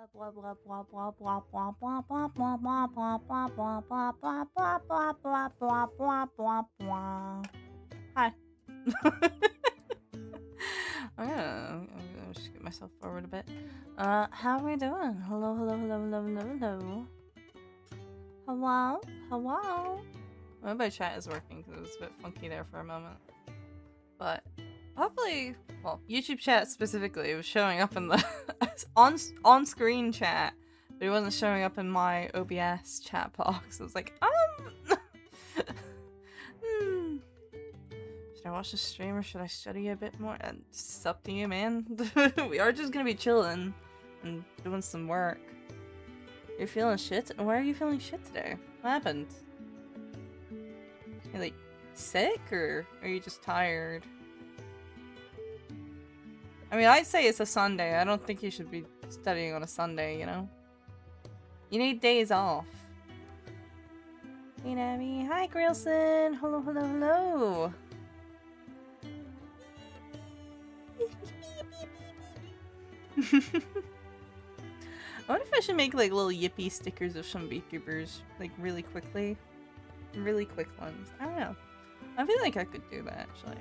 Hi. I'm gonna just get myself forward a bit. How are we doing? Hello, hello, hello, hello, hello, hello. Hello? Hello? My my chat is working because it was a bit funky there for a moment. But hopefully, well, YouTube chat specifically was showing up in the on-screen chat, but it wasn't showing up in my OBS chat box. I was like, should I watch the stream or should I study a bit more? And it's up to you, man. We are just gonna be chilling and doing some work. You're feeling shit? Why are you feeling shit today? What happened? You're like sick or are you just tired? I mean, I'd say it's a Sunday. I don't think you should be studying on a Sunday, you know? You need days off. Hey, Nami. Hi, Grayson. Hello, hello, hello. I wonder if I should make like little yippee stickers of some VTubers, like really quickly. Really quick ones. I don't know. I feel like I could do that actually.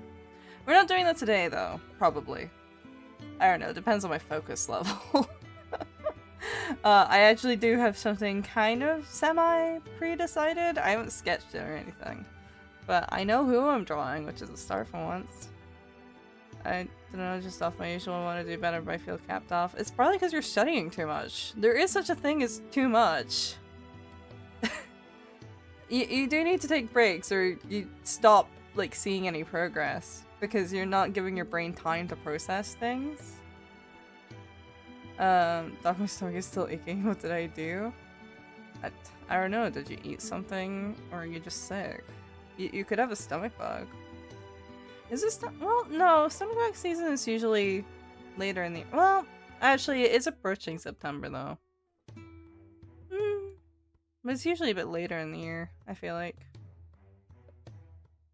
We're not doing that today though, probably. I don't know, depends on my focus level. I actually do have something kind of semi-pre-decided. I haven't sketched it or anything. But I know who I'm drawing, which is a start for once. I don't know, just off my usual, I want to do better but I feel capped off. It's probably because you're studying too much. There is such a thing as too much. You do need to take breaks or you stop like seeing any progress because you're not giving your brain time to process things. My stomach is still aching. What did I do? I don't know. Did you eat something or are you just sick? You could have a stomach bug. Is this well, no, stomach bug season is usually later in the well, actually it's approaching September though. But it's usually a bit later in the year, I feel like.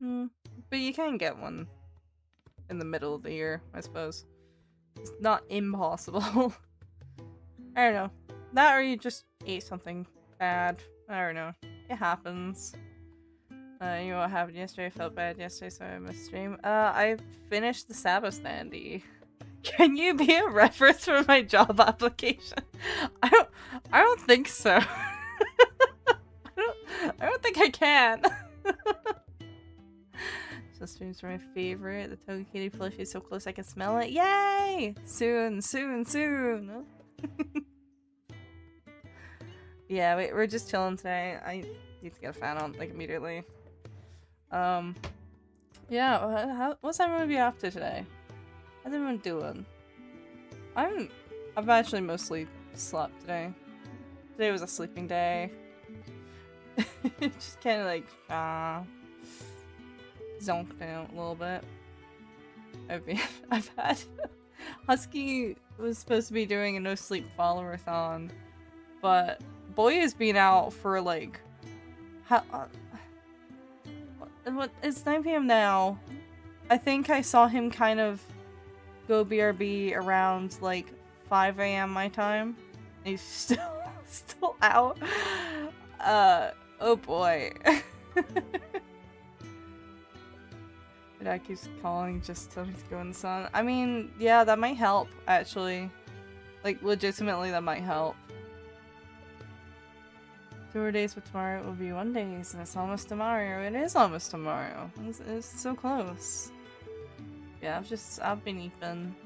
But you can get one in the middle of the year, I suppose. It's not impossible. I don't know. That or you just ate something bad. I don't know. It happens. You know what happened yesterday? I felt bad yesterday, so I missed stream. I finished the Sabbath Standy. Can you be a reference for my job application? I don't think so. I don't think I can. So streams are my favorite. The Toga Kitty plushie is so close I can smell it. Yay! Soon, soon, soon. Yeah, we're just chilling today. I need to get a fan on like immediately. Yeah. What's everyone be up to today? How's everyone doing? I've actually mostly slept today. Today was a sleeping day. Just kind of like zonked out a little bit. I've had Husky was supposed to be doing a no sleep follower-thon, but boy has been out for like what it's 9 p.m. now. I think I saw him kind of go BRB around like 5 a.m. my time. He's still out. Oh boy. My dad keeps calling just to go in the sun. I mean, yeah, that might help, actually. Like, legitimately, that might help. 2 more days, but tomorrow it will be 1 day, and it's almost tomorrow. It is almost tomorrow. It's so close. Yeah, I've been eating.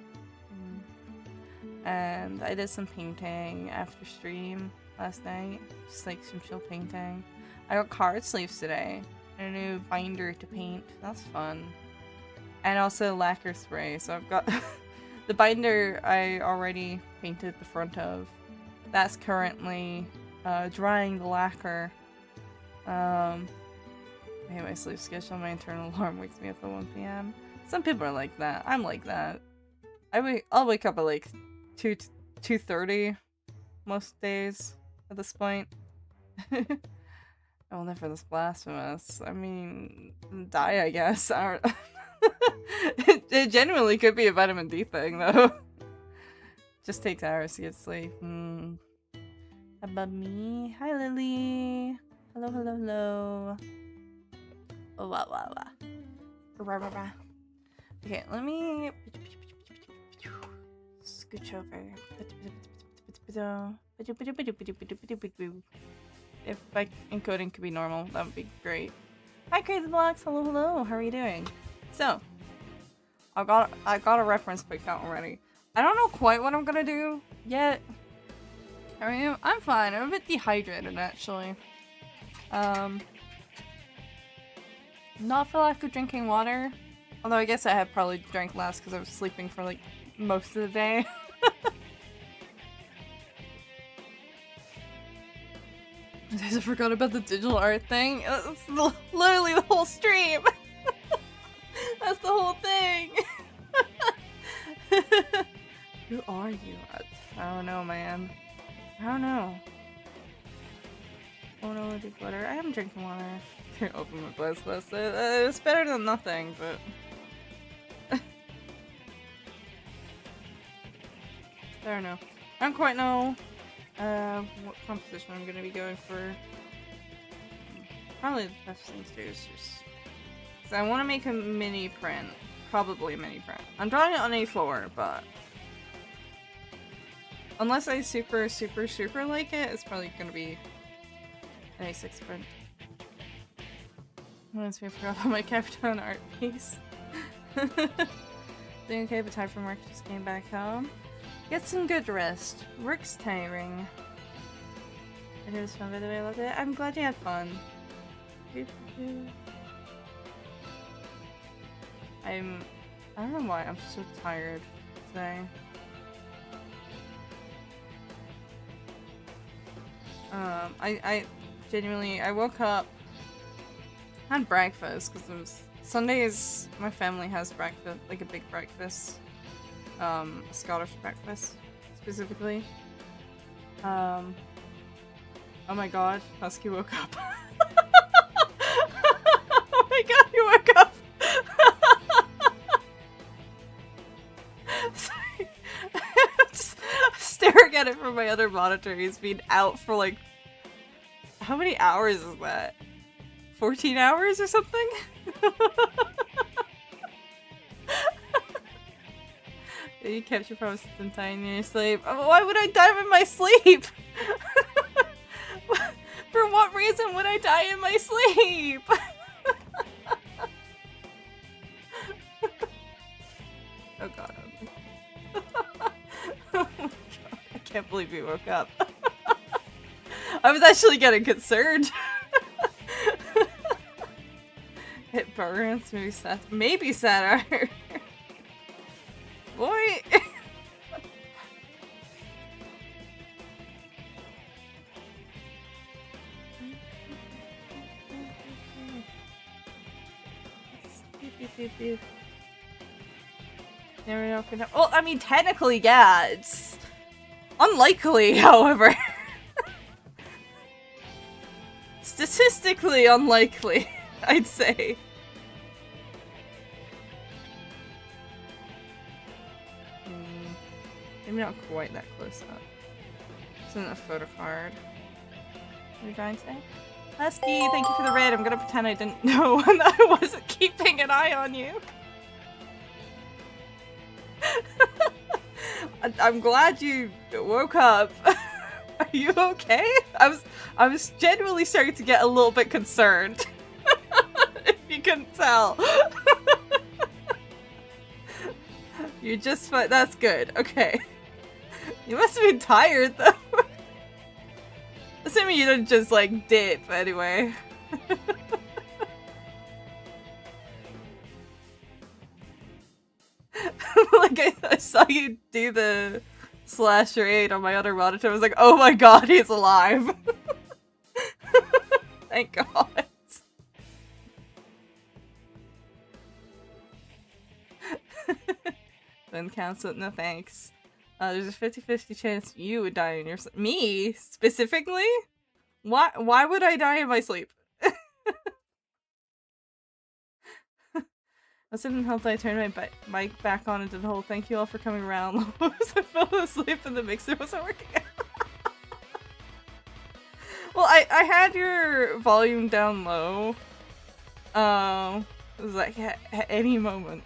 And I did some painting after stream last night. Just like some chill painting. I got card sleeves today. And a new binder to paint. That's fun. And also lacquer spray. So I've got the binder I already painted the front of. That's currently drying the lacquer. I hate my sleep schedule. My internal alarm wakes me up at 1 p.m. Some people are like that. I'm like that. I'll wake up at like 2:30 most days at this point. Oh, never this blasphemous. I mean, die, I guess. It genuinely could be a vitamin D thing, though. Just takes hours to get sleep. above me. Hi, Lily. Hello, hello, hello. Oh, wow, wow, wow. Rah, rah, rah. Okay, let me scooch over. If my encoding could be normal, that would be great. Hi, Crazy Blocks. Hello, hello. How are you doing? So, I got a reference picked out already. I don't know quite what I'm gonna do yet. I'm fine. I'm a bit dehydrated actually. Not feel like drinking water. Although I guess I have probably drank less because I was sleeping for like most of the day. I forgot about the digital art thing. That's literally the whole stream. That's the whole thing. Who are you? I don't know, man. I don't know. Oh no, drink water. I am drinking water. Open my blast list. It's better than nothing, but I don't know. I don't quite know what composition I'm gonna be going for. Probably the best thing to do is just. So I want to make a mini print. Probably a mini print. I'm drawing it on A4, but unless I super like it, it's probably gonna be an A6 print. Once we forgot about my Capitan art piece. Doing okay, but time from work, just came back home. Get some good rest. Work's tiring. It was fun, by the way, I loved it. I'm glad you had fun. I don't know why I'm so tired today. I genuinely, I woke up, had breakfast, because it was, Sundays, my family has breakfast, like a big breakfast, a Scottish breakfast, specifically. Oh my god, Husky woke up. Oh my god, he woke up! Sorry. Just staring at it from my other monitor. He's been out for like, how many hours is that? 14 hours or something? You kept your promise to die in your sleep. Why would I die in my sleep? For what reason would I die in my sleep? Oh god. Oh my god. I can't believe you woke up. I was actually getting concerned. Hit burns, maybe satire. Boy. Never know. Well, I mean, technically, yeah. It's unlikely, however. Statistically unlikely, I'd say. Maybe not quite that close up. It's in a photo card. You're dying today? Husky, thank you for the raid. I'm gonna pretend I didn't know and I wasn't keeping an eye on you. I'm glad you woke up. Are you okay? I was genuinely starting to get a little bit concerned. If you couldn't tell. You're just fine. That's good. Okay. You must have been tired though. Assuming you didn't just like dip anyway. Like I saw you do the /8 on my other monitor. I was like, oh my god, he's alive. Thank god. Then cancel it, no thanks. There's a 50-50 chance you would die in your sleep. Me? Specifically? Why would I die in my sleep? I didn't help that I turned my mic back on and did the whole thank you all for coming around. I fell asleep and the mixer wasn't working. Well, I had your volume down low. It was like at any moment.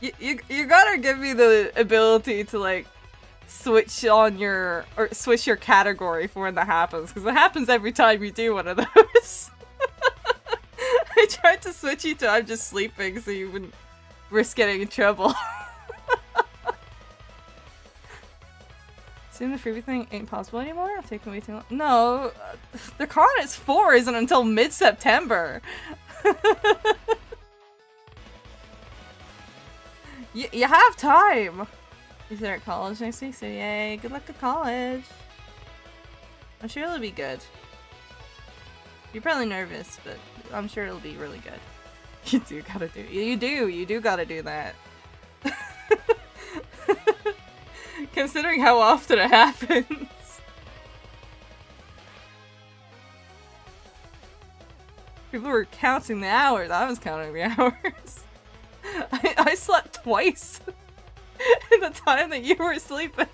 you gotta give me the ability to like switch on your or switch your category for when that happens, because it happens every time you do one of those. I tried to switch you to I'm just sleeping so you wouldn't risk getting in trouble. Soon the freebie thing ain't possible anymore? I'm taking way too long. No, the Colonists 4 isn't until mid-September. You have time. You start at college next week, so yay. Good luck at college. I'm sure it'll be good. You're probably nervous, but I'm sure it'll be really good. You do gotta do. You do gotta do that. Considering how often it happens. People were counting the hours. I was counting the hours. I slept twice in the time that you were sleeping.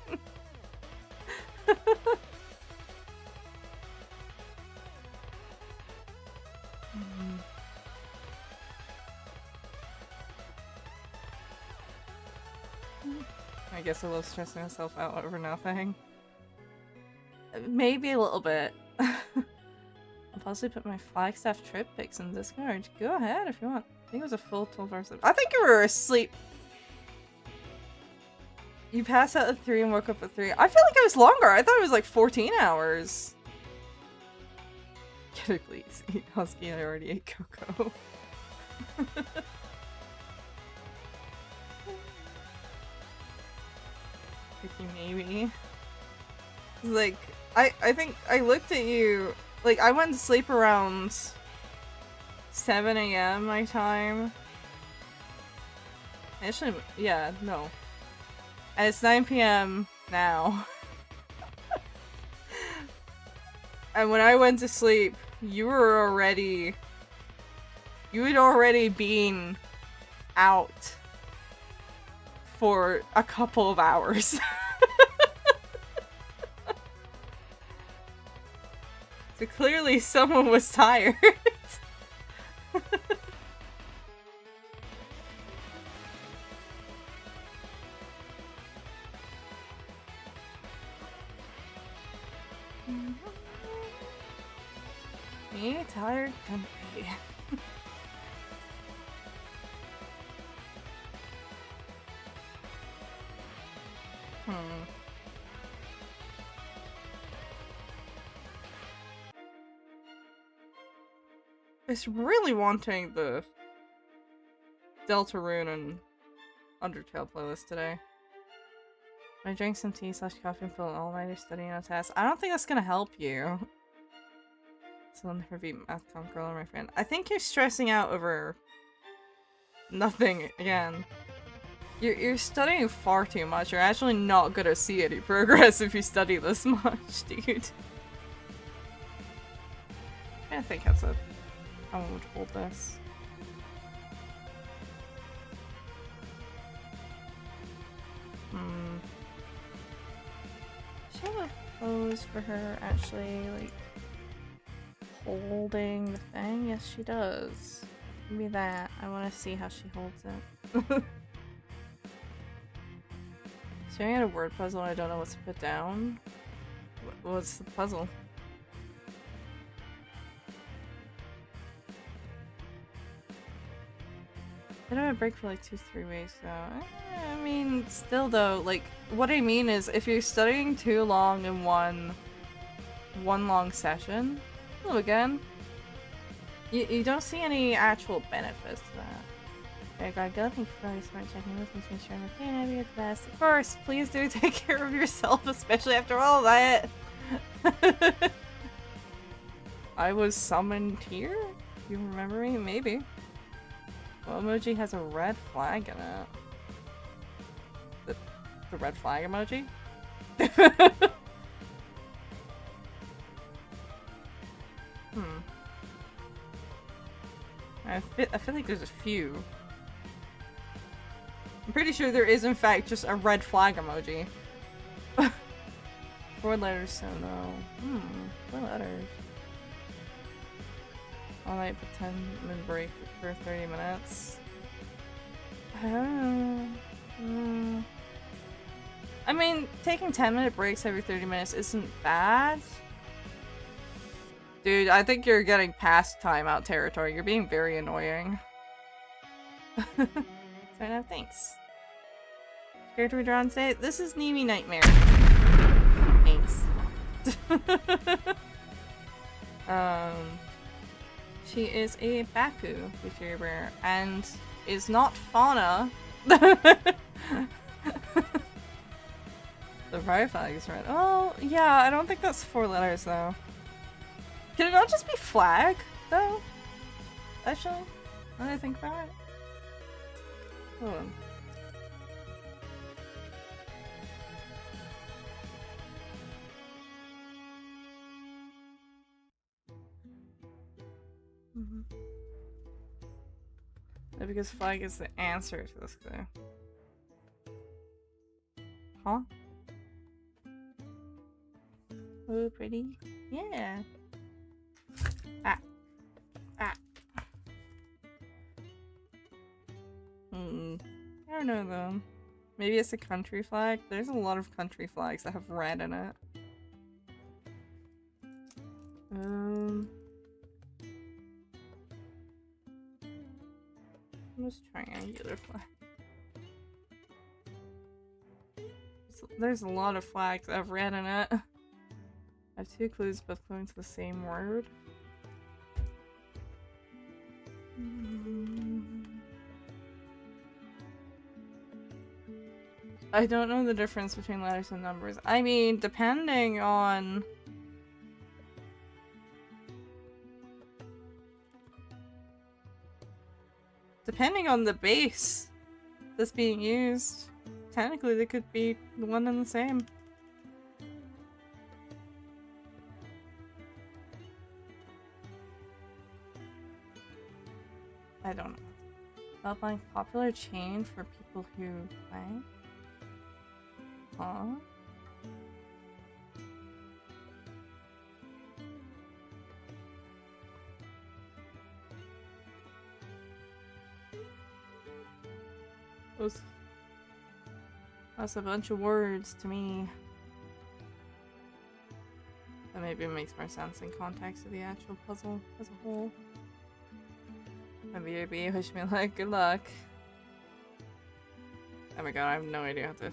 I guess I love stressing myself out over nothing. Maybe a little bit. I'll possibly put my Flagstaff trip pics in Discord. Go ahead if you want. I think it was a full 12 hours. I think you were asleep. You passed out at 3 and woke up at 3. I feel like it was longer. I thought it was like 14 hours. Get it, please. Eat Husky. I already ate Coco. Maybe. Like, I think I looked at you, like, I went to sleep around 7 AM my time. Actually, yeah, no. And it's 9 PM now. And when I went to sleep, you had already been out for a couple of hours. So clearly someone was tired. Me tired can be. It's really wanting the Deltarune and Undertale playlist today. I drank some tea / coffee and put an all-nighter studying on a test. I don't think that's gonna help you. So I'll never beat Math Conqueror, my friend. I think you're stressing out over nothing again. You're studying far too much. You're actually not gonna see any progress if you study this much, dude. I think that's a... I would hold this. Should I have a pose for her actually, like, holding the thing? Yes, she does. Give me that. I want to see how she holds it. Staring at a word puzzle and I don't know what to put down. What's the puzzle? I had a break for like 2-3 weeks, so I mean, still though, like, what I mean is if you're studying too long in one long session, hello again, you don't see any actual benefits to that. Okay, gotta go. Thank you for all your smart checking with me to make sure I'm okay and I'll be the best. Of course, please do take care of yourself, especially after all that. I was summoned here? You remember me? Maybe. What emoji has a red flag in it? The red flag emoji? I feel like there's a few. I'm pretty sure there is in fact just a red flag emoji. 4 letters, so no. 4 letters. All night, pretend and break for 30 minutes. I mean, taking 10-minute breaks every 30 minutes isn't bad. Dude, I think you're getting past timeout territory. You're being very annoying. So no, thanks. Scared to redraw today? This is Nemi Nightmare. Thanks. She is a Baku feature rare and is not fauna. The pride flag is red. Oh, yeah, I don't think that's 4 letters though. Can it not just be flag though? Actually, when I think about it. Hold on. No, because flag is the answer to this clue. Huh? Oh, pretty. Yeah. Ah. Ah. I don't know though. Maybe it's a country flag? There's a lot of country flags that have red in it. Most triangular flag. There's a lot of flags that have red in it. I have 2 clues both going to the same word. I don't know the difference between letters and numbers. I mean, depending on... Depending on the base that's being used, technically they could be one and the same. I don't know. Outline popular chain for people who play? Huh? That's a bunch of words to me. That maybe makes more sense in context of the actual puzzle as a whole. My BRB wish me luck. Good luck. Oh my god, I have no idea how to.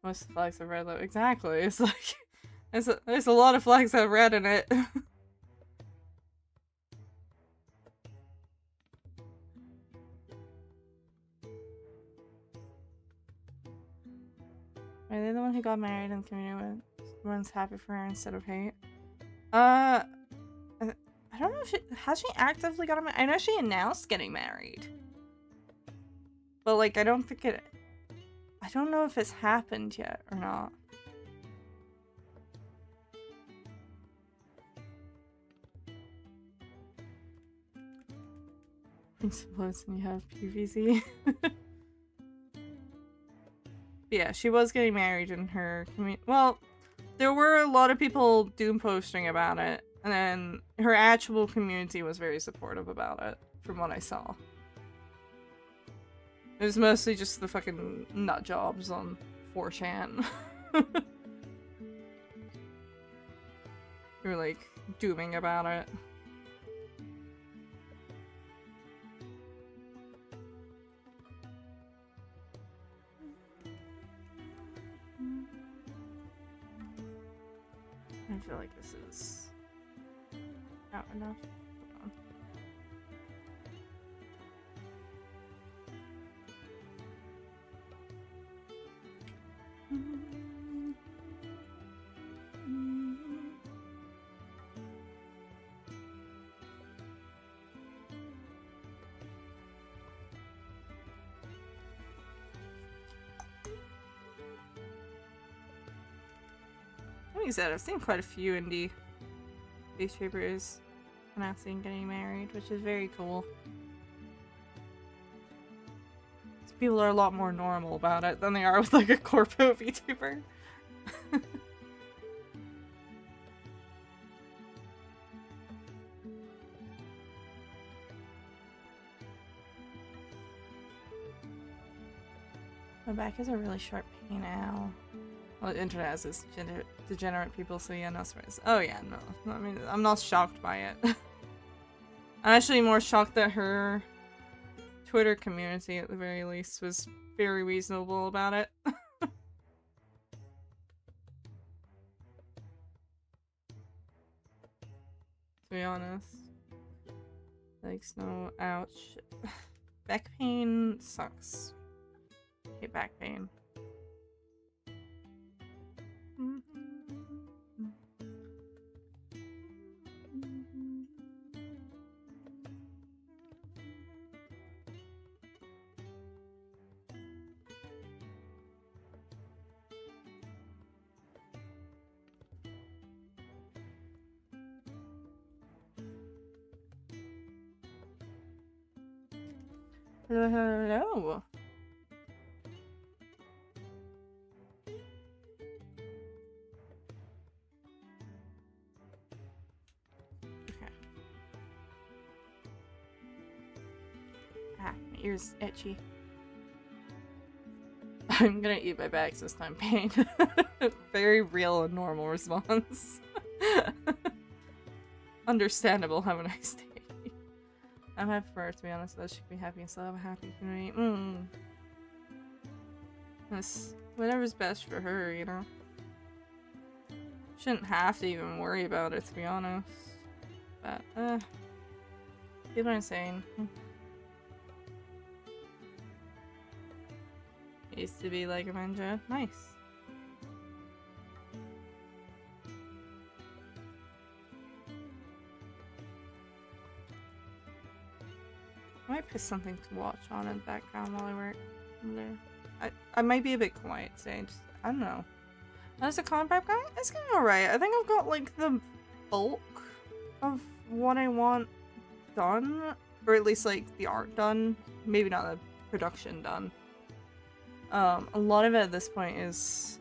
Most flags have red though. Exactly. It's like there's a lot of flags that have red in it. Are they the one who got married and community everyone's happy for her instead of hate? I don't know if has she actively got married? I know she announced getting married. But like I don't know if it's happened yet or not. Explodes when you have PVZ. Yeah, she was getting married in her community. Well, there were a lot of people doom posting about it, and then her actual community was very supportive about it, from what I saw. It was mostly just the fucking nut jobs on 4chan. Who were like dooming about it. I feel like this is not enough. Hold on. I said, I've seen quite a few indie VTubers announcing getting married, which is very cool. People are a lot more normal about it than they are with like a corpo VTuber. My back is a really sharp pain now. Well, the internet has its degenerate people, so yeah, no surprise. Oh yeah, no. I mean, I'm not shocked by it. I'm actually more shocked that her Twitter community, at the very least, was very reasonable about it. To be honest. Like, no, ouch. Back pain sucks. I hate back pain. Hello. Okay. Ah, my ear's itchy. I'm gonna eat my bags this time, pain. Very real and normal response. Understandable, have a nice day. I'm happy for her, to be honest. Though she should be happy and still have a happy community. That's whatever's best for her, you know? Shouldn't have to even worry about it, to be honest. But, people are insane. Used to be like a manja. Nice. I might put something to watch on in the background while I work. I might be a bit quiet today. Just, I don't know. How's the con prep going? It's going alright. I think I've got like the bulk of what I want done, or at least like the art done. Maybe not the production done. A lot of it at this point is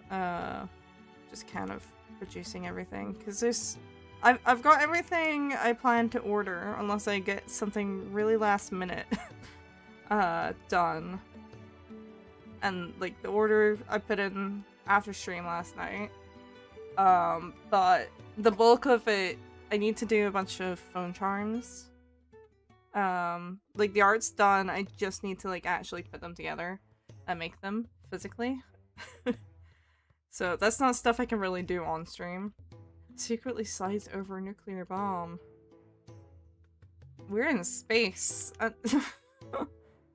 just kind of producing everything, because there's I've got everything I plan to order unless I get something really last minute done. And like the order I put in after stream last night. But the bulk of it, I need to do a bunch of phone charms. Like the art's done, I just need to like actually put them together and make them physically. So that's not stuff I can really do on stream. Secretly slides over a nuclear bomb. We're in space.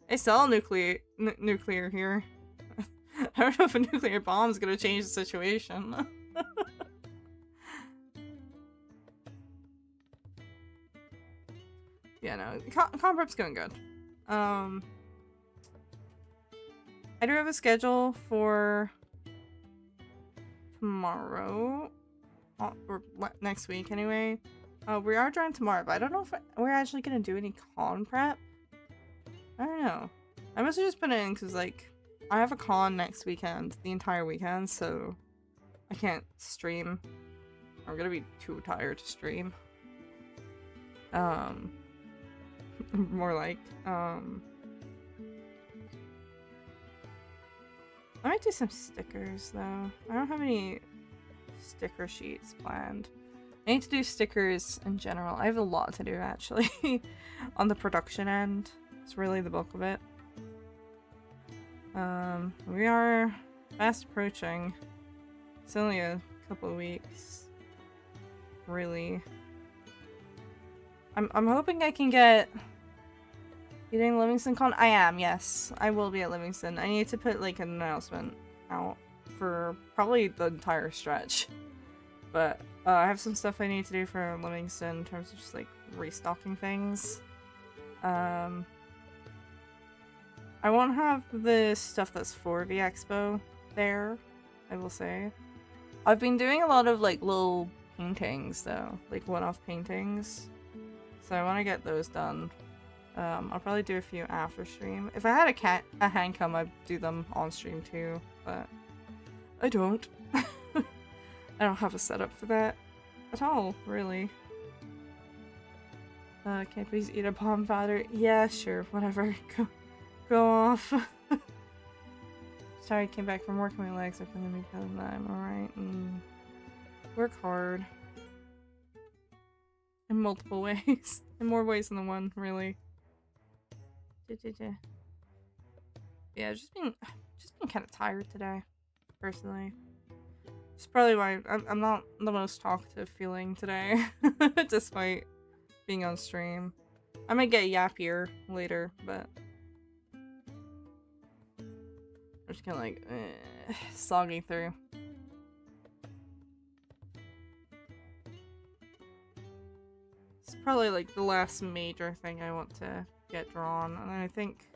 It's all nuclear here. I don't know if a nuclear bomb's gonna change the situation. Yeah, no, con prep's going good. I do have a schedule for tomorrow. Or next week anyway. We are drawing tomorrow, but I don't know if we're actually gonna do any con prep. I don't know. I must have just put it in because like I have a con next weekend, the entire weekend, so I can't stream. I'm gonna be too tired to stream. More like I might do some stickers though. I don't have any sticker sheets planned. I need to do stickers in general. I have a lot to do actually on the production end. It's really the bulk of it. We are fast approaching. It's only a couple of weeks. Really. I'm hoping I can get... You doing Livingston Con? I am, yes. I will be at Livingston. I need to put like an announcement out for probably the entire stretch. But I have some stuff I need to do for Livingston in terms of just like restocking things. I won't have the stuff that's for the expo there, I will say. I've been doing a lot of like little paintings though, like one-off paintings. So I want to get those done. I'll probably do a few after stream. If I had a hand cam, I'd do them on stream too, but I don't. I don't have a setup for that at all, really. Can I please eat a palm powder? Yeah, sure, whatever. Go off. Sorry, I came back from work. My legs are feeling me because of that. I'm alright. Work hard. In multiple ways. In more ways than one, really. Yeah, just been kind of tired today, personally. It's probably why I'm not the most talkative feeling today, despite being on stream. I might get yappier later, but I'm just kind of like slogging through. It's probably like the last major thing I want to get drawn, and I think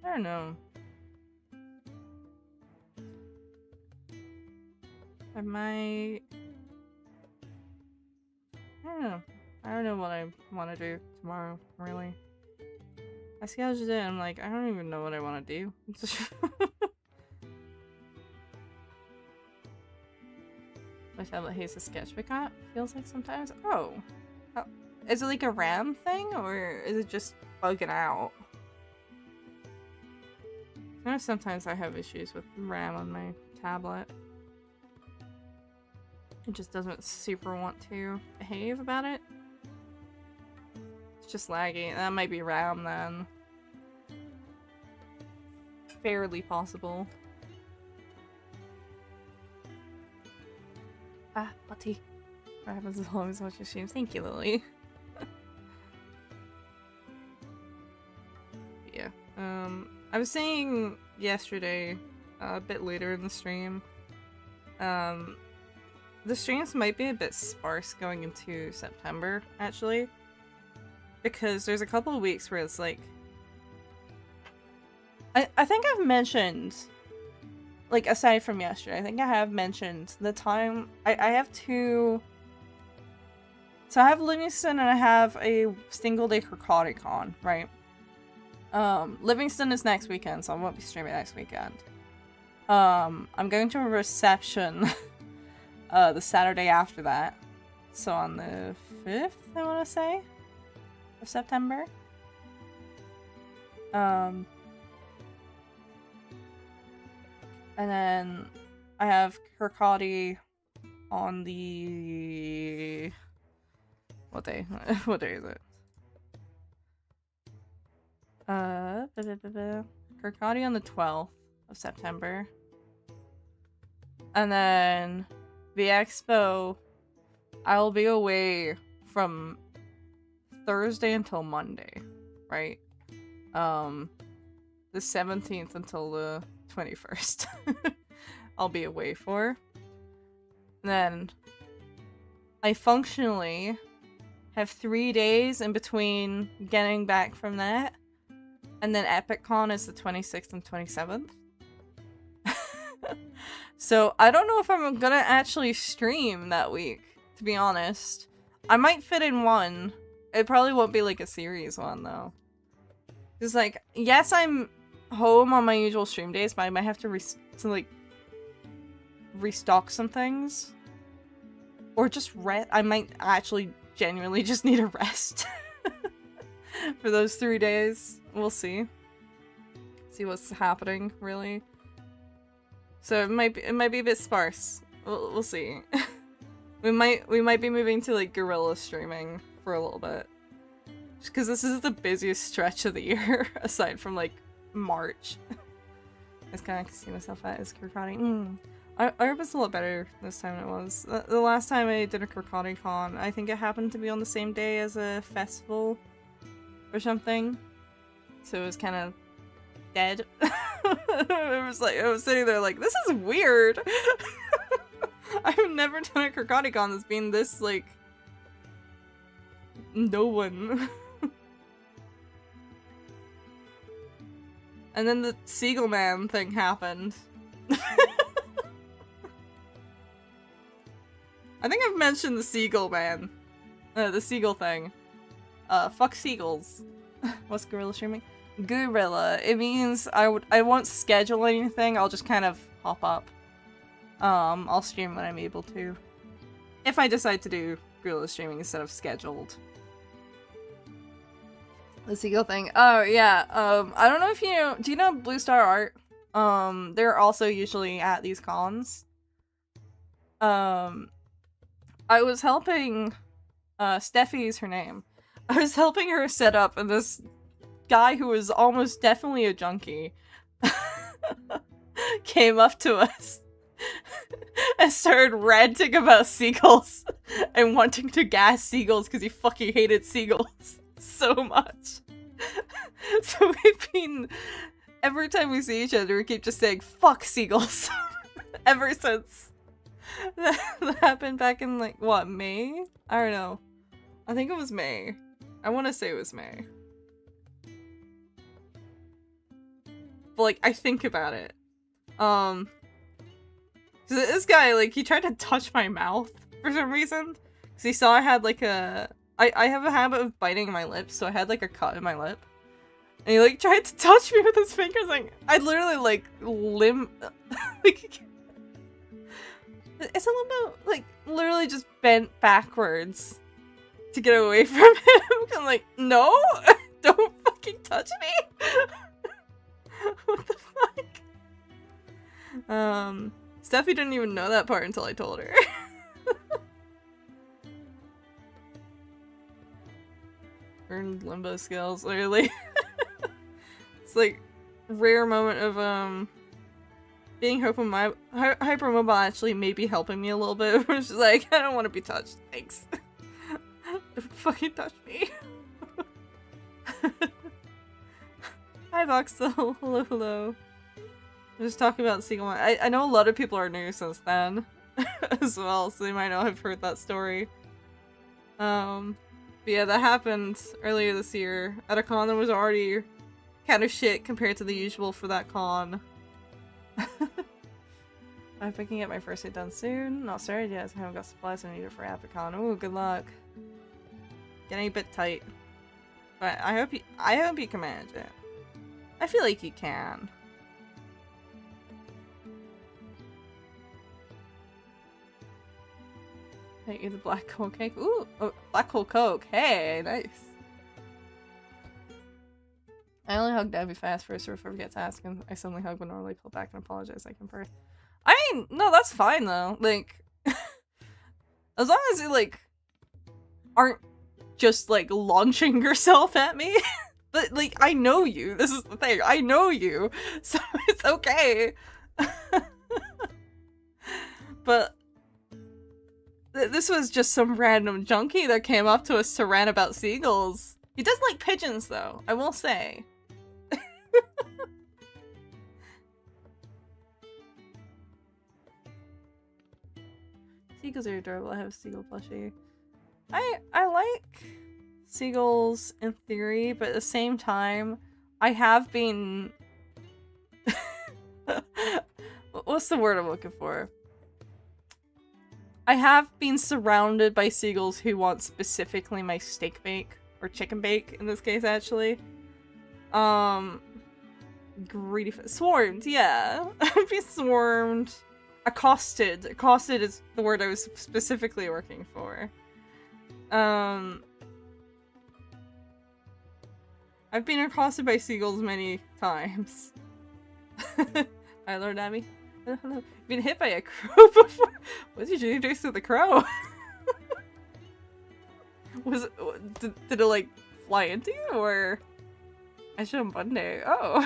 I don't know. I might. I don't know. I don't know what I want to do tomorrow, really. I see how I just did. I'm like, I don't even know what I want to do. My tablet hates the sketchbook app. Feels like sometimes. Oh, is it like a RAM thing, or is it just bugging out? I know sometimes I have issues with RAM on my tablet. It just doesn't super want to behave about it. It's just laggy. That might be RAM then. Fairly possible. Ah, Buddy. What happens as long as I watch your streams? Thank you, Lily. Yeah. I was saying yesterday, a bit later in the stream, the streams might be a bit sparse going into September, actually. Because there's a couple of weeks where it's like... I think I've mentioned, like, aside from yesterday, I think I have mentioned the time... I have two... So I have Livingston and I have a single day Kirkcaldy, right? Livingston is next weekend, so I won't be streaming next weekend. I'm going to a reception the Saturday after that. So on the 5th, I want to say, of September. And then I have Kirkcaldy on the... What day? What day is it? Kirkcaldy on the 12th of September. And then the expo, I'll be away from Thursday until Monday, right? The 17th until the 21st. I'll be away for. And then I functionally have 3 days in between getting back from that. And then EpicCon is the 26th and 27th. So I don't know if I'm gonna actually stream that week, to be honest. I might fit in one. It probably won't be like a series one though. Cause like, yes, I'm home on my usual stream days, but I might have to like restock some things. Or just rest. I might actually genuinely just need a rest. For those 3 days. We'll see. See what's happening, really. So it might be a bit sparse. We'll see. we might be moving to like guerrilla streaming for a little bit. Just because this is the busiest stretch of the year, aside from like March. It's kind of see myself at is Kirkcaldy. I hope it's a lot better this time than it was. The last time I did a Kirkcaldy con, I think it happened to be on the same day as a festival or something. So it was kind of dead. It was like, I was sitting there like, this is weird. I've never done a Kirkcaldy con that's been this like no one. And then the Seagull Man thing happened. mention the seagull man. The seagull thing. Fuck seagulls. What's gorilla streaming? Gorilla. It means I won't schedule anything, I'll just kind of hop up. I'll stream when I'm able to. If I decide to do gorilla streaming instead of scheduled. The seagull thing. Oh, yeah. I don't know if you know, do you know Blue Star Art? They're also usually at these cons. I was helping, Steffi's her name. I was helping her set up, and this guy who was almost definitely a junkie came up to us and started ranting about seagulls and wanting to gas seagulls because he fucking hated seagulls so much. So we've been, every time we see each other, we keep just saying, fuck seagulls. Ever since. That happened back in, like, what, May? I don't know. I think it was May. I want to say it was May. But, like, I think about it. This guy, like, he tried to touch my mouth for some reason. Because he saw I had, like, I have a habit of biting my lips, so I had, like, a cut in my lip. And he, like, tried to touch me with his fingers, like, I literally, like, like, it's a limbo, like, literally just bent backwards to get away from him. I'm like, no! Don't fucking touch me! What the fuck? Steffi didn't even know that part until I told her. Earned limbo skills, literally. It's like, rare moment of, being hypermobile actually may be helping me a little bit. It's just like, I don't want to be touched. Thanks. Don't fucking touch me. Hi, Voxel. Hello, hello. I'm just talking about Seagull. I know a lot of people are new since then as well, so they might not have heard that story. But yeah, that happened earlier this year at a con that was already kind of shit compared to the usual for that con. I'm picking up my first aid done soon. Not started yet, so I haven't got supplies I need it for Apicon. Ooh, good luck. Getting a bit tight. But I hope you can manage it. I feel like you can. I eat the black hole cake. Ooh, oh, black hole coke. Hey, nice. I only hugged Abby fast first, or if I forget to ask him, I suddenly hug but normally pull back and apologize like in birth. I mean, no, that's fine though. Like, as long as you like aren't just like launching yourself at me. But like, I know you. This is the thing. I know you, so it's okay. But this was just some random junkie that came up to us to rant about seagulls. He does like pigeons though, I will say. Seagulls are adorable. I have a seagull plushie. I like seagulls in theory, but at the same time, I have been... What's the word I'm looking for? I have been surrounded by seagulls who want specifically my steak bake, or chicken bake in this case actually. Greedy swarmed, yeah. I've been swarmed. Accosted. Accosted is the word I was specifically working for. I've been accosted by seagulls many times. Hi, Lord Abby. Hello. Been hit by a crow before? What did you do to the crow? Was it, did it like fly into you, or? I should have Monday. Oh.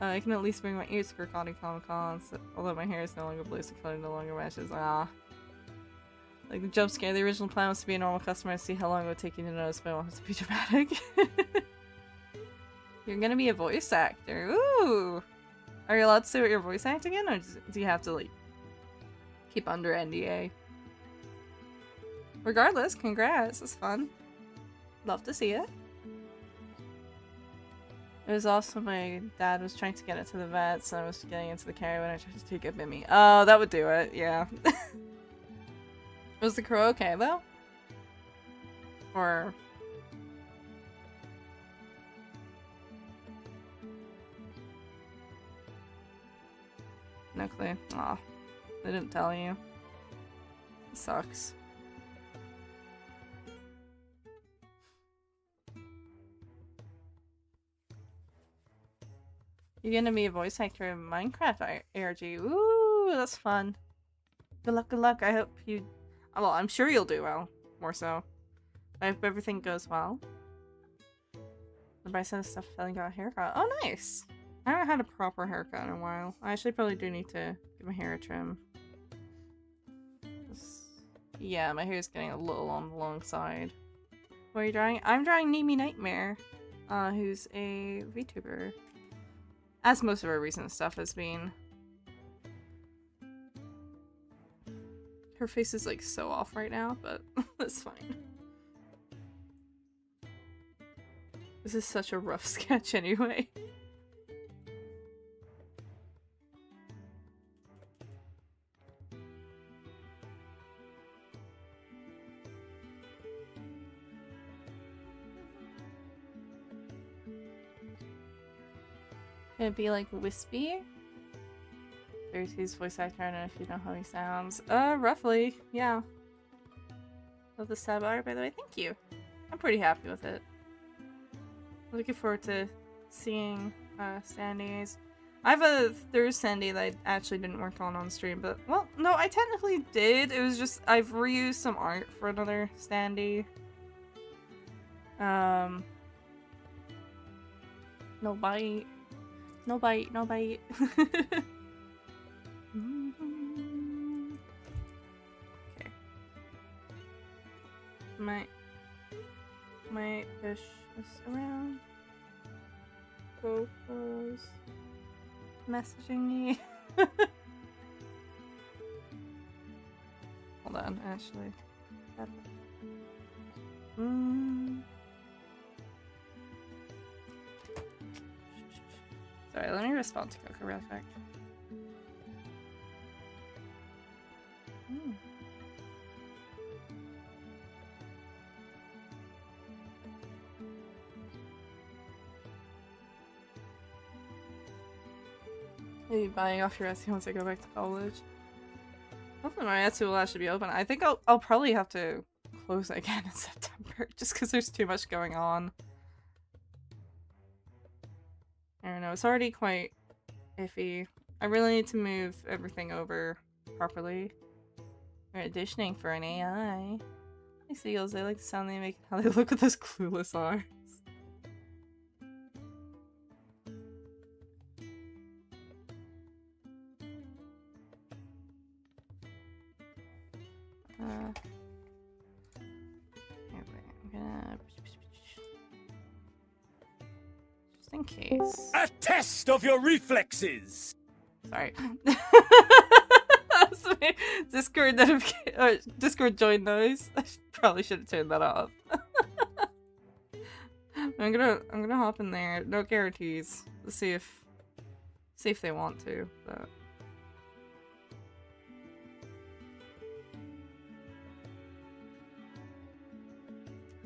I can at least bring my ears for Comic Con, so, although my hair is no longer blue, so color no longer matches. Ah. Like the jump scare, the original plan was to be a normal customer to see how long it would take you to notice, but I want it to be dramatic. You're gonna be a voice actor. Ooh! Are you allowed to say what you're voice acting in, or do you have to, like, keep under NDA? Regardless, congrats. It's fun. Love to see it. It was also my dad was trying to get it to the vets, and I was getting into the carry when I tried to take it bit me. Oh, that would do it, yeah. Was the crow okay though? Or... No clue. Aw. They didn't tell you. It sucks. You're gonna be a voice actor in Minecraft ARG. Ooh, that's fun. Good luck, good luck. I hope you... Well, I'm sure you'll do well. More so. I hope everything goes well. The bicep stuff finally got a haircut. Oh, nice! I haven't had a proper haircut in a while. I actually probably do need to give my hair a trim. Yeah, my hair's getting a little on the long side. What are you drawing? I'm drawing Nemi Nightmare, who's a VTuber. As most of our recent stuff has been. Her face is like so off right now, but that's fine. This is such a rough sketch anyway. It'd be like wispy. There's his voice actor. I don't know if you know how he sounds. Roughly, yeah. Love the sub art, by the way. Thank you. I'm pretty happy with it. Looking forward to seeing standees. I have a third standee that I actually didn't work on stream, but well, no, I technically did. It was just I've reused some art for another standee. No bite. No bite, no bite. Okay. Might push this around. Go's messaging me. Hold on, actually. Sorry, let me respond to Coco real quick. Maybe buying off your Etsy once I go back to college. Hopefully my Etsy will actually be open. I think I'll probably have to close it again in September just because there's too much going on. I don't know, it's already quite iffy. I really need to move everything over properly. We're auditioning for an AI. Hey seagulls, they like the sound they make and how they look with those clueless eyes. In case. A test of your reflexes! Sorry. Discord notification, Discord join noise. I probably should have turned that off. I'm gonna hop in there. No guarantees. Let's see if they want to, but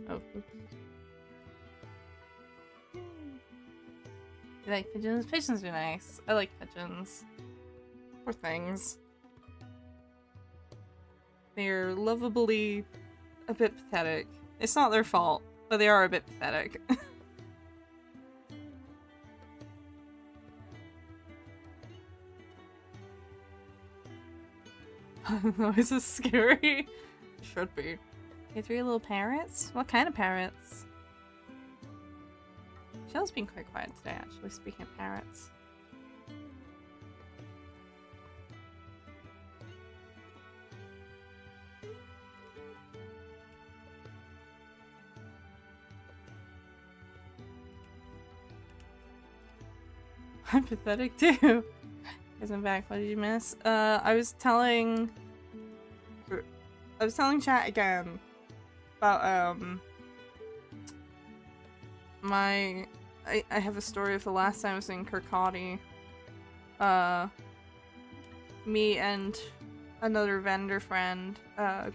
oh. You like pigeons? Pigeons are nice. I like pigeons. Poor things. They're lovably a bit pathetic. It's not their fault, but they are a bit pathetic. Noise is scary. Should be. Okay, 3 little parrots? What kind of parrots? Shell's been quite quiet today, actually, speaking of parrots. I'm pathetic too. Guys, I'm back. What did you miss? I was telling chat again about I have a story of the last time I was in Kirkcaldy. Me and another vendor friend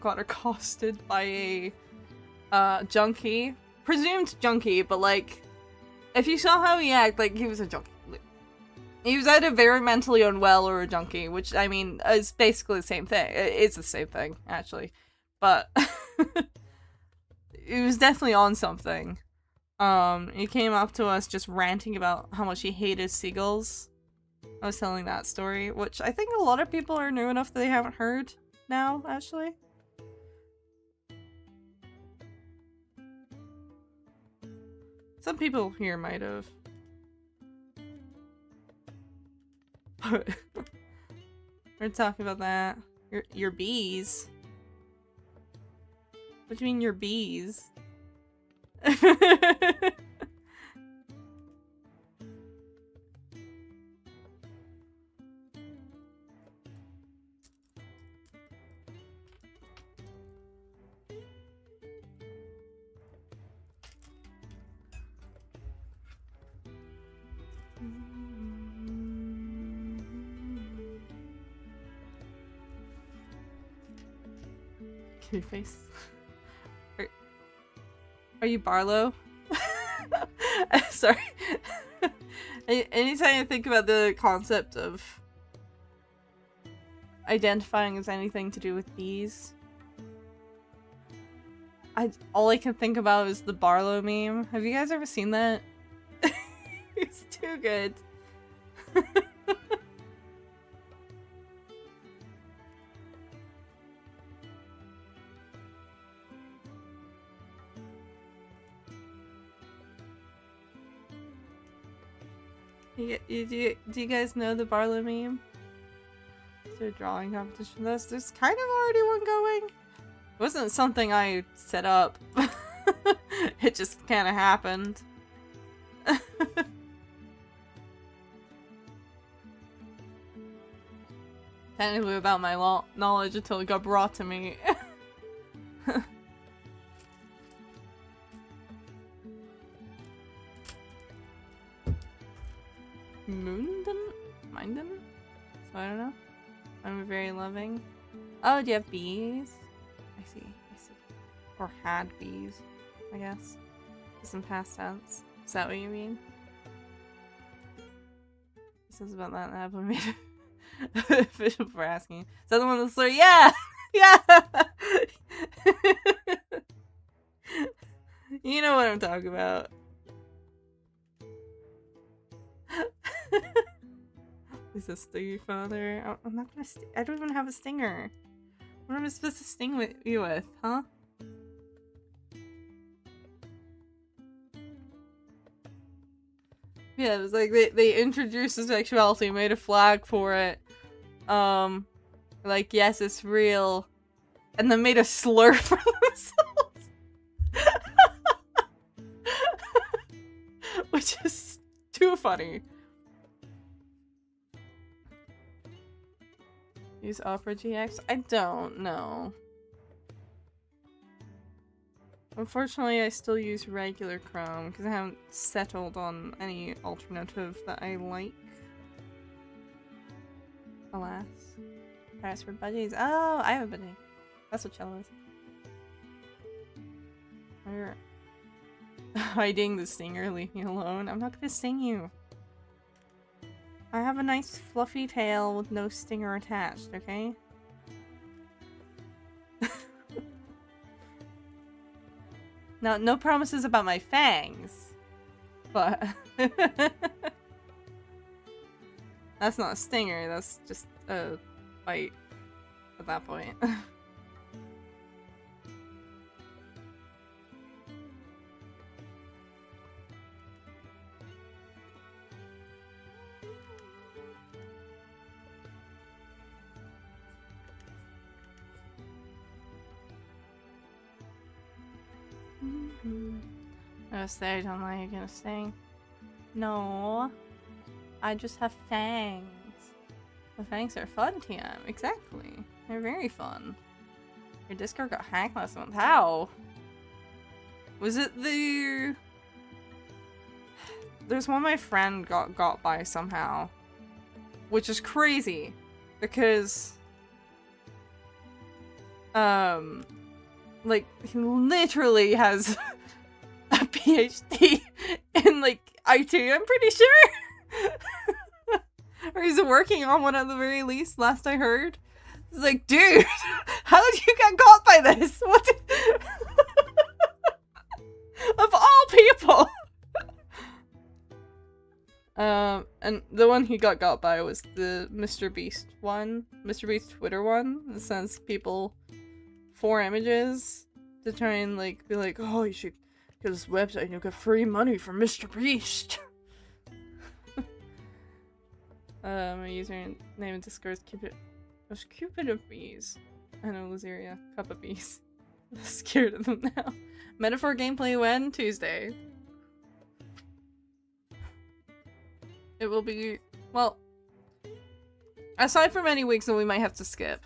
got accosted by a junkie. Presumed junkie, but like, if you saw how he acted, like, he was a junkie. He was either very mentally unwell or a junkie, which, I mean, is basically the same thing. It's the same thing, actually. But he was definitely on something. He came up to us just ranting about how much he hated seagulls. I was telling that story, which I think a lot of people are new enough that they haven't heard now, actually. Some people here might have. But we're talking about that. Your bees. What do you mean your bees? Your face. Are you Barlow? Sorry. Anytime I think about the concept of identifying as anything to do with bees, all I can think about is the Barlow meme. Have you guys ever seen that? It's too good. Do you guys know the Barlow meme? Is there a drawing competition? There's kind of already one going. It wasn't something I set up. It just kind of happened. Technically without my knowledge until it got brought to me. Minden? So I don't know. I'm very loving. Oh, do you have bees? I see. Or had bees, I guess. Just in past tense. Is that what you mean? This is about that app we made official for asking. Is that the one that's like, yeah! Yeah! You know what I'm talking about. Is a sting father? I'm not gonna I don't even have a stinger. What am I supposed to sting you with, huh? Yeah, it was like they introduced the sexuality, made a flag for it. Like, yes, it's real. And then made a slur for themselves. Which is too funny. Use Opera GX? I don't know. Unfortunately, I still use regular Chrome because I haven't settled on any alternative that I like. Alas. Press for budgies. Oh, I have a budgie. That's what Cello is. You're hiding the stinger. Leave me alone. I'm not gonna sting you. I have a nice fluffy tail with no stinger attached, okay? Now, no promises about my fangs, but that's not a stinger, that's just a bite at that point. I say I don't know you're gonna sting. No. I just have fangs. The fangs are fun, TM. Exactly. They're very fun. Your Discord got hacked last month. How? Was it the... There's one my friend got by somehow. Which is crazy. Because... like, he literally has a PhD in, like, IT, I'm pretty sure. Or he's working on one at the very least, last I heard. It's like, dude, how did you get caught by this? What? Of all people! And the one he got by was the Mr. Beast one. Mr. Beast Twitter one. That sends people 4 images to try and, like, be like, oh, you should go to this website and you'll get free money from Mr. Beast. My username in Discord is Cupid. There's Cupid of Bees. I know, Lazeria. Cup of Bees. I'm scared of them now. Metaphor gameplay when? Tuesday. It will be, well, aside from any weeks that we might have to skip.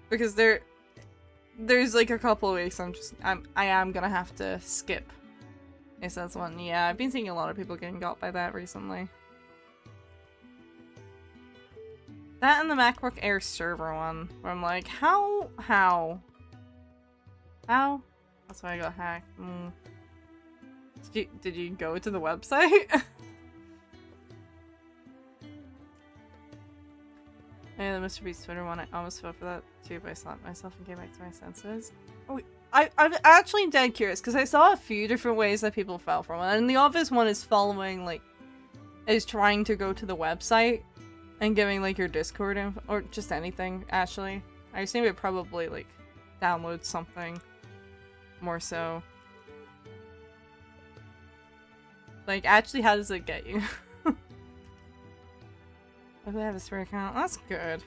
Because there's like a couple of weeks I am gonna have to skip. Yes, that's one. Yeah, I've been seeing a lot of people getting got by that recently. That and the MacBook Air server one, where I'm like, how? That's why I got hacked. Did you go to the website? Yeah, the Mr. Beast Twitter one, I almost fell for that too, but I slapped myself and came back to my senses. Oh, I'm actually dead curious, because I saw a few different ways that people fell from it, and the obvious one is following, like, is trying to go to the website and giving, like, your Discord info, or just anything, actually. I assume it probably, like, downloads something more so. Like, actually, how does it get you? Oh, they have a spare account. That's good.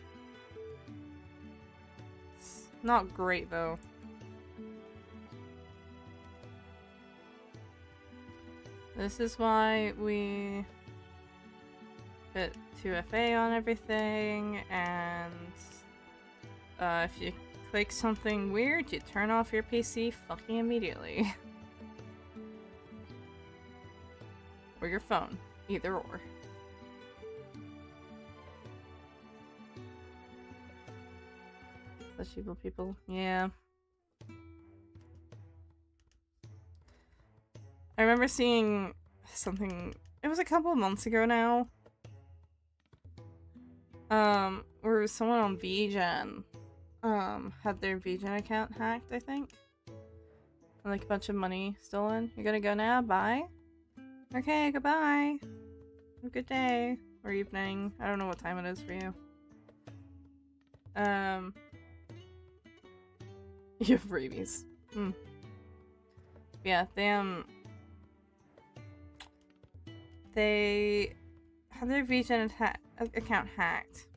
It's not great, though. This is why we put 2FA on everything, and if you click something weird, you turn off your PC fucking immediately. Or your phone. Either or. Such evil people. Yeah. I remember seeing something, it was a couple of months ago now, where someone on VGen, had their VGen account hacked, I think. And like a bunch of money stolen. You're gonna go now? Bye? Okay, goodbye. Have a good day. Or evening. I don't know what time it is for you. You have rabies. Yeah, they had their VGen account hacked.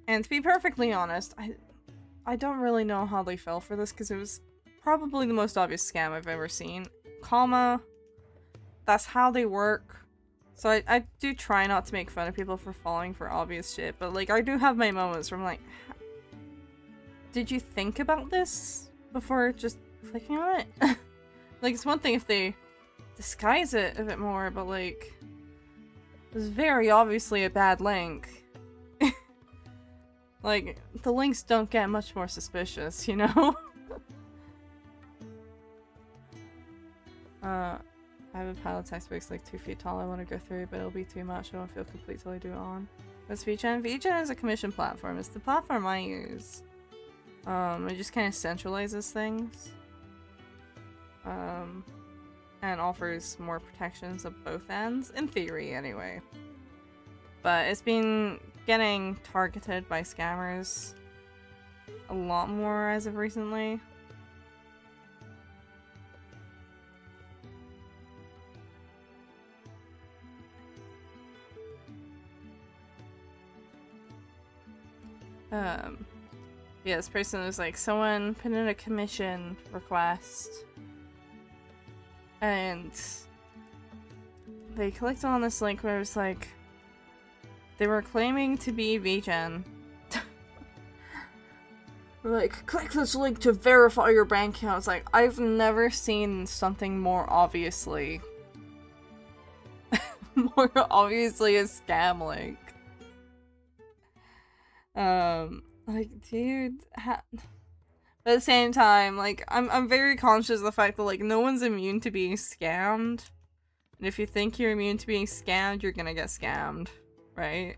And to be perfectly honest, I don't really know how they fell for this, because it was probably the most obvious scam I've ever seen. Comma, that's how they work. So I do try not to make fun of people for falling for obvious shit, but like I do have my moments where I'm like, did you think about this before just clicking on it? Like, it's one thing if they disguise it a bit more, but like, it's very obviously a bad link. Like, the links don't get much more suspicious, you know? I have a pile of textbooks like 2 feet tall I want to go through, but it'll be too much. I won't feel complete till I do it on. What's VGen? VGen is a commission platform. It's the platform I use. It just kind of centralizes things. And offers more protections at both ends, in theory anyway. But it's been getting targeted by scammers a lot more as of recently. Yeah, this person was like, someone put in a commission request and they clicked on this link where it was like, they were claiming to be VGen. Like, click this link to verify your bank account. It's like, I've never seen something more obviously a scam link. Like, dude, but at the same time, like, I'm very conscious of the fact that, like, no one's immune to being scammed. And if you think you're immune to being scammed, you're gonna get scammed, right?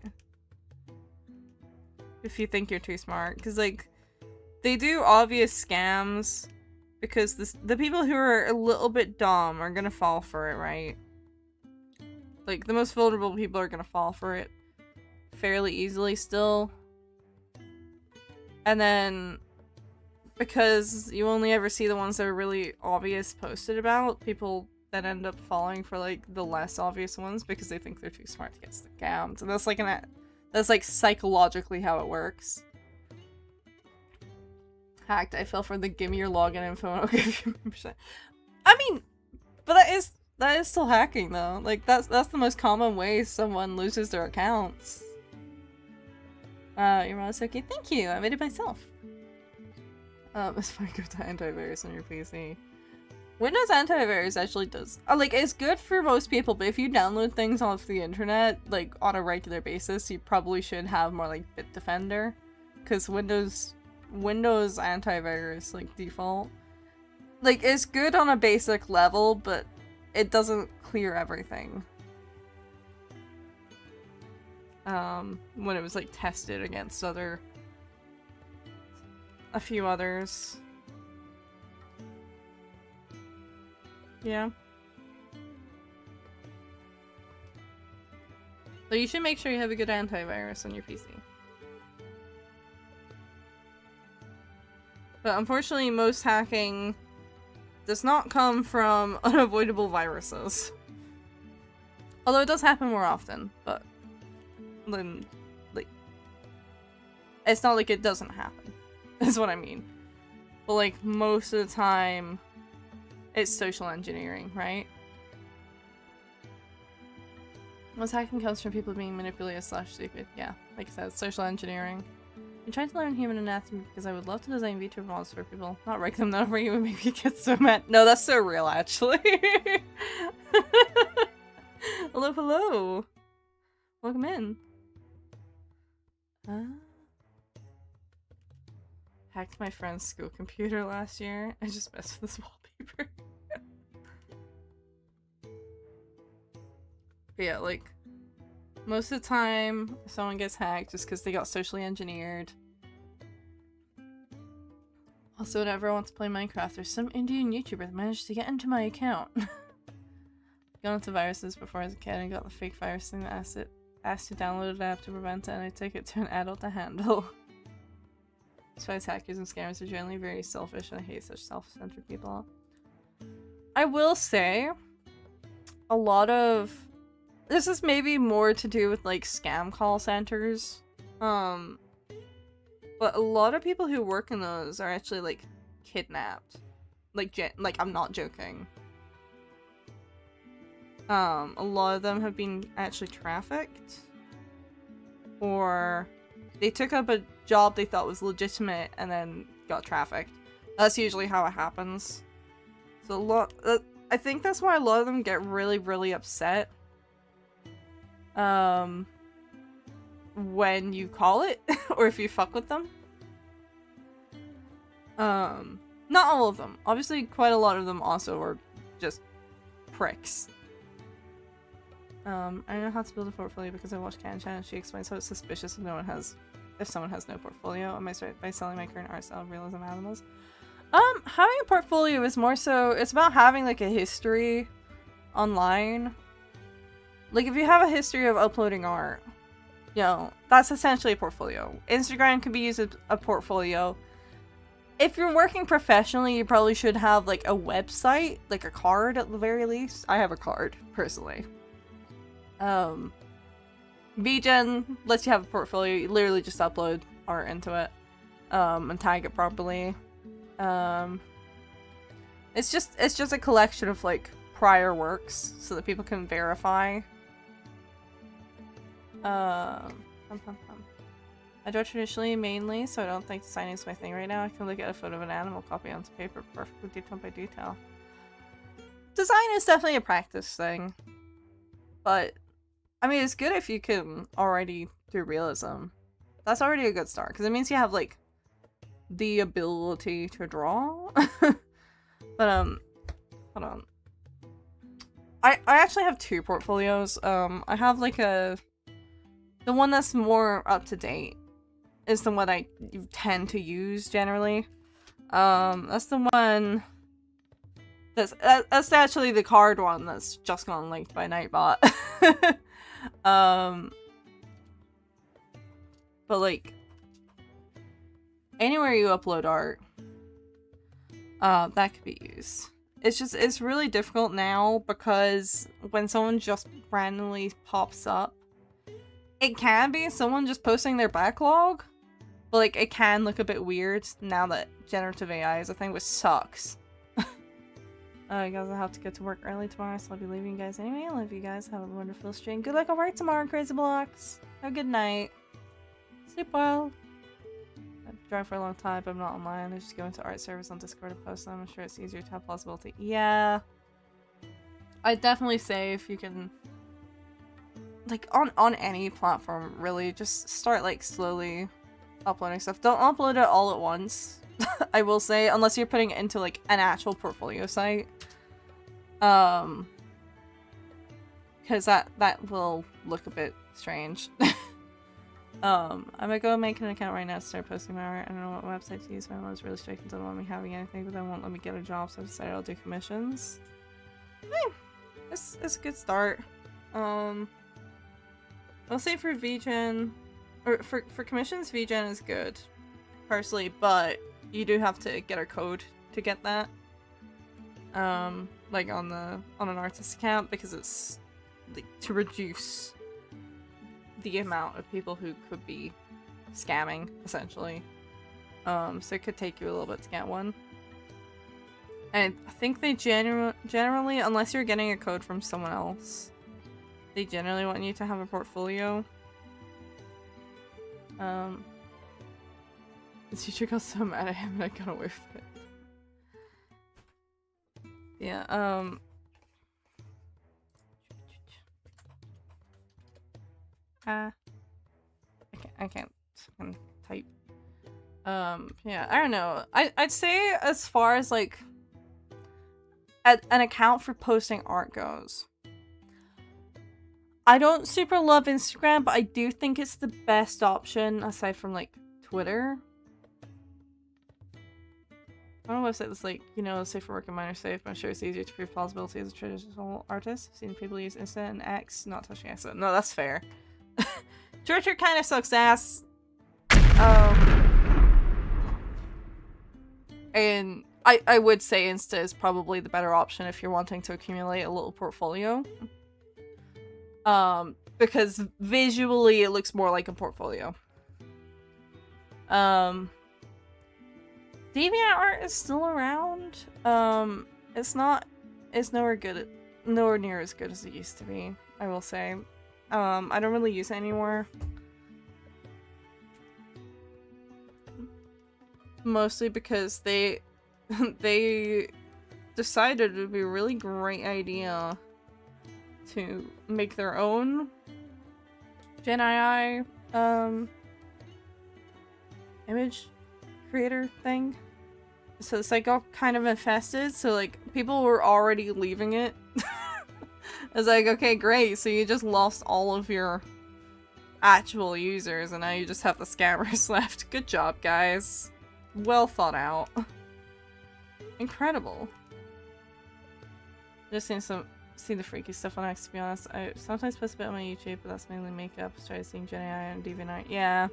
If you think you're too smart. Because, like, they do obvious scams because the people who are a little bit dumb are gonna fall for it, right? Like, the most vulnerable people are gonna fall for it fairly easily still. And then, because you only ever see the ones that are really obvious posted about, people then end up falling for, like, the less obvious ones because they think they're too smart to get scammed. And that's, like, that's, like, psychologically how it works. Hacked, I fell for the give me your login info and I'll give you percent. I mean, but that is still hacking though. Like, that's the most common way someone loses their accounts. Your mom is okay. Thank you. I made it myself. It's fine. Go to antivirus on your PC. Windows antivirus actually does. Like, it's good for most people, but if you download things off the internet, like, on a regular basis, you probably should have more like Bitdefender, because Windows antivirus, like, default, like, it's good on a basic level, but it doesn't clear everything. When it was, like, tested against a few others. Yeah. So you should make sure you have a good antivirus on your PC. But unfortunately, most hacking does not come from unavoidable viruses. Although it does happen more often, but then, like, it's not like it doesn't happen, is what I mean. But, like, most of the time, it's social engineering, right? Most hacking comes from people being manipulated / stupid. Yeah, like I said, social engineering. I'm trying to learn human anatomy because I would love to design vitro models for people. Not wreck them, not bring you and maybe get so mad. No, that's so real, actually. Hello, hello. Welcome in. Hacked my friend's school computer last year. I just messed with this wallpaper. But yeah, like, most of the time, if someone gets hacked just because they got socially engineered. Also, whenever I want to play Minecraft, there's some Indian YouTuber that managed to get into my account. Got into viruses before I was a kid and got the fake virus thing that asked to download an app to prevent it, and I took it to an adult to handle. That's why hackers and scammers are generally very selfish, and I hate such self-centered people. I will say, a lot of... This is maybe more to do with, like, scam call centers. But a lot of people who work in those are actually, like, kidnapped. Like, I'm not joking. A lot of them have been actually trafficked. Or they took up a job they thought was legitimate and then got trafficked. That's usually how it happens. So I think that's why a lot of them get really, really upset. When you call it, or if you fuck with them. Not all of them. Obviously, quite a lot of them also are just pricks. I don't know how to build a portfolio because I watched Can Chan and she explains how it's suspicious if someone has no portfolio. I might start by selling my current art style of realism animals. Having a portfolio is more so, it's about having, like, a history online. Like, if you have a history of uploading art, you know, that's essentially a portfolio. Instagram can be used as a portfolio. If you're working professionally, you probably should have, like, a website, like a card at the very least. I have a card, personally. VGen lets you have a portfolio. You literally just upload art into it, and tag it properly. It's just a collection of, like, prior works so that people can verify. I draw traditionally mainly, so I don't think designing is my thing right now. I can look at a photo of an animal, copy onto paper, perfectly detail by detail. Design is definitely a practice thing. But, I mean, it's good if you can already do realism. That's already a good start, because it means you have, like, the ability to draw. But, hold on. I actually have 2 portfolios. I have, like, the one that's more up-to-date is the one I tend to use, generally. That's the one... That's actually the card one that's just gone linked by Nightbot. But like, anywhere you upload art, that could be used. It's really difficult now because when someone just randomly pops up, it can be someone just posting their backlog, but like, it can look a bit weird now that generative AI is a thing, which sucks. You guys, I have to get to work early tomorrow, so I'll be leaving you guys anyway. I love you guys. Have a wonderful stream. Good luck at work tomorrow, Crazy Blocks. Have a good night. Sleep well. I've driven for a long time, but I'm not online. I just go into art service on Discord and post them. I'm sure it's easier to have possibility. Yeah. I'd definitely say if you can, like, on any platform, really, just start, like, slowly uploading stuff. Don't upload it all at once. I will say, unless you're putting it into, like, an actual portfolio site. Because that will look a bit strange. I'm gonna go make an account right now to start posting my art. I don't know what website to use. My mom's really strict and doesn't want me having anything, but they won't let me get a job, so I decided I'll do commissions. It's a good start. I'll say for VGen, or for commissions, VGen is good, personally, but you do have to get a code to get that. Like on an artist account, because it's like to reduce the amount of people who could be scamming, essentially. So it could take you a little bit to get one. And I think they generally, unless you're getting a code from someone else, they generally want you to have a portfolio. The teacher got so mad at him and I got away with it. Yeah, I can't type. Yeah, I don't know. I'd say as far as like an account for posting art goes, I don't super love Instagram, but I do think it's the best option aside from like Twitter. I don't know what website that's like, you know, safe for work and minor safe, but I'm sure it's easier to prove plausibility as a traditional artist. I've seen people use Insta and X, not touching X. No, that's fair. Twitter kind of sucks ass. And I would say Insta is probably the better option if you're wanting to accumulate a little portfolio. Because visually it looks more like a portfolio. DeviantArt is still around. It's nowhere near as good as it used to be, I will say. I don't really use it anymore. Mostly because they decided it would be a really great idea to make their own Gen AI image creator thing. So it's like all kind of infested, so like people were already leaving it. It's like, okay, great, so you just lost all of your actual users and now you just have the scammers left. Good job, guys. Well thought out. Incredible. Just seen the freaky stuff on X, to be honest. I sometimes post a bit on my YouTube, but that's mainly makeup. Started seeing Gen AI and DeviantArt. Yeah.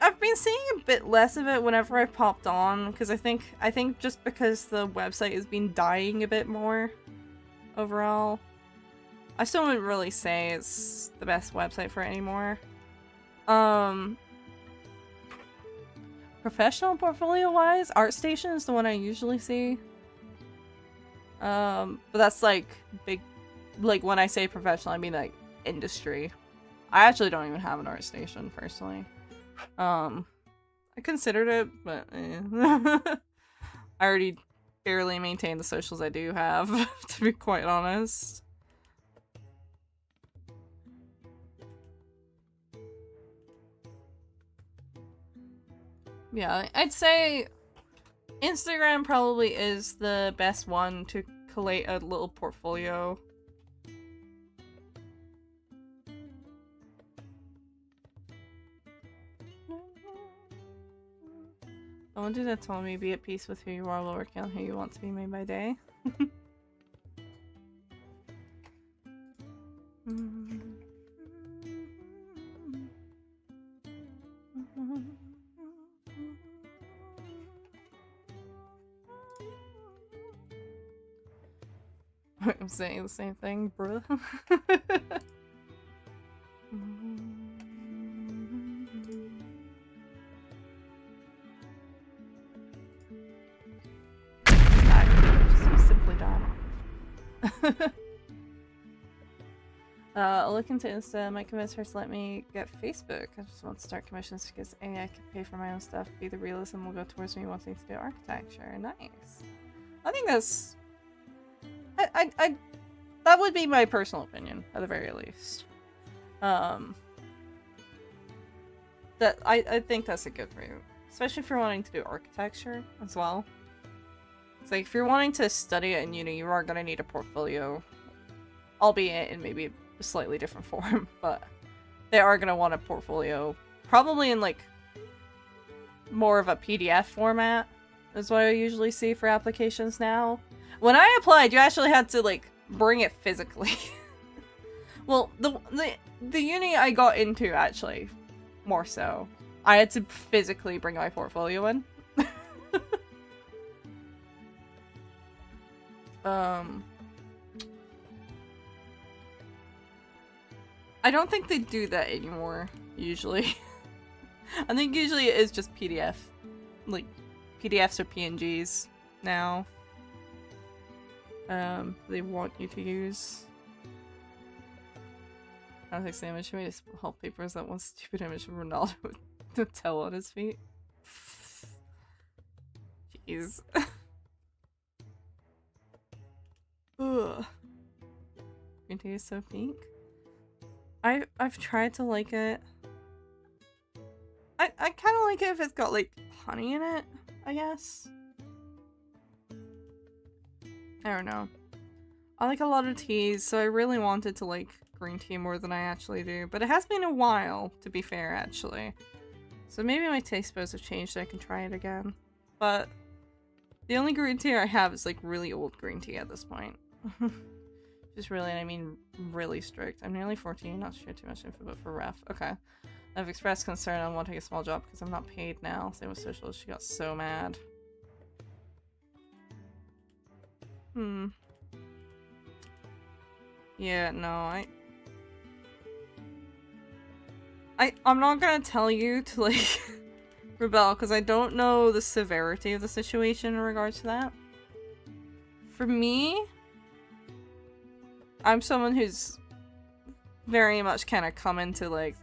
I've been seeing a bit less of it whenever I popped on, because I think just because the website has been dying a bit more overall. I still wouldn't really say it's the best website for it anymore. Professional portfolio wise, ArtStation is the one I usually see. But that's like big, like when I say professional, I mean like industry. I actually don't even have an ArtStation personally. I considered it, but I already barely maintain the socials I do have, to be quite honest. Yeah, I'd say Instagram probably is the best one to collate a little portfolio. I want you to tell me be at peace with who you are while working on who you want to be made by day. I'm saying the same thing, bruh. Just simply done. I'll look into Insta. I might convince her to let me get Facebook. I just want to start commissions because A, I can pay for my own stuff. B, the realism will go towards me wanting to do architecture. Nice. I think that's... that would be my personal opinion, at the very least. That I think that's a good route. Especially if you're wanting to do architecture as well. It's like, if you're wanting to study it in uni, you are going to need a portfolio. Albeit in maybe a slightly different form, but they are going to want a portfolio. Probably in, like, more of a PDF format, is what I usually see for applications now. When I applied, you actually had to, like, bring it physically. Well, the uni I got into, actually, more so, I had to physically bring my portfolio in. I don't think they do that anymore, usually. I think usually it is just PDF. Like, PDFs or PNGs now. They want you to use. I don't think the image made his wallpaper is that one stupid image of Ronaldo with the toe on his feet. Jeez. Ugh. Green tea is so pink. I've tried to like it. I kind of like it if it's got like honey in it, I guess. I don't know. I like a lot of teas, so I really wanted to like green tea more than I actually do. But it has been a while, to be fair, actually. So maybe my taste buds have changed, so I can try it again. But the only green tea I have is like really old green tea at this point. Just really, I mean, really strict. I'm nearly 14, not sure too much info, but for ref. Okay. I've expressed concern on wanting a small job because I'm not paid now. Same with social. She got so mad. Yeah, no, I'm not gonna tell you to, like, rebel, because I don't know the severity of the situation in regards to that. For me, I'm someone who's very much kind of come into, like,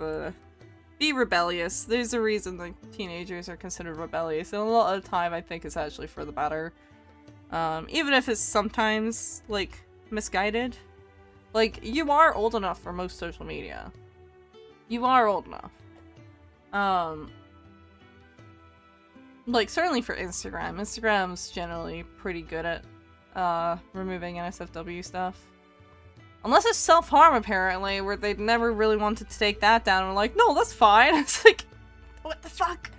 be rebellious. There's a reason, like, teenagers are considered rebellious, and a lot of the time I think it's actually for the better. Even if it's sometimes, like, misguided. Like, you are old enough for most social media. You are old enough. Like, certainly for Instagram. Instagram's generally pretty good at, removing NSFW stuff. Unless it's self-harm, apparently, where they'd never really wanted to take that down. And we're like, no, that's fine. It's like, what the fuck?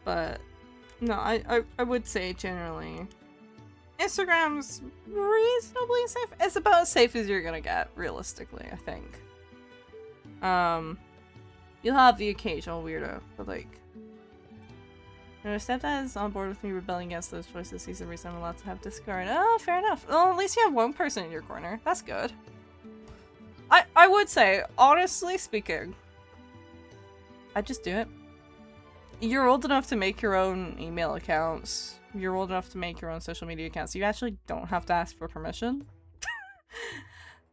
But, no, I would say, generally, Instagram's reasonably safe. It's about as safe as you're gonna get, realistically, I think. You'll have the occasional weirdo, but, like, you know, stepdad is on board with me rebelling against those choices. He's the reason I'm allowed to have Discord. Oh, fair enough. Well, at least you have one person in your corner. That's good. I would say, honestly speaking, I'd just do it. You're old enough to make your own email accounts. You're old enough to make your own social media accounts. You actually don't have to ask for permission.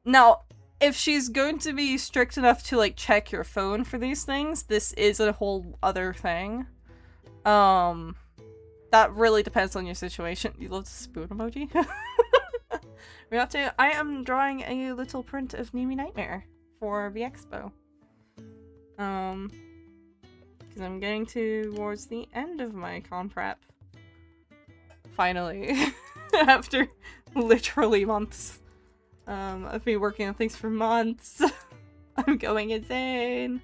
Now, if she's going to be strict enough to, like, check your phone for these things, this is a whole other thing. That really depends on your situation. You love the spoon emoji? We're up to- I am drawing a little print of Nimi Nightmare for the expo. Because I'm getting towards the end of my con prep. Finally. After literally months. I've been working on things for months. I'm going insane.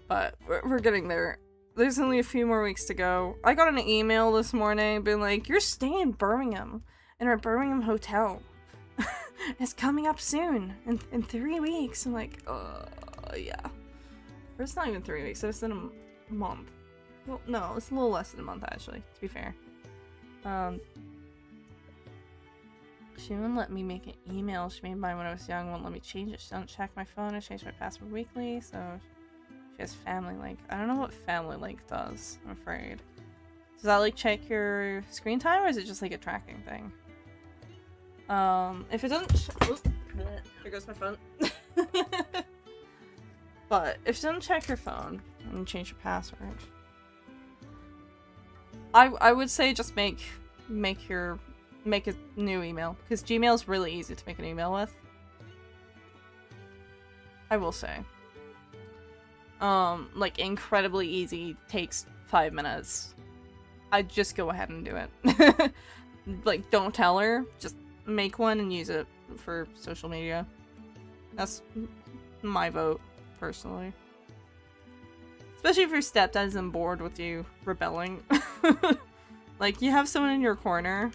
But we're getting there. There's only a few more weeks to go. I got an email this morning being like, you're staying in Birmingham in our Birmingham hotel. It's coming up soon in 3 weeks. I'm like, yeah. Or it's not even 3 weeks, it's in a month. Well, no, it's a little less than a month actually, to be fair. She wouldn't let me make an email. She made mine when I was young, won't let me change it. She doesn't check my phone. I change my password weekly, so she has Family Link. I don't know what Family Link does, I'm afraid. Does that like check your screen time, or is it just like a tracking thing? If it doesn't there goes my phone. But if you don't check your phone and change your password, I would say just make a new email, because Gmail is really easy to make an email with. I will say. Like incredibly easy, takes 5 minutes. I'd just go ahead and do it. Like, don't tell her, just make one and use it for social media. That's my vote, personally. Especially if your stepdad isn't bored with you rebelling. Like, you have someone in your corner.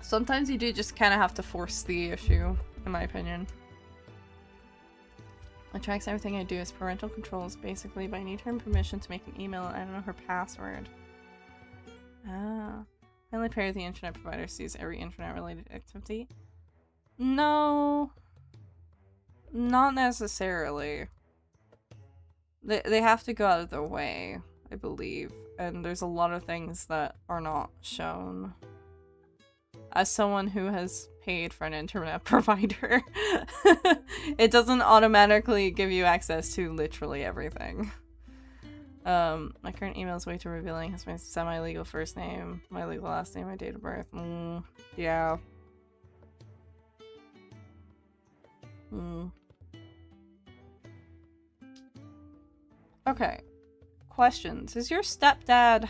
Sometimes you do just kind of have to force the issue, in my opinion. It tracks everything I do as parental controls, basically, but I need her permission to make an email and I don't know her password. Ah. I only pair the internet provider sees every internet-related activity. No. Not necessarily. They have to go out of their way, I believe. And there's a lot of things that are not shown. As someone who has paid for an internet provider, it doesn't automatically give you access to literally everything. My current email is way too revealing. Has my semi-legal first name, my legal last name, my date of birth. Yeah. Okay. Questions. Does your stepdad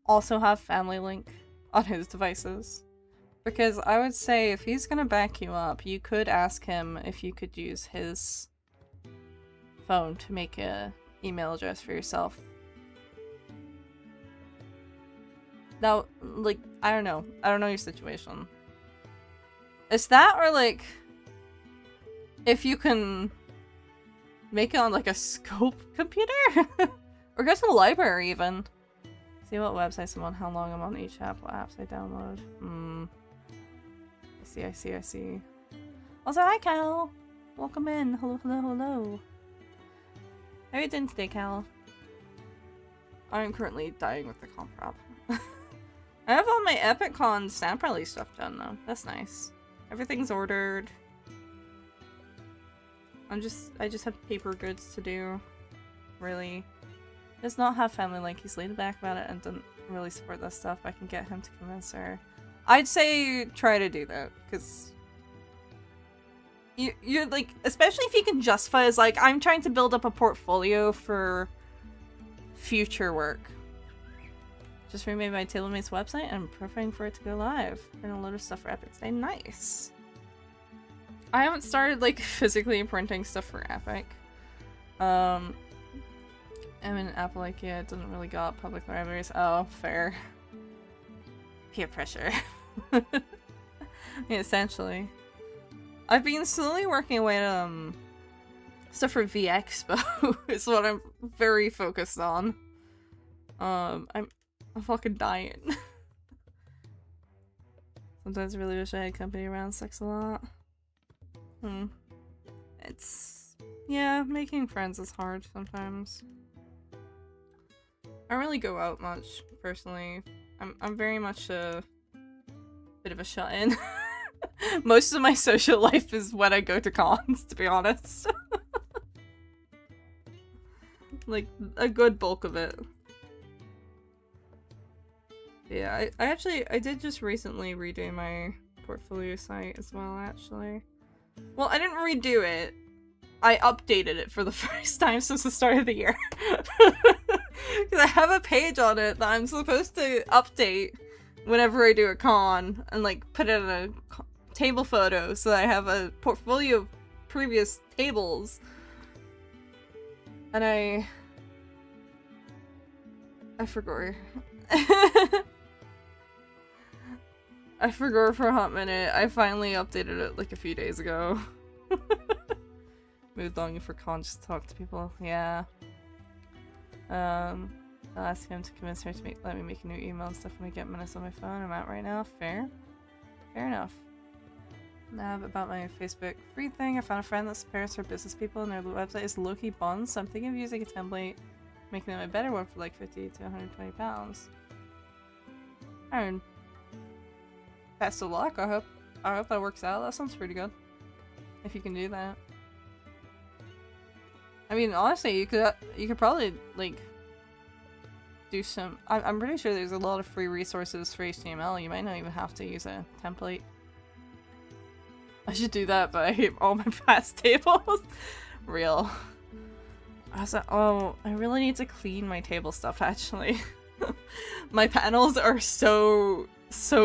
also have Family Link on his devices? Because I would say if he's gonna back you up, you could ask him if you could use his phone to make a email address for yourself. Now, like, I don't know your situation. Is that, or like, if you can make it on like a scope computer? Or go to the library even. See what websites I'm on, how long I'm on each app, what apps I download. I see. Also, hi Cal! Welcome in. Hello. How are you doing today, Cal? I'm currently dying with the comp prop. I have all my EpicCon stamp rally stuff done though. That's nice. Everything's ordered. I just have paper goods to do. Really. Does not have Family Link. He's laid back about it and doesn't really support that stuff. I can get him to convince her. I'd say try to do that, because you're like, especially if you can justify as like, I'm trying to build up a portfolio for future work. Just remade my TableMates website and I'm preparing for it to go live. And a load of stuff for Epic today. Nice. I haven't started like physically printing stuff for Epic. I'm in Apple IKEA, it doesn't really go out public libraries. Oh, fair. Peer pressure. Yeah, essentially. I've been slowly working away at stuff for VExpo is what I'm very focused on. I'm fucking dying. Sometimes I really wish I had company around. Sucks a lot. It's, yeah, making friends is hard sometimes. I don't really go out much, personally. I'm very much a bit of a shut-in. Most of my social life is when I go to cons, to be honest. Like, a good bulk of it. Yeah, I did just recently redo my portfolio site as well, actually. Well, I didn't redo it. I updated it for the first time since the start of the year. Because I have a page on it that I'm supposed to update whenever I do a con and like put it in a table photo so that I have a portfolio of previous tables. And I forgot. I forgot for a hot minute. I finally updated it like a few days ago. Moved on for con just to talk to people. Yeah. I'll ask him to convince her to let me make a new email and stuff when I get minutes on my phone. I'm out right now. Fair. Fair enough. Now about my Facebook free thing. I found a friend that spares for business people and their website is low-key buns, so I'm thinking of using a template, making them a better one for like 50 to 120 pounds. And best of luck. I hope that works out. That sounds pretty good. If you can do that. I mean, honestly, you could probably like do some. I'm pretty sure there's a lot of free resources for HTML. You might not even have to use a template. I should do that, but I hate all my past tables. Real. I was like, oh, I really need to clean my table stuff. Actually, my panels are so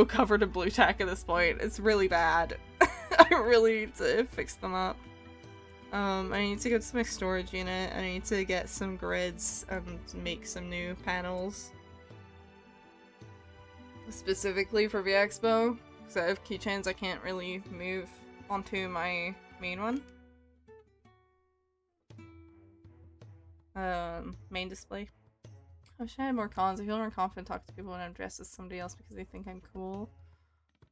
covered in blue tack at this point. It's really bad. I really need to fix them up. I need to go to my storage unit. I need to get some grids and make some new panels. Specifically for VXpo, because I have keychains I can't really move onto my main one. Main display. I wish I had more cons. I feel more confident talking to people when I'm dressed as somebody else because they think I'm cool.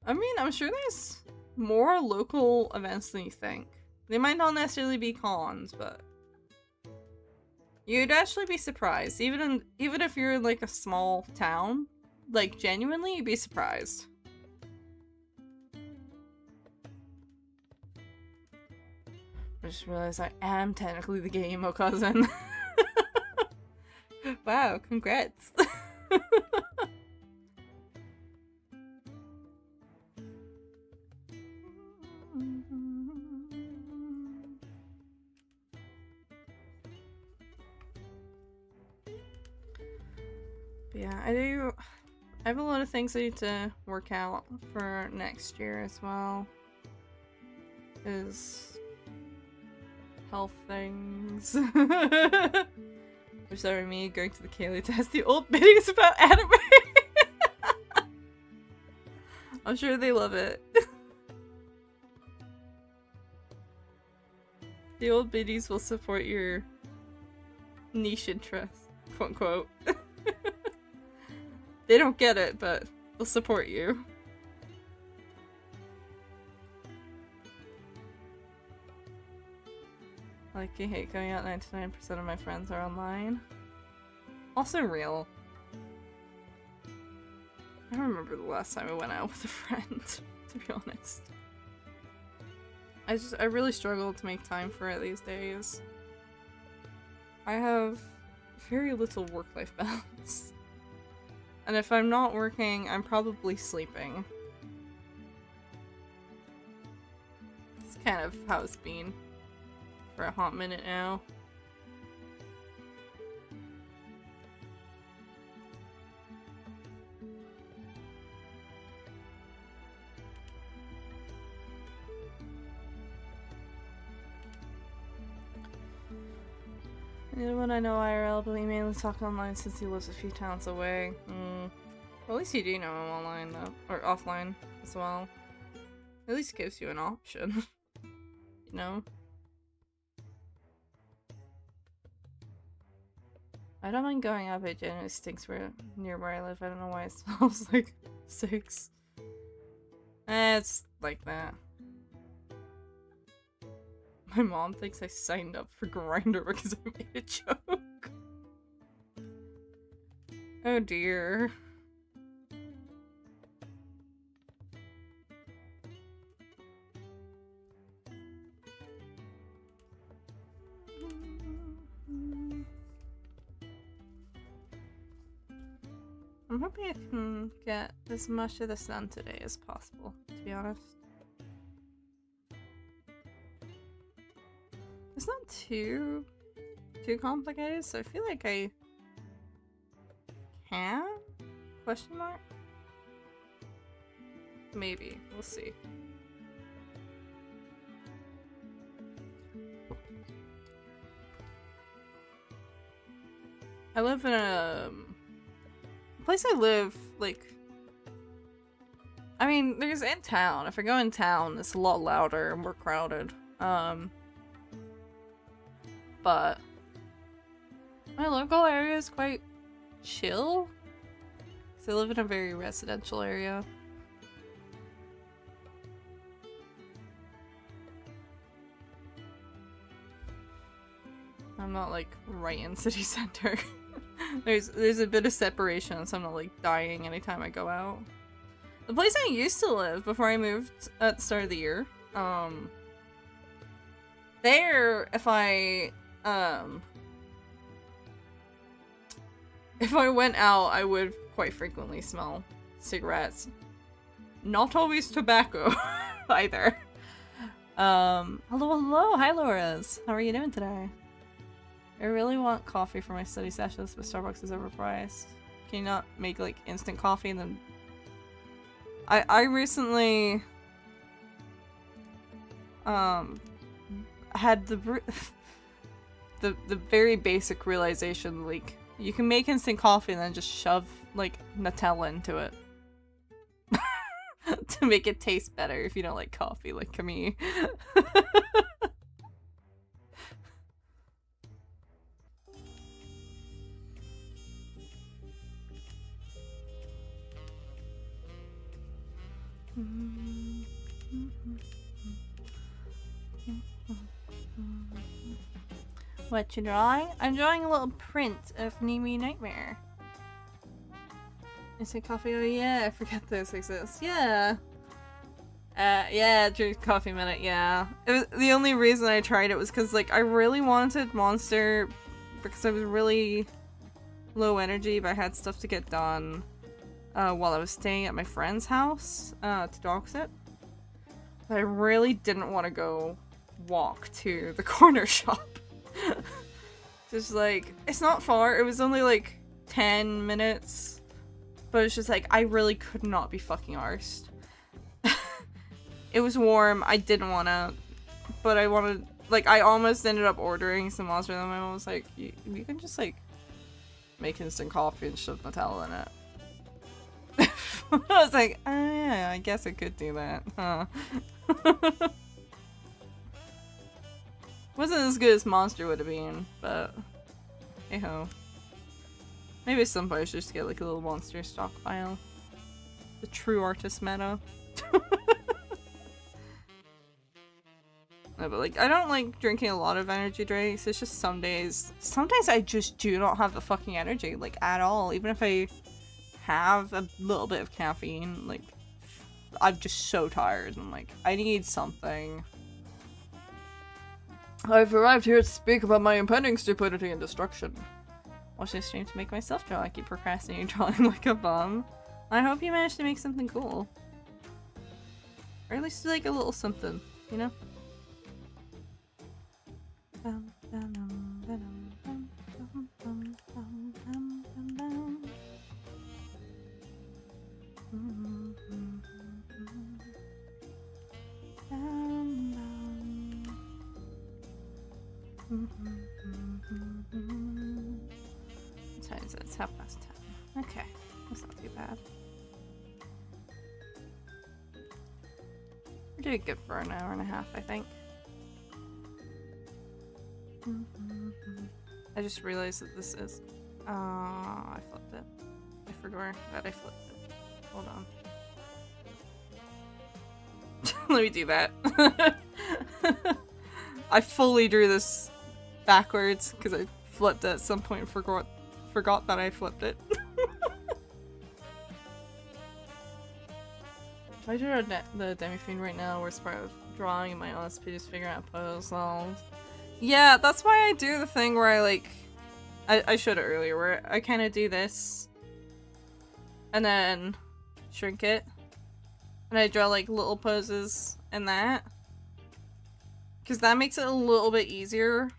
I mean, I'm sure there's more local events than you think. They might not necessarily be cons, but you'd actually be surprised. Even if you're in like a small town, like genuinely, you'd be surprised. I just realized I am technically the gay emo cousin. Wow, congrats. Yeah, I have a lot of things I need to work out for next year as well. Is health things. Or sorry, me going to the Kaylee to ask the old biddies about anime. I'm sure they love it. The old biddies will support your niche interests, quote unquote. They don't get it, but they'll support you. Like, I hate going out. 99% of my friends are online. Also real. I don't remember the last time I went out with a friend, to be honest. I really struggle to make time for it these days. I have very little work-life balance. And if I'm not working, I'm probably sleeping. It's kind of how it's been for a hot minute now. Anyone I know IRL, but we mainly talk online since he lives a few towns away. Well, at least you do know him online though, or offline as well. At least gives you an option, you know? I don't mind going out, but it generally stinks near where I live. I don't know why it smells like 6. It's like that. My mom thinks I signed up for Grindr because I made a joke. Oh dear. I'm hoping I can get as much of this done today as possible, to be honest. It's not too complicated, so I feel like I can? Question mark? Maybe. We'll see. I live in a... The place I live, like... I mean, there's in town. If I go in town, it's a lot louder and more crowded. But... my local area is quite chill. Because I live in a very residential area. I'm not like right in city center. there's a bit of separation, so I'm not like dying anytime I go out. The place I used to live before I moved at the start of the year, there, if I went out, I would quite frequently smell cigarettes. Not always tobacco, either. Hello, hi Laura's. How are you doing today? I really want coffee for my study sessions, but Starbucks is overpriced. Can you not make like instant coffee and then... I recently had the very basic realization, like, you can make instant coffee and then just shove like Nutella into it to make it taste better if you don't like coffee like me. What you drawing? I'm drawing a little print of Nimi Nightmare. Instant coffee? Oh yeah, I forgot those exist. Yeah. Yeah, drink coffee minute, yeah. It was, the only reason I tried it was because, like, I really wanted Monster because I was really low energy, but I had stuff to get done while I was staying at my friend's house to dog sit. But I really didn't want to go walk to the corner shop. Just like, it's not far, it was only like 10 minutes, but it's just like, I really could not be fucking arsed. It was warm, I didn't want to, but I wanted, like, I almost ended up ordering some Monster, and then my mom was like, you can just like make instant coffee and shove Nutella in it. I was like, oh yeah, I guess I could do that, huh? Wasn't as good as Monster would have been, but hey ho. Maybe some point I should just get like a little Monster stockpile. The true artist meta. No, but like, I don't like drinking a lot of energy drinks. It's just some days I just do not have the fucking energy, like, at all. Even if I have a little bit of caffeine, like, I'm just so tired. I'm like, I need something. I've arrived here to speak about my impending stupidity and destruction. Watching the stream to make myself draw. I keep procrastinating drawing like a bum. I hope you managed to make something cool. Or at least like a little something, you know? What time is it? It's 10:30. Okay, that's not too bad. We're doing good for an hour and a half, I think. I just realized that this is... I flipped it. I forgot that I flipped it. Hold on. Let me do that. I fully drew this backwards because I flipped it at some point and forgot that I flipped it. I drew the demi-fiend right now. Worst part of drawing in my OSP is figuring out puzzles. Yeah, that's why I do the thing where I like... I showed it earlier, where I kind of do this. and then shrink it. And I draw like little poses in that. Because that makes it a little bit easier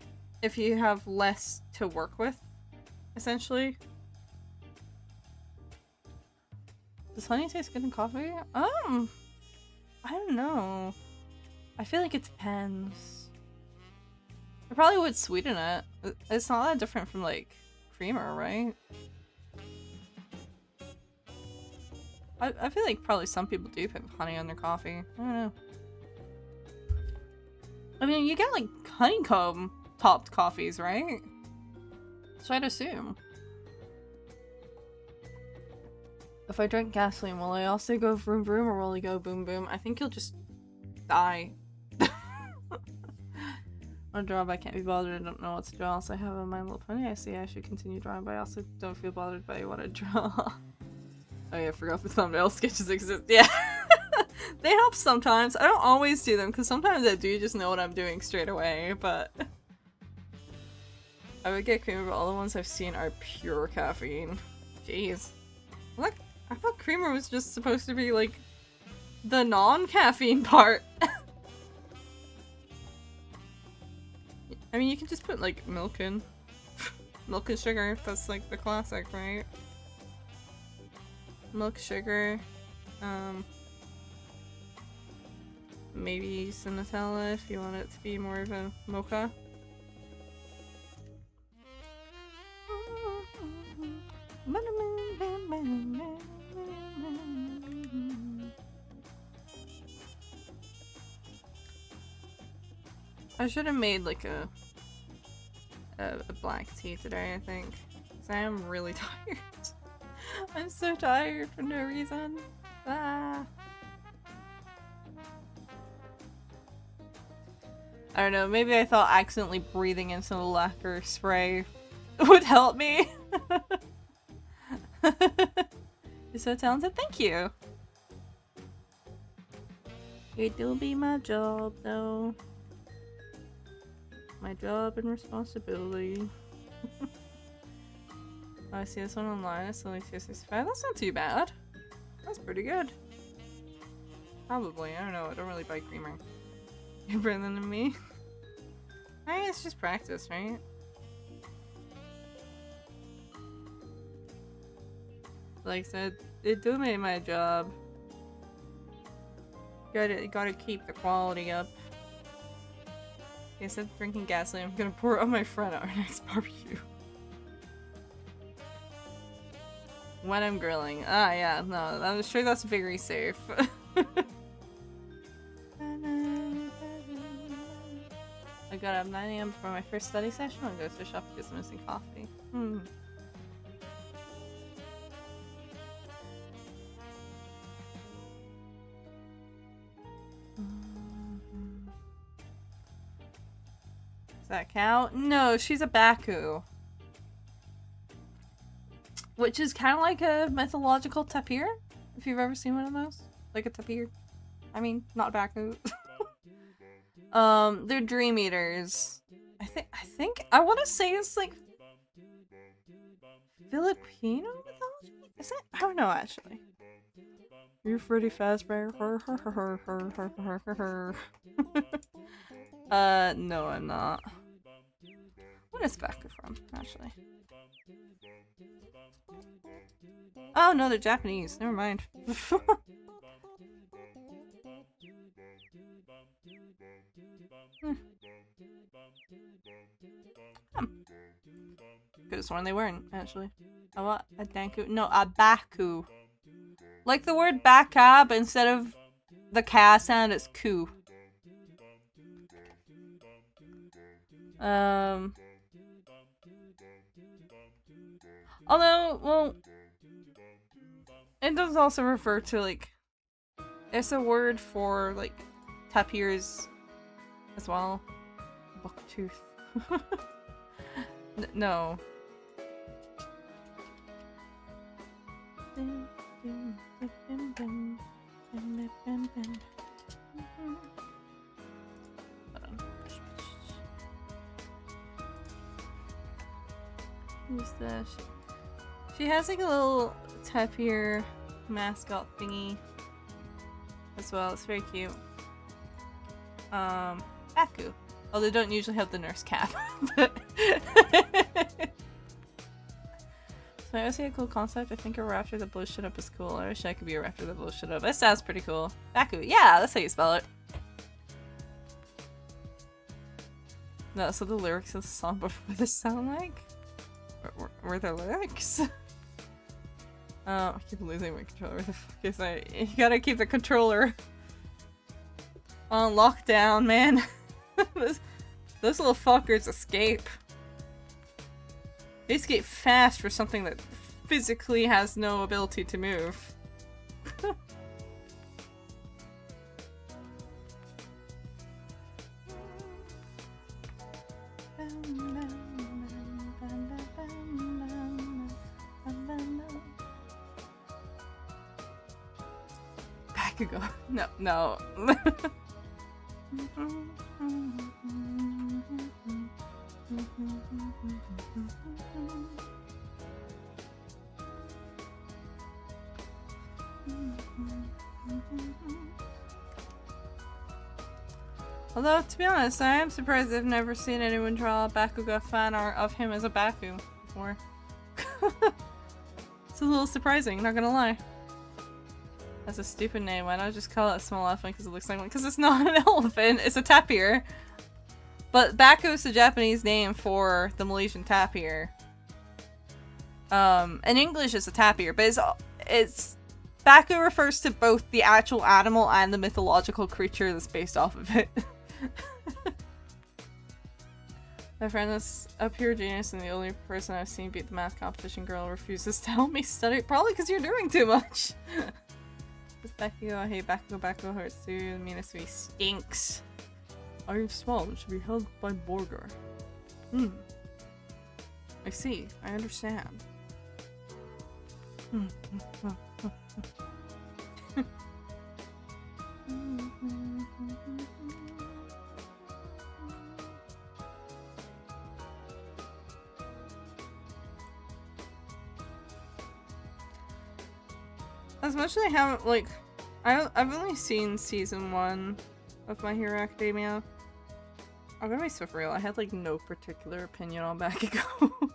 if you have less to work with, essentially. Does honey taste good in coffee? I don't know. I feel like it depends. I probably would sweeten it. It's not that different from like creamer, right? I feel like probably some people do put honey on their coffee. I don't know. I mean, you get like honeycomb topped coffees, right? So I'd assume. If I drink gasoline, will I also go vroom vroom or will I go boom boom? I think you'll just die. I draw, but I can't be bothered. I don't know what to draw, so I have a My Little Pony. I see I should continue drawing, but I also don't feel bothered by what I draw. Oh yeah, I forgot the thumbnail sketches exist. Yeah. They help sometimes. I don't always do them, because sometimes I do just know what I'm doing straight away, but... I would get creamer, but all the ones I've seen are pure caffeine. Jeez. Look, I thought creamer was just supposed to be, like, the non-caffeine part. I mean, you can just put, like, milk in. Milk and sugar, that's, like, the classic, right? Milk, sugar, maybe some Nutella if you want it to be more of a mocha. I should have made like a black tea today, I think. 'Cause I am really tired. I'm so tired for no reason. Ah. I don't know, maybe I thought accidentally breathing in some lacquer spray would help me. You're so talented, thank you! It will be my job, though. My job and responsibility. Oh, I see this one online, it's only $2.65. That's not too bad. That's pretty good. Probably, I don't know, I don't really buy creamer. You're better than me. I mean, it's just practice, right? Like I said, it do make my job. Gotta keep the quality up. Instead of drinking gasoline, I'm gonna pour it on my friend at our next barbecue. When I'm grilling. Ah, yeah, no, I'm sure that's very safe. I got up 9 AM for my first study session. I'll go to the shop to get some missing coffee. Does that count? No, she's a Baku. Which is kind of like a mythological tapir, if you've ever seen one of those. Like a tapir. I mean, not Baku. They're dream eaters. I think I want to say it's like Filipino mythology? Is it? I don't know actually. You're Freddy Fazbear. No, I'm not. What is Baku from, actually? Oh no, they're Japanese. Never mind. Could have sworn they weren't, actually. A what? A danku? No, a baku. Like the word baka, but instead of the ka sound, it's ku. Although, well, it does also refer to, like, it's a word for, like, tapirs as well. Bucktooth. No. Who's that? She has like a little tapir mascot thingy as well. It's very cute. Baku. Oh, they don't usually have the nurse cap. But so I see a cool concept. I think a raptor that blows shit up is cool. I wish I could be a raptor that blows shit up. That sounds pretty cool. Baku. Yeah, that's how you spell it. No, so the lyrics of the song before this sound like? Were there lyrics? I keep losing my controller. Where the fuck is that? You gotta keep the controller on lockdown, man. Those little fuckers escape. They escape fast for something that physically has no ability to move. Bakugo. No, no. Although, to be honest, I am surprised I've never seen anyone draw a Bakugo fan art of him as a Baku before. It's a little surprising, not gonna lie. That's a stupid name. Why not just call it a small elephant because it looks like one? Because it's not an elephant, it's a tapir. But Baku is the Japanese name for the Malaysian tapir. In English it's a tapir, but it's Baku refers to both the actual animal and the mythological creature that's based off of it. My friend is a pure genius and the only person I've seen beat the math competition girl refuses to help me study. Probably because you're doing too much. This Bakugo, I hate Bakugo, Bakugo hurts too. The meanest to me stinks. Are you small and should be held by Borger? Hmm. I see. I understand. As much as I haven't, like, I've only seen season 1 of My Hero Academia. I'm gonna be so real, I had like no particular opinion on Bakugo.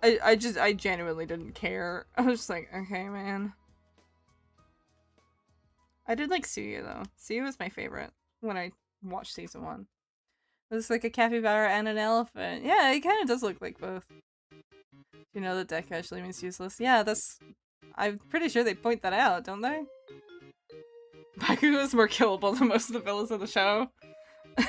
I genuinely didn't care. I was just like, okay, man. I did like Suyu though. Suyu was my favorite when I watched season 1. It was like a capybara and an elephant. Yeah, it kind of does look like both. You know that deck actually means useless. Yeah, that's... I'm pretty sure they point that out, don't they? Bakugo is more killable than most of the villains of the show. I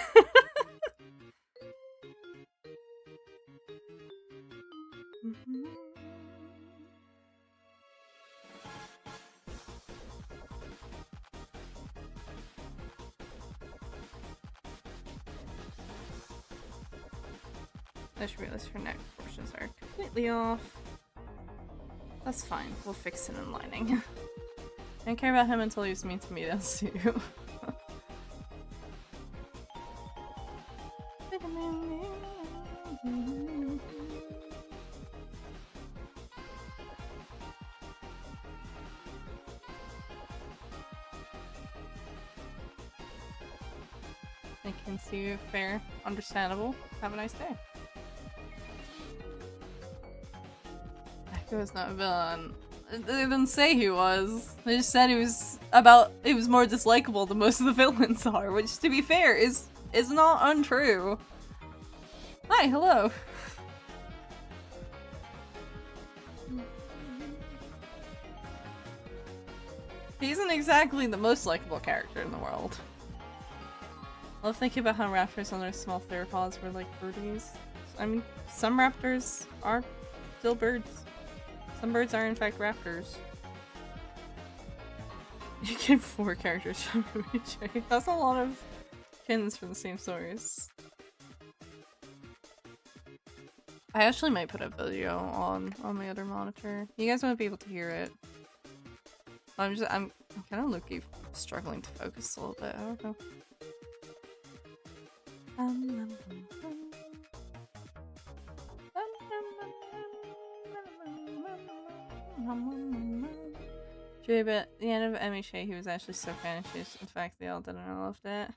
just realized her neck portions are completely off. That's fine. We'll fix it in lining. I don't care about him until he was mean to me, that's too. I can see you. Fair. Understandable. Have a nice day. Was not a villain. They didn't say he was. They just said he was more dislikable than most of the villains are, which to be fair is not untrue. Hi, hello. He isn't exactly the most likable character in the world. I love thinking about how raptors on their small theropods were like birdies. I mean, some raptors are still birds. Some birds are in fact raptors. You get 4 characters from Luigi. That's a lot of kins from the same source. I actually might put a video on my other monitor. You guys won't be able to hear it. I'm kind of low-key struggling to focus a little bit. I don't know. But the end of MHA, he was actually so finished. In fact, they all did, and I loved it.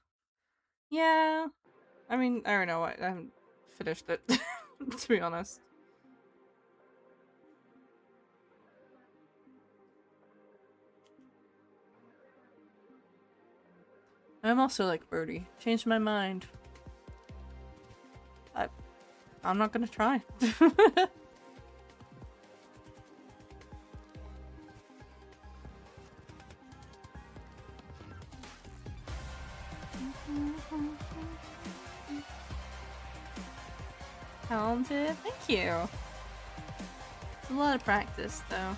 Yeah. I mean, I don't know. I haven't finished it, to be honest. I'm also like Birdie. Changed my mind. I'm not gonna try. Talented? Thank you. It's a lot of practice, though.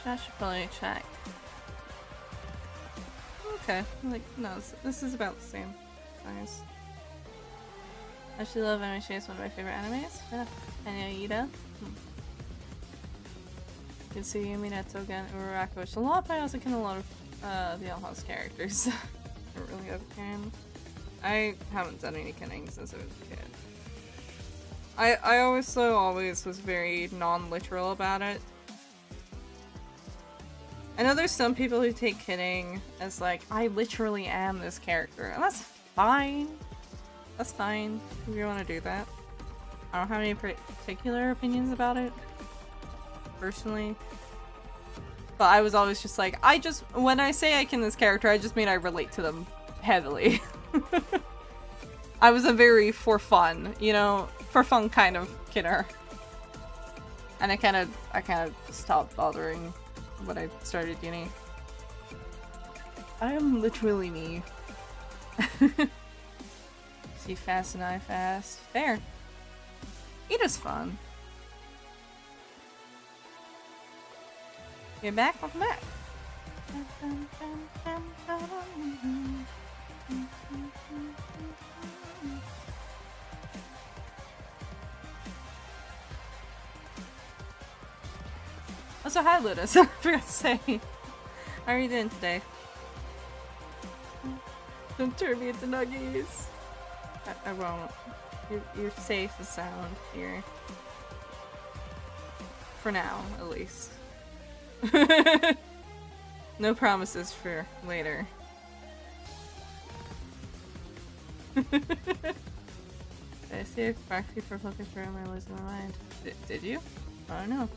I should probably check. Okay, like, no, this is about the same size. I actually love MHA, it's one of my favorite animes. Yeah. Anya You can see Minato again, Uraraka, which a lot, but I also can a lot of the House characters. I don't really have a can. I haven't done any kinning since I was a kid. I always was very non-literal about it. I know there's some people who take kidding as like, I literally am this character, and that's fine. That's fine if you want to do that. I don't have any particular opinions about it, personally. But I was always just like, when I say I can this character, I just mean I relate to them heavily. I was a very for fun, you know, for fun kind of kidder. And I kind of stopped bothering when I started uni. I am literally me. See fast and I fast. Fair. It is fun. You're back? Welcome back. Also, hi Ludus. I forgot to say. How are you doing today? Don't turn me into nuggies. I won't. You're safe and sound here. For now, at least. No promises for later. Did I see a factory for looking for him? I losing my mind. Did you? I don't know.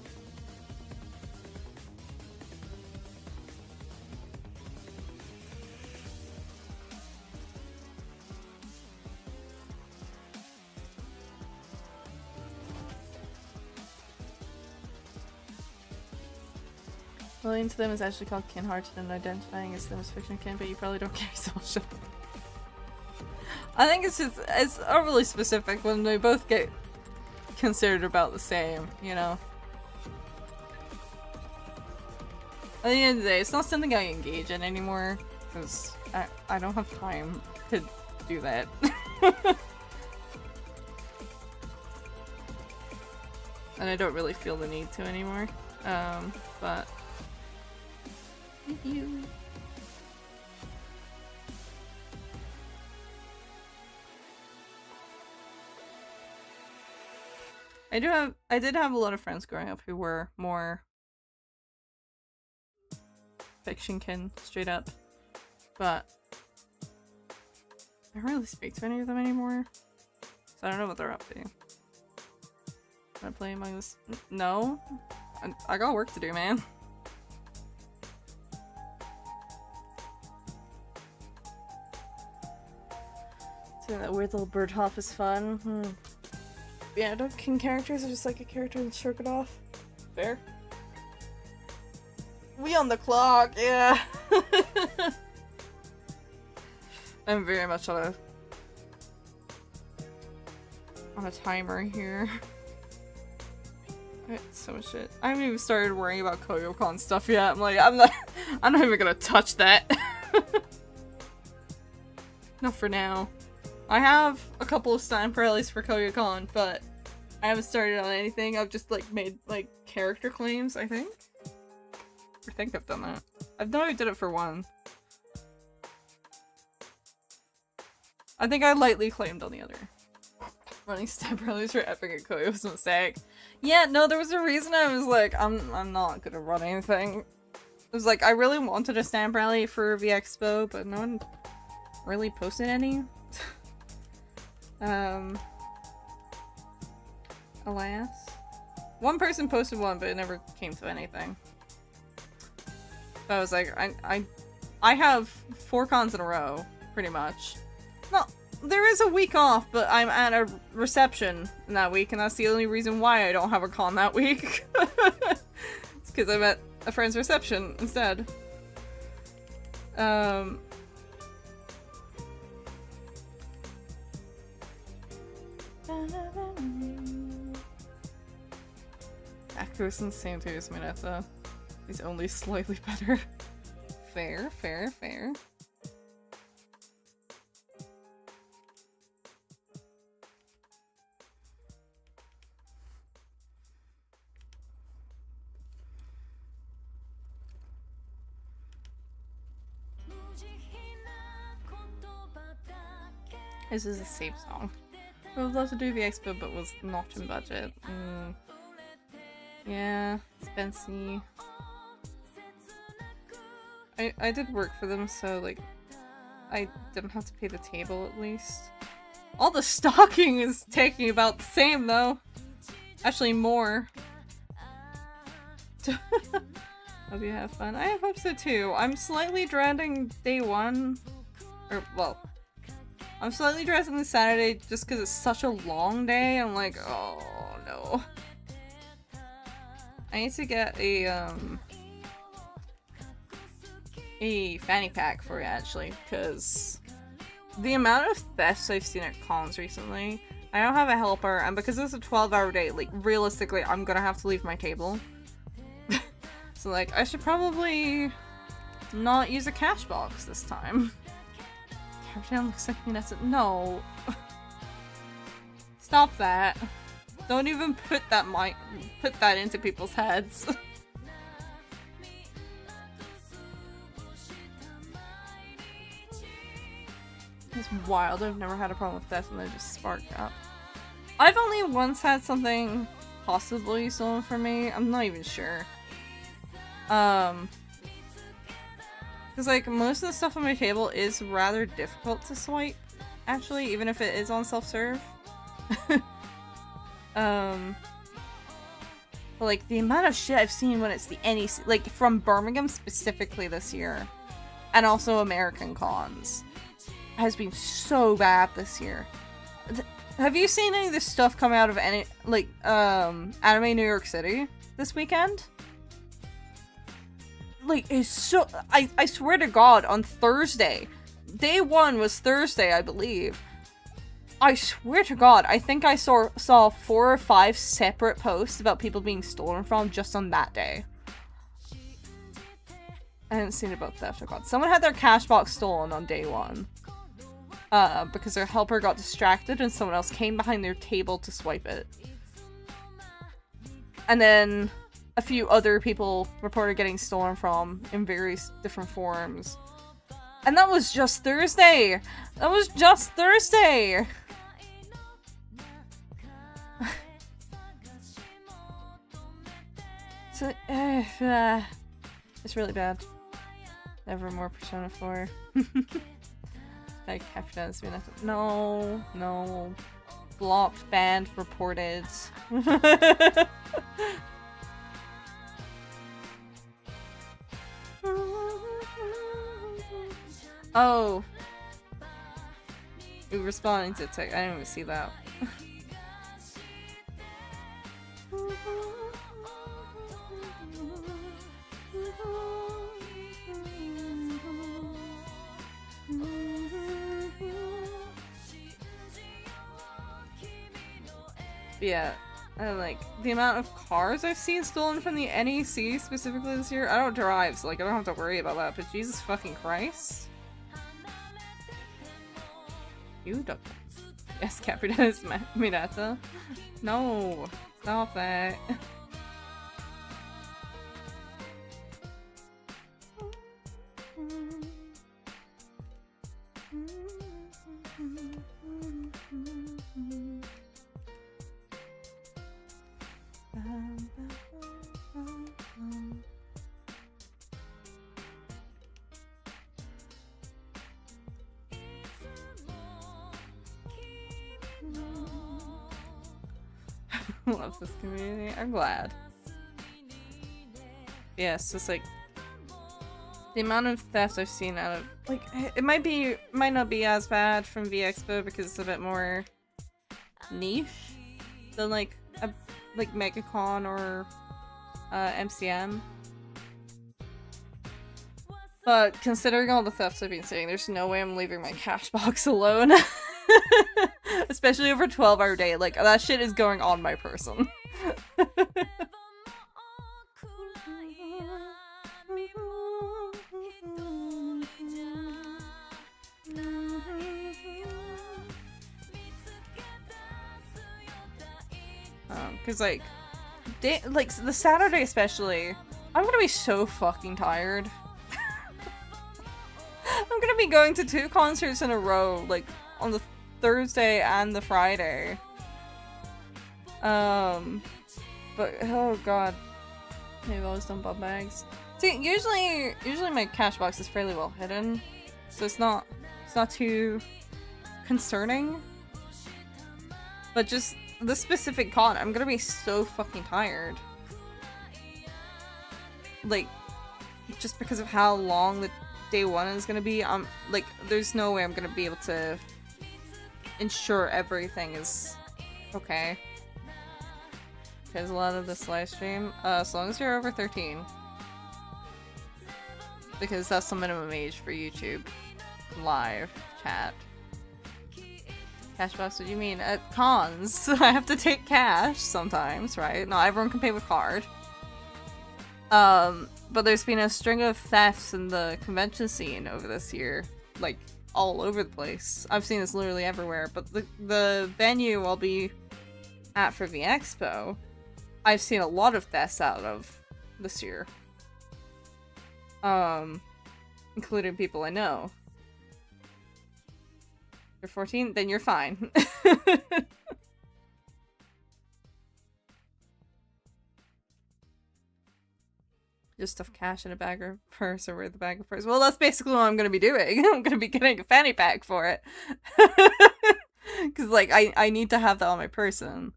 Relating to them is actually called kin-hearted, and identifying as them as fiction kin, but you probably don't carry social. I think it's overly specific when they both get considered about the same, you know? At the end of the day, it's not something I engage in anymore, because I don't have time to do that. And I don't really feel the need to anymore, but... Thank you. I did have a lot of friends growing up who were more fiction kin, straight up, but I don't really speak to any of them anymore, so I don't know what they're up to. Can I play among this? No, I got work to do, man. So that weird little bird hop is fun. Yeah, don't kin characters are just like a character and stroke it off. Fair. We on the clock, yeah. I'm very much on a timer here. So much shit. I haven't even started worrying about Koyokon stuff yet. I'm like, I'm not even gonna touch that. Not for now. I have a couple of stamp rallies for Koyokon, but I haven't started on anything. I've just like made like character claims, I think. I think I've done that. I know I did it for one. I think I lightly claimed on the other. Running stamp rallies for Epic and Koei was a mistake. Yeah, no, there was a reason I was like, I'm not gonna run anything. It was like, I really wanted a stamp rally for VExpo, but no one really posted any. Alas. One person posted one, but it never came to anything. So I was like, I have 4 cons in a row, pretty much. No, there is a week off, but I'm at a reception in that week, and that's the only reason why I don't have a con that week. It's because I'm at a friend's reception instead. Akko's in the same too as Mineta. He's only slightly better. Fair, fair, fair. This is a safe song. I would love to do the expo, but was not in budget. Yeah, expensive. I did work for them, so like I didn't have to pay the table at least. All the stocking is taking about the same though. Actually more. Hope you have fun. I hope so too. I'm slightly dreading day one. Or well, I'm slightly dreading the Saturday just because it's such a long day. I'm like, oh no. I need to get a fanny pack for it actually, because the amount of thefts I've seen at cons recently, I don't have a helper, and because it's a 12-hour day, like realistically I'm gonna have to leave my table. So like I should probably not use a cash box this time. Everything looks like Mineta. No. Stop that. Don't even put that into people's heads. It's wild. I've never had a problem with theft and they just sparked up. I've only once had something possibly stolen from me. I'm not even sure. Because like most of the stuff on my table is rather difficult to swipe, actually, even if it is on self-serve. But like the amount of shit I've seen when it's the NEC, like from Birmingham specifically this year, and also American cons, has been so bad this year. Have you seen any of this stuff come out of any, like, Anime New York City this weekend? Like, it's so, I swear to God, on Thursday, day one was Thursday, I believe. I swear to God, I think I saw 4 or 5 separate posts about people being stolen from just on that day. I hadn't seen about theft or God. Someone had their cash box stolen on day one. Because their helper got distracted and someone else came behind their table to swipe it. And then a few other people reported getting stolen from in various different forms. And that was just Thursday! That was just Thursday! So, it's really bad. Never more Persona 4. Like, Captain No, no. Blocked, banned, reported. Oh. We responding to text. I didn't even see that. Yeah, and like the amount of cars I've seen stolen from the NEC specifically this year. I don't drive, so like I don't have to worry about that, but Jesus fucking Christ. You don't. Yes, Capricorn is Mineta. No, stop that. Love this community. I'm glad. Yes, it's like the amount of theft I've seen out of like it might not be as bad from VExpo because it's a bit more niche than like a MegaCon or MCM. But considering all the thefts I've been seeing, there's no way I'm leaving my cash box alone. Especially over a 12-hour day. Like, that shit is going on my person. Cause like the Saturday especially, I'm gonna be so fucking tired. I'm gonna be going to 2 concerts in a row, like on the Thursday and the Friday. But oh god, maybe always done bum bags. See, usually my cash box is fairly well hidden, so it's not too concerning. But just this specific con, I'm gonna be so fucking tired. Like, just because of how long the day one is gonna be, like, there's no way I'm gonna be able to ensure everything is okay. Because a lot of this live stream, as long as you're over 13. Because that's the minimum age for YouTube live chat. Cash box, what do you mean? At cons, I have to take cash sometimes, right? Not everyone can pay with card. But there's been a string of thefts in the convention scene over this year. Like, all over the place. I've seen this literally everywhere, but the venue I'll be at for VExpo, I've seen a lot of thefts out of this year. Including people I know. You're 14? Then you're fine. Just stuff cash in a bag or purse or with a bag of purse. Well, that's basically what I'm gonna be doing. I'm gonna be getting a fanny pack for it. Because, like, I need to have that on my person.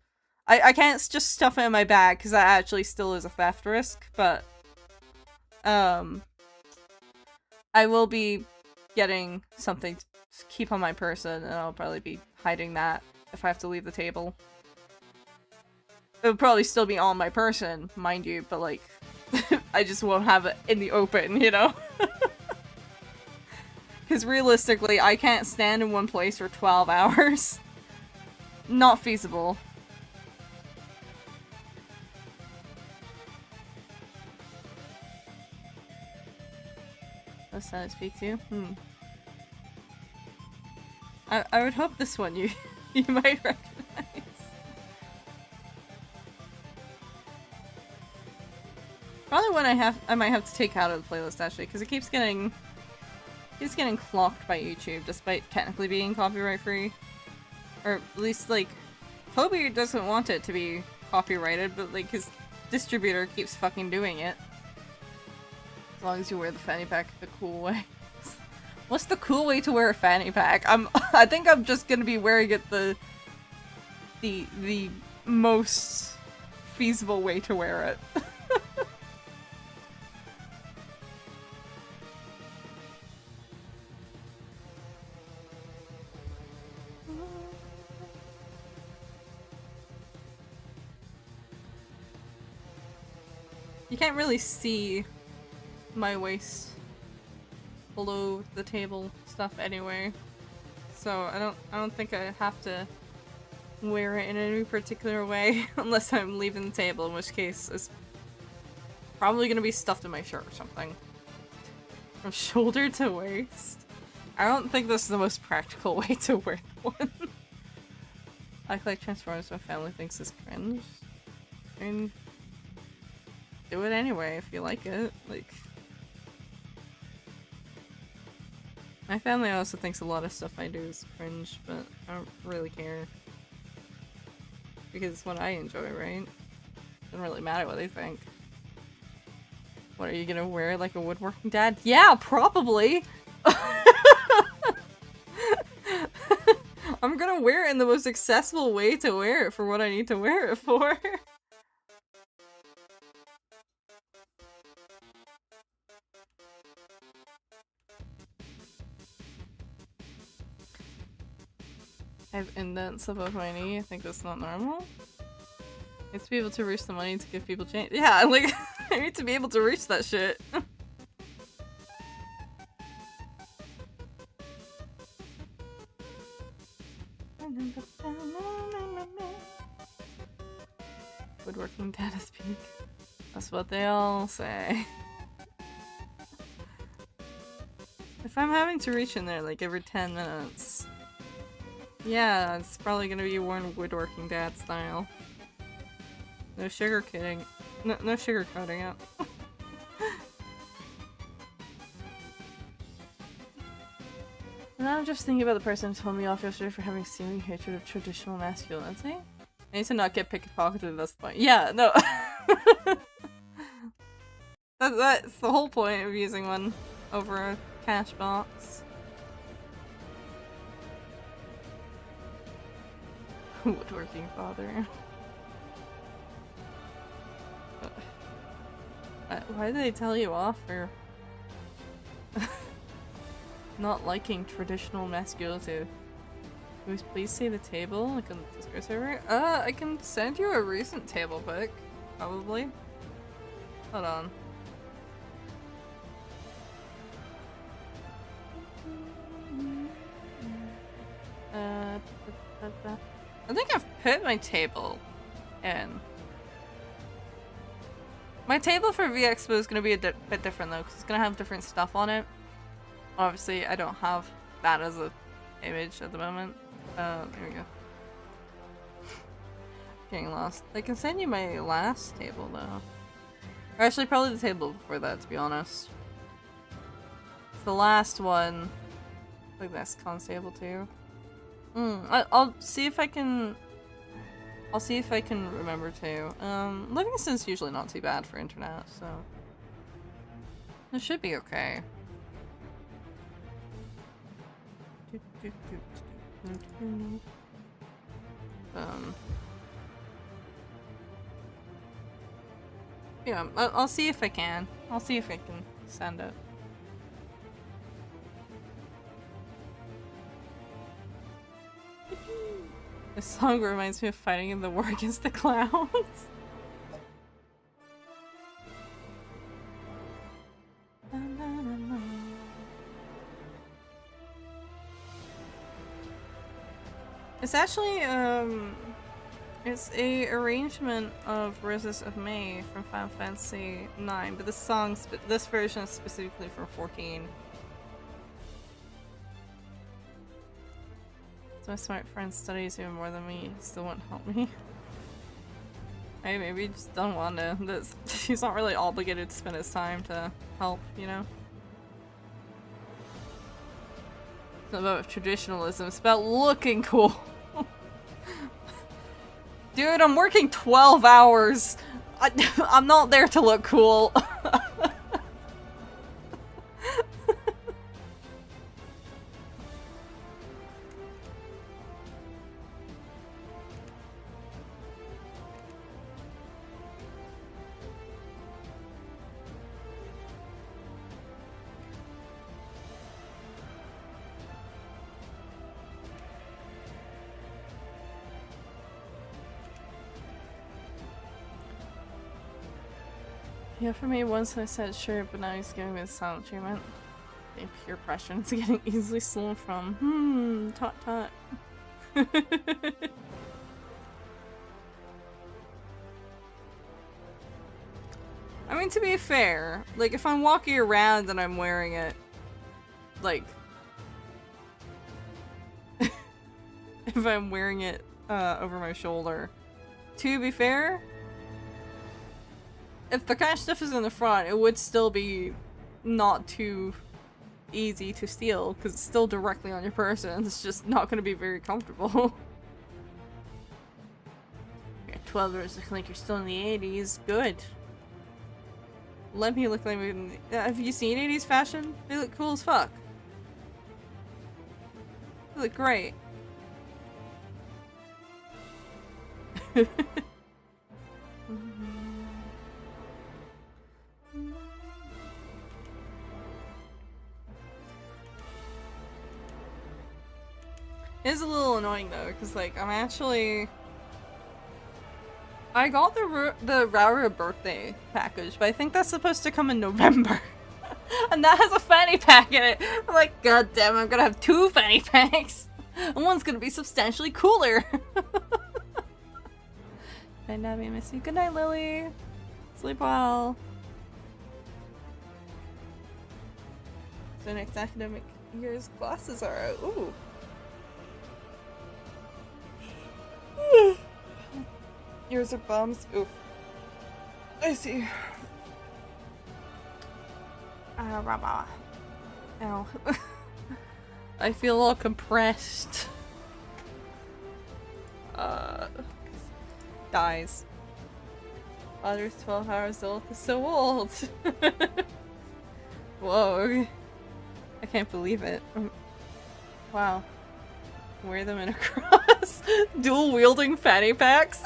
I can't just stuff it in my bag, because that actually still is a theft risk, but... I will be getting something to keep on my person, and I'll probably be hiding that if I have to leave the table. It'll probably still be on my person, mind you, but like, I just won't have it in the open, you know? Because realistically, I can't stand in one place for 12 hours. Not feasible. That's how I speak to you. I would hope this one you might recognize. Probably one I might have to take out of the playlist actually, because it keeps getting clocked by YouTube despite technically being copyright free. Or at least like Kobe doesn't want it to be copyrighted, but like his distributor keeps fucking doing it. As long as you wear the fanny pack the cool way. What's the cool way to wear a fanny pack? I think I'm just gonna be wearing it the most feasible way to wear it. You can't really see my waist below the table stuff anyway, so I don't think I have to wear it in any particular way unless I'm leaving the table, in which case it's probably gonna be stuffed in my shirt or something. From shoulder to waist. I don't think this is the most practical way to wear one. I like Transformers, my family thinks it's cringe. I mean, do it anyway if you like it. Like, my family also thinks a lot of stuff I do is cringe, but I don't really care. Because it's what I enjoy, right? Doesn't really matter what they think. What, are you gonna wear like a woodworking dad? Yeah, probably! I'm gonna wear it in the most accessible way to wear it for what I need to wear it for. I have indents above my knee. I think that's not normal. I need to be able to reach the money to give people change. Yeah, like, I need to be able to reach that shit. Woodworking data speak. That's what they all say. If I'm having to reach in there like every 10 minutes, yeah, it's probably gonna be worn woodworking dad style. No sugarcoating. No sugarcoating it. And I'm just thinking about the person who told me off yesterday for having seeming hatred of traditional masculinity. I need to not get pickpocketed, that's the point. Yeah, no. That's the whole point of using one over a cash box. Woodworking father. Why did they tell you off for not liking traditional masculinity? Please see the table, like on the Discord server? I can send you a recent table pic, probably. Hold on. I think I've put my table in. My table for VExpo is going to be a bit different though, because it's going to have different stuff on it. Obviously, I don't have that as a image at the moment. There we go. Getting lost. I can send you my last table though. Or actually, probably the table before that, to be honest. The last one. Like this cons table too. I'll see if I can. I'll see if I can remember to. Livingston's usually not too bad for internet, so it should be okay. Yeah, I'll see if I can. I'll see if I can send it. This song reminds me of fighting in the war against the clowns. It's actually, it's a arrangement of Roses of May from Final Fantasy IX, but this version is specifically from 14. So my smart friend studies even more than me, still won't help me. Hey, maybe he just don't want to. He's not really obligated to spend his time to help, you know? It's not about traditionalism, it's about looking cool. Dude, I'm working 12 hours. I'm not there to look cool. Yeah, for me, once I said sure, but now he's giving me the silent treatment. And peer pressure is getting easily stolen from. Tot tot. I mean, to be fair, like, if I'm walking around and I'm wearing it, like... if I'm wearing it, over my shoulder, to be fair... if the cash stuff is in the front, it would still be not too easy to steal, because it's still directly on your person. It's just not going to be very comfortable. You're 12 years looking like you're still in the 80s. Good. Let me look like have you seen 80s fashion? They look cool as fuck. They look great. It is a little annoying though, because like I got the Raura birthday package, but I think that's supposed to come in November. And that has a fanny pack in it. I'm like, god damn, I'm gonna have 2 fanny packs. And one's gonna be substantially cooler. Good night, Nabby, miss you. Good night, Lily. Sleep well. So next academic year's classes are out. Ooh. Yours are bums. Oof. I see. Ow. I feel all compressed. Dies. Father's 12 hours old. Is so old. Whoa. I can't believe it. Wow. Wear them in a cross. Dual wielding fanny packs.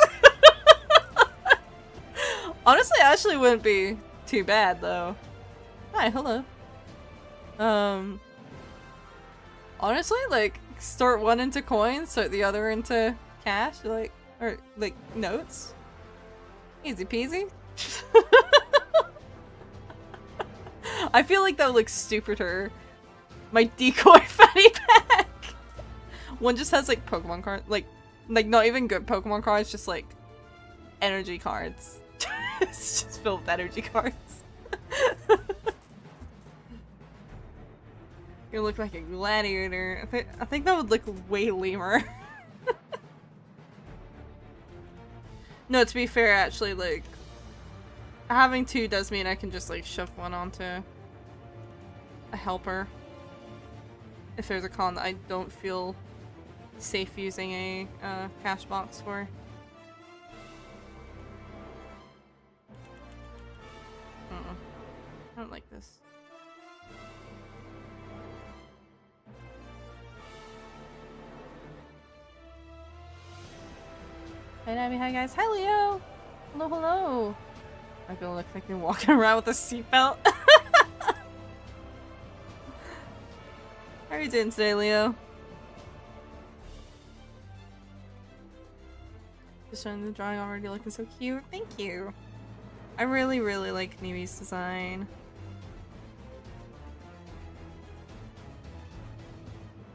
Honestly, actually wouldn't be too bad though. Hi, hello. Honestly, like, sort one into coins, sort the other into cash, like, or, like, notes. Easy peasy. I feel like that would look stupider. My decoy fanny pack! One just has, like, Pokemon cards, like, not even good Pokemon cards, just, like, energy cards. It's just filled with energy cards. You look like a gladiator. I think that would look way lamer. No, to be fair, actually, like, having 2 does mean I can just, like, shove one onto a helper. If there's a con that I don't feel safe using a cash box for. I don't like this. Hi Nabby, hi guys, hi Leo! Hello, hello! I'm gonna look like you're walking around with a seatbelt. How are you doing today, Leo? Just showing the drawing already looking so cute. Thank you! I really, really like Nimi's design.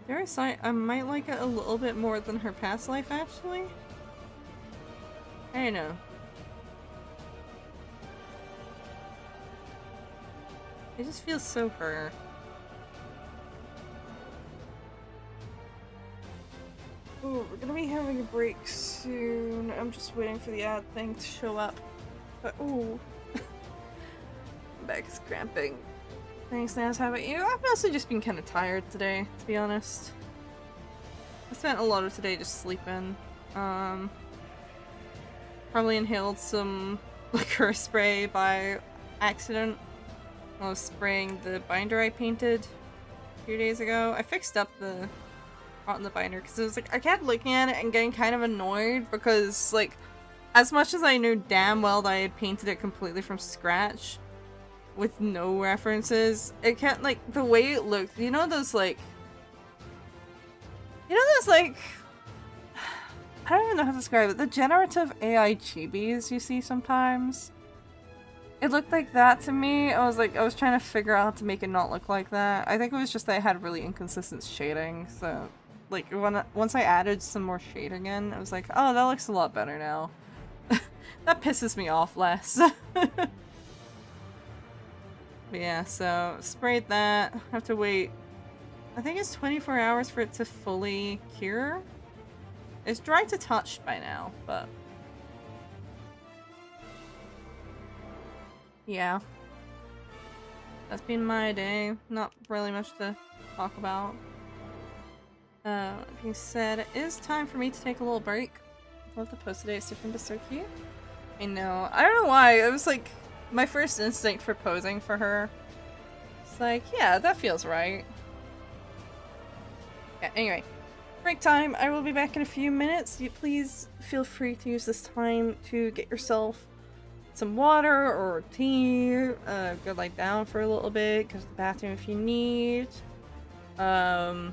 There's I might like it a little bit more than her past life, actually. I don't know. It just feels so her. Ooh, we're gonna be having a break soon. I'm just waiting for the ad thing to show up. But ooh. My back is cramping. Thanks, Naz. How about you? I've mostly just been kind of tired today, to be honest. I spent a lot of today just sleeping. Probably inhaled some liquor spray by accident. I was spraying the binder I painted a few days ago. I fixed up the rot in the binder because it was like I kept looking at it and getting kind of annoyed because, like, as much as I knew damn well that I had painted it completely from scratch with no references, it kept, like, the way it looked, you know those, like, I don't even know how to describe it, the generative AI chibis you see sometimes? It looked like that to me. I was trying to figure out how to make it not look like that. I think it was just that it had really inconsistent shading, so, like, once I added some more shading in, I was like, oh, that looks a lot better now. That pisses me off less. But yeah, so sprayed that. I have to wait, I think it's 24 hours for it to fully cure. It's dry to touch by now, but yeah. That's been my day. Not really much to talk about. Being said, it is time for me to take a little break. I love the post today, it's different but so cute. I know. I don't know why. It was like my first instinct for posing for her. It's like, yeah, that feels right. Yeah, anyway. break time. I will be back in a few minutes. Please feel free to use this time to get yourself some water or tea. Go lie down for a little bit, go to the bathroom if you need. Do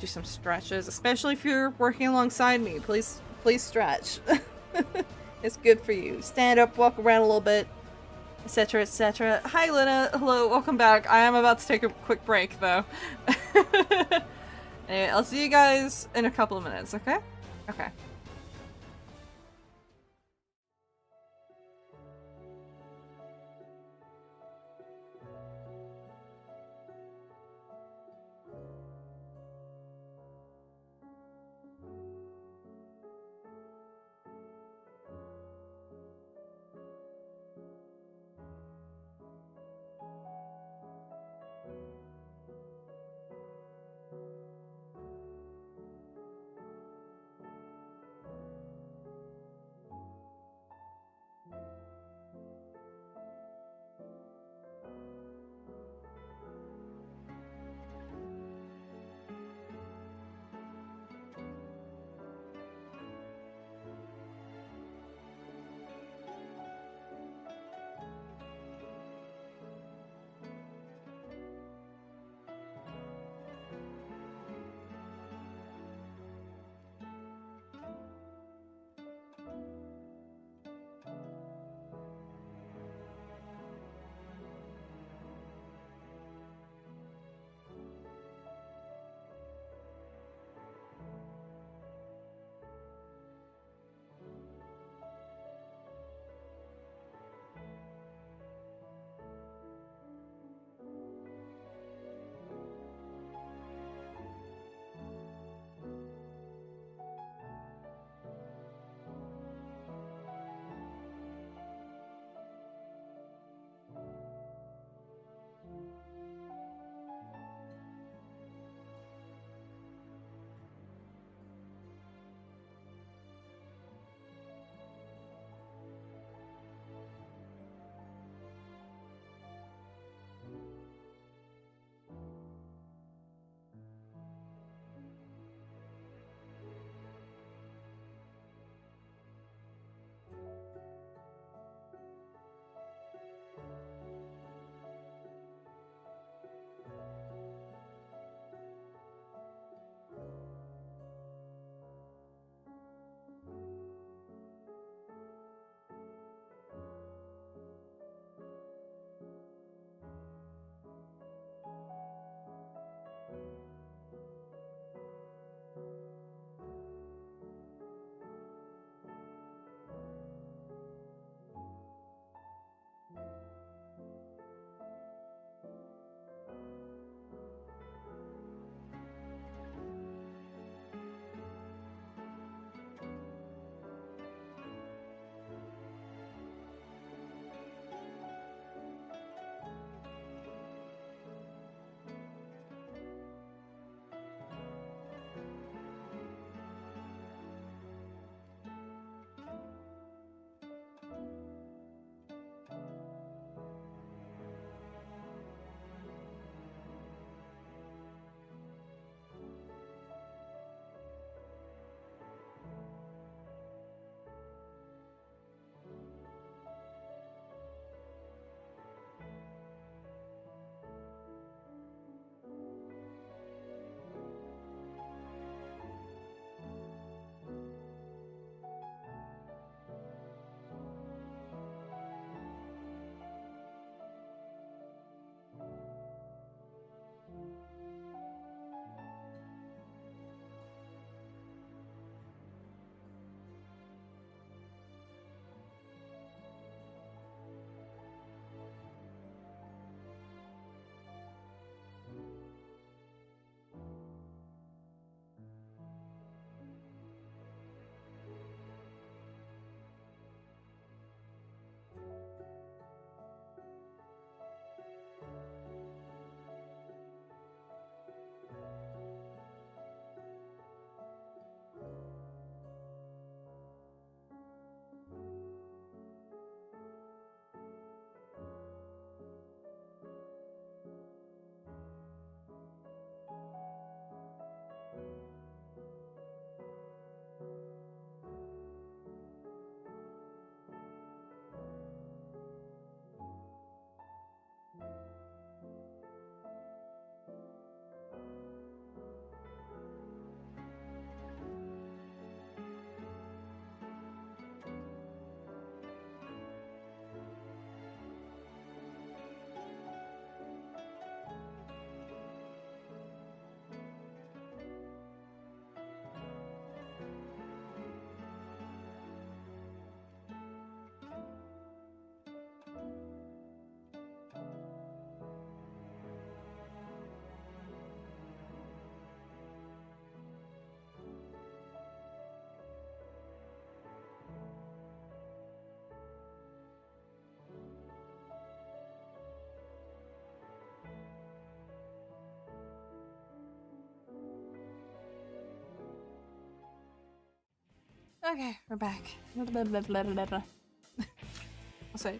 some stretches, especially if you're working alongside me. Please stretch. It's good for you. Stand up, walk around a little bit, etc, etc. Hi Lena, hello, welcome back. I am about to take a quick break though. Anyway, I'll see you guys in a couple of minutes, okay? Okay. Okay, we're back. I'll say,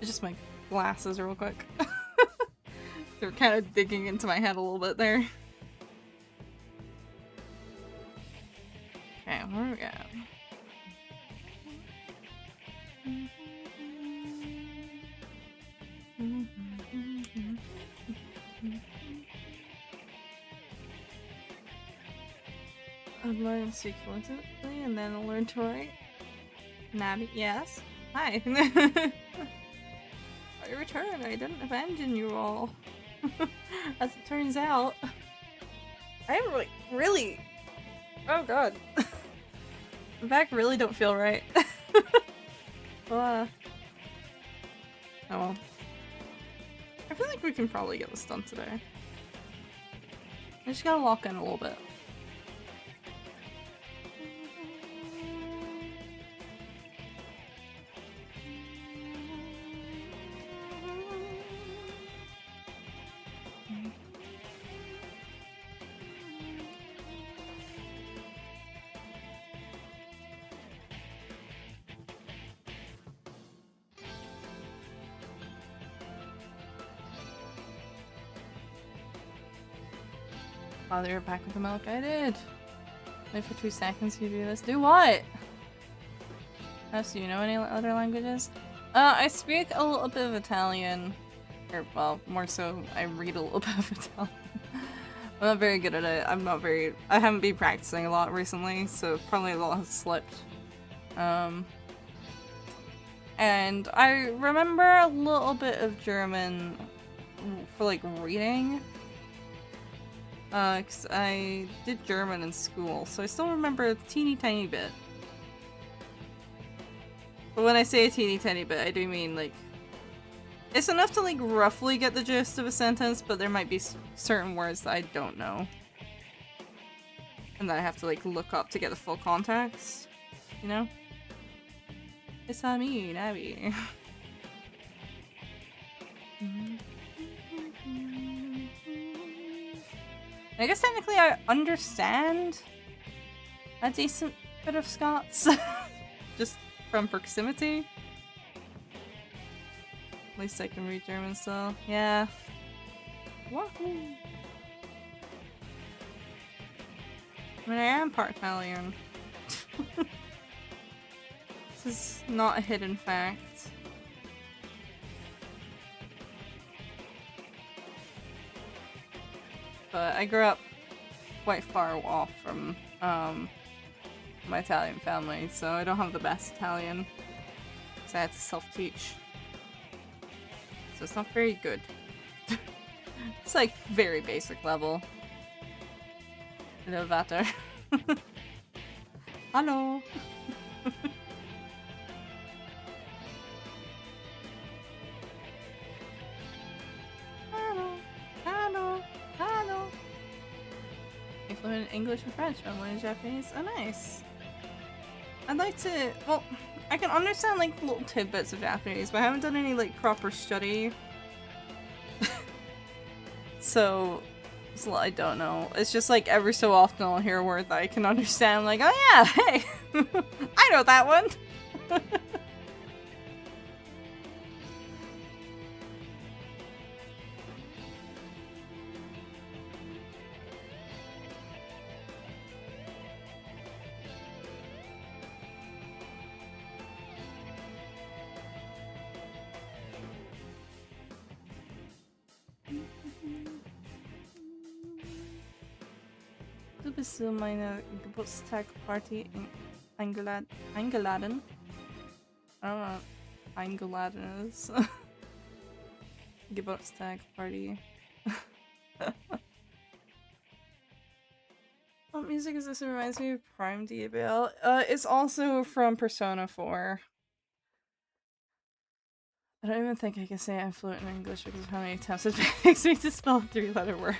just my glasses real quick. They're kind of digging into my head a little bit there. Okay, where are we at? I'll learn to speak fluently and then I'll learn to write. Nabby, yes. Hi. I returned. I didn't abandon you all. As it turns out. I really. Oh god. The back really don't feel right. Oh well. I feel like we can probably get this done today. I just gotta lock in a little bit. Oh, they were back with the milk. I did. Wait for 2 seconds to do this. Do what? Do you know any other languages? I speak a little bit of Italian. Or, well, more so, I read a little bit of Italian. I'm not very good at it. I haven't been practicing a lot recently, so probably a lot has slipped. And I remember a little bit of German for, like, reading. Cause I did German in school, so I still remember a teeny tiny bit. But when I say a teeny tiny bit, I do mean, like, it's enough to, like, roughly get the gist of a sentence, but there might be certain words that I don't know. And that I have to, like, look up to get the full context, you know? It's on me, Abby. I guess technically I understand a decent bit of Scots, just from proximity. At least I can read German still. Yeah. Woohoo! I mean, I am part Italian. This is not a hidden fact. But I grew up quite far off from my Italian family, so I don't have the best Italian. So I had to self-teach. So it's not very good. It's like very basic level. Elevator. Hello. Fluent in English and French, but I'm learning Japanese. Oh, nice. I'd like to. Well, I can understand like little tidbits of Japanese, but I haven't done any like proper study. So I don't know. It's just like every so often I'll hear a word that I can understand. I'm like, oh yeah, hey, I know that one. Du bist zu meiner Geburtstagparty in eingeladen. I don't know what eingeladen is. Geburtstagparty. What music is this? It reminds me of Prime DBL. It's also from Persona 4. I don't even think I can say I'm fluent in English because of how many times it makes me to spell a 3-letter word.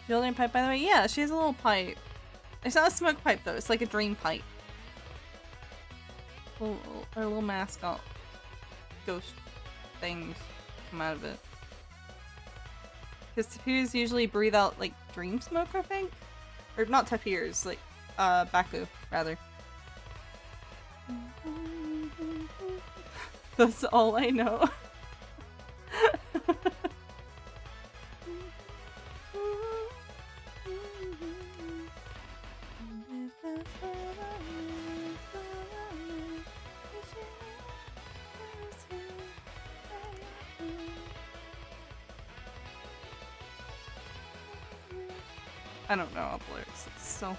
Building pipe, by the way? Yeah, she has a little pipe. It's not a smoke pipe though, it's like a dream pipe. Her little mascot. Ghost. things come out of it. Because tapirs usually breathe out, like, dream smoke, I think? Or not tapirs, like, Baku, rather. That's all I know. I don't know all the lyrics, so...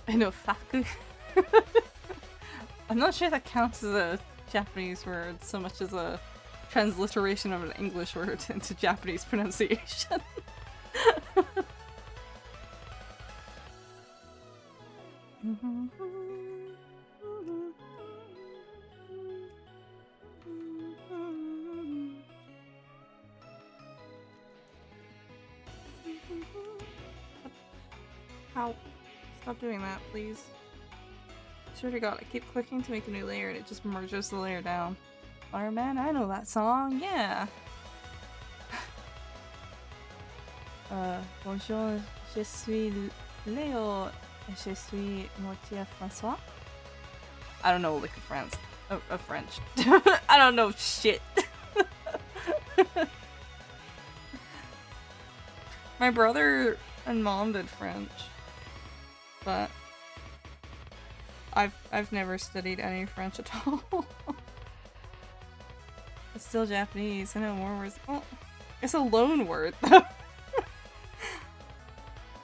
I know faku. I'm not sure that counts as a Japanese word so much as a transliteration of an English word into Japanese pronunciation. How? Stop doing that, please. Swear to God, I keep clicking to make a new layer and it just merges the layer down. Fireman, I know that song, yeah! Bonjour, je suis Léo, et je suis moitié François. I don't know lick of France. Of French. I don't know shit. My brother and mom did French. But I've never studied any French at all. It's still Japanese. I know more words. Oh, it's a loan word though.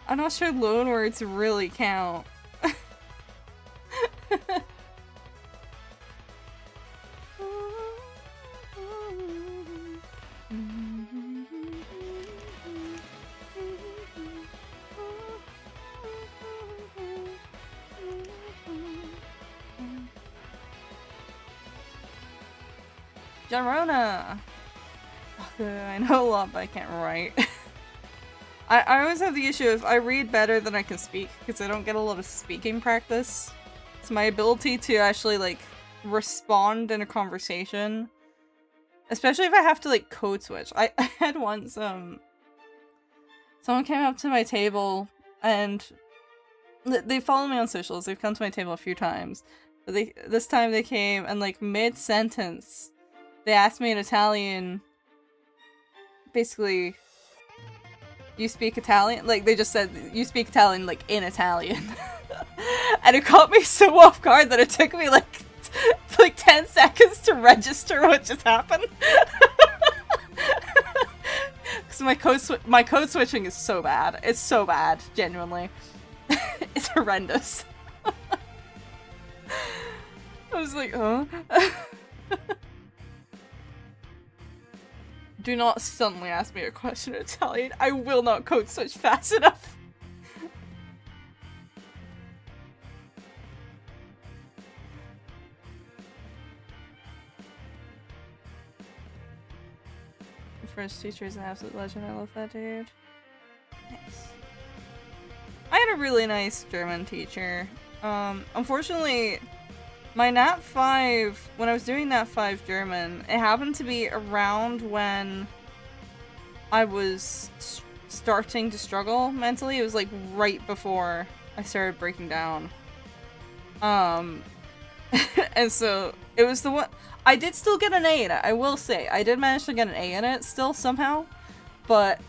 I'm not sure loan words really count. Jarona! I know a lot, but I can't write. I always have the issue if I read better than I can speak, because I don't get a lot of speaking practice. So my ability to actually, like, respond in a conversation, especially if I have to, like, code switch. I had once, someone came up to my table, and they follow me on socials, they've come to my table a few times. But this time they came, and, like, mid-sentence, they asked me in Italian, basically, you speak Italian? Like, they just said, you speak Italian, like, in Italian. And it caught me so off guard that it took me, like 10 seconds to register what just happened. Because my code switching is so bad. It's so bad, genuinely. It's horrendous. I was like, huh? Do not suddenly ask me a question in Italian. I will not code switch fast enough. The French teacher is an absolute legend. I love that dude. Nice. I had a really nice German teacher. Unfortunately, my Nat 5, when I was doing Nat 5 German, it happened to be around when I was starting to struggle mentally. It was like right before I started breaking down. And so it was the one, I did still get an A in it, I will say. I did manage to get an A in it still somehow, but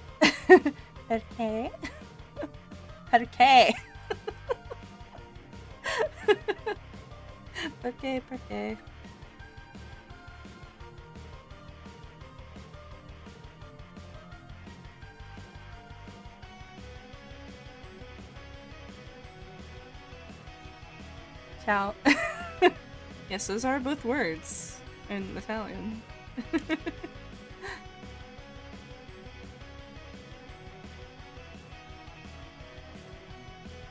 okay. Okay. Okay. Ciao. Yes, those are both words in Italian.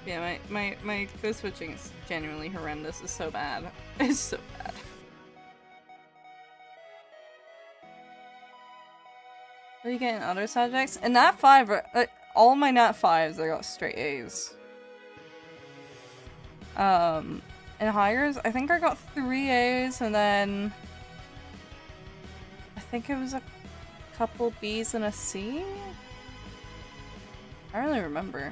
Yeah, my code switching is genuinely horrendous. It's so bad. It's so bad. What are you getting other subjects? In Nat 5, all my Nat 5s I got straight A's. In hires, I think I got 3 A's and then I think it was a couple B's and a C? I don't really remember.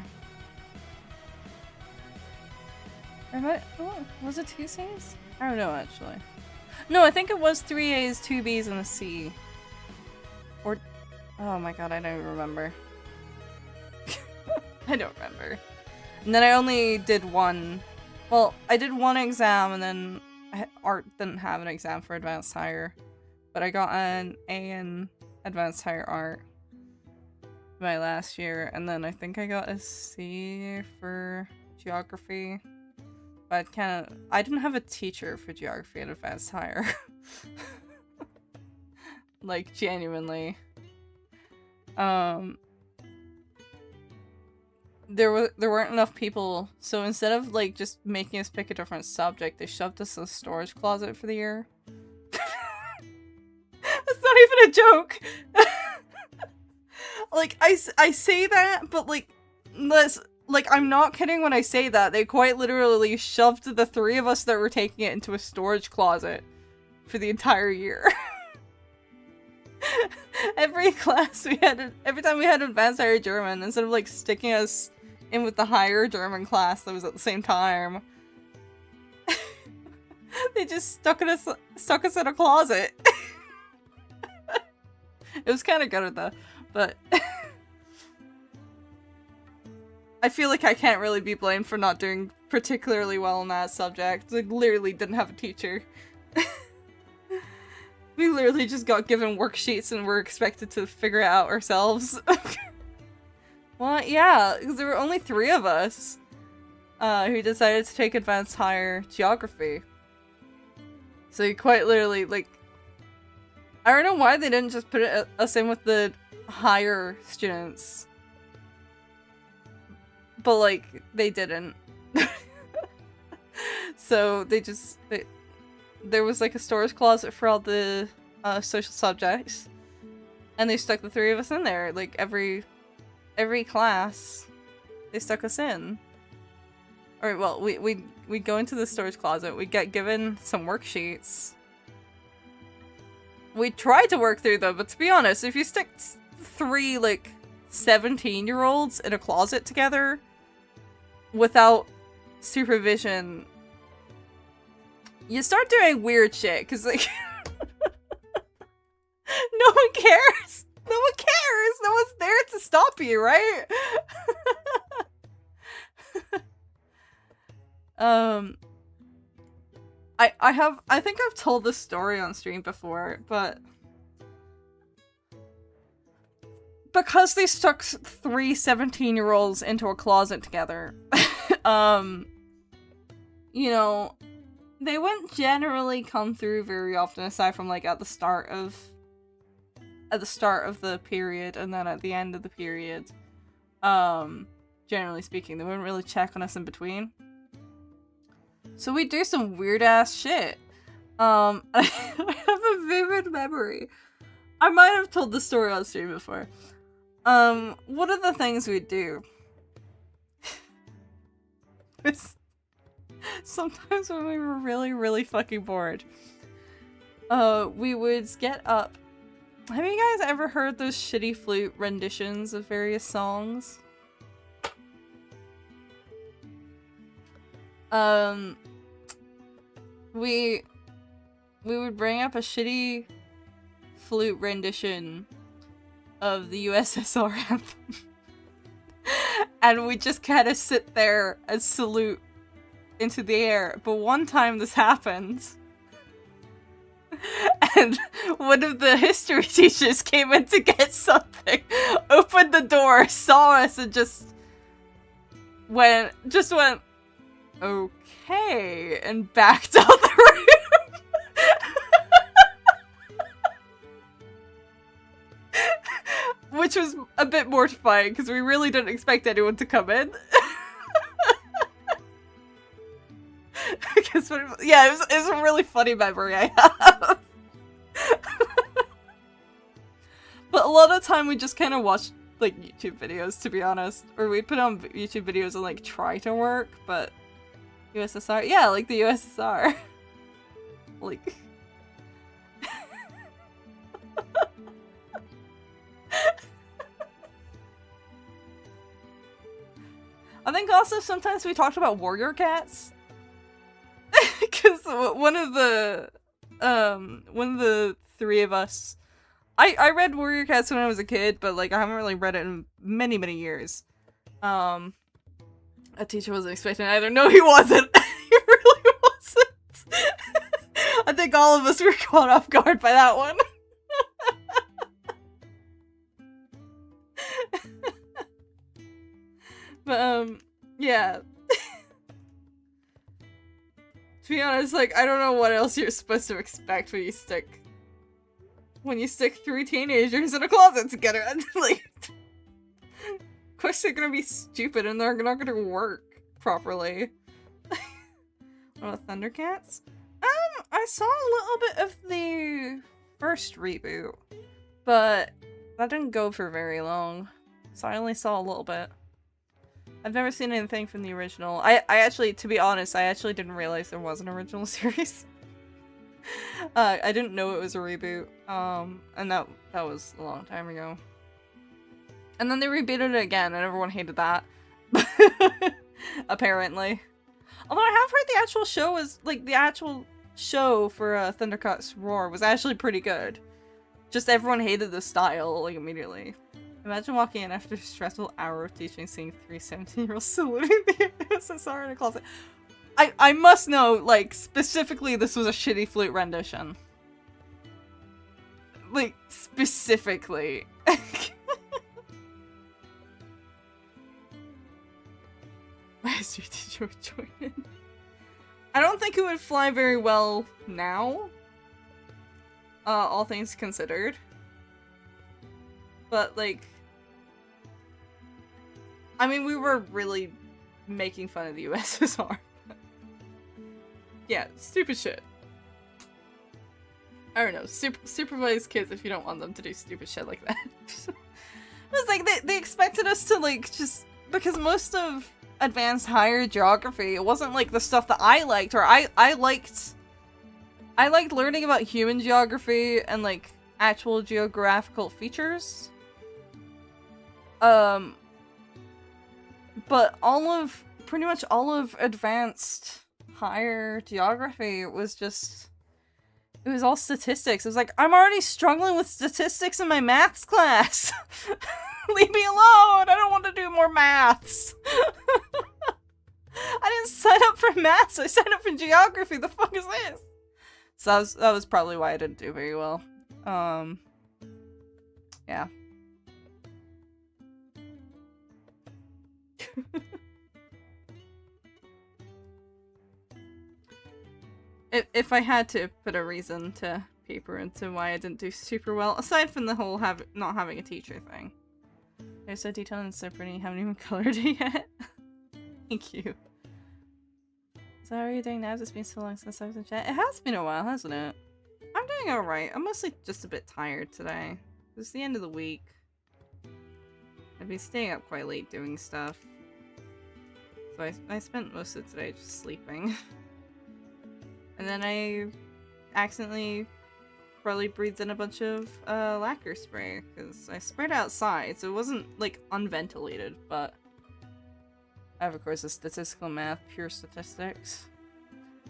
Was it 2 C's? I don't know actually. No, I think it was 3 A's, 2 B's, and a C. Or, oh my god, I don't even remember. I don't remember. And then I only did one. Well, I did one exam and then art didn't have an exam for advanced higher. But I got an A in advanced higher art my last year, and then I think I got a C for geography. But I didn't have a teacher for geography at advanced higher. Like, genuinely. There weren't enough people, so instead of like just making us pick a different subject, they shoved us in a storage closet for the year. That's not even a joke. Like I say that, but like I'm not kidding when I say that. They quite literally shoved the 3 of us that were taking it into a storage closet for the entire year. Every class every time we had advanced higher German, instead of like sticking us in with the higher German class that was at the same time, they just stuck us in a closet. It was kind of good though, but I feel like I can't really be blamed for not doing particularly well in that subject. I literally didn't have a teacher. We literally just got given worksheets and were expected to figure it out ourselves. Well, yeah, because there were only 3 of us who decided to take advanced higher geography. So you quite literally, like, I don't know why they didn't just put us in with the higher students. But, like, they didn't. So there was like a storage closet for all the social subjects, and they stuck the 3 of us in there. Like every class, they stuck us in. Alright, well, we go into the storage closet, we get given some worksheets. We tried to work through them, but to be honest, if you stick 3 like 17-year-olds in a closet together without supervision, you start doing weird shit, because, like, no one cares! No one cares! No one's there to stop you, right? I think I've told this story on stream before, but because they stuck 3 17-year-olds into a closet together, you know, they wouldn't generally come through very often, aside from like at the start of the period and then at the end of the period. Generally speaking, they wouldn't really check on us in between. So we do some weird ass shit. I have a vivid memory. I might have told the story on stream before. One of the things we do is sometimes when we were really, really fucking bored, we would get up. Have you guys ever heard those shitty flute renditions of various songs? We would bring up a shitty flute rendition of the USSR anthem. And we just kind of sit there and salute into the air. But one time this happened, and one of the history teachers came in to get something, opened the door, saw us, and just went, okay, and backed out the room. Which was a bit mortifying, because we really didn't expect anyone to come in. Yeah, it was a really funny memory I have. But a lot of the time we just kind of watch like YouTube videos, to be honest, or we'd put on YouTube videos and like try to work, but USSR, yeah, like the USSR, like. I think also sometimes we talked about warrior cats, because one of the three of us, I read warrior cats when I was a kid, but like I haven't really read it in many years. A teacher wasn't expecting it either. No, he wasn't. He really wasn't. I think all of us were caught off guard by that one. But yeah. To be honest, like I don't know what else you're supposed to expect when you stick three teenagers in a closet together. Like, of course they're gonna be stupid and they're not gonna work properly. What about Thundercats? I saw a little bit of the first reboot, but that didn't go for very long, so I only saw a little bit. I've never seen anything from the original. I actually, to be honest, I actually didn't realize there was an original series. I didn't know it was a reboot, and that was a long time ago. And then they rebooted it again, and everyone hated that. Apparently. Although I have heard the actual show was, like, the actual show for Thundercats Roar was actually pretty good. Just everyone hated the style, like, immediately. Imagine walking in after a stressful hour of teaching, seeing 3 17-year-olds saluting the USSR in a closet. I must know, like, specifically this was a shitty flute rendition. Like, specifically. My history teacher would join in. I don't think it would fly very well now. All things considered. But, like... I mean, we were really making fun of the USSR. Yeah, stupid shit. I don't know, supervise kids if you don't want them to do stupid shit like that. It was like, they expected us to, like, just... Because most of advanced higher geography, it wasn't, like, the stuff that I liked, or I liked learning about human geography and, like, actual geographical features. But pretty much all of advanced higher geography was just, it was all statistics. It was like, I'm already struggling with statistics in my maths class. Leave me alone. I don't want to do more maths. I didn't sign up for maths. I signed up for geography. The fuck is this? So that was probably why I didn't do very well. Yeah. If I had to put a reason to paper into why I didn't do super well, aside from the whole not having a teacher thing. They're so detailed and so pretty, haven't even colored it yet. Thank you. So how are you doing now? It's been so long since I was in chat. It has been a while, hasn't it? I'm doing alright. I'm mostly just a bit tired today. It's the end of the week. I've been staying up quite late doing stuff. So I spent most of today just sleeping. And then I accidentally probably breathed in a bunch of lacquer spray, because I sprayed outside, so it wasn't, like, unventilated, but I have, of course, a statistical math, pure statistics.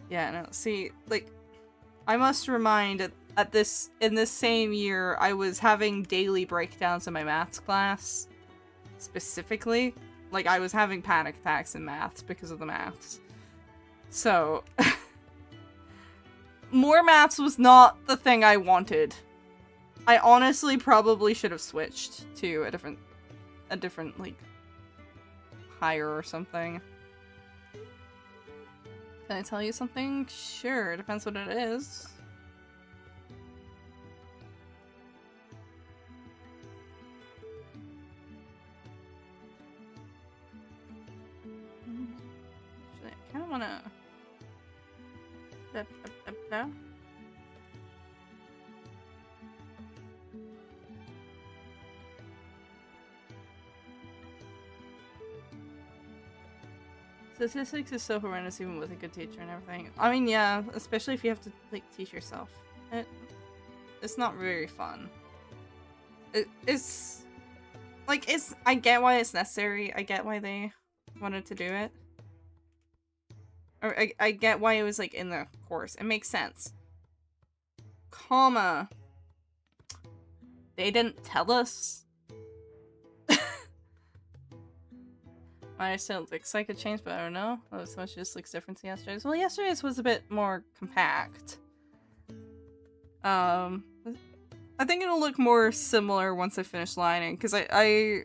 Yeah, no, see, like, I must remind in this same year, I was having daily breakdowns in my maths class, specifically. Like, I was having panic attacks in maths because of the maths. So, more maths was not the thing I wanted. I honestly probably should have switched to a different, like, higher or something. Can I tell you something? Sure, it depends what it is. I kind of wanna... Statistics is so horrendous even with a good teacher and everything. I mean, yeah, especially if you have to, like, teach yourself. It's not very fun. It's... Like, I get why it's necessary. I get why they wanted to do it. Or, I get why it was, like, in the course. It makes sense. Comma. They didn't tell us. I still looks like a change, but I don't know. Oh, so much just looks different to yesterday's. Well, yesterday's was a bit more compact. I think it'll look more similar once I finish lining, because I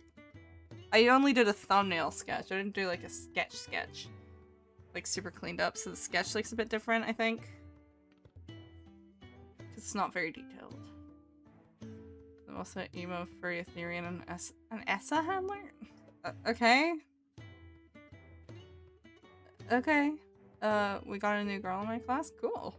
only did a thumbnail sketch. I didn't do like a sketch. Like super cleaned up, so the sketch looks a bit different, I think. Because it's not very detailed. I'm also emo furry Ethereum and an ESSA handler? Okay. Okay. We got a new girl in my class? Cool.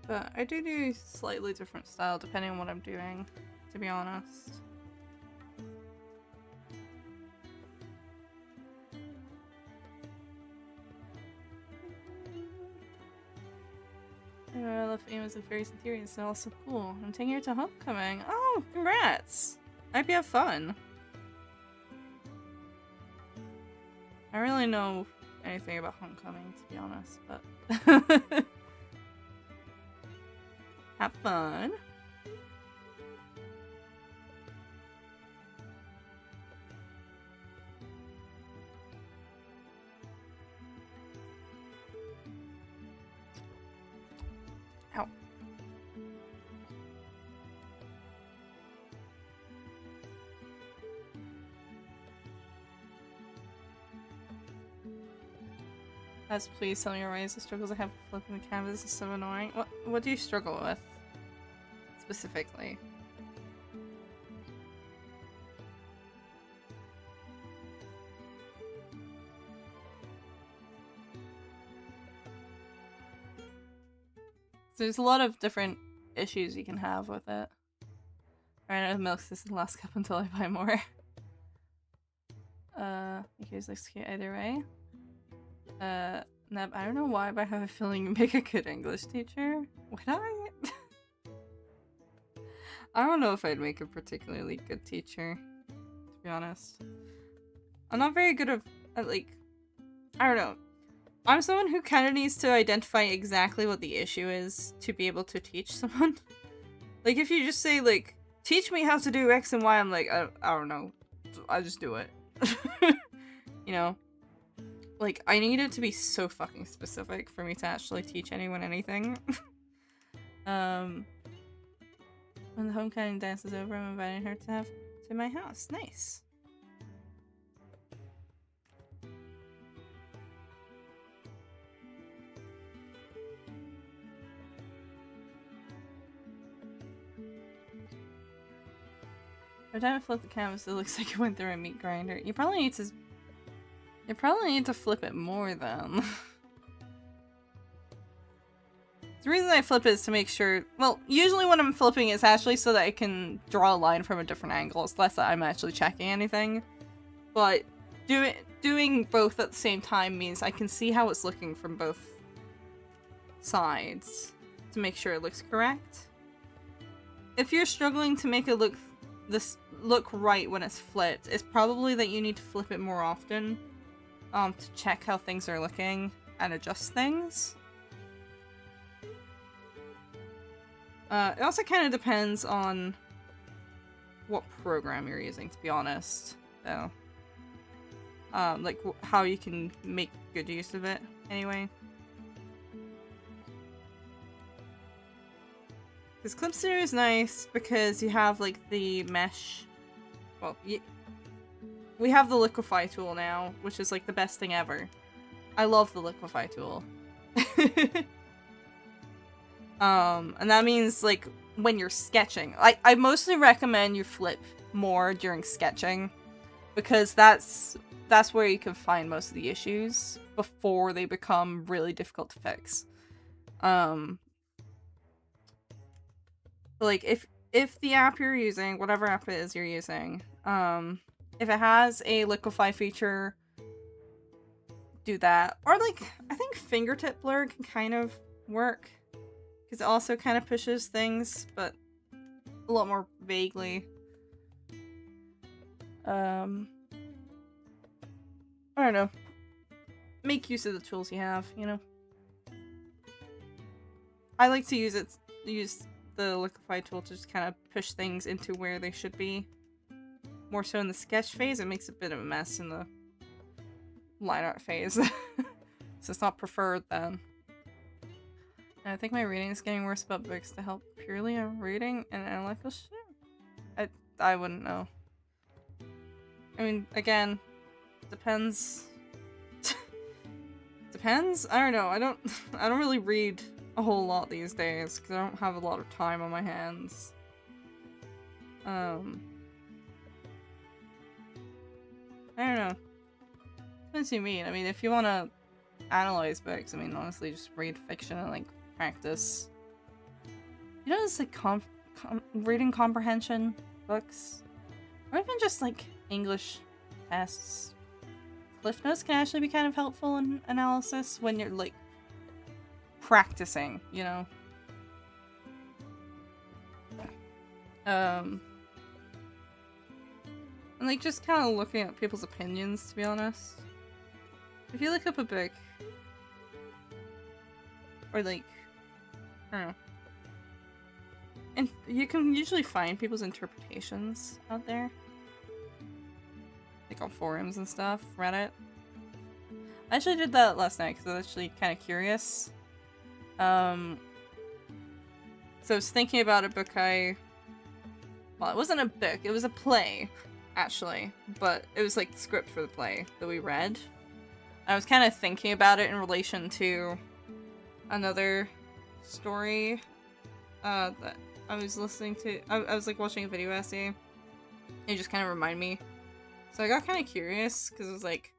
But I do slightly different style depending on what I'm doing, to be honest. I love emos and fairies and theories, they're all so cool. I'm taking her to homecoming. Oh, congrats! I hope you have fun. I don't really know anything about homecoming, to be honest, but have fun. Ow. As please tell me your ways. The struggles I have with flipping the canvas is so annoying. What do you struggle with? Specifically. So there's a lot of different issues you can have with it. Alright, I'll milk this last cup until I buy more. Here's looks cute either way. Neb, I don't know why, but I have a feeling you make a good English teacher. Would I? I don't know if I'd make a particularly good teacher, to be honest. I'm not very good at like, I don't know. I'm someone who kind of needs to identify exactly what the issue is to be able to teach someone. Like, if you just say, like, teach me how to do X and Y, I'm like, I don't know. I just do it. You know? Like, I need it to be so fucking specific for me to actually teach anyone anything. When the homecoming dance is over, I'm inviting her to my house. Nice. Every time I flip the canvas, it looks like it went through a meat grinder. You probably need to flip it more then. The reason I flip it is to make sure, well, usually when I'm flipping it's actually so that I can draw a line from a different angle. It's less that I'm actually checking anything. But doing both at the same time means I can see how it's looking from both sides to make sure it looks correct. If you're struggling to make it look right when it's flipped, it's probably that you need to flip it more often to check how things are looking and adjust things. It also kind of depends on what program you're using, to be honest, though. Like how you can make good use of it, anyway. This Clipster is nice because you have, like, the mesh. Well, we have the liquefy tool now, which is like the best thing ever. I love the liquefy tool. And that means like when you're sketching, I mostly recommend you flip more during sketching, because that's where you can find most of the issues before they become really difficult to fix. Like if the app you're using, whatever app it is you're using, if it has a liquefy feature, do that. Or like, I think fingertip blur can kind of work, because it also kind of pushes things, but a lot more vaguely. I don't know. Make use of the tools you have, you know? I like to use the liquefy tool to just kind of push things into where they should be. More so in the sketch phase, it makes a bit of a mess in the line art phase. So it's not preferred then. And I think my reading is getting worse about books to help purely on reading and analytical shit. I wouldn't know. I mean, again, depends. Depends? I don't know. I don't really read a whole lot these days because I don't have a lot of time on my hands. I don't know. Depends who you mean. I mean, if you want to analyze books, I mean, honestly, just read fiction and, like, practice. You know, it's like reading comprehension books, or even just like English tests. Cliff notes can actually be kind of helpful in analysis when you're like practicing, you know. And like just kind of looking at people's opinions, to be honest. If you look up a book, or like, I don't know, and you can usually find people's interpretations out there, like on forums and stuff, Reddit. I actually did that last night because I was actually kind of curious. So I was thinking about a book well, it wasn't a book, it was a play, actually, but it was like the script for the play that we read. I was kind of thinking about it in relation to another story that I was listening to. I was like watching a video essay. It just kind of reminded me. So I got kind of curious because it was like,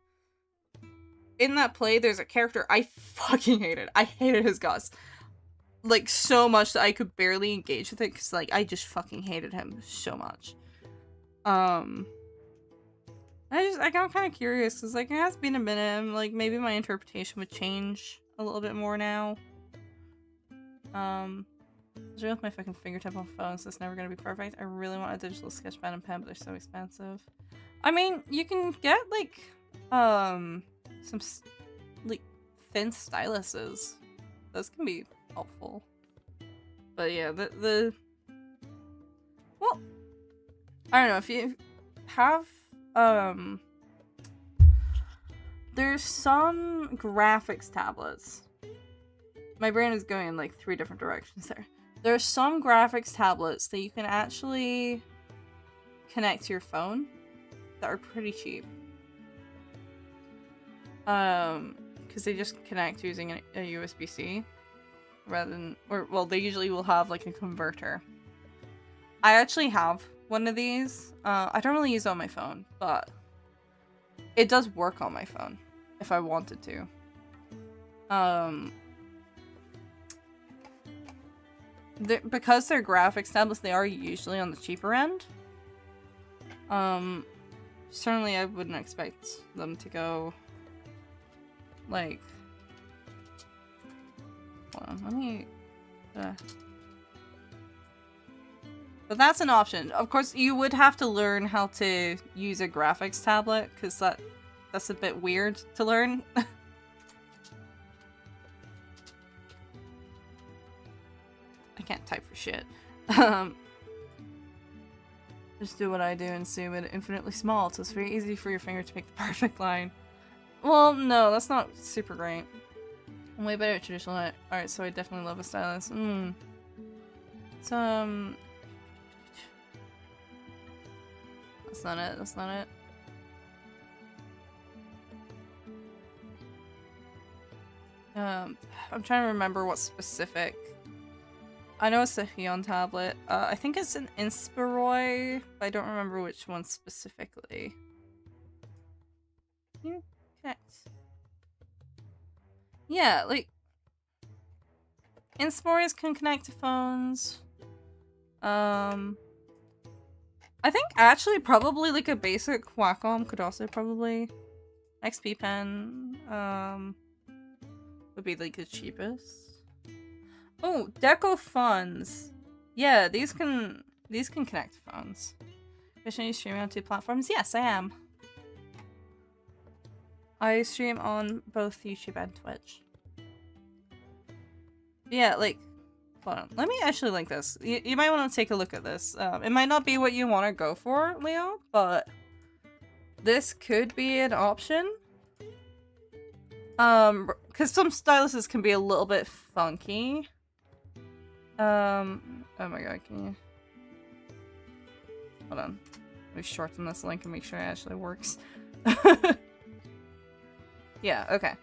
in that play there's a character I fucking hated. I hated his guts. Like so much that I could barely engage with it because like I just fucking hated him so much. I got kind of curious because like it has been a minute and like maybe my interpretation would change a little bit more now. I was real with my fucking fingertip on phone, so it's never gonna be perfect. I really want a digital sketch pen and pen, but they're so expensive. I mean, you can get like some like thin styluses. Those can be helpful. But yeah, the well, I don't know if you have there's some graphics tablets. My brain is going in like 3 different directions there. There's some graphics tablets that you can actually connect to your phone that are pretty cheap. Because they just connect using a USB-C rather than, well, they usually will have like a converter. I actually have one of these. I don't really use it on my phone, but it does work on my phone if I wanted to. Because they're graphics tablets, they are usually on the cheaper end. Certainly I wouldn't expect them to go like, hold on, let me but that's an option. Of course, you would have to learn how to use a graphics tablet, because that's a bit weird to learn. I can't type for shit. Just do what I do and zoom it infinitely small, so it's very easy for your finger to pick the perfect line. Well, no, that's not super great. I'm way better at traditional art, so I definitely love a stylus. That's not it, that's not it. I'm trying to remember what specific. I know it's a Heon tablet. I think it's an Inspiroi, but I don't remember which one specifically. Can you connect? Yeah, like Inspirois can connect to phones. I think actually probably like a basic Wacom could also probably XP pen would be like the cheapest. Oh, Deco funds. Yeah, these can connect to phones. Efficiently streaming on 2 platforms? Yes, I am. I stream on both YouTube and Twitch. Yeah, like, hold on. Let me actually link this. You might want to take a look at this. It might not be what you want to go for, Leo, but this could be an option. Because some styluses can be a little bit funky. Oh my god, can you... Hold on. Let me shorten this link and make sure it actually works. Yeah, okay.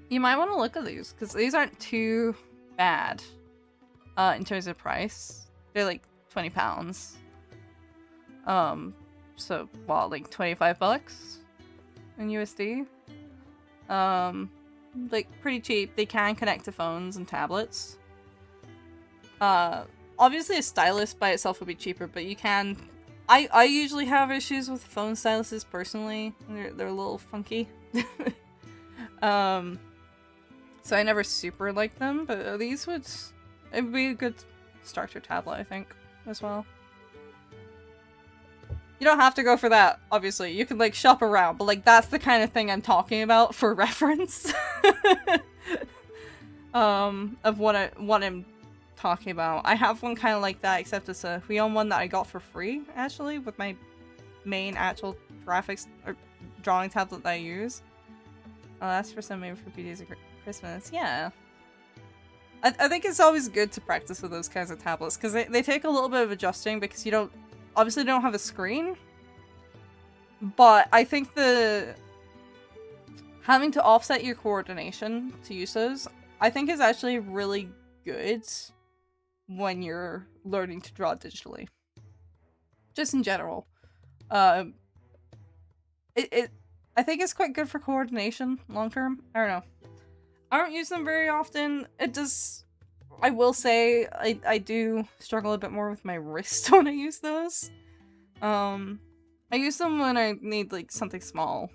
You might want to look at these, because these aren't too bad, in terms of price. They're like £20. So, well, like 25 bucks in USD. Like, pretty cheap. They can connect to phones and tablets. Obviously a stylus by itself would be cheaper, but you can... I usually have issues with phone styluses personally. They're a little funky. So I never super like them, but these would... It'd be a good starter tablet, I think, as well. You don't have to go for that, obviously. You can, like, shop around, but, like, that's the kind of thing I'm talking about for reference. Of what I'm talking about. I have one kind of like that, except it's a Huion one that I got for free, actually, with my main actual graphics or drawing tablet that I use. Oh, that's for some maybe for BDs of Christmas. Yeah. I think it's always good to practice with those kinds of tablets, because they take a little bit of adjusting, because you don't obviously don't have a screen. But I think having to offset your coordination to use those, I think is actually really good when you're learning to draw digitally. Just in general. I think it's quite good for coordination long term. I don't know. I don't use them very often. I will say I do struggle a bit more with my wrist when I use those. I use them when I need like something small.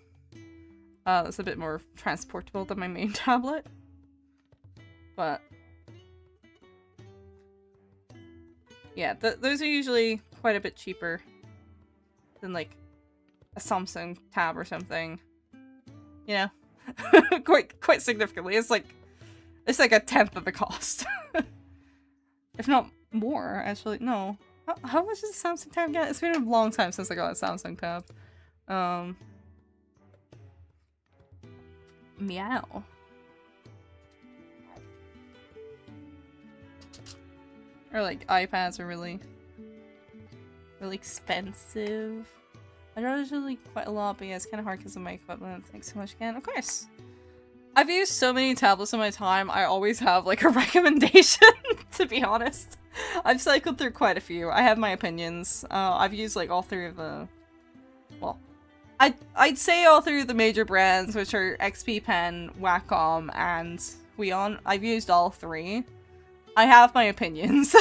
That's a bit more transportable than my main tablet. But yeah, those are usually quite a bit cheaper than like a Samsung tab or something. You know? quite significantly. It's like a tenth of the cost. If not more, actually. No. How much is a Samsung tab again? It's been a long time since I got a Samsung tab. Meow. Or like iPads are really expensive. I draw usually quite a lot, but yeah, it's kind of hard because of my equipment. Thanks so much again. Of course. I've used so many tablets in my time, I always have like a recommendation, to be honest. I've cycled through quite a few. I have my opinions. I've used like all 3 of the... Well, I'd say all 3 of the major brands, which are XP Pen, Wacom, and Huion. I've used all 3. I have my opinions.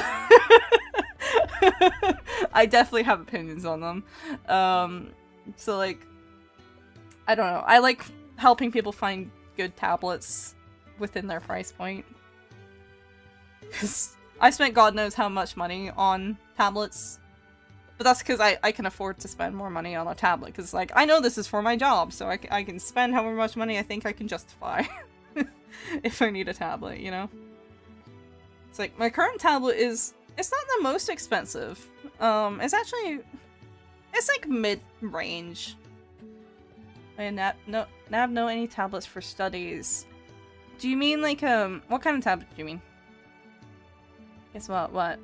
I definitely have opinions on them. So like, I don't know. I like helping people find good tablets within their price point. Because I spent God knows how much money on tablets. But that's because I can afford to spend more money on a tablet. Because like, I know this is for my job, so I can spend however much money I think I can justify. If I need a tablet, you know? It's like, my current tablet is... It's not the most expensive. It's actually... It's like mid-range. I have no any tablets for studies. Do you mean like, what kind of tablet do you mean? Guess what?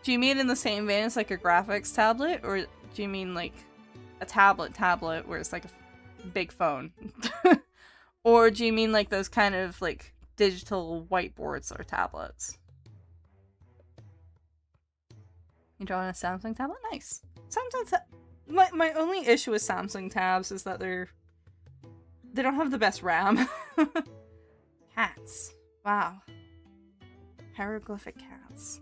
Do you mean in the same vein as like a graphics tablet? Or do you mean like a tablet where it's like a big phone? Or do you mean like those kind of like digital whiteboards or tablets? You draw on a Samsung tablet? Nice. Samsung my only issue with Samsung tabs is that they don't have the best RAM. Cats. Wow. Hieroglyphic cats.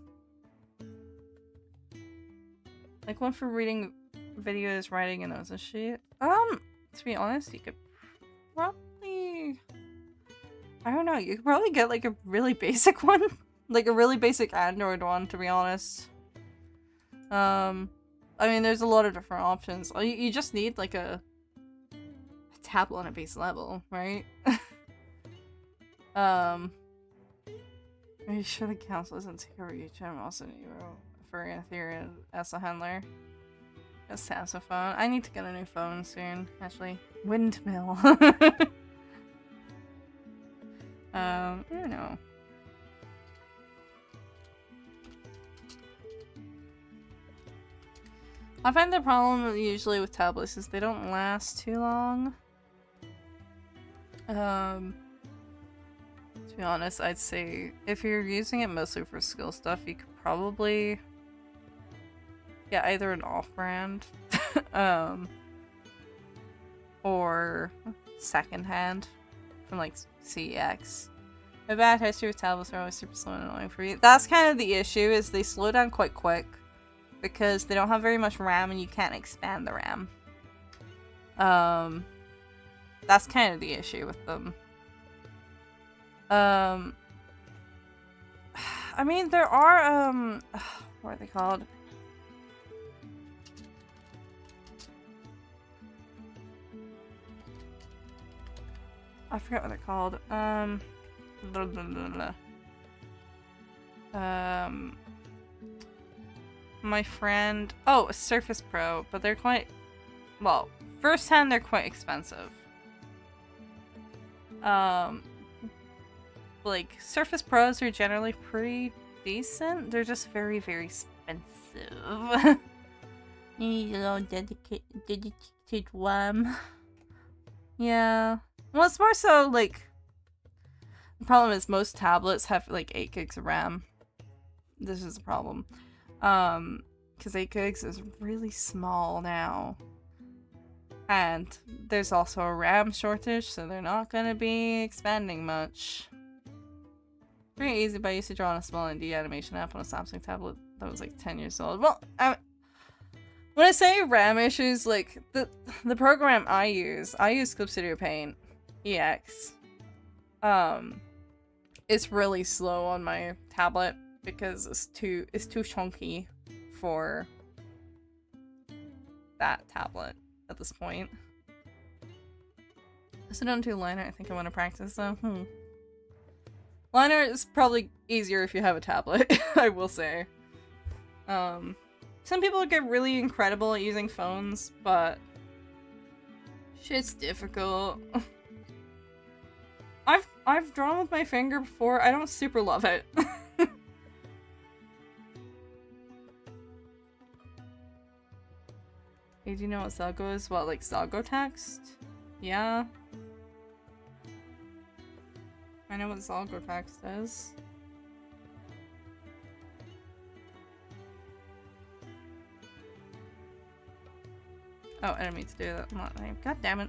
Like one for reading videos, writing, and those and shit. To be honest, you could probably... I don't know, you could probably get like a really basic one. Like a really basic Android one, to be honest. I mean, there's a lot of different options. You just need like a tablet on a base level, right? Are you sure the council isn't security? I'm also for Ethereum as a handler. A Samsung phone. I need to get a new phone soon, actually. Windmill. I don't know. I find the problem usually with tablets is they don't last too long. To be honest, I'd say if you're using it mostly for skill stuff, you could probably get either an off-brand or secondhand from like CEX. My bad history with tablets are always super slow and annoying for you. That's kind of the issue, is they slow down quite quick because they don't have very much RAM and you can't expand the RAM. That's kind of the issue with them. I mean, there are, what are they called? I forget what they're called. My friend... Oh, a Surface Pro, but they're quite... Well, firsthand, they're quite expensive. Like, Surface Pros are generally pretty decent. They're just very, very expensive. You need a little dedicated one. Yeah. Well, it's more so, like... The problem is most tablets have, like, 8 gigs of RAM. This is a problem. Because 8 gigs is really small now. And there's also a RAM shortage, so they're not gonna be expanding much. Pretty easy, but I used to draw on a small indie animation app on a Samsung tablet that was like 10 years old. Well, when I say RAM issues, like, the program I use Clip Studio Paint EX. It's really slow on my tablet because it's too chunky for that tablet at this point. So don't do liner. I think I want to practice though. Liner is probably easier if you have a tablet, I will say. Some people get really incredible at using phones, but shit's difficult. I've drawn with my finger before. I don't super love it. Hey, do you know what Zelgo is? What, like Zelgo text? Yeah. I know what Zelgo text is. Oh, I didn't mean to do that. I'm not. God damn it.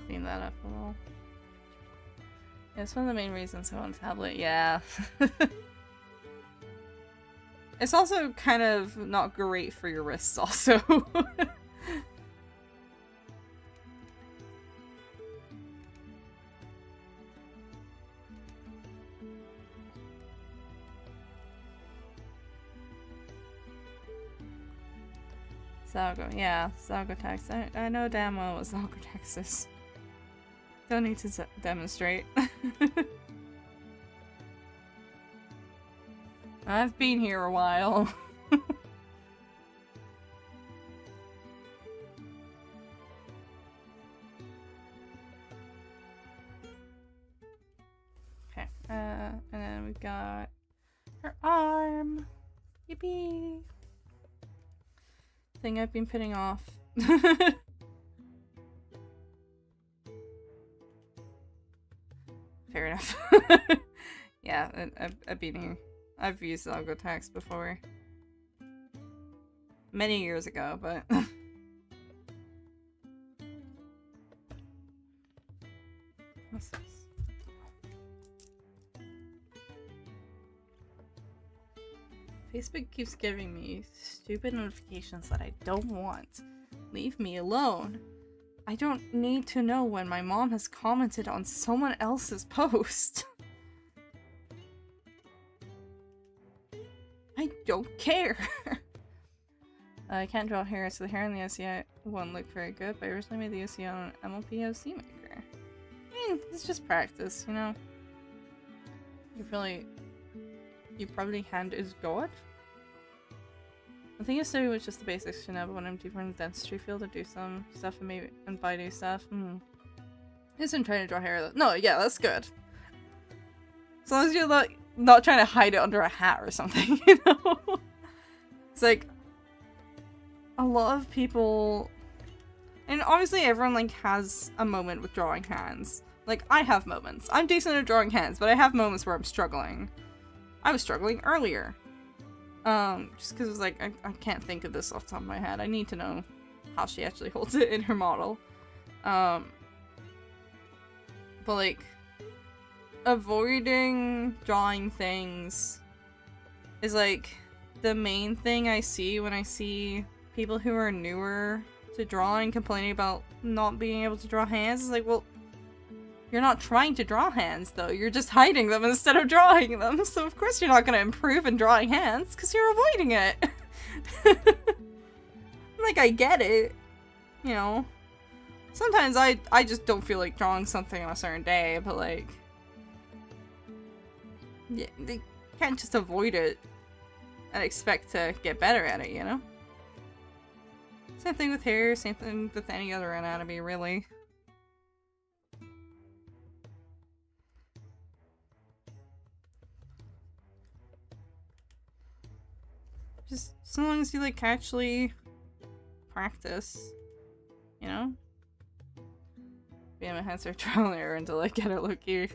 Clean that up a little. Yeah, it's one of the main reasons I want a tablet. Yeah. It's also kind of not great for your wrists also. Zelgo, yeah, Zelgo text. I know damn well what Zelgo text is. Don't need to demonstrate. I've been here a while. Okay, and then we've got Her arm. Yippee. Thing I've been putting off. Fair enough. Yeah, I've been here. I've used algo text before. Many years ago, but... What's this? Facebook keeps giving me stupid notifications that I don't want. Leave me alone. I don't need to know when my mom has commented on someone else's post. I don't care. I can't draw hair, so the hair in the OCI won't look very good, but I originally made the OCI on an MLP maker. It's just practice, you know? You probably hand is God. I think yesterday was just the basics, you know, but when I'm deeper in the dentistry field to do some stuff and maybe buy new stuff. Isn't trying to draw hair. No, yeah, that's good. As long as you're not trying to hide it under a hat or something, you know? It's like a lot of people, and obviously everyone like has a moment with drawing hands. Like I have moments. I'm decent at drawing hands, but I have moments where I'm struggling. I was struggling earlier. Just because it was like, I can't think of this off the top of my head. I need to know how she actually holds it in her model. But like, avoiding drawing things is like the main thing I see when I see people who are newer to drawing complaining about not being able to draw hands. It's like, well, you're not trying to draw hands, though. You're just hiding them instead of drawing them. So of course you're not going to improve in drawing hands, because you're avoiding it. Like, I get it. You know. Sometimes I just don't feel like drawing something on a certain day, but like... Yeah, they can't just avoid it and expect to get better at it, you know? Same thing with hair, same thing with any other anatomy, really. Just as long as you like actually practice, you know? Yeah, my hands are trial and error until I get it looky.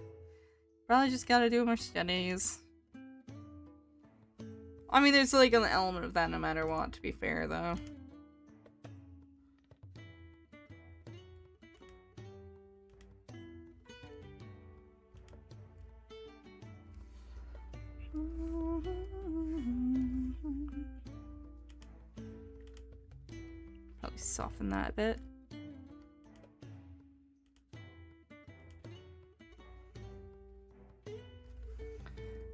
Probably just gotta do more studies. I mean, there's like an element of that no matter what, to be fair though. Probably soften that a bit.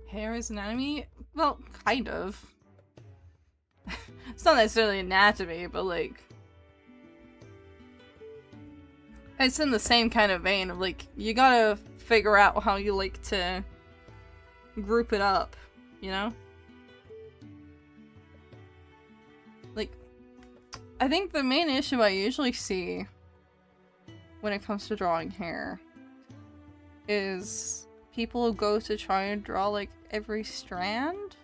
Hair is anatomy? Well, kind of. It's not necessarily anatomy, but like... It's in the same kind of vein of like, you gotta figure out how you like to group it up, you know? Like, I think the main issue I usually see when it comes to drawing hair is people go to try and draw like every strand.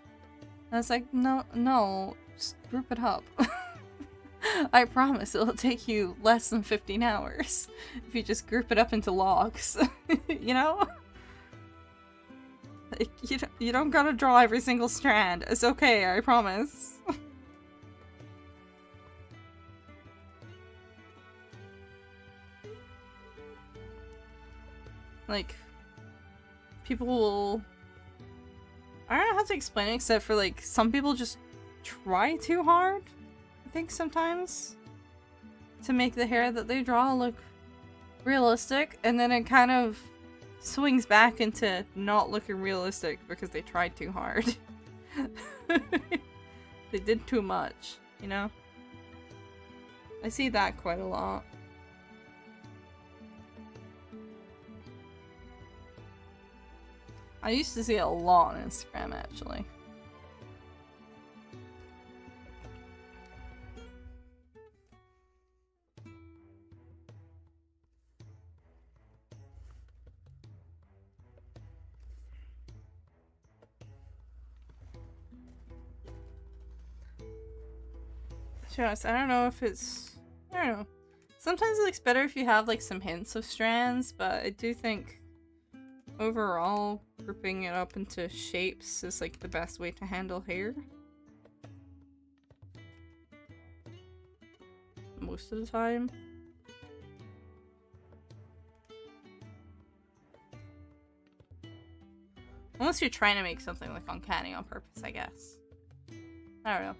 And it's like, no, just group it up. I promise it'll take you less than 15 hours if you just group it up into logs, you know? Like, you don't gotta draw every single strand. It's okay, I promise. Like, people will... I don't know how to explain it except for like, some people just try too hard, I think sometimes, to make the hair that they draw look realistic, and then it kind of swings back into not looking realistic because they tried too hard. They did too much, you know? I see that quite a lot. I used to see it a lot on Instagram, actually. To be honest, I don't know if it's... I don't know. Sometimes it looks better if you have like some hints of strands, but I do think overall grouping it up into shapes is like the best way to handle hair. Most of the time. Unless you're trying to make something like uncanny on purpose, I guess. I don't know.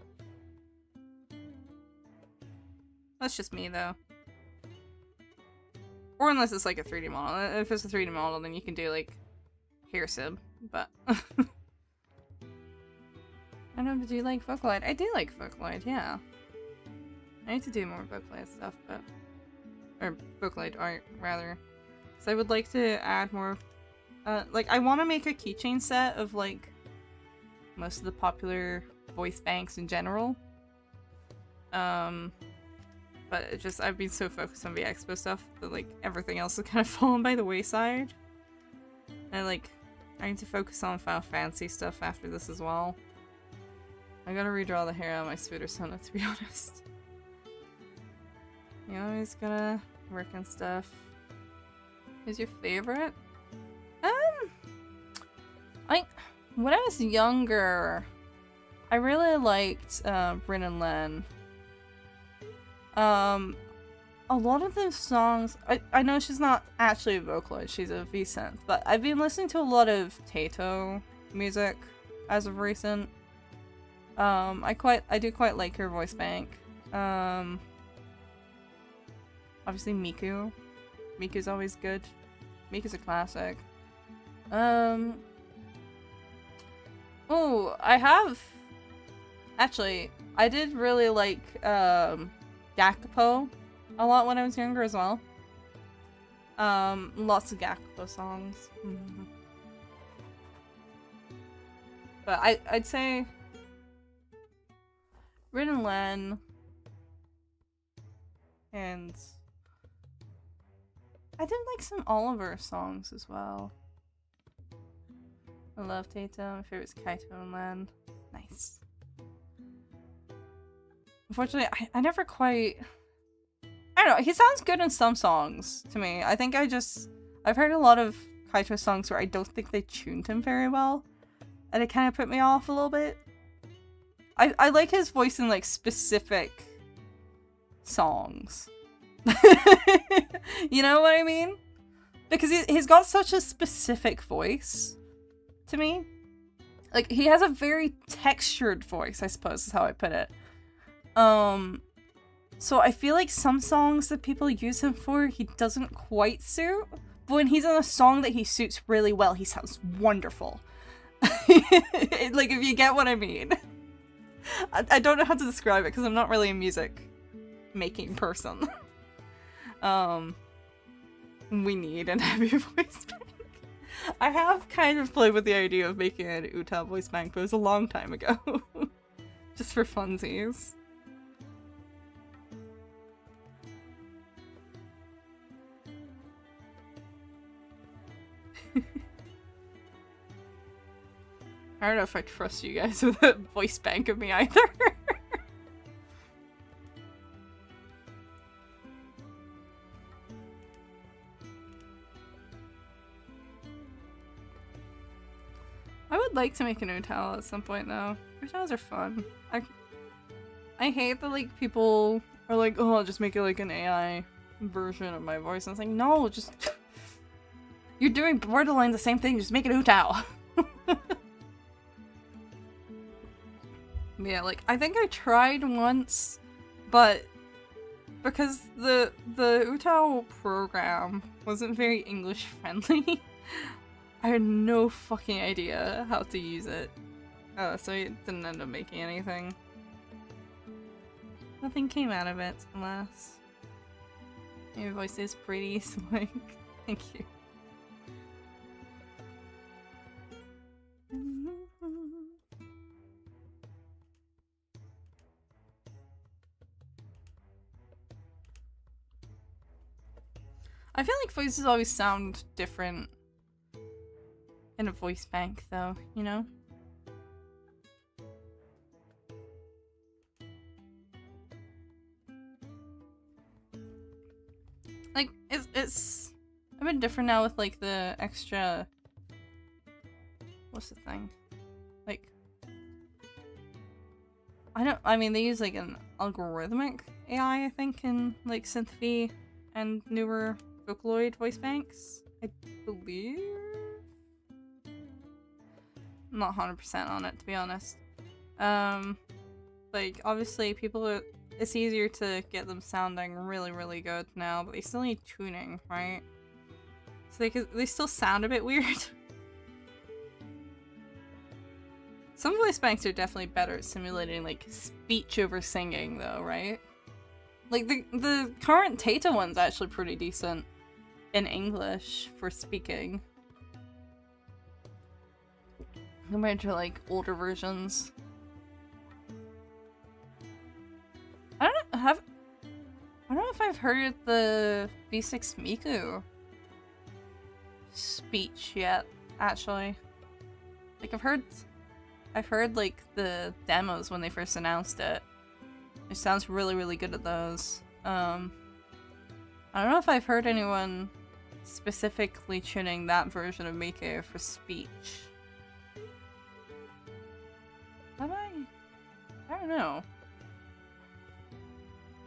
That's just me though. Or unless it's like a 3D model. If it's a 3D model, then you can do like hair sib, but I don't know, do you like Vocaloid? I do like Vocaloid, yeah. I need to do more Vocaloid stuff, but... Or Vocaloid art, rather. So I would like to add more... like, I want to make a keychain set of, like, most of the popular voice banks in general. But it just, I've been so focused on the Expo stuff that, like, everything else has kind of fallen by the wayside. And, like, I need to focus on Final Fantasy stuff after this as well. I gotta redraw the hair on my Spooter Sona, to be honest. You always gotta work on stuff. Who's your favorite? When I was younger, I really liked Bryn and Len. A lot of those songs, I know she's not actually a Vocaloid, she's a V-synth, but I've been listening to a lot of Tato music as of recent. I do quite like her voice bank. Obviously Miku. Miku's always good. Miku's a classic. Oh, actually, I did really like, Gakupo a lot when I was younger as well. Lots of Gakupo songs. But I'd say Rin and Len and I did like some Oliver songs as well. I love Tato. My favorite is Kaito and Len. Nice. Unfortunately, I never quite... I don't know, he sounds good in some songs to me. I think I've heard a lot of Kaito songs where I don't think they tuned him very well. And it kind of put me off a little bit. I like his voice in like specific songs. You know what I mean? Because he's got such a specific voice to me. Like, he has a very textured voice, I suppose is how I put it. So I feel like some songs that people use him for, he doesn't quite suit. But when he's in a song that he suits really well, he sounds wonderful. Like, if you get what I mean. I don't know how to describe it because I'm not really a music making person. We need an heavy voice bank. I have kind of played with the idea of making an Uta voice bank, but it was a long time ago. Just for funsies. I don't know if I trust you guys with a voice bank of me either. I would like to make an Utal at some point though. Utals are fun. I hate that like people are like, oh, I'll just make it like an AI version of my voice. And it's like, no, just you're doing borderline the same thing, just make it Utal. Yeah, like, I think I tried once, but because the Utao program wasn't very English friendly, I had no fucking idea how to use it. Oh, so it didn't end up making anything. Nothing came out of it, alas. Your voice is pretty, Swank. Thank you. I feel like voices always sound different in a voice bank, though, you know? like, it's a bit different now with, like, the extra... What's the thing? Like... I mean, they use, like, an algorithmic AI, I think, in, like, Synthv and newer Vocaloid voice banks, I believe? I'm not 100% on it, to be honest. Like, obviously, it's easier to get them sounding really, really good now, but they still need tuning, right? So they still sound a bit weird. Some voice banks are definitely better at simulating, like, speech over singing, though, right? Like, the current Tata one's actually pretty decent in English for speaking. Compared to, like, older versions. I don't know if I've heard the V6 Miku speech yet, actually. Like, I've heard, like, the demos when they first announced it. It sounds really, really good at those. I don't know if I've heard anyone specifically tuning that version of Miku for speech. Have I? I don't know.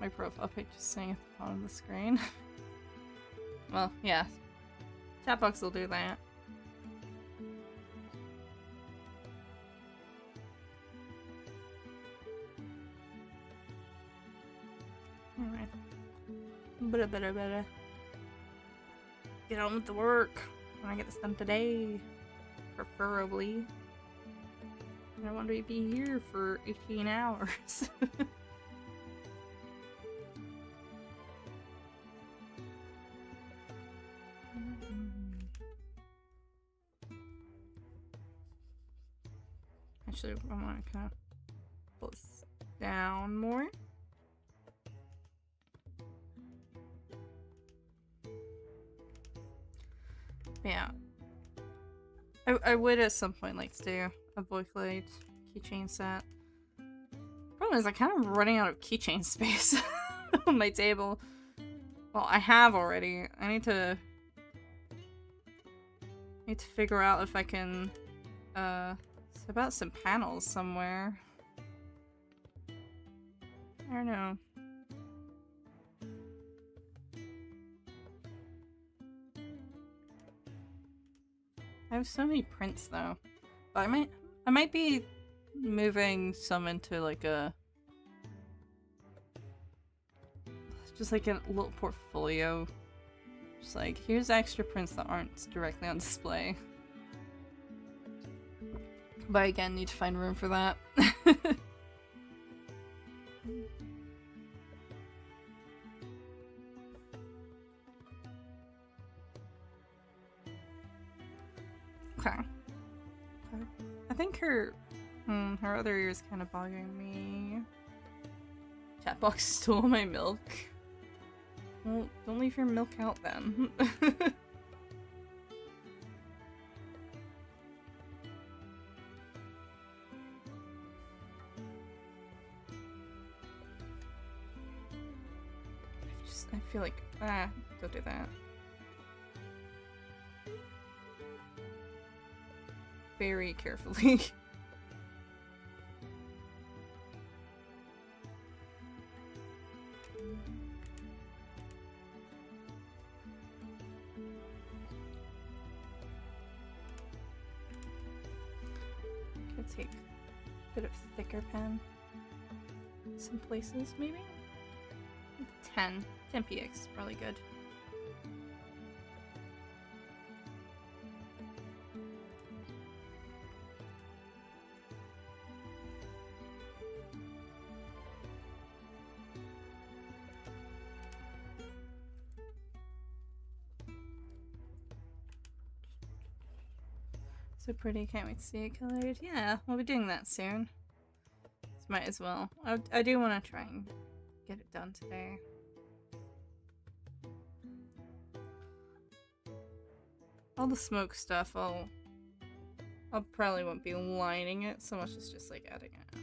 My profile picture's sitting at the bottom of the screen. Well, yeah. Chat box will do that. Alright. Better. Get on with the work. I want to get this done today. Preferably. I don't want to be here for 18 hours. Actually, I want to kind of pull this down more. Yeah. I would at some point like to do a Vocaloid keychain set. Problem is, I'm kind of running out of keychain space on my table. Well, I have already. I need to figure out if I can sub out some panels somewhere. I don't know. I have so many prints though, but I might be moving some into like just like a little portfolio. Just like, here's extra prints that aren't directly on display. But again, need to find room for that. Okay. I think her other ear is kind of bothering me. Chatbox stole my milk. Well, don't leave your milk out then. I feel like, don't do that. Very carefully. Could take a bit of thicker pen. Some places, maybe? 10 px is probably good. So pretty, can't wait to see it colored. Yeah, we'll be doing that soon. So might as well. I do want to try and get it done today. All the smoke stuff, I'll probably won't be lining it so much as just like adding it in.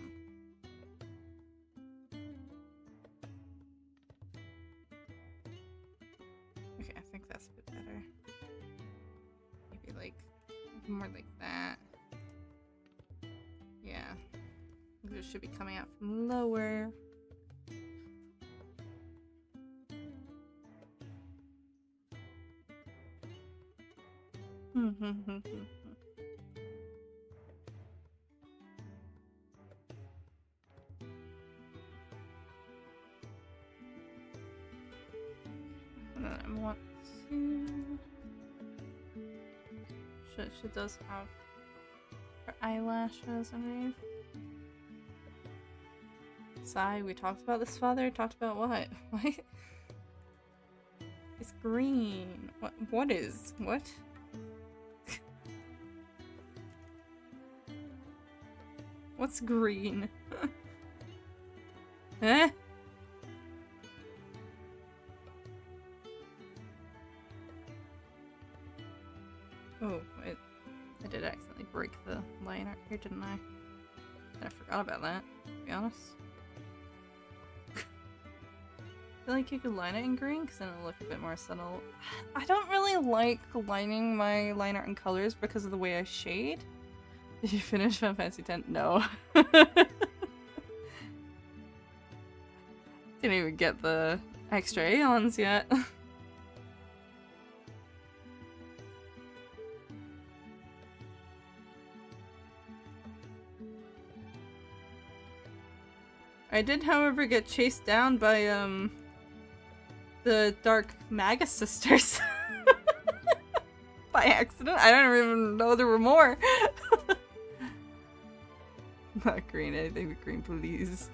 More like that. Yeah. It should be coming out from lower. And then I want to... She does have her eyelashes underneath. Sigh, we talked about this, father? Talked about what? What? It's green. What is? What? What's green? Eh? Oh, wait. I did accidentally break the line art here, didn't I? I forgot about that, to be honest. I feel like you could line it in green because then it'll look a bit more subtle. I don't really like lining my line art in colors because of the way I shade. Did you finish Final Fantasy X? No. Didn't even get the extra aeons yet. I did, however, get chased down by, the Dark Magus sisters. By accident. I don't even know there were more. Not green, anything but green, please.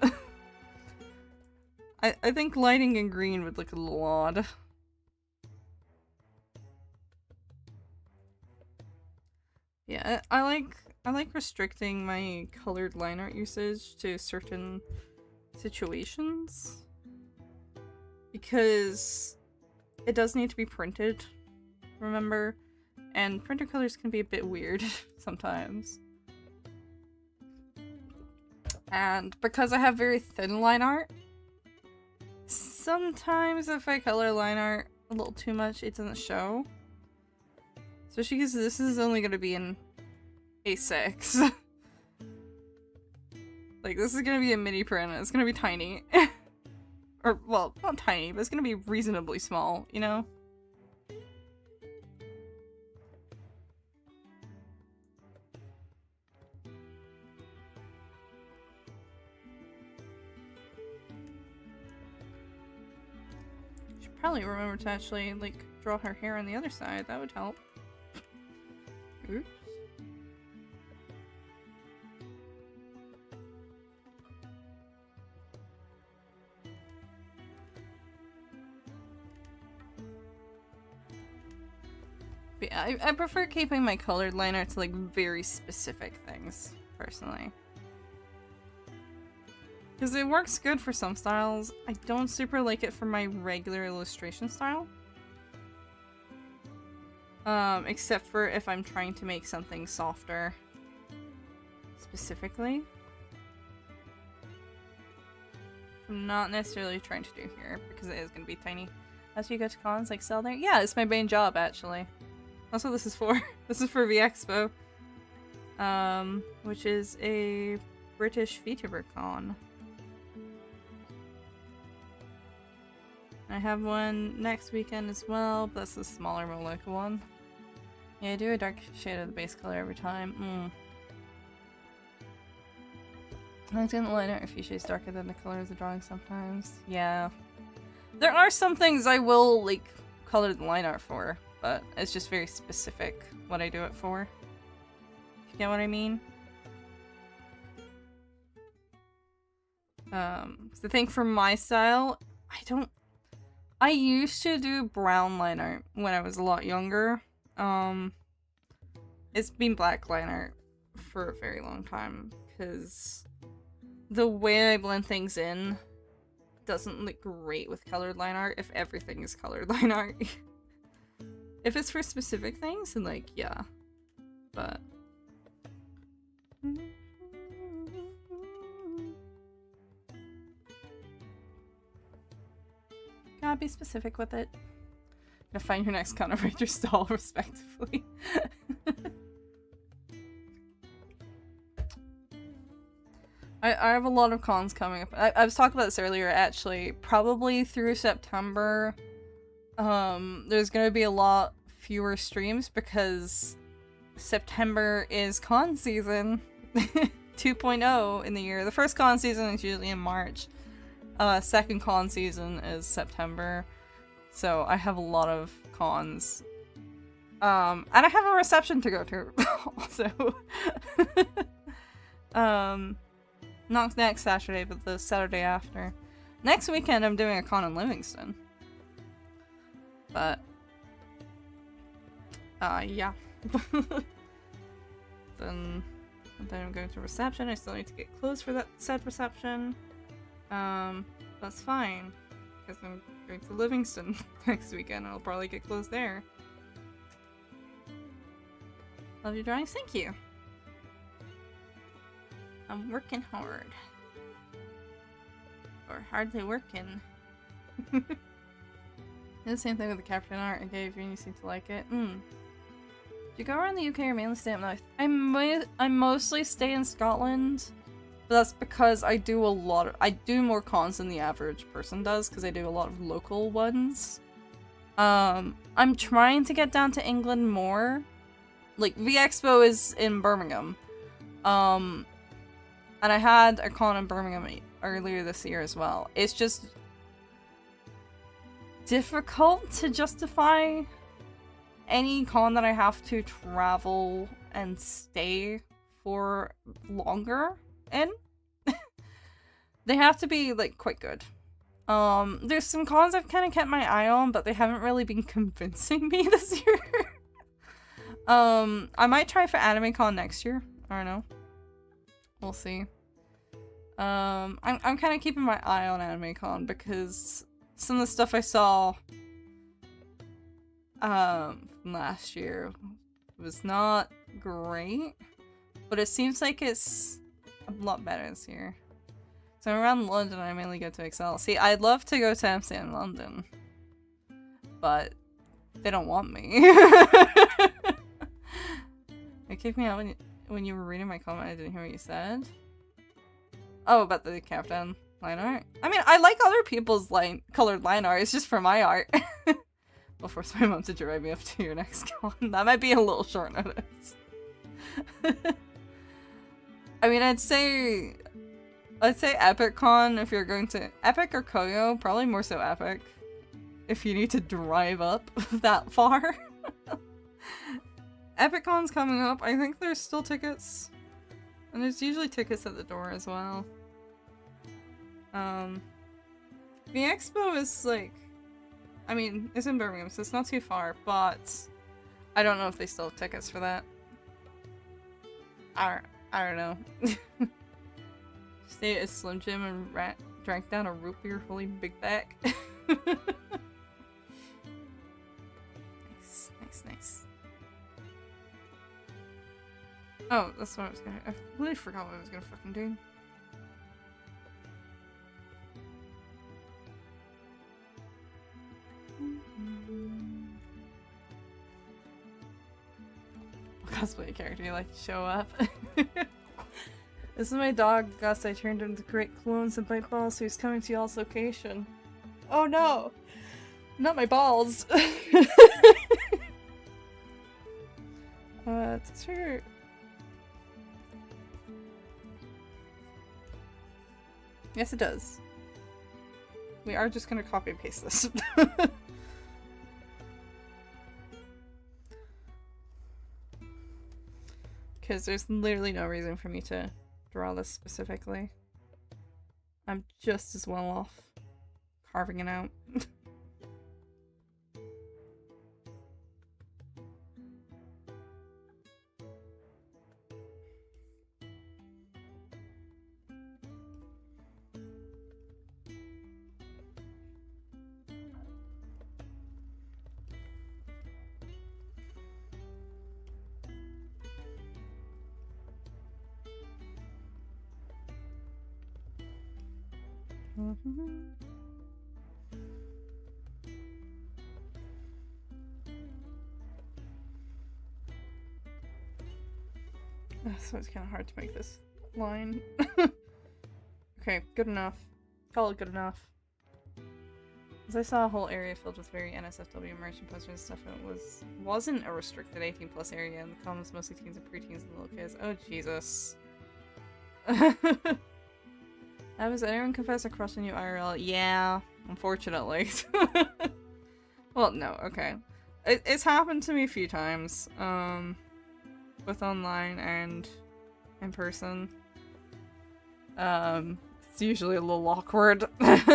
I think lighting in green would look a little odd. Yeah, I like restricting my colored line art usage to certain situations. Because it does need to be printed, remember? And printer colors can be a bit weird sometimes. And because I have very thin line art, sometimes if I color line art a little too much, it doesn't show. Especially because this is only going to be in A6. Like, this is going to be a mini print, it's going to be tiny. Or, well, not tiny, but it's gonna be reasonably small, you know? Should probably remember to actually, like, draw her hair on the other side. That would help. Oops. But yeah, I prefer keeping my colored line art to like very specific things, personally. Because it works good for some styles. I don't super like it for my regular illustration style. Except for if I'm trying to make something softer. Specifically. I'm not necessarily trying to do here, because it is going to be tiny. As you go to cons, like sell there? Yeah, it's my main job, actually. That's what this is for. This is for V-Expo. Which is a British VTuber con. I have one next weekend as well, but that's a smaller, more local one. Yeah, I do a dark shade of the base color every time. I didn't line out a few shades darker than the color of the drawing sometimes. Yeah. There are some things I will, like, color the line art for, but it's just very specific what I do it for. If you get what I mean? The thing for my style, I used to do brown line art when I was a lot younger. It's been black line art for a very long time, because the way I blend things in doesn't look great with colored line art if everything is colored line art. If it's for specific things, then like, yeah. But... gotta be specific with it. Gonna find your next counterfeit stall, respectively. I have a lot of cons coming up. I was talking about this earlier, actually. Probably through September, there's gonna be a lot fewer streams because September is con season 2.0 in the year. The first con season is usually in March. Second con season is September. So I have a lot of cons. And I have a reception to go to also. Not next Saturday, but the Saturday after. Next weekend I'm doing a con in Livingston. But yeah. then I'm going to reception. I still need to get clothes for that said reception. That's fine. Because I'm going to Livingston next weekend. I'll probably get clothes there. Love your drawings, thank you. I'm working hard. Or hardly working. The same thing with the caption art I gave you and you seem to like it. Do you go around the UK or mainly stay up north? I mostly stay in Scotland. But that's because I do more cons than the average person does because I do a lot of local ones. I'm trying to get down to England more. Like, V-Expo is in Birmingham. And I had a con in Birmingham earlier this year as well. It's just difficult to justify any con that I have to travel and stay for longer in. They have to be, like, quite good. There's some cons I've kind of kept my eye on, but they haven't really been convincing me this year. I might try for AnimeCon next year. I don't know. We'll see. I'm kind of keeping my eye on AnimeCon because some of the stuff I saw last year was not great, but it seems like it's a lot better this year. So around London, I mainly go to Excel. See, I'd love to go to Amsterdam and London, but they don't want me. It kicked me out when you were reading my comment. I didn't hear what you said. Oh, about the Captain line art. I mean, I like other people's colored line art. It's just for my art. I'll force my mom to drive me up to your next con. That might be a little short notice. I mean, I'd say EpicCon if you're going to Epic or Koyo. Probably more so Epic. If you need to drive up that far. EpicCon's coming up. I think there's still tickets. And there's usually tickets at the door as well. The expo is like, I mean, it's in Birmingham, so it's not too far, but I don't know if they still have tickets for that. I don't know. Stayed at a Slim Jim and drank down a root beer fully big back. Nice. Oh, that's what I was gonna- I really forgot what I was gonna fucking do. What cosplay character you like to show up? This is my dog, Gus. I turned him to create clones and bite balls, so he's coming to y'all's location. Oh no! Not my balls! That's her. Yes, it does. We are just gonna copy and paste this. Because there's literally no reason for me to draw this specifically. I'm just as well off carving it out. So it's kind of hard to make this line. Okay, good enough. Call it good enough. Because I saw a whole area filled with very NSFW merchant posters and stuff, and it wasn't a restricted 18+ area, and the comments mostly teens and preteens and little kids. Oh, Jesus. Has anyone confessed a crush on you IRL? Yeah, unfortunately. Well, no, okay. It's happened to me a few times, both online and in person. It's usually a little awkward. I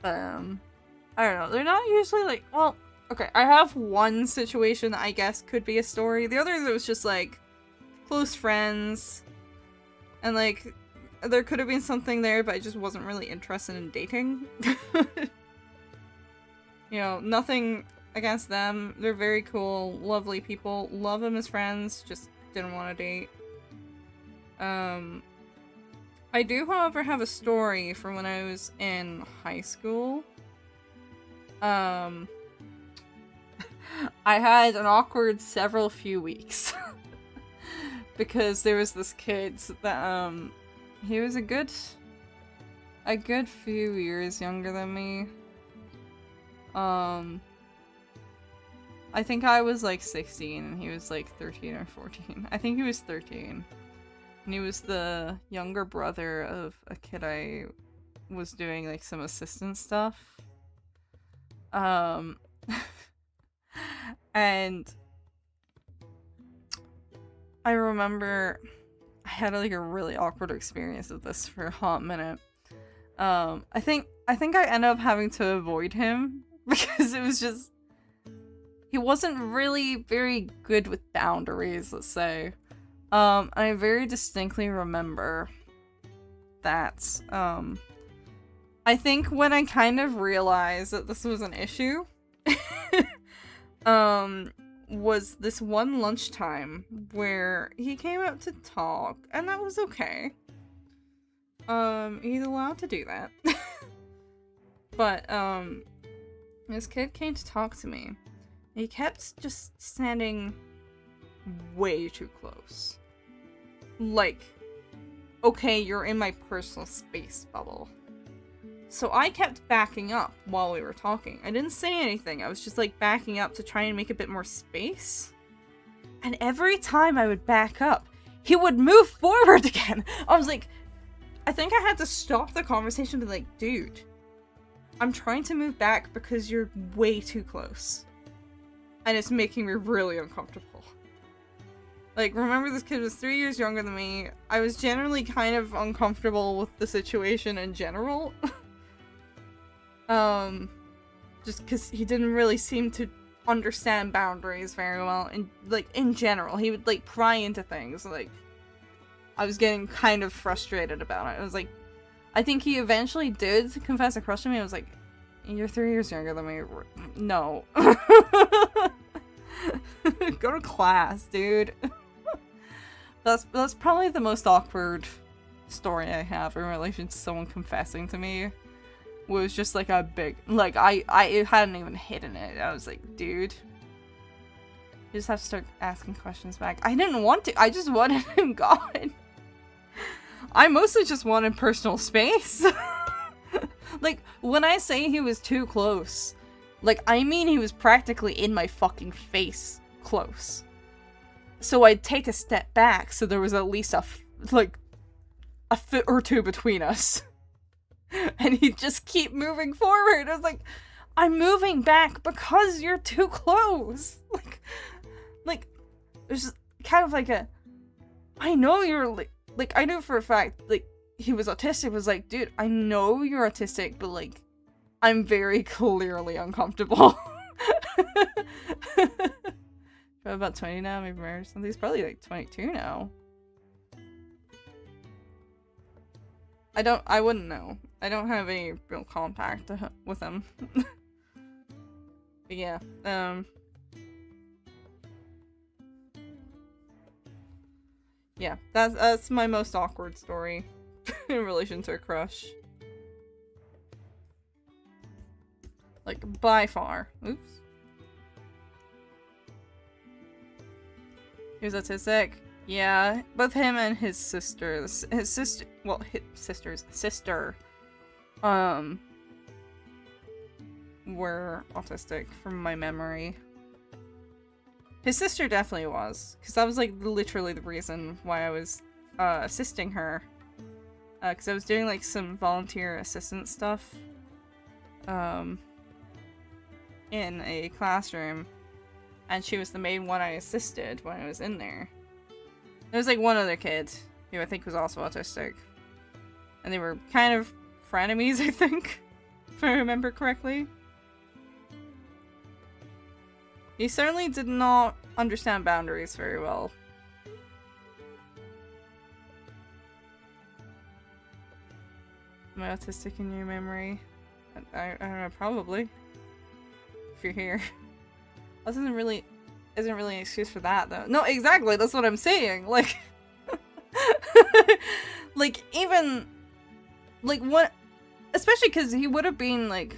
don't know, they're not usually like, well, okay, I have one situation that I guess could be a story. The other, it was just like, close friends, and like, there could have been something there, but I just wasn't really interested in dating. You know, nothing against them. They're very cool, lovely people. Love them as friends, just didn't want to date. I do, however, have a story from when I was in high school. I had an awkward few weeks. Because there was this kid that, he was a good few years younger than me. I think I was like 16 and he was like 13 or 14. I think he was 13. And he was the younger brother of a kid I was doing like some assistant stuff. And I remember I had like a really awkward experience with this for a hot minute. I think I ended up having to avoid him because it was just, he wasn't really very good with boundaries, let's say. I very distinctly remember that, I think when I kind of realized that this was an issue, was this one lunchtime where he came up to talk, and that was okay. He's allowed to do that. But, this kid came to talk to me. He kept just standing way too close. Like, okay, you're in my personal space bubble. So I kept backing up while we were talking. I didn't say anything. I was just like backing up to try and make a bit more space. And every time I would back up, he would move forward again. I was like, I think I had to stop the conversation and be like, dude, I'm trying to move back because you're way too close. And it's making me really uncomfortable. Like, remember, this kid was 3 years younger than me. I was generally kind of uncomfortable with the situation in general. Just because he didn't really seem to understand boundaries very well. And, like, in general, he would, like, pry into things. Like, I was getting kind of frustrated about it. I was like, I think he eventually did confess a crush on me. I was like, you're 3 years younger than me. No. Go to class, dude. That's probably the most awkward story I have in relation to someone confessing to me. Was just like a big, like, I hadn't even hidden it. I was like, dude, you just have to start asking questions back. I didn't want to. I just wanted him gone. I mostly just wanted personal space. Like, when I say he was too close, like, I mean he was practically in my fucking face close. So I'd take a step back so there was at least a foot or two between us. And he'd just keep moving forward. I was like, I'm moving back because you're too close. Like, there's kind of like a, I know you're, like, I knew for a fact, like, he was autistic. Was like, dude, I know you're autistic, but, like, I'm very clearly uncomfortable. About 20 now, maybe married or something. He's probably, like, 22 now. I wouldn't know. I don't have any real contact with him. But yeah, yeah, that's my most awkward story in relation to a crush. Like, by far. Oops. He was autistic? Yeah, both him and his sister, well, his sister, were autistic from my memory. His sister definitely was, because that was like literally the reason why I was assisting her. Because I was doing like some volunteer assistant stuff in a classroom, and she was the main one I assisted when I was in there. There was like one other kid who I think was also autistic, and they were kind of frenemies, I think, if I remember correctly. He certainly did not understand boundaries very well. Am I autistic in your memory? I don't know, probably. If you're here. That isn't really an excuse for that, though. No, exactly, that's what I'm saying. Like, like, even, like, what, especially because he would have been, like,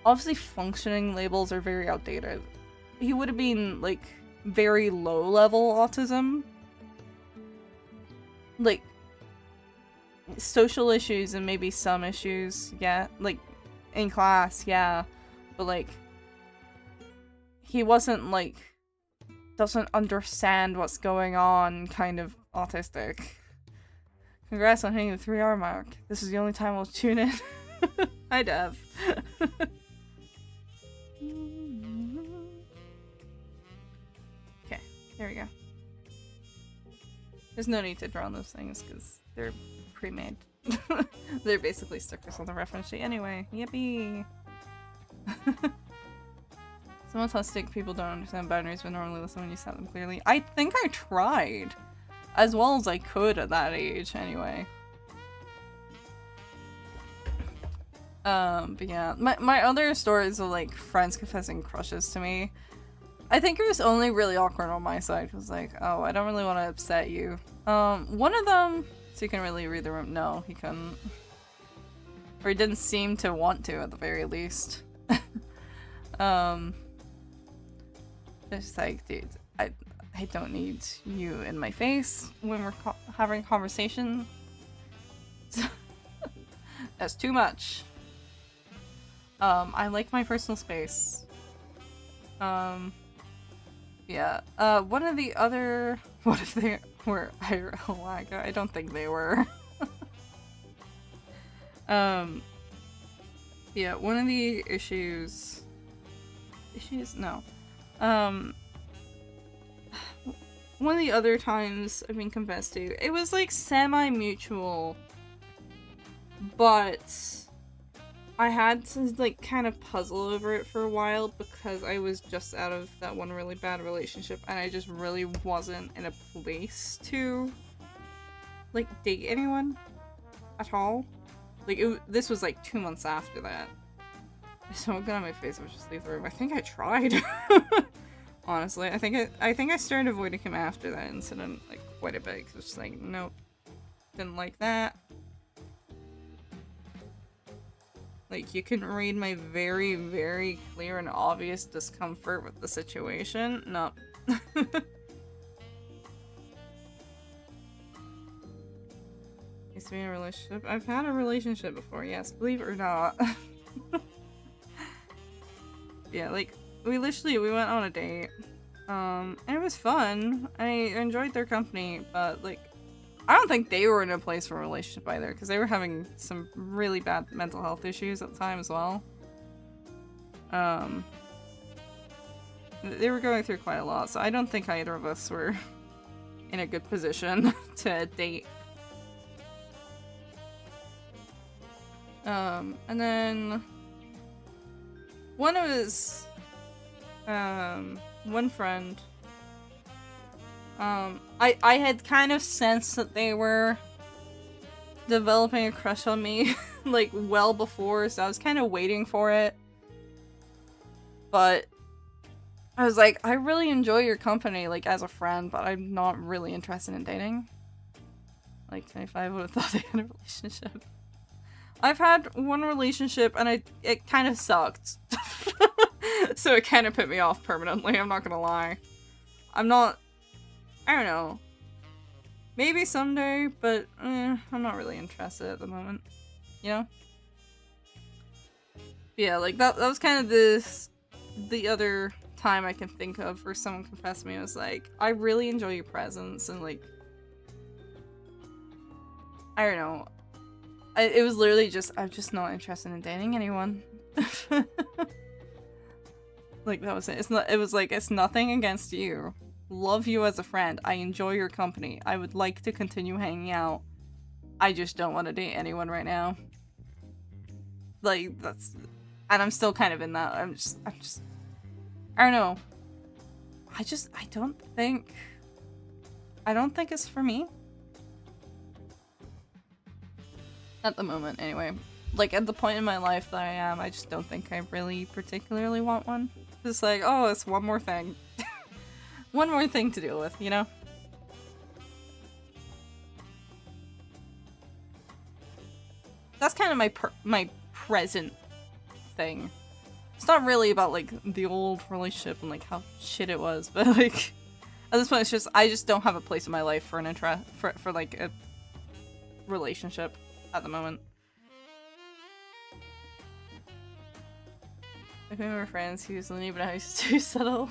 obviously functioning labels are very outdated. He would have been, like, very low-level autism. Like, social issues and maybe some issues, yeah. Like, in class, yeah. But, like, he wasn't, like, doesn't understand what's going on kind of autistic. Congrats on hitting the 3-hour mark. This is the only time I'll tune in. Hi, Dev. Okay, there we go. There's no need to draw on those things because they're pre-made. They're basically stickers on the reference sheet anyway. Yippee! Some autistic people don't understand boundaries but normally listen when you set them clearly. I think I tried as well as I could at that age anyway. But yeah, my other stories of like friends confessing crushes to me, I think it was only really awkward on my side. It was like, oh, I don't really want to upset you. One of them, so you can really read the room. No, he couldn't. Or he didn't seem to want to at the very least. It's like, dude, I don't need you in my face when we're having a conversation. That's too much. I like my personal space. Yeah. One of the other... What if they were IRL WAGA? I don't think they were. Yeah, one of the issues... No. One of the other times I've been confessed to, it was like semi-mutual, but I had to like kind of puzzle over it for a while because I was just out of that one really bad relationship and I just really wasn't in a place to like date anyone at all. Like this was like 2 months after that. So good on my face, I was just leave the room. I think I tried. Honestly, I think I started avoiding him after that incident like quite a bit. Cause it was just like, nope, didn't like that. Like you couldn't read my very, very clear and obvious discomfort with the situation. No. Used to be in a relationship. I've had a relationship before, yes, believe it or not. Yeah, like we went on a date, and it was fun. I enjoyed their company, but like, I don't think they were in a place for a relationship either, because they were having some really bad mental health issues at the time as well. They were going through quite a lot, so I don't think either of us were in a good position to date. And then one of his, one friend, I had kind of sensed that they were developing a crush on me, like, well before, so I was kind of waiting for it. But I was like, I really enjoy your company, like, as a friend, but I'm not really interested in dating. Like, if I would have thought they had a relationship. I've had one relationship, and it kind of sucked. So it kind of put me off permanently, I'm not gonna lie. I'm not I don't know. Maybe someday, but I'm not really interested at the moment. You know? Yeah, like that was kind of the other time I can think of where someone confessed to me. I was like, I really enjoy your presence, and like, I don't know. It was literally just, I'm just not interested in dating anyone. Like, that was it. It was like, it's nothing against you. Love you as a friend. I enjoy your company. I would like to continue hanging out. I just don't want to date anyone right now. Like, that's... And I'm still kind of in that. I'm just... I don't know. I don't think it's for me. At the moment, anyway. Like, at the point in my life that I am, I just don't think I really particularly want one. It's like, oh, it's one more thing. One more thing to deal with, you know? That's kind of my present thing. It's not really about, like, the old relationship and, like, how shit it was, but, like, at this point, it's just, I just don't have a place in my life for an for like, a relationship at the moment. If we were friends, he was Looney, but I was too subtle.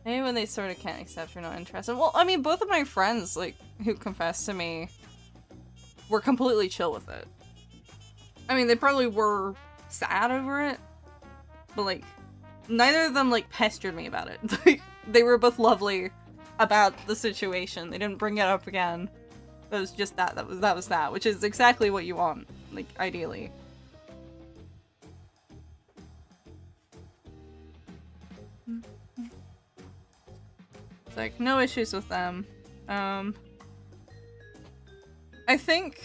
Maybe when they sort of can't accept you're not interested. Well, I mean, both of my friends, like, who confessed to me were completely chill with it. I mean, they probably were sad over it, but, like, neither of them, like, pestered me about it. Like, they were both lovely about the situation. They didn't bring it up again. It was just that was that, which is exactly what you want, like, ideally. It's like, no issues with them. I think...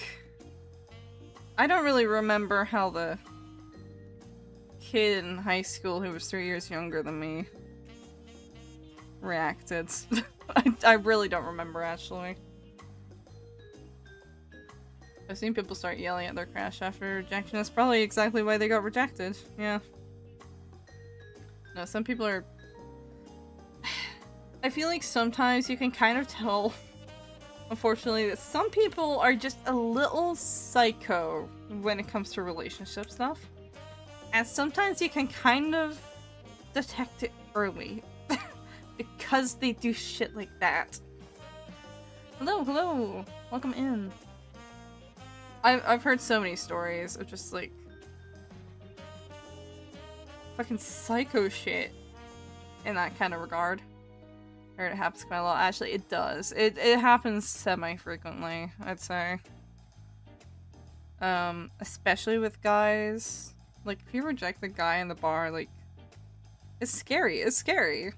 I don't really remember how the kid in high school who was 3 years younger than me reacted. I really don't remember, actually. I've seen people start yelling at their crush after rejection. That's probably exactly why they got rejected. Yeah. No, some people are... I feel like sometimes you can kind of tell, unfortunately, that some people are just a little psycho when it comes to relationship stuff. And sometimes you can kind of detect it early. Because they do shit like that. Hello, hello! Welcome in. I've heard so many stories of just, like, fucking psycho shit in that kind of regard. I heard it happens quite a lot. Actually, it does. It happens semi-frequently, I'd say. Especially with guys. Like, if you reject the guy in the bar, like, it's scary. It's scary.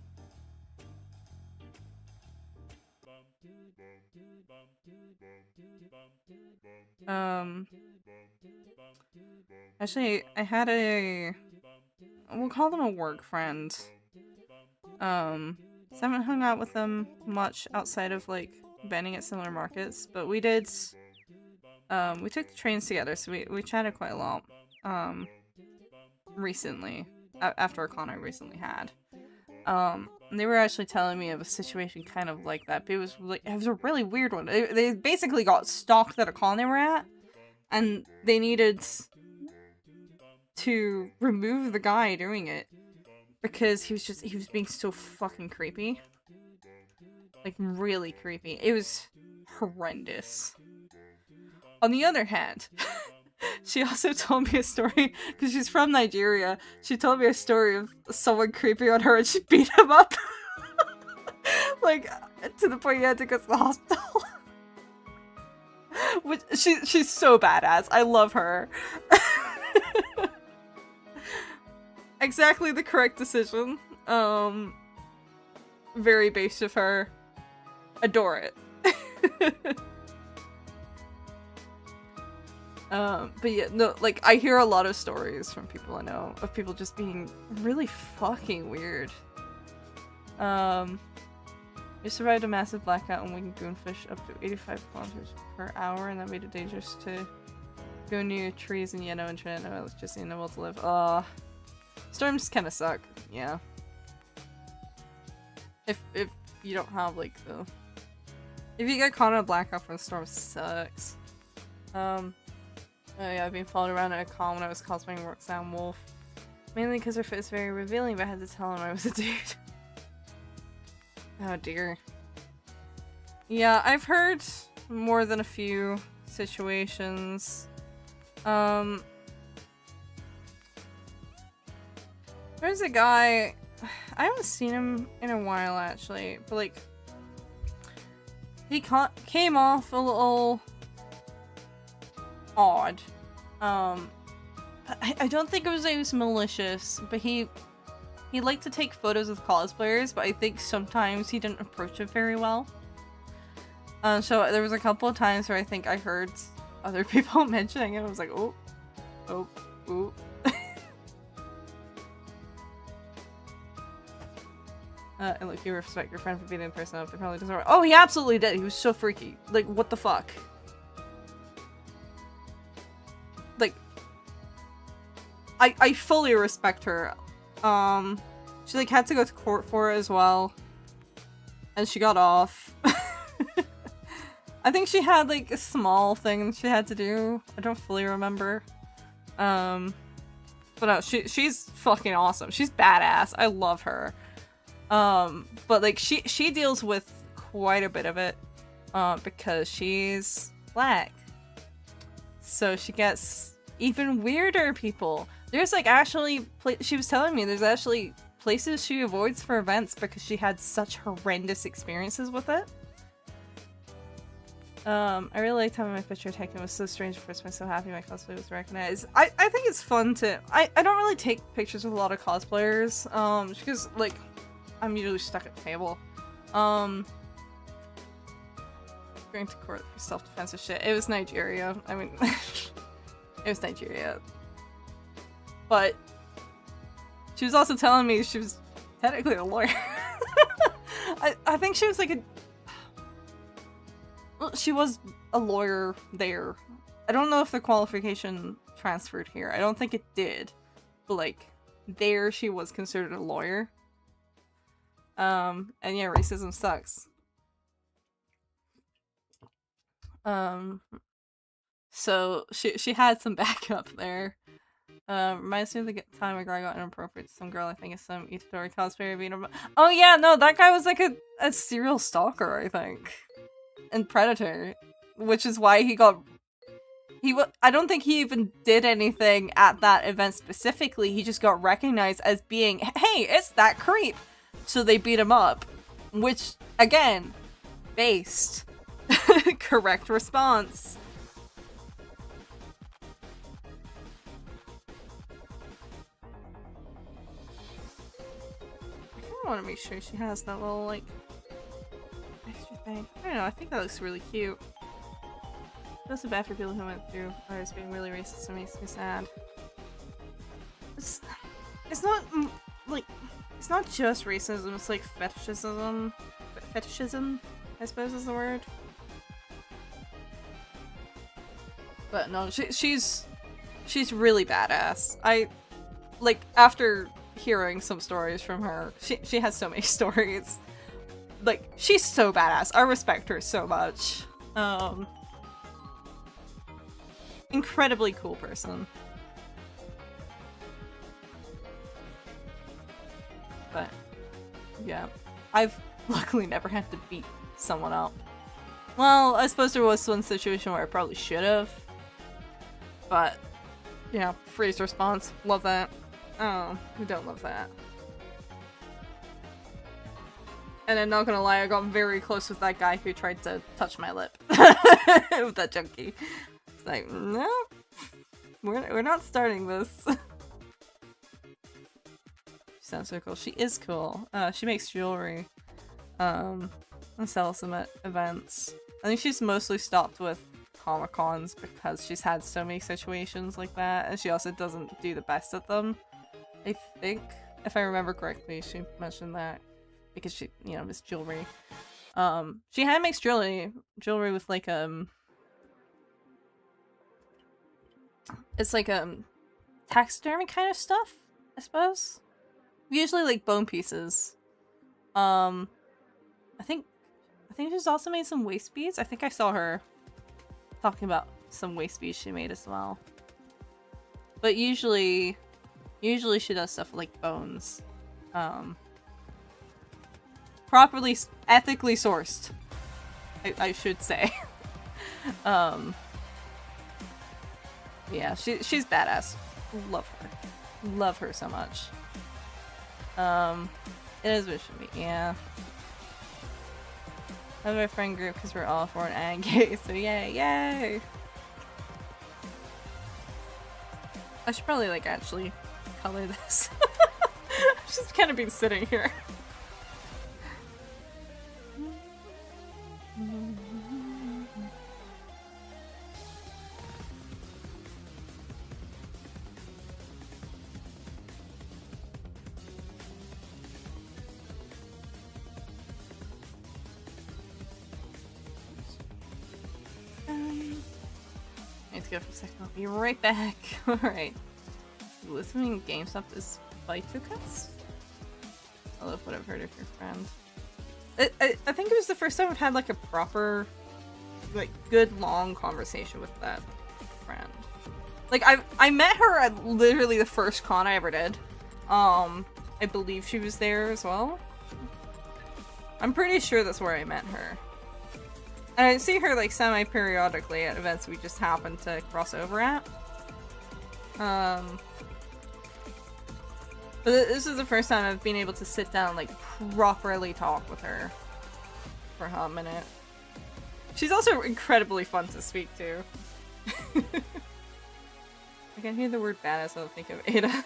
Actually, I had we'll call them a work friend. So I haven't hung out with them much outside of, like, vending at similar markets, but we did, we took the trains together, so we chatted quite a lot, recently, after a con I recently had. And they were actually telling me of a situation kind of like that, but it was a really weird one. They basically got stalked at a con they were at, and they needed to remove the guy doing it because he was being so fucking creepy. Like, really creepy. It was horrendous. On the other hand, she also told me a story, because she's from Nigeria. She told me a story of someone creeping on her and she beat him up. Like, to the point he had to go to the hospital. Which, she's so badass. I love her. Exactly the correct decision. Very base of her. Adore it. But yeah, no, like, I hear a lot of stories from people I know of people just being really fucking weird. We survived a massive blackout and we can goonfish up to 85 kilometers per hour, and that made it dangerous to go near trees in Yeno and Trinidad. No electricity and no will to live. Storms kind of suck, yeah. If you don't have, like, the If you get caught in a blackout for the storm, it sucks. Oh yeah, I've been followed around at a con when I was cosplaying Roxanne Wolf. Mainly because her fit is very revealing, but I had to tell him I was a dude. Oh dear. Yeah, I've heard more than a few situations. There's a guy, I haven't seen him in a while actually, but like, he came off a little odd. I don't think it was malicious, but he liked to take photos with cosplayers, but I think sometimes he didn't approach it very well. So there was a couple of times where I think I heard other people mentioning it. I was like, oh, oh, oh. And look, you respect your friend for being in person. They probably doesn't. Oh, he absolutely did. He was so freaky. Like, what the fuck? Like, I fully respect her. She like had to go to court for it as well, and she got off. I think she had like a small thing she had to do. I don't fully remember. But no, she's fucking awesome. She's badass. I love her. But like she deals with quite a bit of it, because she's black. So she gets even weirder people. There's like actually, she was telling me there's actually places she avoids for events because she had such horrendous experiences with it. I really liked having my picture taken. It was so strange at first, but I'm so happy my cosplay was recognized. I think it's fun to, I don't really take pictures with a lot of cosplayers, because like, I'm usually stuck at the table. Going to court for self-defense and shit. It was Nigeria. I mean, it was Nigeria. But she was also telling me she was technically a lawyer. I think she was like a... Well, she was a lawyer there. I don't know if the qualification transferred here. I don't think it did. But like, there she was considered a lawyer. And yeah, racism sucks. So she had some backup there. Reminds me of the time a guy got inappropriate to some girl. I think it's some Itadori cosplayer being oh yeah, no, that guy was like a serial stalker, I think. And predator. Which is why he got... I don't think he even did anything at that event specifically. He just got recognized as being, hey, it's that creep! So they beat him up. Which, again, based. Correct response. I kinda want to make sure she has that little, like, extra thing. I don't know, I think that looks really cute. I feel so bad for people who went through others being really racist. It makes me sad. It's not, like, it's not just racism, it's like fetishism. Fetishism, I suppose is the word. But no, she's really badass. Like, after hearing some stories from her, she has so many stories. Like, she's so badass. I respect her so much. Incredibly cool person. But, yeah. I've luckily never had to beat someone up. Well, I suppose there was one situation where I probably should have. But, yeah, freeze response. Love that. Oh, who don't love that? And I'm not gonna lie, I got very close with that guy who tried to touch my lip. With that junkie. It's like, no. We're not starting this. She sounds so cool. She is cool. She makes jewelry. And sells them at events. I think she's mostly stopped with Comic-Cons because she's had so many situations like that, and she also doesn't do the best at them. I think, if I remember correctly, she mentioned that because she, you know, is jewelry. She hand makes jewelry with like it's like taxidermy kind of stuff, I suppose. Usually like bone pieces. I think think she's also made some waist beads. I think I saw her talking about some waist beads she made as well. But usually she does stuff like bones. Properly, ethically sourced, I should say. Yeah, she's badass. Love her. Love her so much. It is what it should be, yeah. I have my friend group because we're all foreign and gay, so yay, yay! I should probably, like, actually color this. I've just kind of been sitting here. Need to go for a second. I'll be right back. Alright. Listening GameStop is Vitucus? I love what I've heard of your friend. I think it was the first time I've had like a proper, like, good long conversation with that friend. Like, I met her at literally the first con I ever did. I believe she was there as well. I'm pretty sure that's where I met her. And I see her like semi-periodically at events we just happen to cross over at. But this is the first time I've been able to sit down and like properly talk with her for a hot minute. She's also incredibly fun to speak to. I can hear the word badass, I don't think of Ada.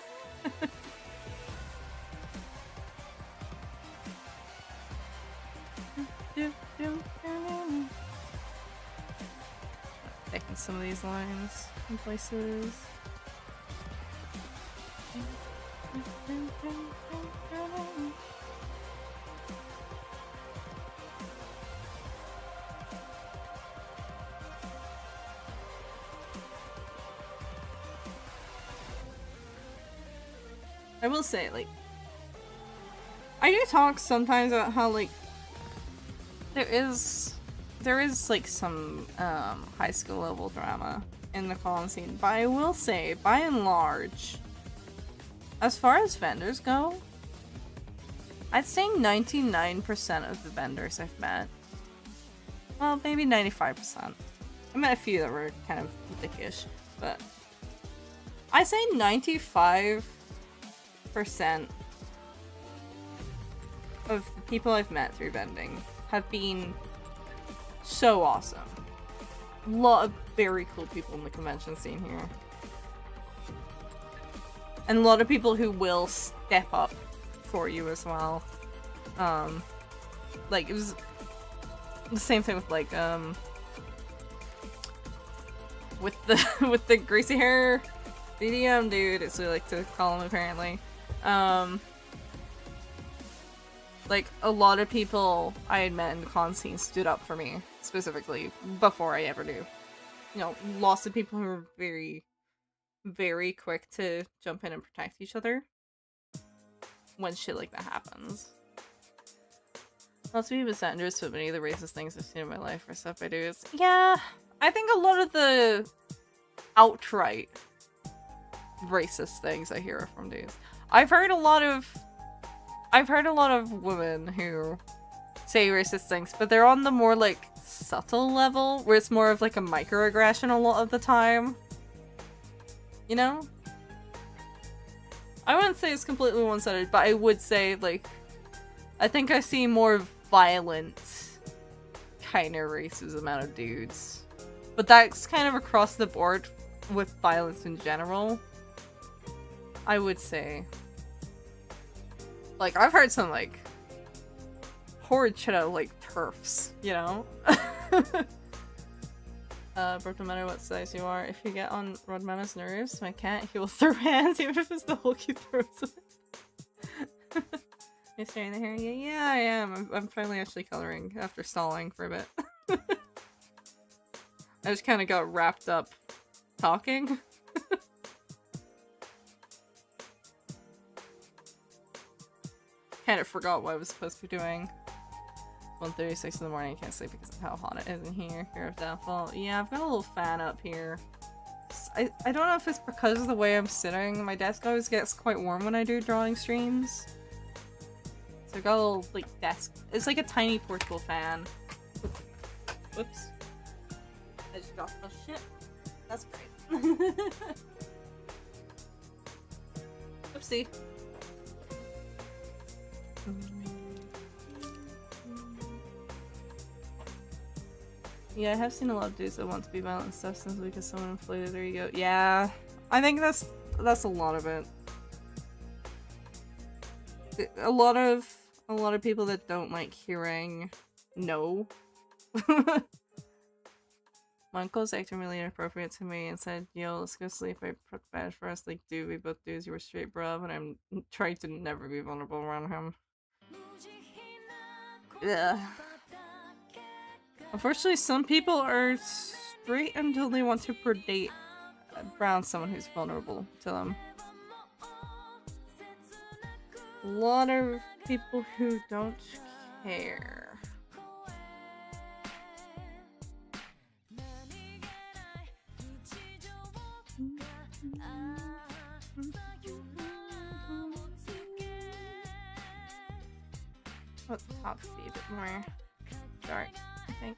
Taking some of these lines in places. I will say, like, I do talk sometimes about how, like, there is like some high school level drama in the con scene, but I will say, by and large, as far as vendors go, I'd say 99% of the vendors I've met, well, maybe 95%. I met a few that were kind of dickish, but I'd say 95% of the people I've met through vending have been so awesome. A lot of very cool people in the convention scene here. And a lot of people who will step up for you as well. Like, it was the same thing with, like, with the greasy hair BDM dude, as we like to call him apparently. Like, a lot of people I had met in the con scene stood up for me, specifically, before I ever do. You know, lots of people who are very, very quick to jump in and protect each other when shit like that happens. Lots of people vendors, but many of the racist things I've seen in my life are stuff I do is, yeah, I think a lot of the outright racist things I hear are from dudes. I've heard a lot of women who say racist things, but they're on the more, like, subtle level, where it's more of, like, a microaggression a lot of the time. You know? I wouldn't say it's completely one-sided, but I would say, like, I think I see more violent kind of racism out of dudes. But that's kind of across the board with violence in general, I would say. Like, I've heard some, like, horrid shit out of, like, TERFs, you know? Broke no matter what size you are. If you get on Rodmana's nerves, my cat, he will throw hands even if it's the Hulk he throws it. You're staring the hair? Yeah, I am. I'm finally actually coloring after stalling for a bit. I just kind of got wrapped up talking. Kind of forgot what I was supposed to be doing. 1:36 in the morning. I can't sleep because of how hot it is in here. Fear of downfall. Yeah, I've got a little fan up here. I don't know if it's because of the way I'm sitting. My desk always gets quite warm when I do drawing streams. So I've got a little, like, desk. It's like a tiny portable fan. Whoops. I just dropped my shit. That's great. Oopsie. Yeah, I have seen a lot of dudes that want to be violent and stuff simply because someone inflated their ego. Yeah, I think that's a lot of it. A lot of people that don't like hearing no. My uncle's acting really inappropriate to me and said, "Yo, let's go sleep. I put bed for us." Like, dude, we both dudes. You were straight, bruv, and I'm trying to never be vulnerable around him. Ugh. Unfortunately, some people are straight until they want to predate around someone who's vulnerable to them. A lot of people who don't care. Let the top be a bit more dark, I think.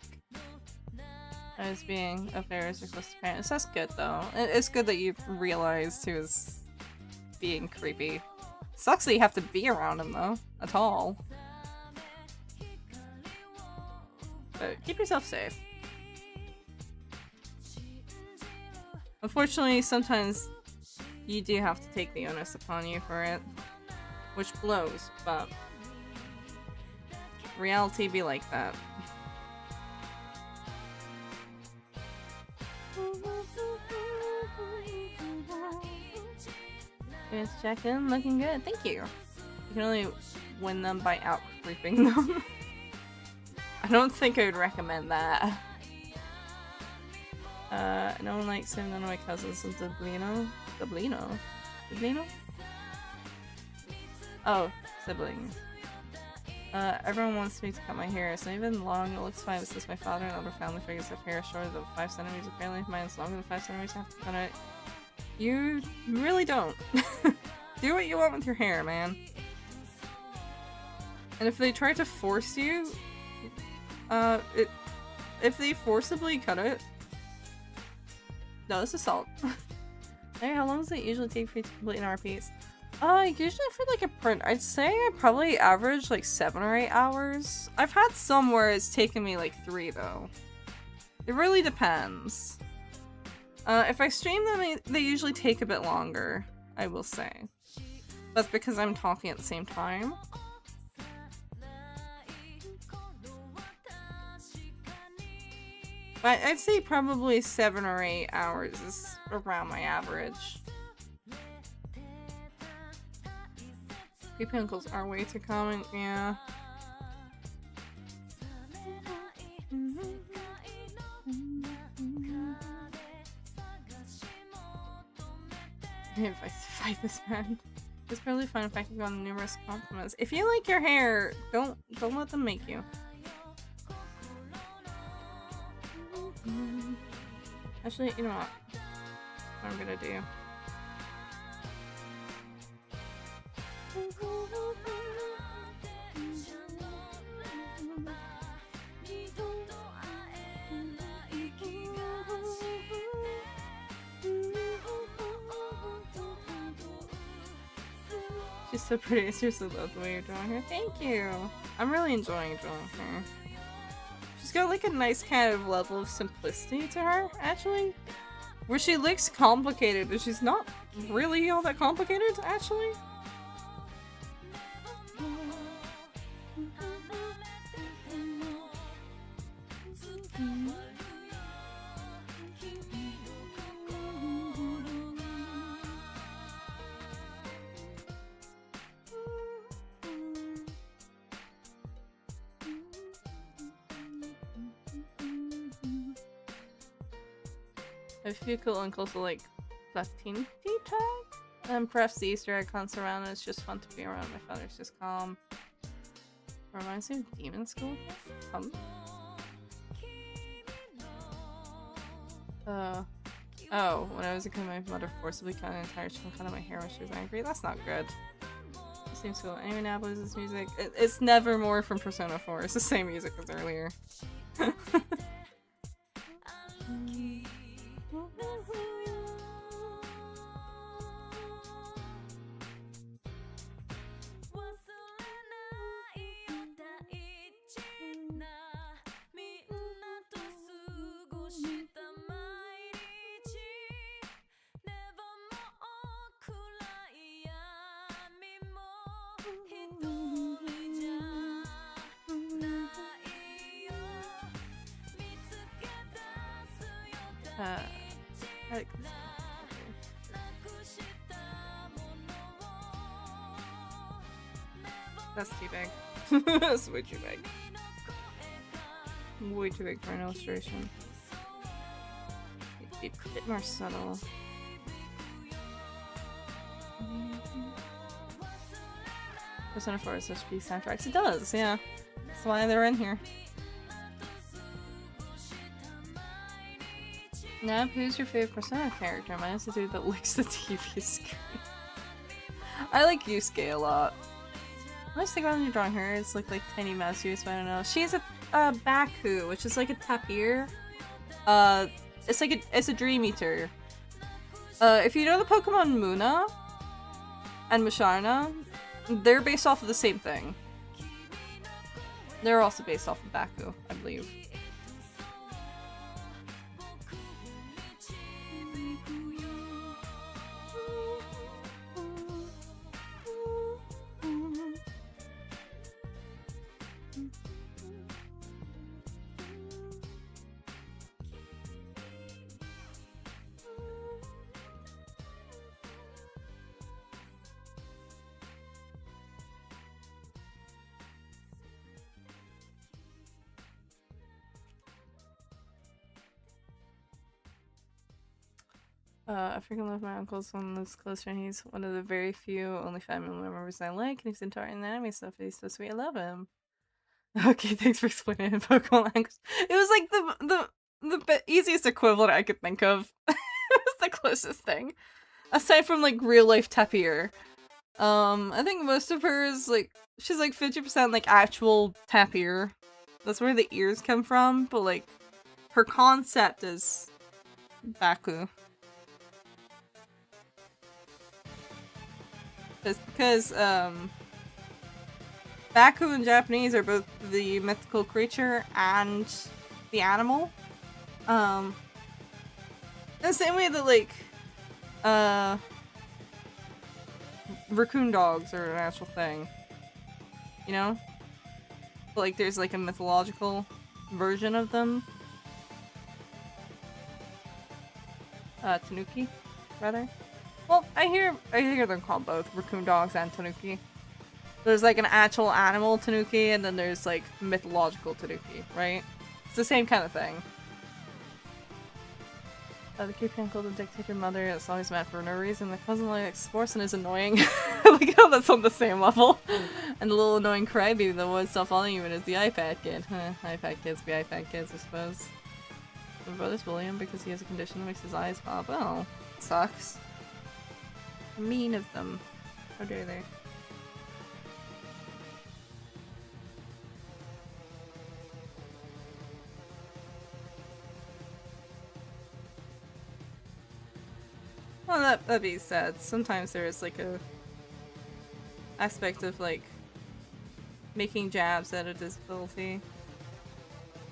I was being affairs are close to parents. That's good though. It's good that you've realized he was being creepy. Sucks that you have to be around him though, at all. But keep yourself safe. Unfortunately, sometimes you do have to take the onus upon you for it. Which blows, but reality be like that. It's check-in, looking good. Thank you. You can only win them by out-creeping them. I don't think I would recommend that. No one likes him, none of my cousins in Dublino. Dublino? Oh, sibling. Everyone wants me to cut my hair. It's not even long, it looks fine. It says my father and other family figures have hair shorter than 5 centimeters. Apparently if mine is longer than 5 centimeters, I have to cut it. You really don't. Do what you want with your hair, man. And if they try to force you, if they forcibly cut it, no, it's assault. Hey, how long does it usually take for you to complete an art piece? Usually for like a print, I'd say I probably average like 7 or 8 hours. I've had some where it's taken me like 3 though. It really depends. If I stream them, they usually take a bit longer, I will say. That's because I'm talking at the same time. But I'd say probably 7 or 8 hours is around my average. Creepy uncles are way too common, yeah. If I fight this man, it's probably fun if I can go on numerous compliments. If you like your hair, don't let them make you. Actually, you know what? What I'm gonna do. She's so pretty. I seriously love the way you're drawing her. Thank you. I'm really enjoying drawing her. She's got like a nice kind of level of simplicity to her, actually. Where she looks complicated, but she's not really all that complicated, actually. A few cool uncles are like Latin tag, and perhaps the Easter egg hunts around, and it's just fun to be around. My father's just calm. Reminds me of Demon School? Oh, when I was a kid, my mother forcibly cut an entire chunk out of my hair when she was angry. That's not good. Seems cool. Anyway, now plays this music. It's never more from Persona 4. It's the same music as earlier. I like this. That's too big. That's way too big. Way too big for an illustration. It'd be a bit more subtle. Persona 4 has such big soundtracks. It does, yeah. That's why they're in here. Now, who's your favorite Persona character? Mine is the dude that licks the TV screen. I like Yusuke a lot. I always think about when you're drawing her, it's like tiny mouse but I don't know. She has a Baku, which is like a tapir. It's a dream eater. If you know the Pokemon Muna and Musharna, they're based off of the same thing. They're also based off of Baku, I believe. I freaking love my uncle's one of those close friends. He's one of the very few only family members I like, and he's into art and anime stuff. He's so sweet. I love him. Okay, thanks for explaining in Pokemon language. It was like the easiest equivalent I could think of. It was the closest thing, aside from like real life tapir. I think most of her is like she's like 50% like actual tapir. That's where the ears come from, but like her concept is Baku. Because Baku in Japanese are both the mythical creature and the animal. In the same way that like raccoon dogs are an actual thing. You know? But like there's like a mythological version of them. Tanuki, rather. Well, I hear them called both raccoon dogs and tanuki. There's like an actual animal tanuki, and then there's like mythological tanuki, right? It's the same kind of thing. The creepy uncle, the dictator mother, that's always mad for no reason. The cousin likes sports and is annoying. Like how that's on the same level. And the little annoying crybaby that was still following you is the iPad kid. iPad kids be iPad kids, I suppose. My brother's bullying him because he has a condition that makes his eyes pop. Oh, sucks. Mean of them. How dare they? Well, that being said, sometimes there is like a aspect of like making jabs at a disability,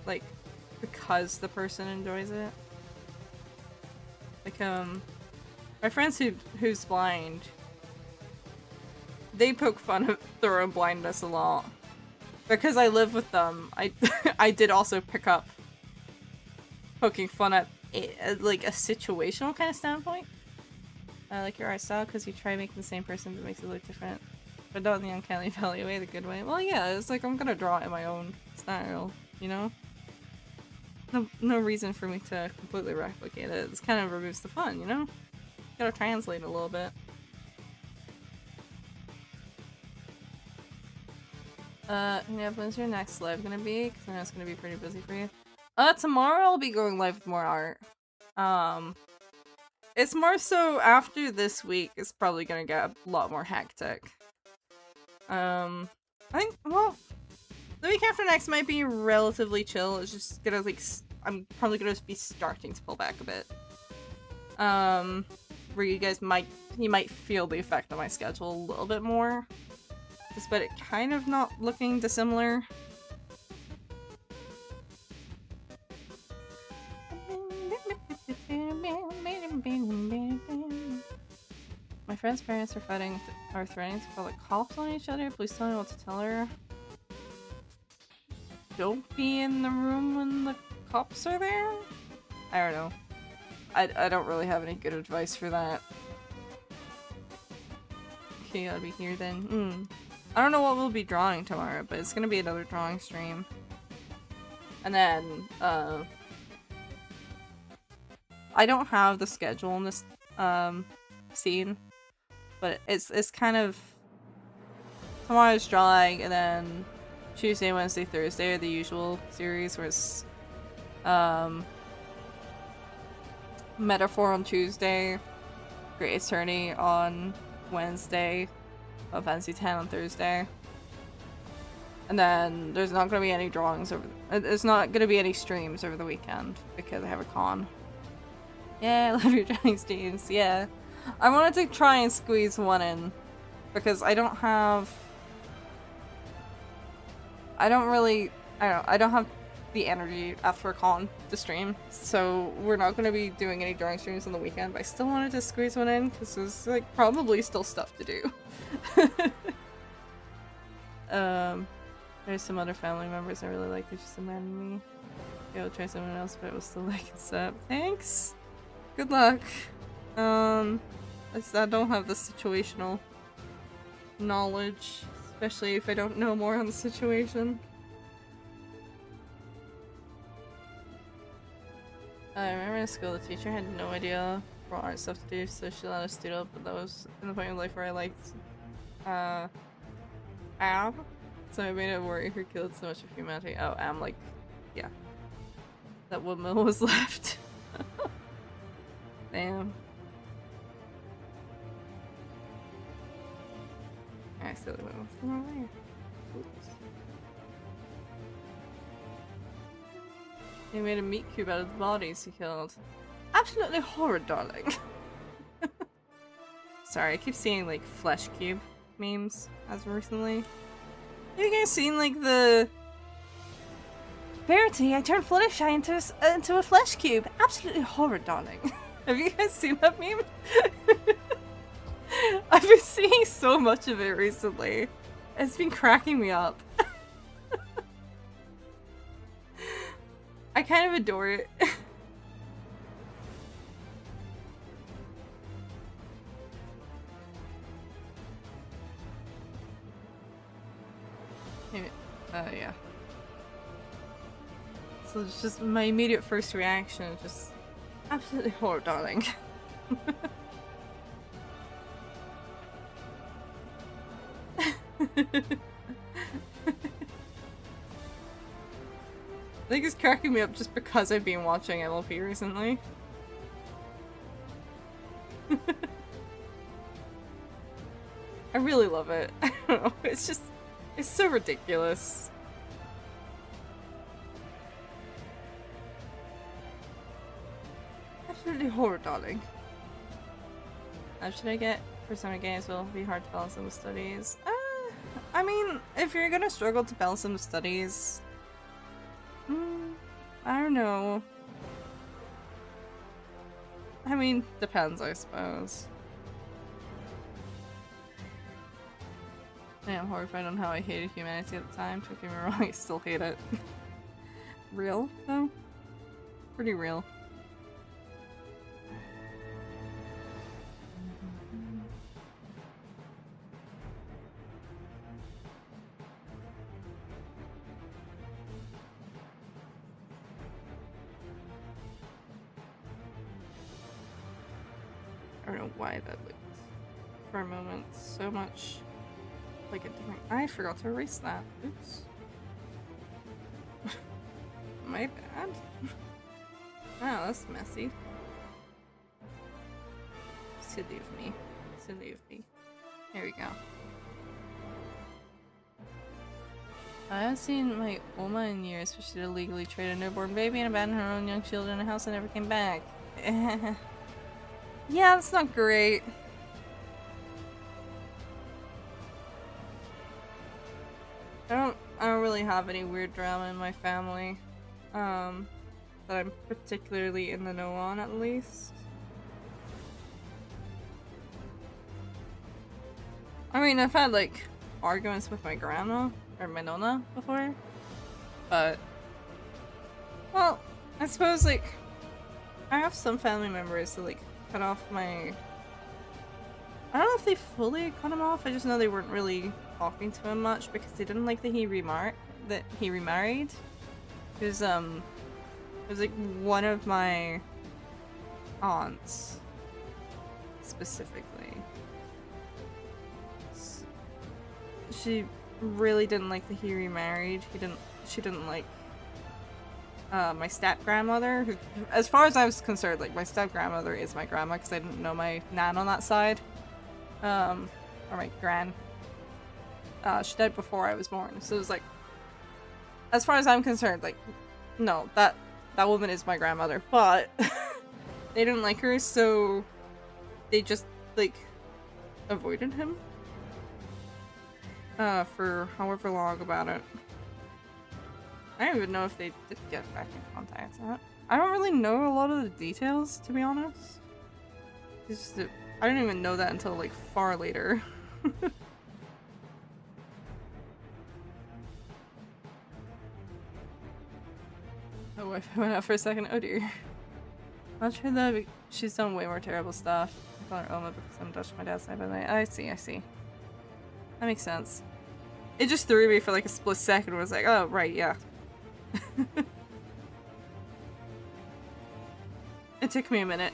like because the person enjoys it. Like my friends who's blind, they poke fun of their own blindness a lot. Because I live with them, I did also pick up poking fun at like a situational kind of standpoint. I like your art style because you try making the same person but makes it look different. But not in the uncanny valley way, the good way. Well, yeah, it's like I'm gonna draw it in my own style, you know? No reason for me to completely replicate it. This kind of removes the fun, you know? Gotta translate a little bit. Yeah, when's your next live gonna be? Because I know it's gonna be pretty busy for you. Tomorrow I'll be going live with more art. It's more so after this week, it's probably gonna get a lot more hectic. I think, well, the week after next might be relatively chill. It's just gonna, like, I'm probably gonna be starting to pull back a bit. Where you guys might feel the effect on my schedule a little bit more. Despite it kind of not looking dissimilar. My friend's parents are threatening to call the cops on each other. Please tell me what to tell her. Don't be in the room when the cops are there? I don't know. I don't really have any good advice for that. Okay, I'll be here then. I don't know what we'll be drawing tomorrow, but it's gonna be another drawing stream. And then, I don't have the schedule in this, scene. But it's kind of... Tomorrow's drawing, and then Tuesday, Wednesday, Thursday are the usual series, where it's, Metaphor on Tuesday, Great Attorney on Wednesday, Fancy 10 on Thursday. And then there's not gonna be any drawings there's not gonna be any streams over the weekend because I have a con. Yeah, I love your drawing streams, yeah. I wanted to try and squeeze one in because I don't have the energy after a con to stream, so we're not going to be doing any drawing streams on the weekend, but I still wanted to squeeze one in because there's, like, probably still stuff to do. There's some other family members I really like, they just abandoned me. Yeah, I'll try someone else, but it was still like, what's up? Thanks! Good luck! I don't have the situational knowledge, especially if I don't know more on the situation. I remember in school the teacher had no idea what art stuff to do, so she let us do it, but that was in the point of life where I liked Ab, so I made it worry her killed so much of humanity. Oh, Am, like, yeah. That woman was left. Damn. I accidentally went the wrong way. Oops. He made a meat cube out of the bodies he killed. Absolutely horrid, darling. Sorry, I keep seeing, like, flesh cube memes as of recently. Have you guys seen, like, the... Verity, I turned Fluttershy into a flesh cube. Absolutely horrid, darling. Have you guys seen that meme? I've been seeing so much of it recently. It's been cracking me up. I kind of adore it. Yeah. So it's just my immediate first reaction is just absolutely horrid, darling. I think it's cracking me up just because I've been watching MLP recently. I really love it. I don't know, it's just, it's so ridiculous. Absolutely horrid, darling. Should I get Persona games? Will it be hard to balance them with studies? I mean, if you're gonna struggle to balance them with studies, I don't know. I mean, depends, I suppose. I am horrified on how I hated humanity at the time. Don't get me wrong, I still hate it. Real, though? Pretty real. I don't know why that looked, for a moment, so much like a different. I forgot to erase that. Oops. My bad. Oh, that's messy. Silly of me. Silly of me. There we go. I haven't seen my Oma in years, but she did illegally trade a newborn baby and abandoned her own young children in a house and never came back. Yeah, that's not great. I don't really have any weird drama in my family. That I'm particularly in the know on, at least. I mean, I've had, like, arguments with my grandma, or my nonna, before. But, well, I suppose, like, I have some family members that, like, cut off my... I don't know if they fully cut him off, I just know they weren't really talking to him much because they didn't like that he remarried. It was like one of my aunts specifically. She really didn't like that he remarried. She didn't like my step-grandmother, who, as far as I was concerned, like, my step-grandmother is my grandma because I didn't know my nan on that side. Or my gran. She died before I was born, so it was like, as far as I'm concerned, like, no, that woman is my grandmother, but they didn't like her, so they just, like, avoided him for however long about it. I don't even know if they did get back in contact. I don't really know a lot of the details, to be honest. It's just that I didn't even know that until, like, far later. My wife went out for a second. Oh dear. Not sure that she's done way more terrible stuff. I call her Oma because I'm Dutch on my dad's side, but I see. That makes sense. It just threw me for like a split second. I was like, oh, right, yeah. It took me a minute.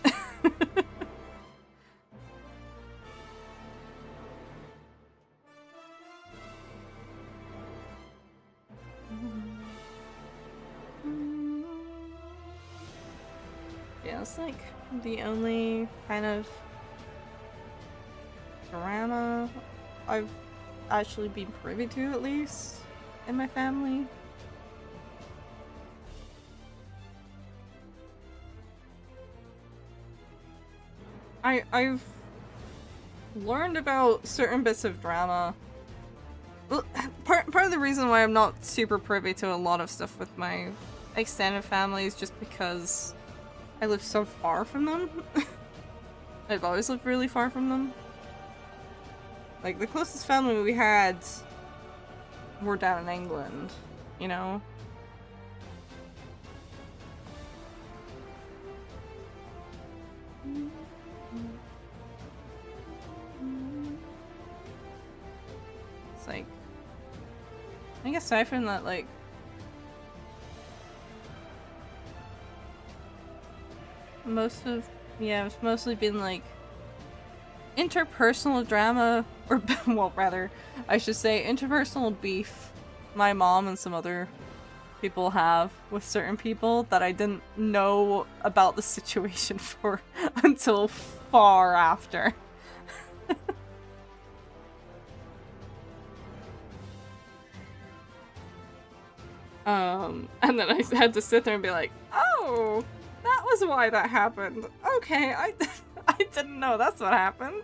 Yeah, it's like the only kind of drama I've actually been privy to, at least, in my family. I've learned about certain bits of drama. Well, part of the reason why I'm not super privy to a lot of stuff with my extended family is just because I live so far from them. I've always lived really far from them. Like, the closest family we had were down in England, you know? It's like, I guess aside from that, like, it's mostly been like interpersonal drama, or well, rather, I should say interpersonal beef my mom and some other people have with certain people that I didn't know about the situation for until far after. And then I had to sit there and be like, oh, that was why that happened. Okay, I didn't know that's what happened.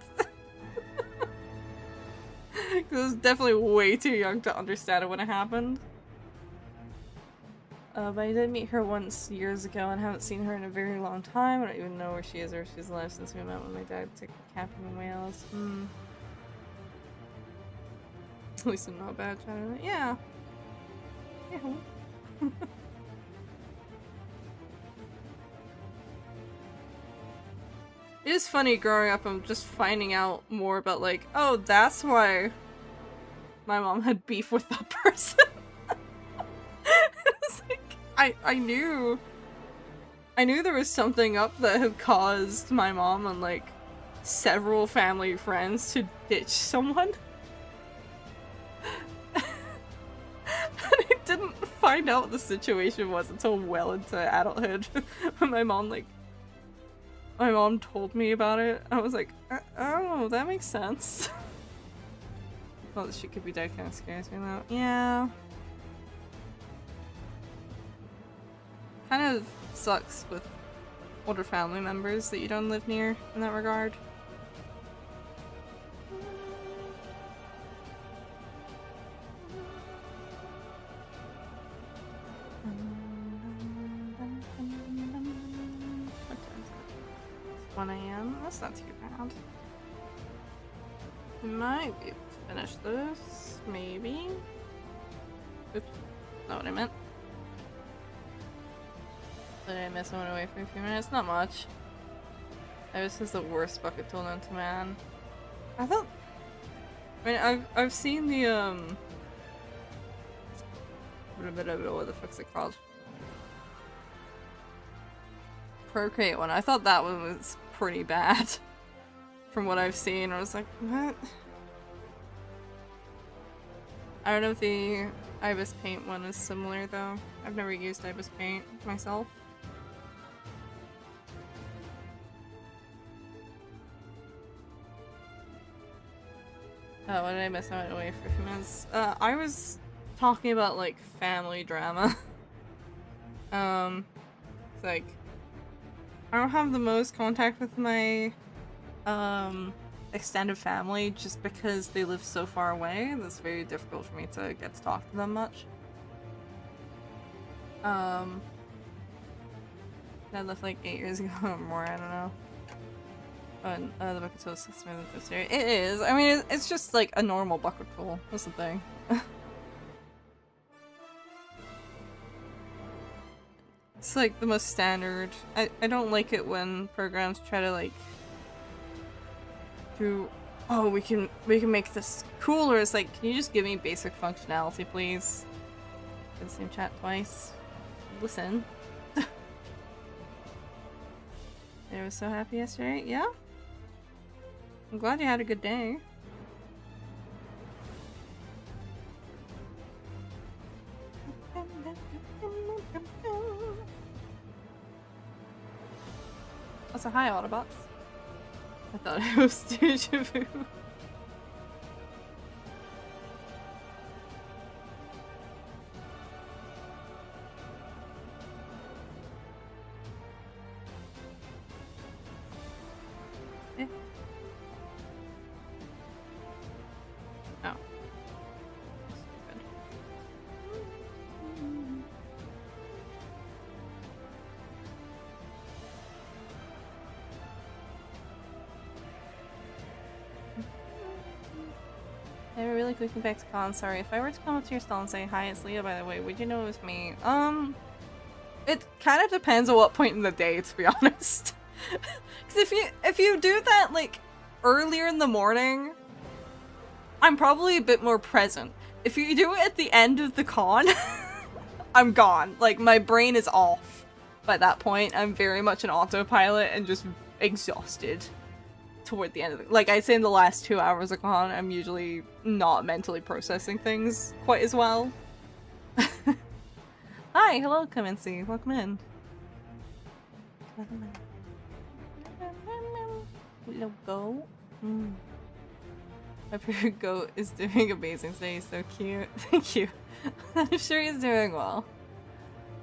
I was definitely way too young to understand it when it happened. But I did meet her once years ago and haven't seen her in a very long time. I don't even know where she is or if she's alive since we met when my dad took camping in Wales. At least I'm not bad chatting. Yeah. Yeah. It is funny growing up and just finding out more about, like, oh, that's why my mom had beef with that person. It's like, I knew there was something up that had caused my mom and, like, several family friends to ditch someone. find out what the situation was until well into adulthood. When my mom told me about it. I was like, oh, that makes sense. Well, that shit could be dead kind of scares me though. Yeah. Kind of sucks with older family members that you don't live near in that regard. What time is it? It's 1 AM. That's not too bad. We might be able to finish this. Maybe. Oops. Not what I meant. Did I miss one away for a few minutes? Not much. This is the worst bucket tool known to man. I mean, I've seen the what the fuck's it called? Procreate one. I thought that one was pretty bad. From what I've seen, I was like, what? I don't know if the Ibis Paint one is similar though. I've never used Ibis Paint myself. Oh, what did I miss? I went away for a few minutes. I was talking about, like, family drama. It's like, I don't have the most contact with my, extended family just because they live so far away. It's very difficult for me to get to talk to them much. I left like 8 years ago or more, I don't know. The bucket tool is smoother than this area. It is. I mean, it's just like a normal bucket tool. That's the thing. It's like the most standard. I don't like it when programs try to like do. Oh, we can make this cooler. It's like, can you just give me basic functionality, please? In the same chat twice. Listen. I was so happy yesterday. Yeah. I'm glad you had a good day. Also, hi, Autobots. I thought it was Deja Vu. Quickly back to con. Sorry, if I were to come up to your stall and say hi, it's Leah, by the way, would you know it was me? It kind of depends on what point in the day, to be honest. Because if you do that like earlier in the morning, I'm probably a bit more present. If you do it at the end of the con, I'm gone. Like, my brain is off by that point. I'm very much an autopilot and just exhausted toward the end of the— like, I'd say in the last 2 hours of con, I'm usually not mentally processing things quite as well. Hi, hello, come and see. Welcome in. Little goat. My favorite goat is doing amazing today. He's so cute. Thank you. I'm sure he's doing well.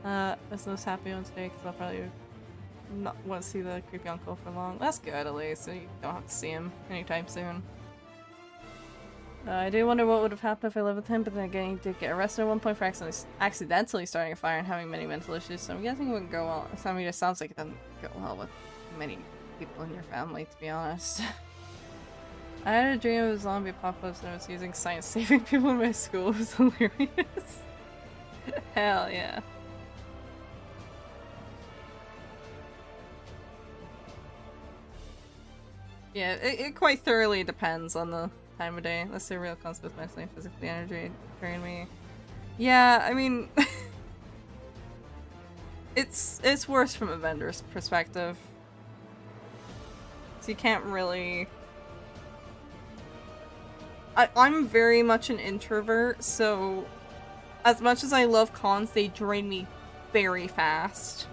I was most happy on today because I'll probably not want to see the creepy uncle for long. That's good, at least, so you don't have to see him anytime soon. I do wonder what would have happened if I lived with him, but then again, he did get arrested at one point for accidentally starting a fire and having many mental issues, so I'm guessing it wouldn't go well. I mean, it sounds like it doesn't go well with many people in your family, to be honest. I had a dream of a zombie apocalypse and I was using science saving people in my school. It was hilarious. Hell yeah. Yeah, it quite thoroughly depends on the time of day. Let's say real comes with mentally and physically energy drain me. Yeah, I mean, it's worse from a vendor's perspective. So you can't really. I'm very much an introvert, so As much as I love cons, they drain me very fast.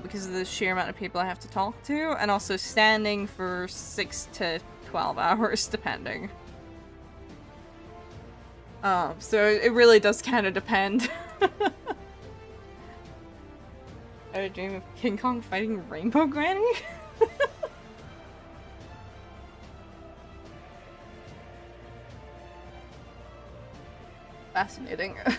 Because of the sheer amount of people I have to talk to, and also standing for 6 to 12 hours, depending. So it really does kind of depend. I would dream of King Kong fighting Rainbow Granny? Fascinating. Okay,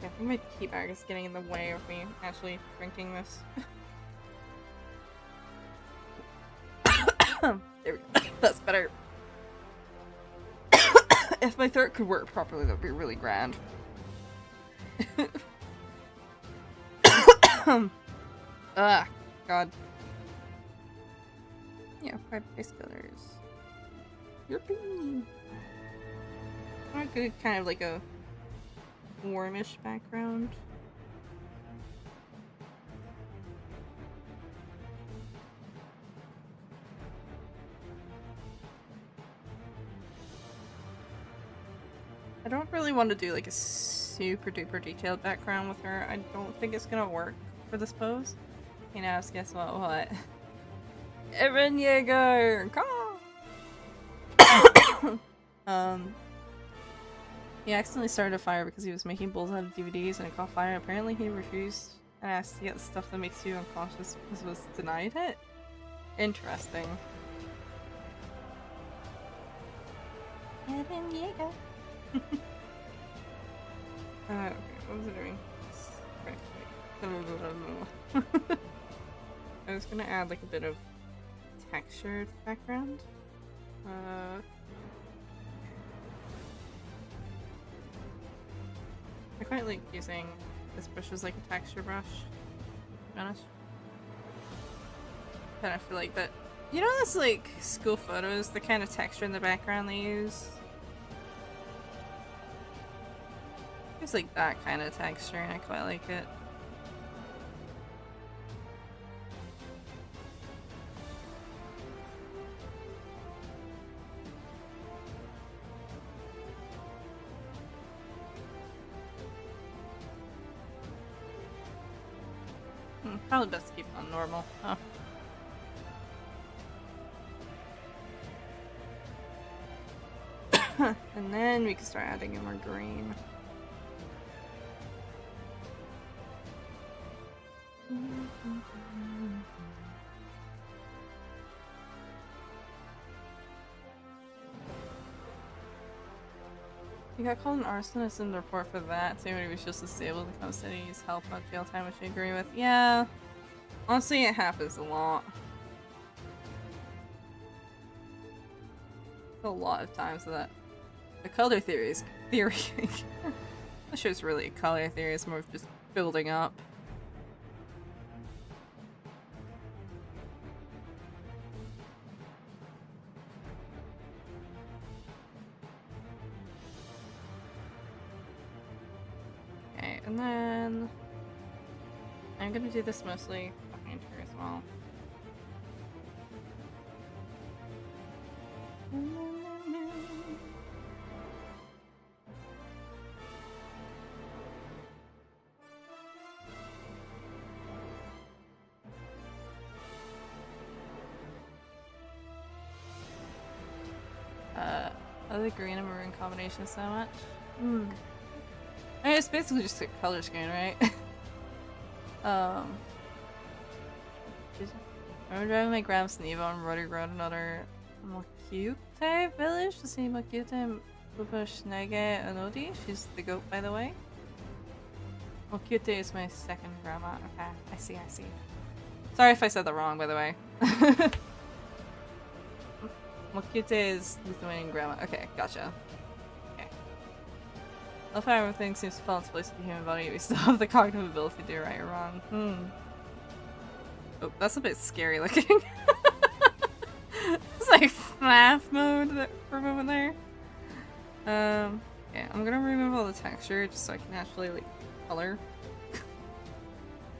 I think my key bag is getting in the way of me actually drinking this. There we go. That's better. If my throat could work properly, that would be really grand. Ugh, God. Yeah, 5 base colors. Yippee! I good, kind of like a warmish background. I don't really want to do like a super duper detailed background with her. I don't think it's gonna work for this pose. You know, guess what? Evan Yeager! Come! He accidentally started a fire because he was making bowls out of DVDs and it caught fire. Apparently he refused and asked to get the stuff that makes you unconscious because was denied it. Interesting. Evan Yeager! Okay, what was I doing? I was gonna add like a bit of texture to the background. I quite like using this brush as like a texture brush, to be honest. Kind of feel like that. You know those like school photos, the kind of texture in the background they use? It's like that kind of texture and I quite like it. Probably best to keep it on normal. Oh. And then we can start adding in more green. He got called an arsonist in the report for that, saying he was just disabled and come said he needs help on jail time, which I agree with. Yeah. Honestly, it happens a lot. A lot of times that the color theory is theory. That show's really a color theory, it's more of just building up. Okay, and then I'm gonna do this mostly behind her as well. I like green and maroon combination so much. I mean, it's basically just a color scheme, right? I'm driving my grandma's Neva on Ruddy Road, another Mokute village to see Mokute and Upashnege Anodi. She's the goat, by the way. Mokute is my second grandma. Okay, I see. Sorry if I said that wrong, by the way. Mokute is Lithuanian grandma. Okay, gotcha. Okay. I love how everything seems to fall into place with the human body. We still have the cognitive ability to do right or wrong. Oh, that's a bit scary looking. It's like FNAF mode for a moment there. Yeah, I'm gonna remove all the texture just so I can actually like color.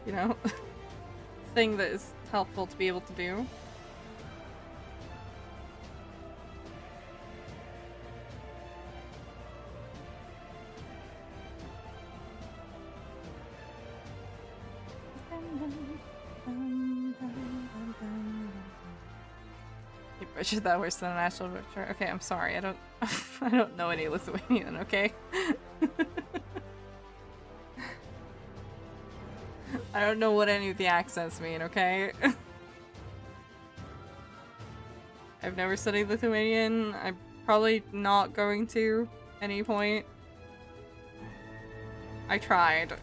You know? Thing that is helpful to be able to do. You butchered that worse than a national butcher. Okay, I'm sorry. I don't I don't know any Lithuanian, okay? I don't know what any of the accents mean, okay? I've never studied Lithuanian. I'm probably not going to at any point. I tried.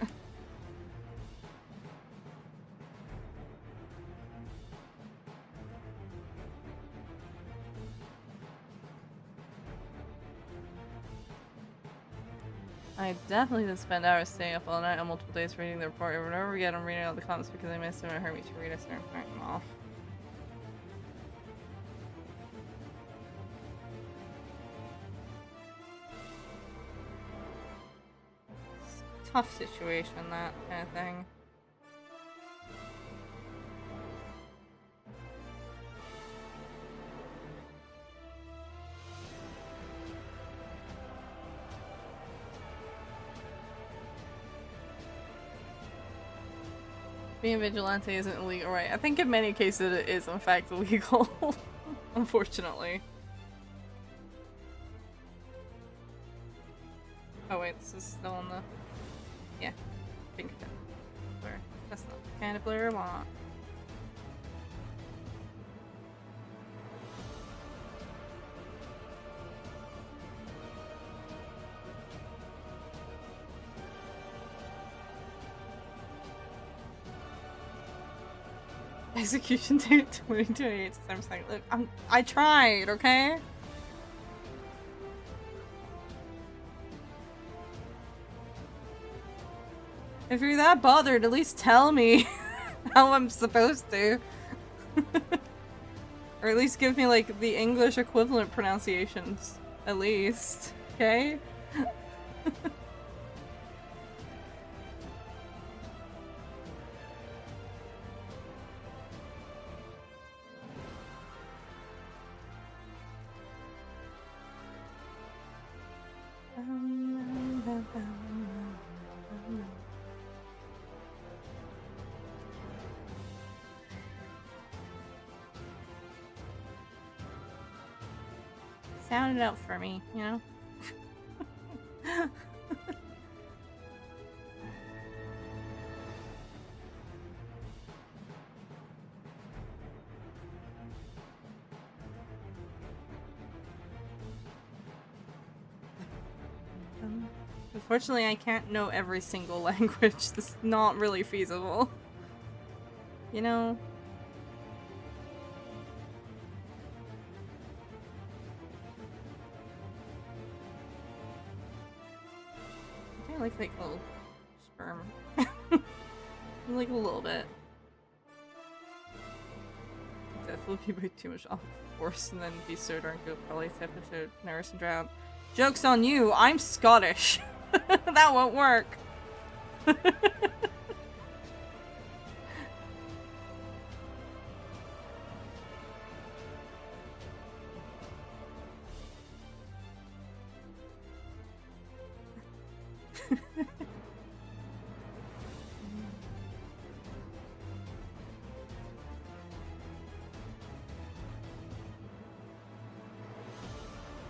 I definitely did spend hours staying up all night on multiple days reading the report over and over again. I'm reading all the comments because I missed them and it hurt me to read a certain part them all. It's a tough situation, that kind of thing. Being vigilante isn't illegal, right? I think in many cases it is in fact illegal, unfortunately. Oh wait, this is still on the... Yeah, pink blur. That's not the kind of blur I want. Execution date 2028. I'm saying, look, I tried, okay? If you're that bothered, at least tell me how I'm supposed to. Or at least give me, like, the English equivalent pronunciations. At least. Okay? Sound it out for me, you know? Unfortunately, I can't know every single language. This is not really feasible. You know? I like little sperm. Like a little bit. Definitely be too much off force and then be so darn good. Probably tip into nurse and drown. Joke's on you, I'm Scottish. That won't work.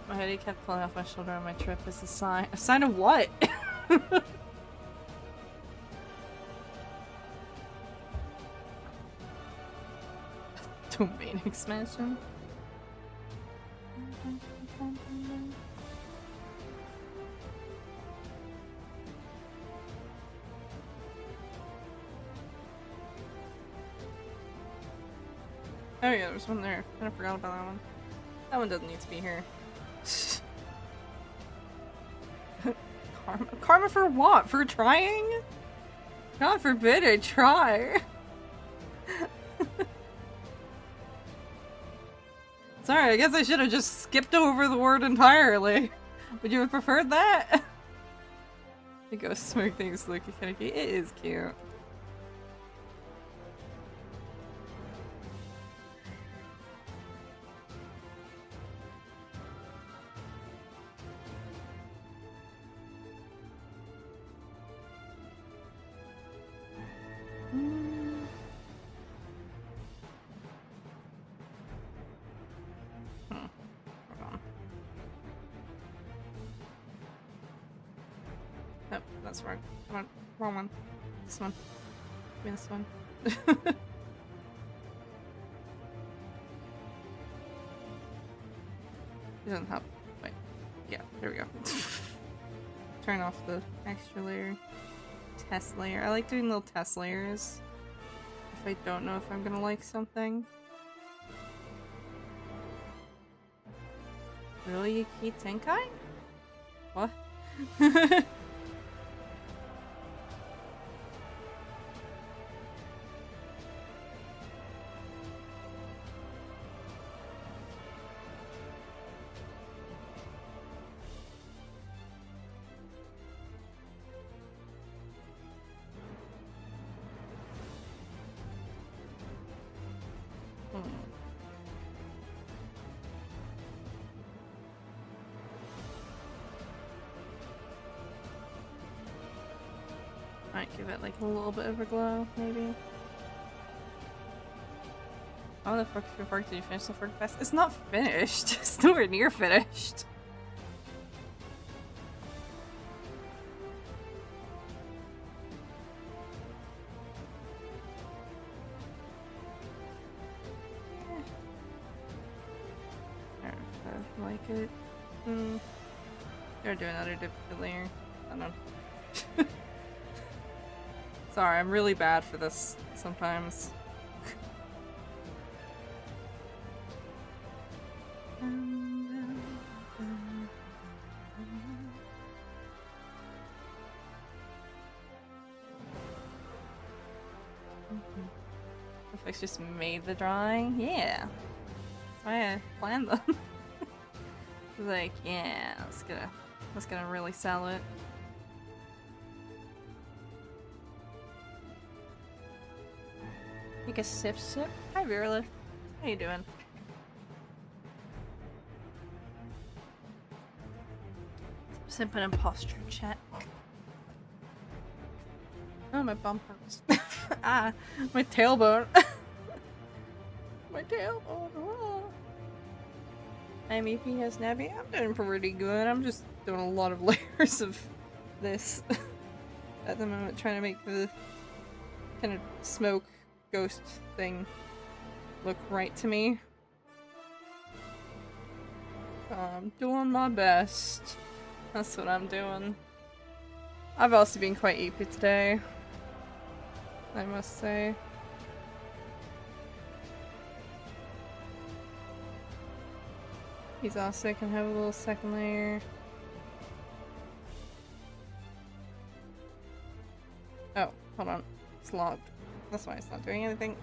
My hoodie kept falling off my shoulder on my trip as a sign. A sign of what? Domain expansion? Oh yeah, there's one there. I forgot about that one. That one doesn't need to be here. Karma? Karma for what? For trying? God forbid I try. Sorry, I guess I should have just skipped over the word entirely. Would you have preferred that? The ghost smoke things look kind of cute. It is cute. Hold on. Nope, that's wrong. Come on, wrong one. This one. Give me this one. It doesn't help. Wait. Yeah, there we go. Turn off the extra layer. Test layer. I like doing little test layers if I don't know if I'm gonna like something. Really, Yuki Tenkai? What? Might give it like a little bit of a glow, maybe. Oh, the fork, did you finish the fork fest? It's not finished. It's nowhere near finished. I don't know if I like it. Gotta do another difficult layer. I don't know. Sorry, I'm really bad for this sometimes. Netflix just made the drawing? Yeah. That's why I planned them. Like, yeah, that's gonna really sell it. Take a sip. Hi, Virla. How you doing? Sip and posture check. Oh, my bum hurts. Ah, my tailbone. My tailbone. Oh. MEP has Navi. I'm doing pretty good. I'm just doing a lot of layers of this at the moment, trying to make the kind of smoke ghost thing look right to me. I'm doing my best. That's what I'm doing. I've also been quite eepy today, I must say. He's also can have a little second layer. Oh, hold on. It's logged. That's why it's not doing anything.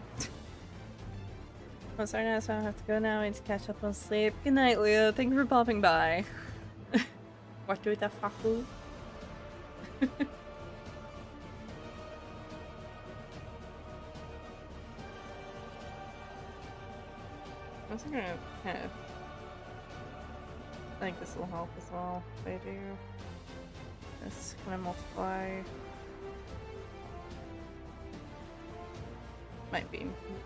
I'm sorry now, so I have to go now. I need to catch up on sleep. Good night, Leo. Thank you for popping by. What do the fuck? I'm also gonna kind of... I think this will help as well if I do. Just kind of multiply. Might be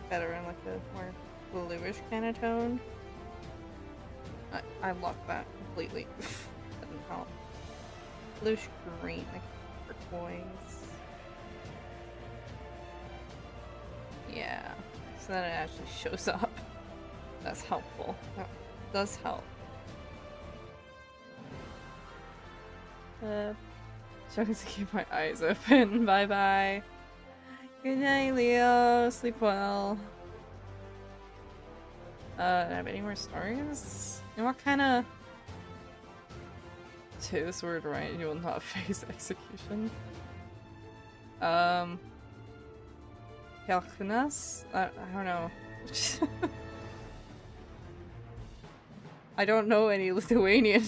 better in like a more bluish kind of tone. I locked that completely. Doesn't help. Bluish green, like turquoise. Yeah, so that it actually shows up. That's helpful. That does help. Trying to keep my eyes open. Bye bye. Good night, Leo. Sleep well. Do I have any more stories? And what kind of... Say this word right, you will not face execution. Kalkunas? I don't know. I don't know any Lithuanian.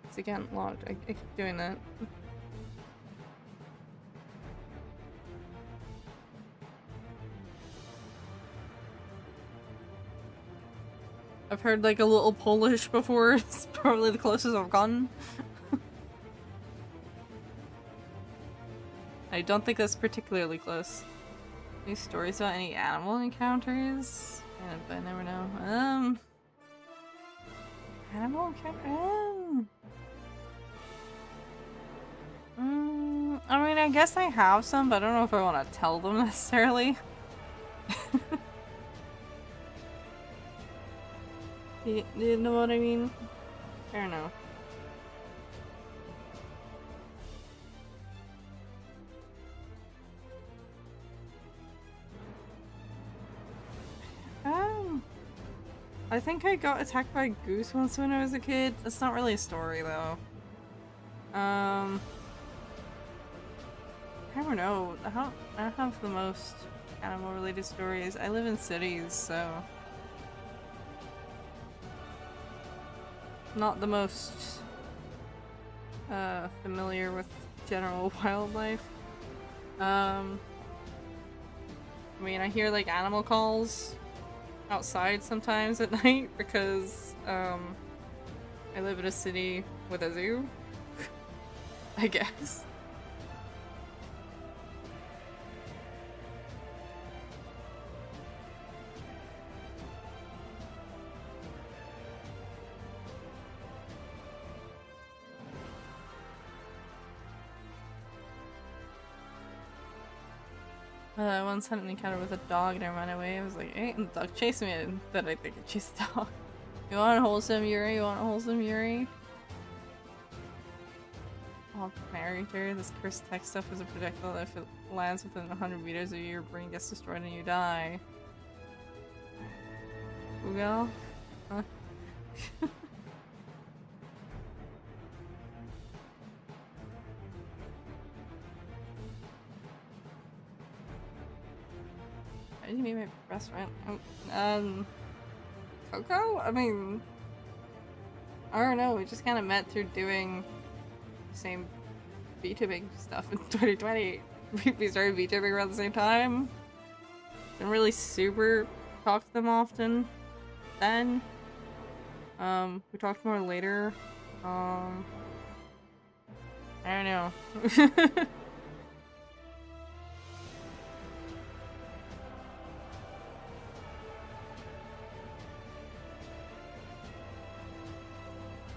It's again logged. I keep doing that. I've heard like a little Polish before. It's probably the closest I've gotten. I don't think that's particularly close. Any stories about any animal encounters? Yeah, but I never know. Animal I mean, I guess I have some, but I don't know if I want to tell them necessarily. You know what I mean? I don't know. I think I got attacked by a goose once when I was a kid. That's not really a story though. I don't know. I don't have the most animal related stories. I live in cities, so not the most familiar with general wildlife. I mean, I hear like animal calls outside sometimes at night because I live in a city with a zoo. I guess. I once had an encounter with a dog and I ran away. I was like, hey, and the dog chased me, and then I think it chased the dog. You want a wholesome Yuri? You want a wholesome Yuri? Oh, narrator, this cursed tech stuff is a projectile that if it lands within 100 meters of you, your brain gets destroyed and you die. Google? Huh? How did you meet my best friend? Coco? I mean, I don't know, we just kind of met through doing the same VTubing stuff in 2020. We started VTubing around the same time. Didn't really super talk to them often then. We talked more later. I don't know.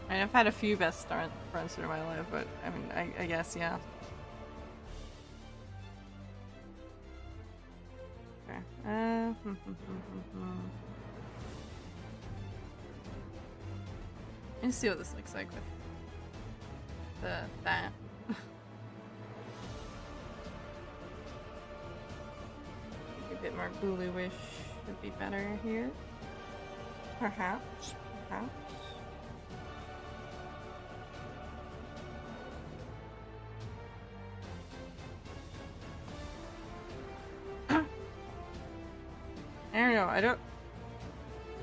I mean, I've had a few best friends through my life, but I mean, I guess, yeah. Okay. Let's see what this looks like with that. A bit more bluish would be better here. Perhaps. I don't know, I don't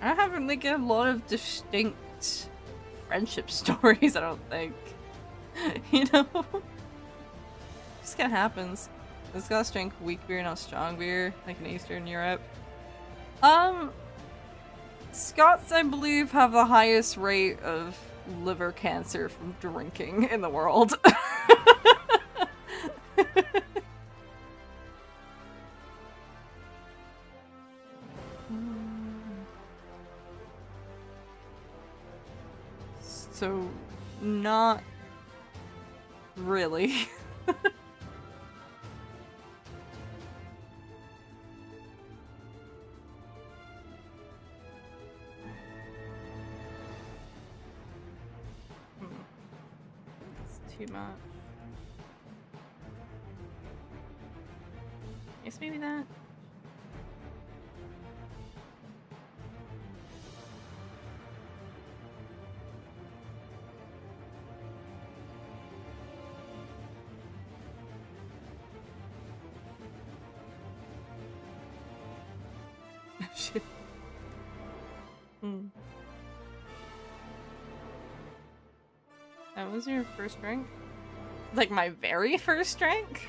have like a lot of distinct friendship stories, I don't think. You know? Just kinda happens. This guy's drink weak beer, not strong beer, like in Eastern Europe. Scots, I believe, have the highest rate of liver cancer from drinking in the world. So, not really. It's too much. Yes, maybe that. Shit. That was your first drink? Like my very first drink?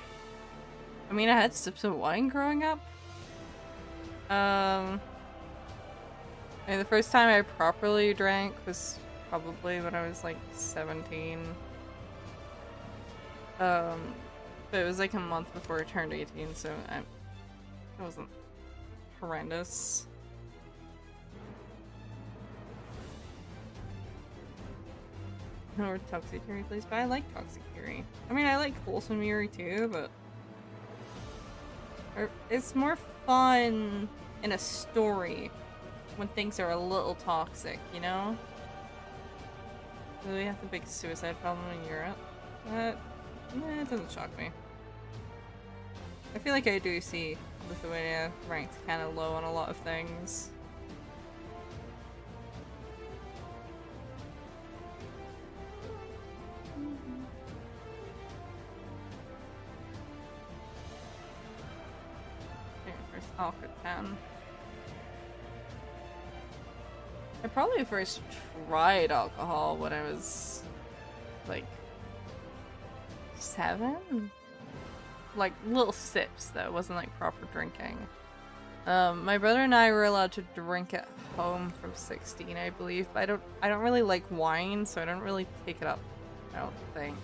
I mean, I had sips of wine growing up. I mean, the first time I properly drank was probably when I was like 17. But it was like a month before I turned 18, so it wasn't horrendous. Or Toxic Yuri, please, but I like Toxic Yuri. I mean, I like Wholesome Yuri too, but it's more fun in a story when things are a little toxic, you know? Do we have the big suicide problem in Europe? It doesn't shock me. I feel like I do see Lithuania ranked kind of low on a lot of things. First awkward pen. I probably first tried alcohol when I was like 7? Like little sips though, it wasn't like proper drinking. My brother and I were allowed to drink at home from 16, I believe, but I don't really like wine, so I don't really pick it up, I don't think.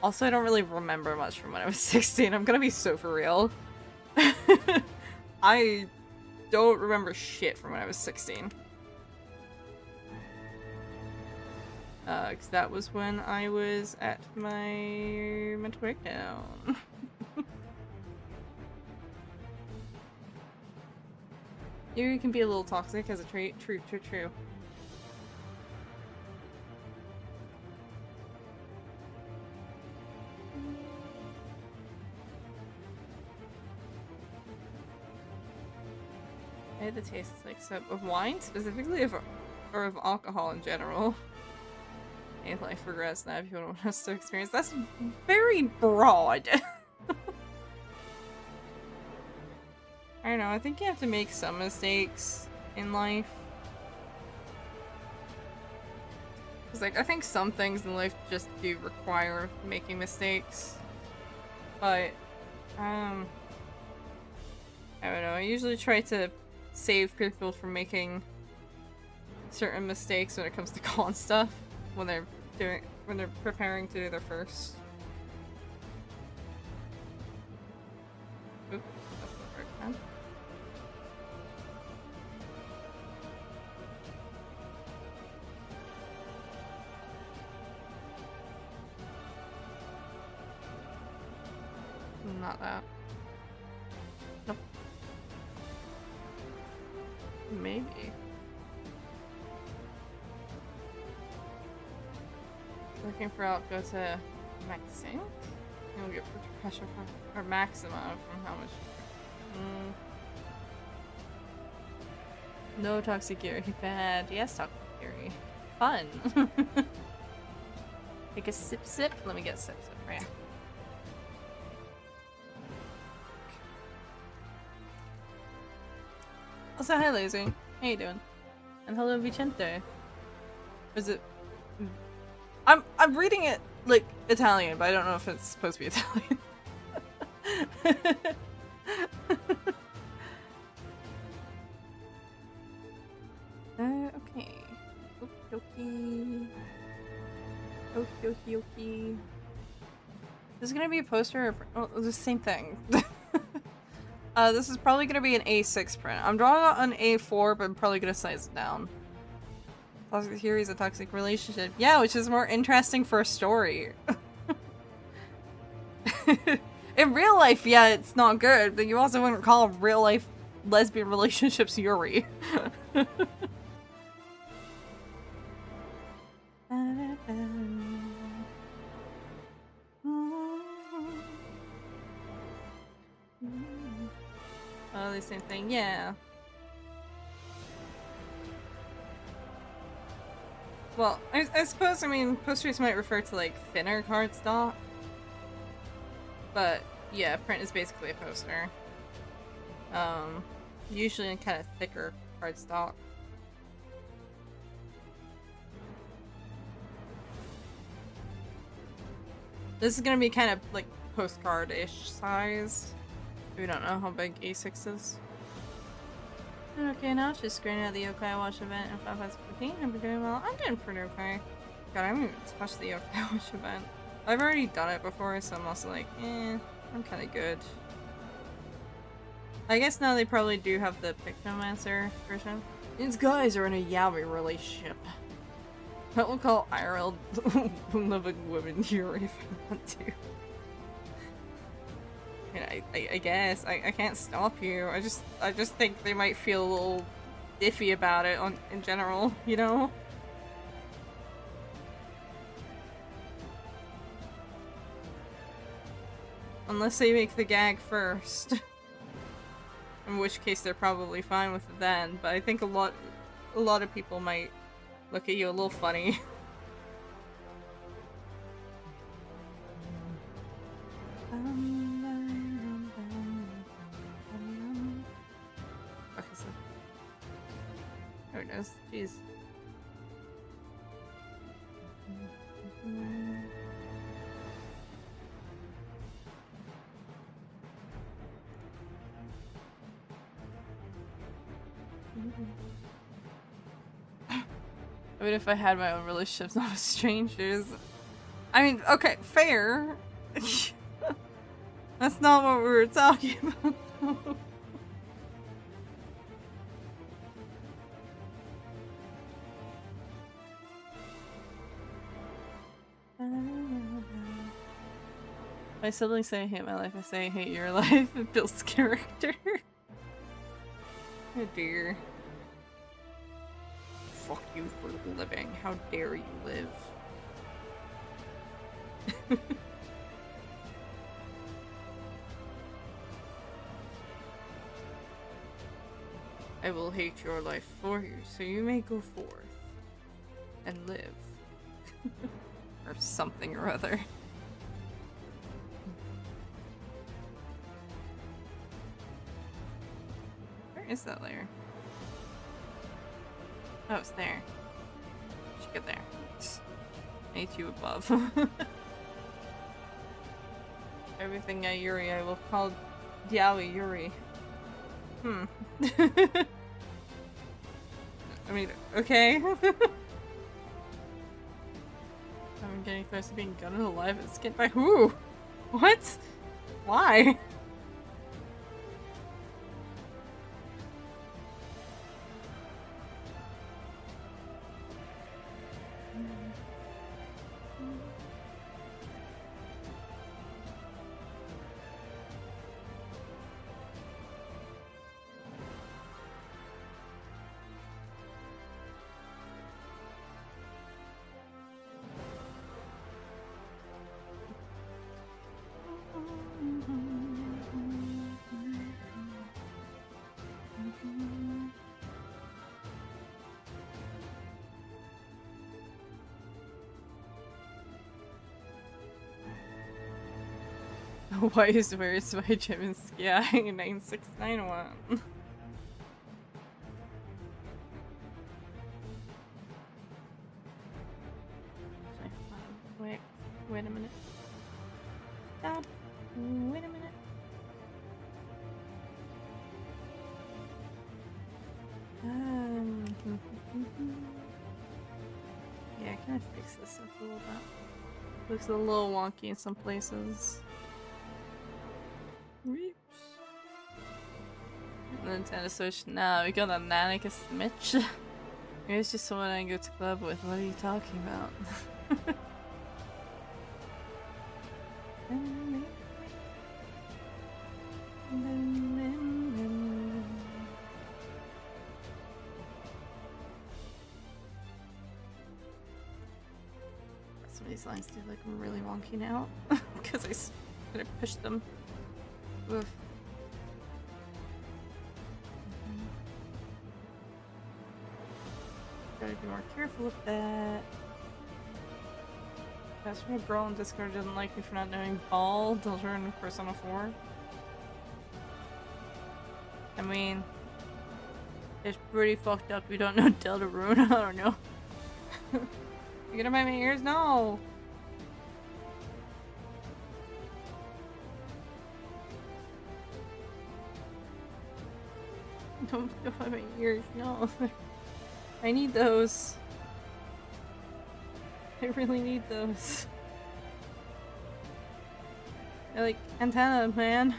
Also, I don't really remember much from when I was 16, I'm gonna be so for real. I don't remember shit from when I was 16. Cause that was when I was at my mental breakdown. You can be a little toxic as a trait. True. I had the taste like sip of wine specifically, or of alcohol in general. If life regrets now, if you want us to experience. That's very broad. I don't know, I think you have to make some mistakes in life. Cause like, I think some things in life just do require making mistakes. But, I don't know, I usually try to save people from making certain mistakes when it comes to con stuff. When they're preparing to do their first. Oop, that's the first one. Not that. Nope. Maybe. Looking for out, go to maxing. You'll get pressure from, or maxima from how much. No Toxic Yuri, bad. Yes, Toxic Yuri. Fun. Take a sip. Let me get a sip for you. Also, hi Lazy. How you doing? And hello Vicente. Is it? I'm reading it like Italian, but I don't know if it's supposed to be Italian. Okay. Okie dokie. This is gonna be a poster. Oh, the same thing. This is probably gonna be an A6 print. I'm drawing out an A4, but I'm probably gonna size it down. Toxic Theory is a toxic relationship. Yeah, which is more interesting for a story. In real life, yeah, it's not good, but you also wouldn't call real life lesbian relationships Yuri. Oh, the same thing, yeah. Well, I suppose, I mean, posters might refer to, like, thinner cardstock. But, yeah, print is basically a poster. Usually in kind of thicker cardstock. This is gonna be kind of, like, postcard-ish size. We don't know how big A6 is. Okay, now it's just screening out the Yokai Watch event in 5.15. I'm doing well. I'm doing pretty okay. God, I haven't even touched the Yokai Watch event. I've already done it before, so I'm also like, I'm kind of good. I guess now they probably do have the Pictomancer version. These guys are in a yaoi relationship. I will call IRL living women Yuri if I want to. I guess I can't stop you. I just think they might feel a little iffy about it in general, you know? Unless they make the gag first. In which case they're probably fine with it then, but I think a lot of people might look at you a little funny. Okay, so there it is. Jeez. I mean, if I had my own relationships, not with strangers. I mean, okay, fair. That's not what we were talking about, though. I suddenly say I hate my life, I say I hate your life. It builds character. Oh dear. Fuck you for living. How dare you live? I will hate your life for you, so you may go forth and live. Or something or other. Where is that layer? Oh, it's there. Should get there. A2 above. Everything I Yuri, I will call Diawi Yuri. I mean, okay. I'm getting close to being gutted alive and skinned by who? What? Why? Why is where's my gym in Sky 9691? Wait a minute. Stop. Wait a minute. Yeah, can I fix this up a little bit? Looks a little wonky in some places. Reeps. Nintendo Switch. Nah, we got a Nanicus Mitch. Here's just someone I go to club with. What are you talking about? Some of these lines do like really wonky now because I could have pushed them. Oof. Gotta be more careful with that. That's from a girl on Discord who doesn't like me for not knowing ball. Delta in Persona 4. I mean, it's pretty fucked up. You don't know Deltarune. I don't know. You gonna bite my ears? No. Don't bite my ears. No. I need those. I really need those. They're like antenna, man.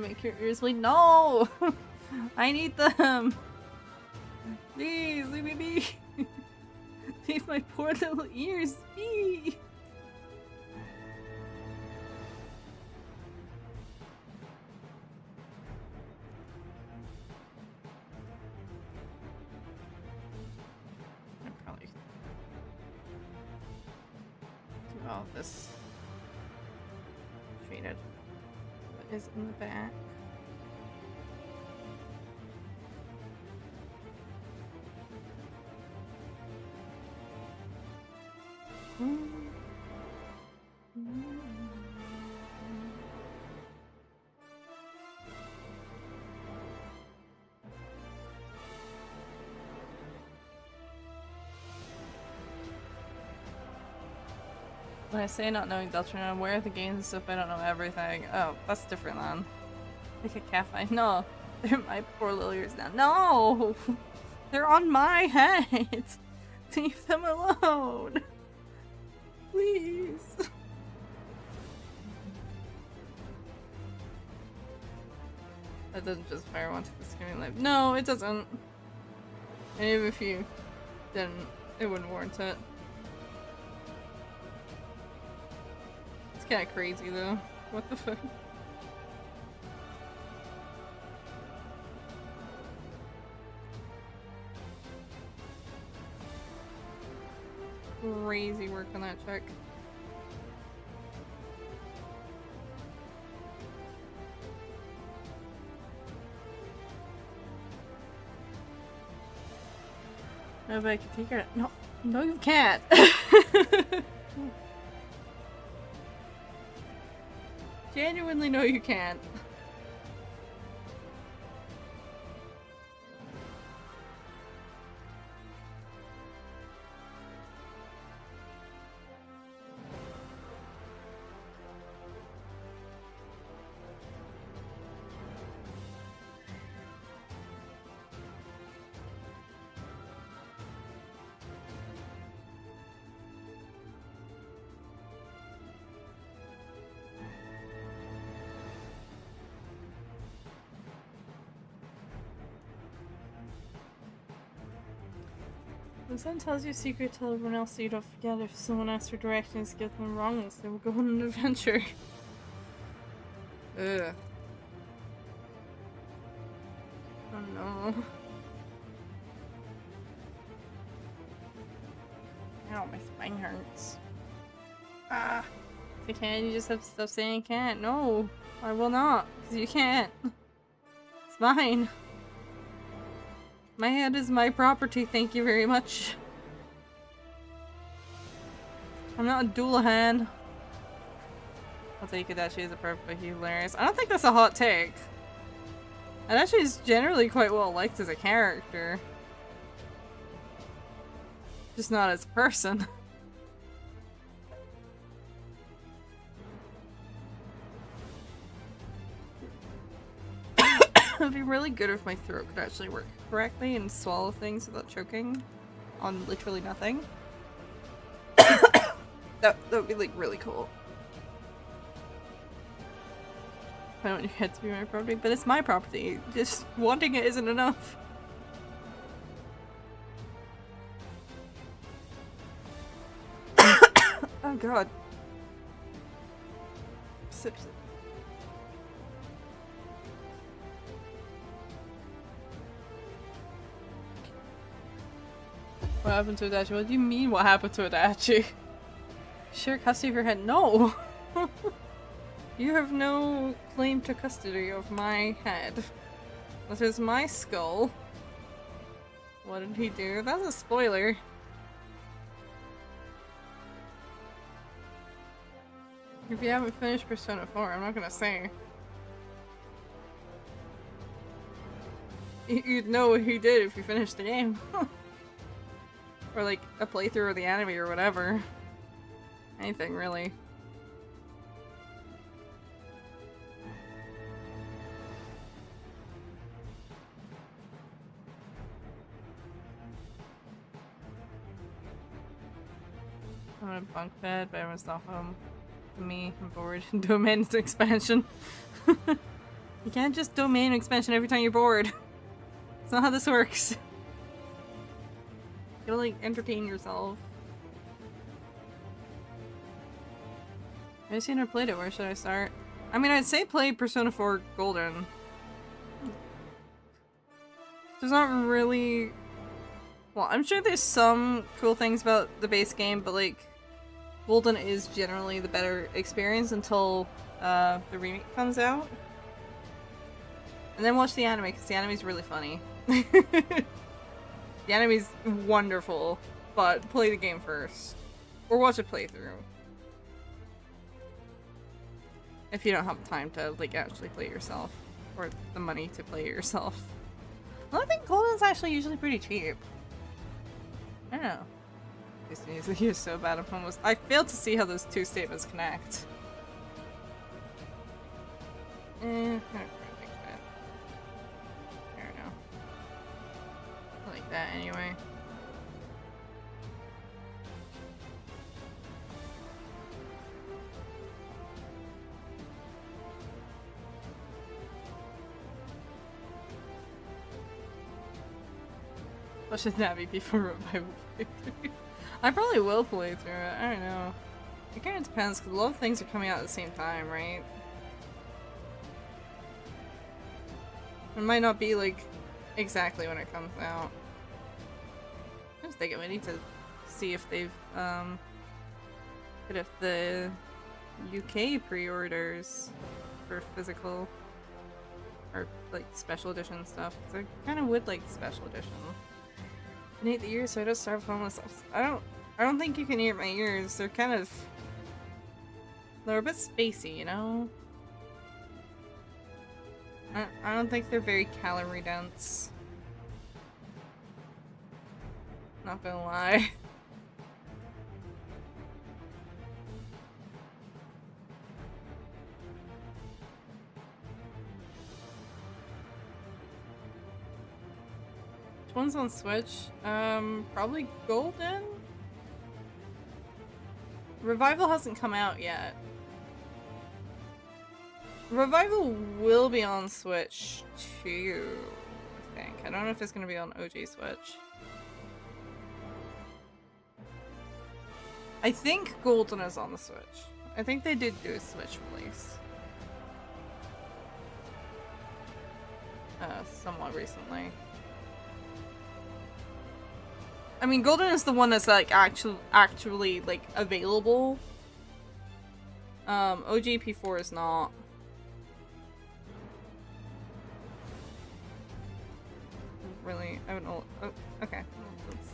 make your ears bleed. No! I need them! Please, leave me be! Leave my poor little ears be! I'll probably do all of this treated. What is in the back? When I say not knowing Deltron, I'm aware of the games and stuff, but I don't know everything. Oh, that's different then. Like a caffeine. No, they're my poor little ears now. No! They're on my head! Leave them alone! Please! That doesn't justify one to the screaming life. No, it doesn't. And even if you didn't, it wouldn't warrant it. It's kinda crazy though. What the fuck? Crazy work on that check. No, but I can take her. No, no, you can't. Genuinely, no, you can't. When someone tells you a secret, tell everyone else so you don't forget. If someone asks for directions, get them wrong, so we'll go on an adventure. Ugh. Oh no. Ow, my spine hurts. Ah! If you can, you just have to stop saying you can't. No! I will not, because you can't. It's mine. My head is my property, thank you very much. I'm not a Doulahan. I'll take it that she is a perfectly hilarious. I don't think that's a hot take. And actually is generally quite well liked as a character. Just not as a person. It would be really good if my throat could actually work correctly and swallow things without choking on literally nothing. That would be like really cool. I don't want your head to be my property, but it's my property. Just wanting it isn't enough. Oh god. Sip, sip. What happened to Adachi? What do you mean what happened to Adachi? Share custody of your head? No! You have no claim to custody of my head. This is my skull. What did he do? That's a spoiler. If you haven't finished Persona 4, I'm not gonna say. You'd know what he did if you finished the game. Or like a playthrough of the anime or whatever. Anything really. I'm on a bunk bed, but everyone's not home. Me, I'm bored. Do a man's expansion. You can't just domain expansion every time you're bored. That's not how this works. You gotta, like, entertain yourself. I've never played it. Where should I start? I mean, I'd say play Persona 4 Golden. There's not really... Well, I'm sure there's some cool things about the base game, but, like, Golden is generally the better experience until the remake comes out. And then watch the anime, because the anime's really funny. The anime's wonderful, but play the game first. Or watch a playthrough. If you don't have time to, like, actually play it yourself. Or the money to play it yourself. Well, I think Golden's actually usually pretty cheap. I don't know. This music is so bad. I failed to see how those two statements connect. I don't know. I like that anyway. Watch the Navi before revival playthrough. I probably will play through it. I don't know. It kind of depends because a lot of things are coming out at the same time, right? It might not be like exactly when it comes out. I was thinking we need to see if they've put up the UK pre-orders for physical or like special edition stuff. Because I kind of would like special edition. I can eat the ears so I don't starve homeless. I don't think you can eat my ears. They're a bit spacey, you know? I don't think they're very calorie dense. Not gonna lie. Which one's on Switch? Probably Golden? Revival hasn't come out yet. Revival will be on Switch too, I think. I don't know if it's gonna be on OG Switch. I think Golden is on the Switch. I think they did do a Switch release. Somewhat recently. I mean, Golden is the one that's like actually like available. OGP4 is not. Really, I don't know. Oh, okay, that's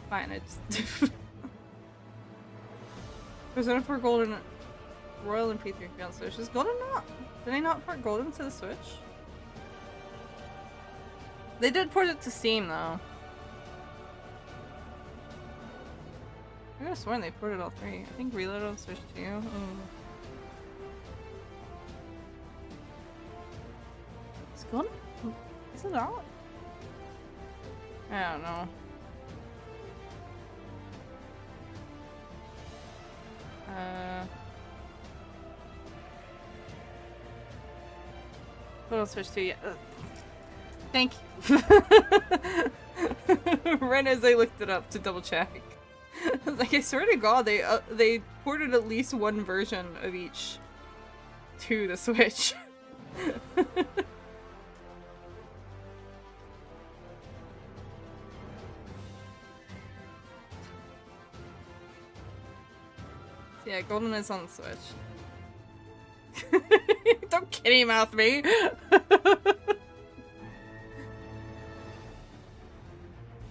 fine. I just Persona 4 Golden, Royal and P3 on Switch. Is Golden not? Did they not port Golden to the Switch? They did port it to Steam though. I could have sworn they ported all three. I think Reload on Switch too. Is Golden? Is it out? I don't know. What else Switch 2? Yeah. Thank you. Right as I looked it up to double check. I was like, I swear to God, they ported at least one version of each to the Switch. Yeah, Golden is on the Switch. Don't kitty mouth me!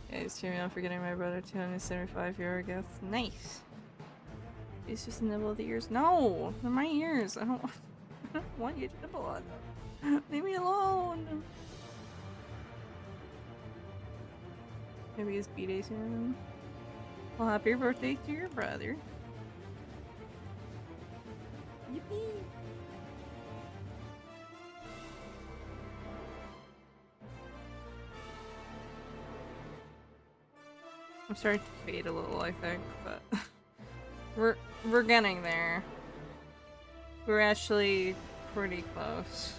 Yeah, he's cheering me on for getting my brother €275 gift. Nice! He's just nibble the ears. No! They're my ears! I don't want you to nibble on them. Leave me alone! Maybe it's B-Day soon. Well, happy birthday to your brother. Yippee! I'm starting to fade a little, I think, but we're getting there. We're actually pretty close.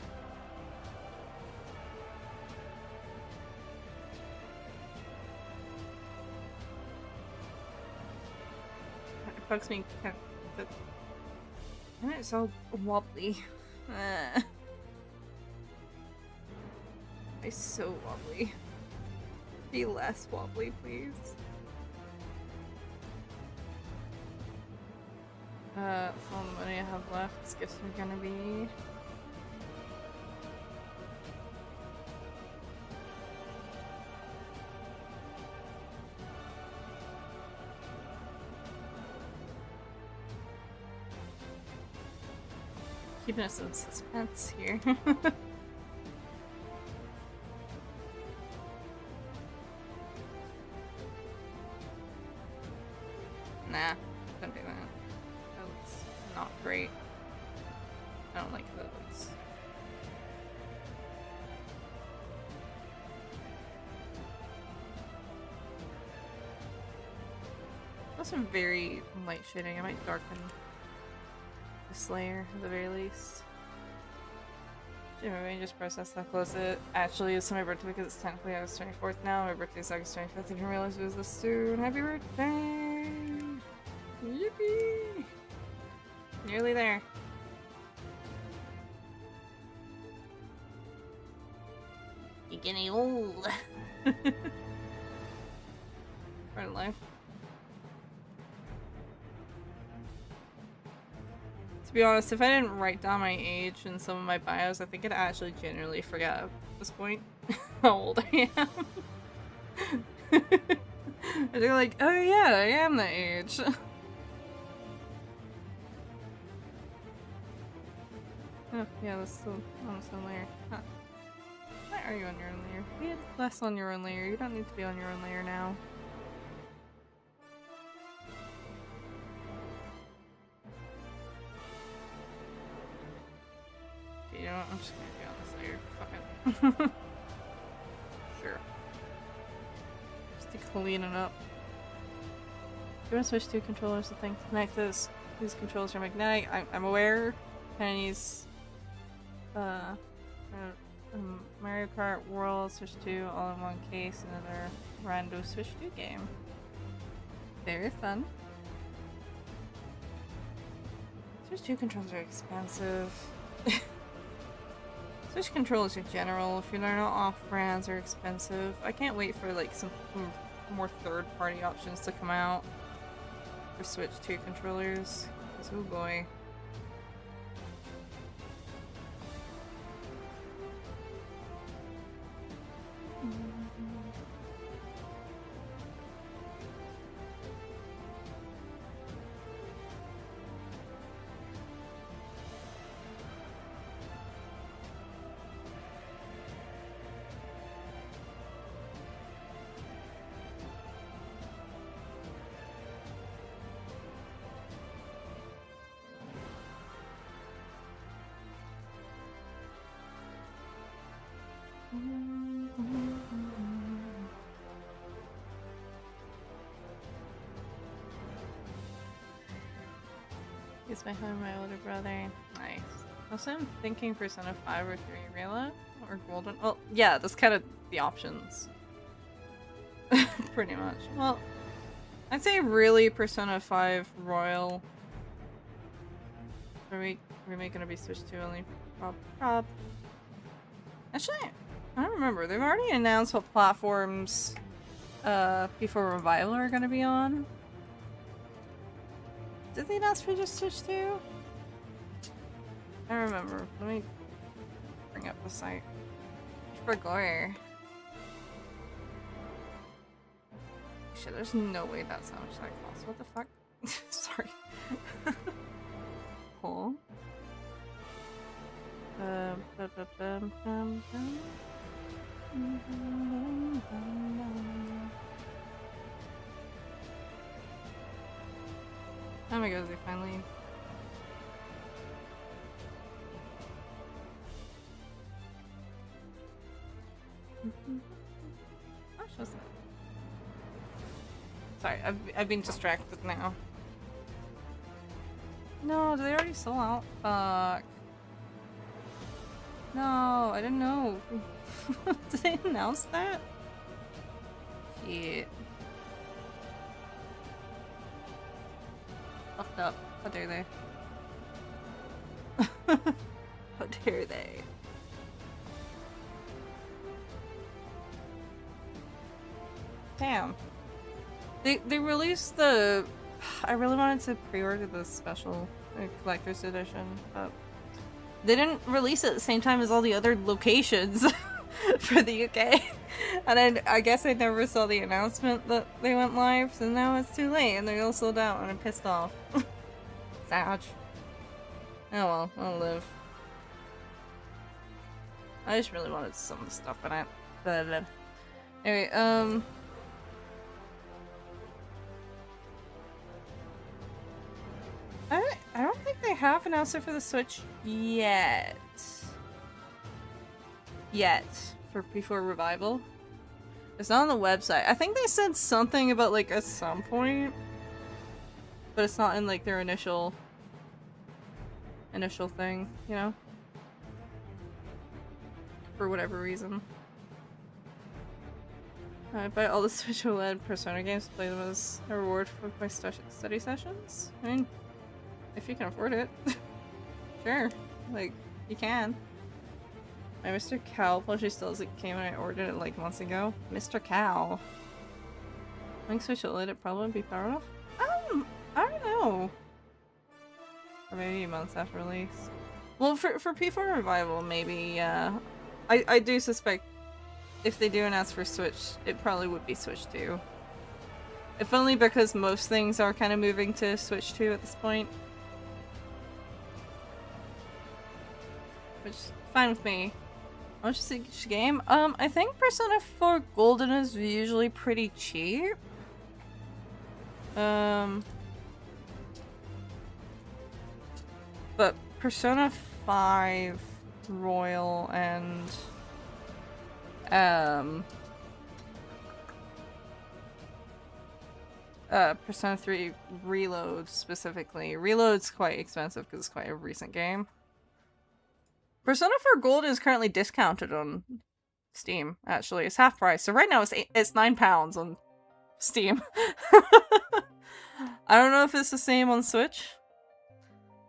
bugs me. And it's so wobbly. It's so wobbly. Be less wobbly, please. That's all the money I have left. These gifts are gonna be. Keeping us in suspense here. Nah, don't do that. That's not great. I don't like those. That's some very light shading. I might darken this layer at the very least. Maybe I just process how close it actually is to my birthday because it's technically August 24th now. My birthday is August 25th. I didn't realize it was this soon. Happy birthday! Yippee! Nearly there. You're getting old. Part of life. To be honest, if I didn't write down my age in some of my bios, I think I'd actually genuinely forget at this point how old I am. I'd be like, oh yeah, I am that age. Oh, yeah, that's still on its own layer. Huh. Why are you on your own layer? Be less on your own layer. You don't need to be on your own layer now. You know what? I'm just gonna be on this layer. Fuck it. Sure. Just to clean it up. You want to switch to controllers? The thing tonight, these controls are magnetic. I'm aware. Penny's Mario Kart World Switch 2 all in one case. Another rando Switch 2 game. Very fun. Switch 2 controls are expensive. Switch controllers in general, if you're not off-brands, are expensive. I can't wait for like some more third-party options to come out for Switch 2 controllers. Oh boy. He's my home, my older brother. Nice. Also, I'm thinking Persona 5 or 3 Rayla or Golden. Well, yeah, that's kind of the options. Pretty much. Well, I'd say really Persona 5 Royal. Remake gonna be switched to only prob. Actually, I don't remember. They've already announced what platforms before Revival are gonna be on. Did they announce for just Switch 2? I don't remember. Let me bring up the site. For Gore. Shit, there's no way that's how much that costs. What the fuck? Sorry. Cool. Oh my god, they finally... Oh, shows that. Sorry, I've been distracted now. No, did they already sell out? Fuck. No, I didn't know. Did they announce that? Shit. Fucked up. How dare they? How dare they? Damn. They released the... I really wanted to pre-order the special collector's edition, but they didn't release it at the same time as all the other locations for the UK. And I guess I never saw the announcement that they went live, so now it's too late and they're all sold out and I'm pissed off. Sad. Oh well, I'll live. I just really wanted some of the stuff in it. But anyway, I don't think they have announced it for the Switch yet. For P4 Revival. It's not on the website. I think they said something about like at some point, but it's not in like their initial thing, you know? For whatever reason. I buy all the Switch OLED Persona games, play them as a reward for my study sessions. I mean, if you can afford it. Sure. Like, you can. My Mr. Cow plushie still as it came when I ordered it like months ago. Mr. Cow. I think Switch OLED it probably would be powered off. I don't know. Or maybe months after release. Well, for P4 Revival, maybe, yeah. I do suspect if they do announce for Switch, it probably would be Switch 2. If only because most things are kind of moving to Switch 2 at this point. Which is fine with me. How much is each game? I think Persona 4 Golden is usually pretty cheap. But Persona 5 Royal and Persona 3 Reload specifically. Reload's quite expensive because it's quite a recent game. Persona 4 Gold is currently discounted on Steam, actually. It's half price. So right now it's £9 on Steam. I don't know if it's the same on Switch.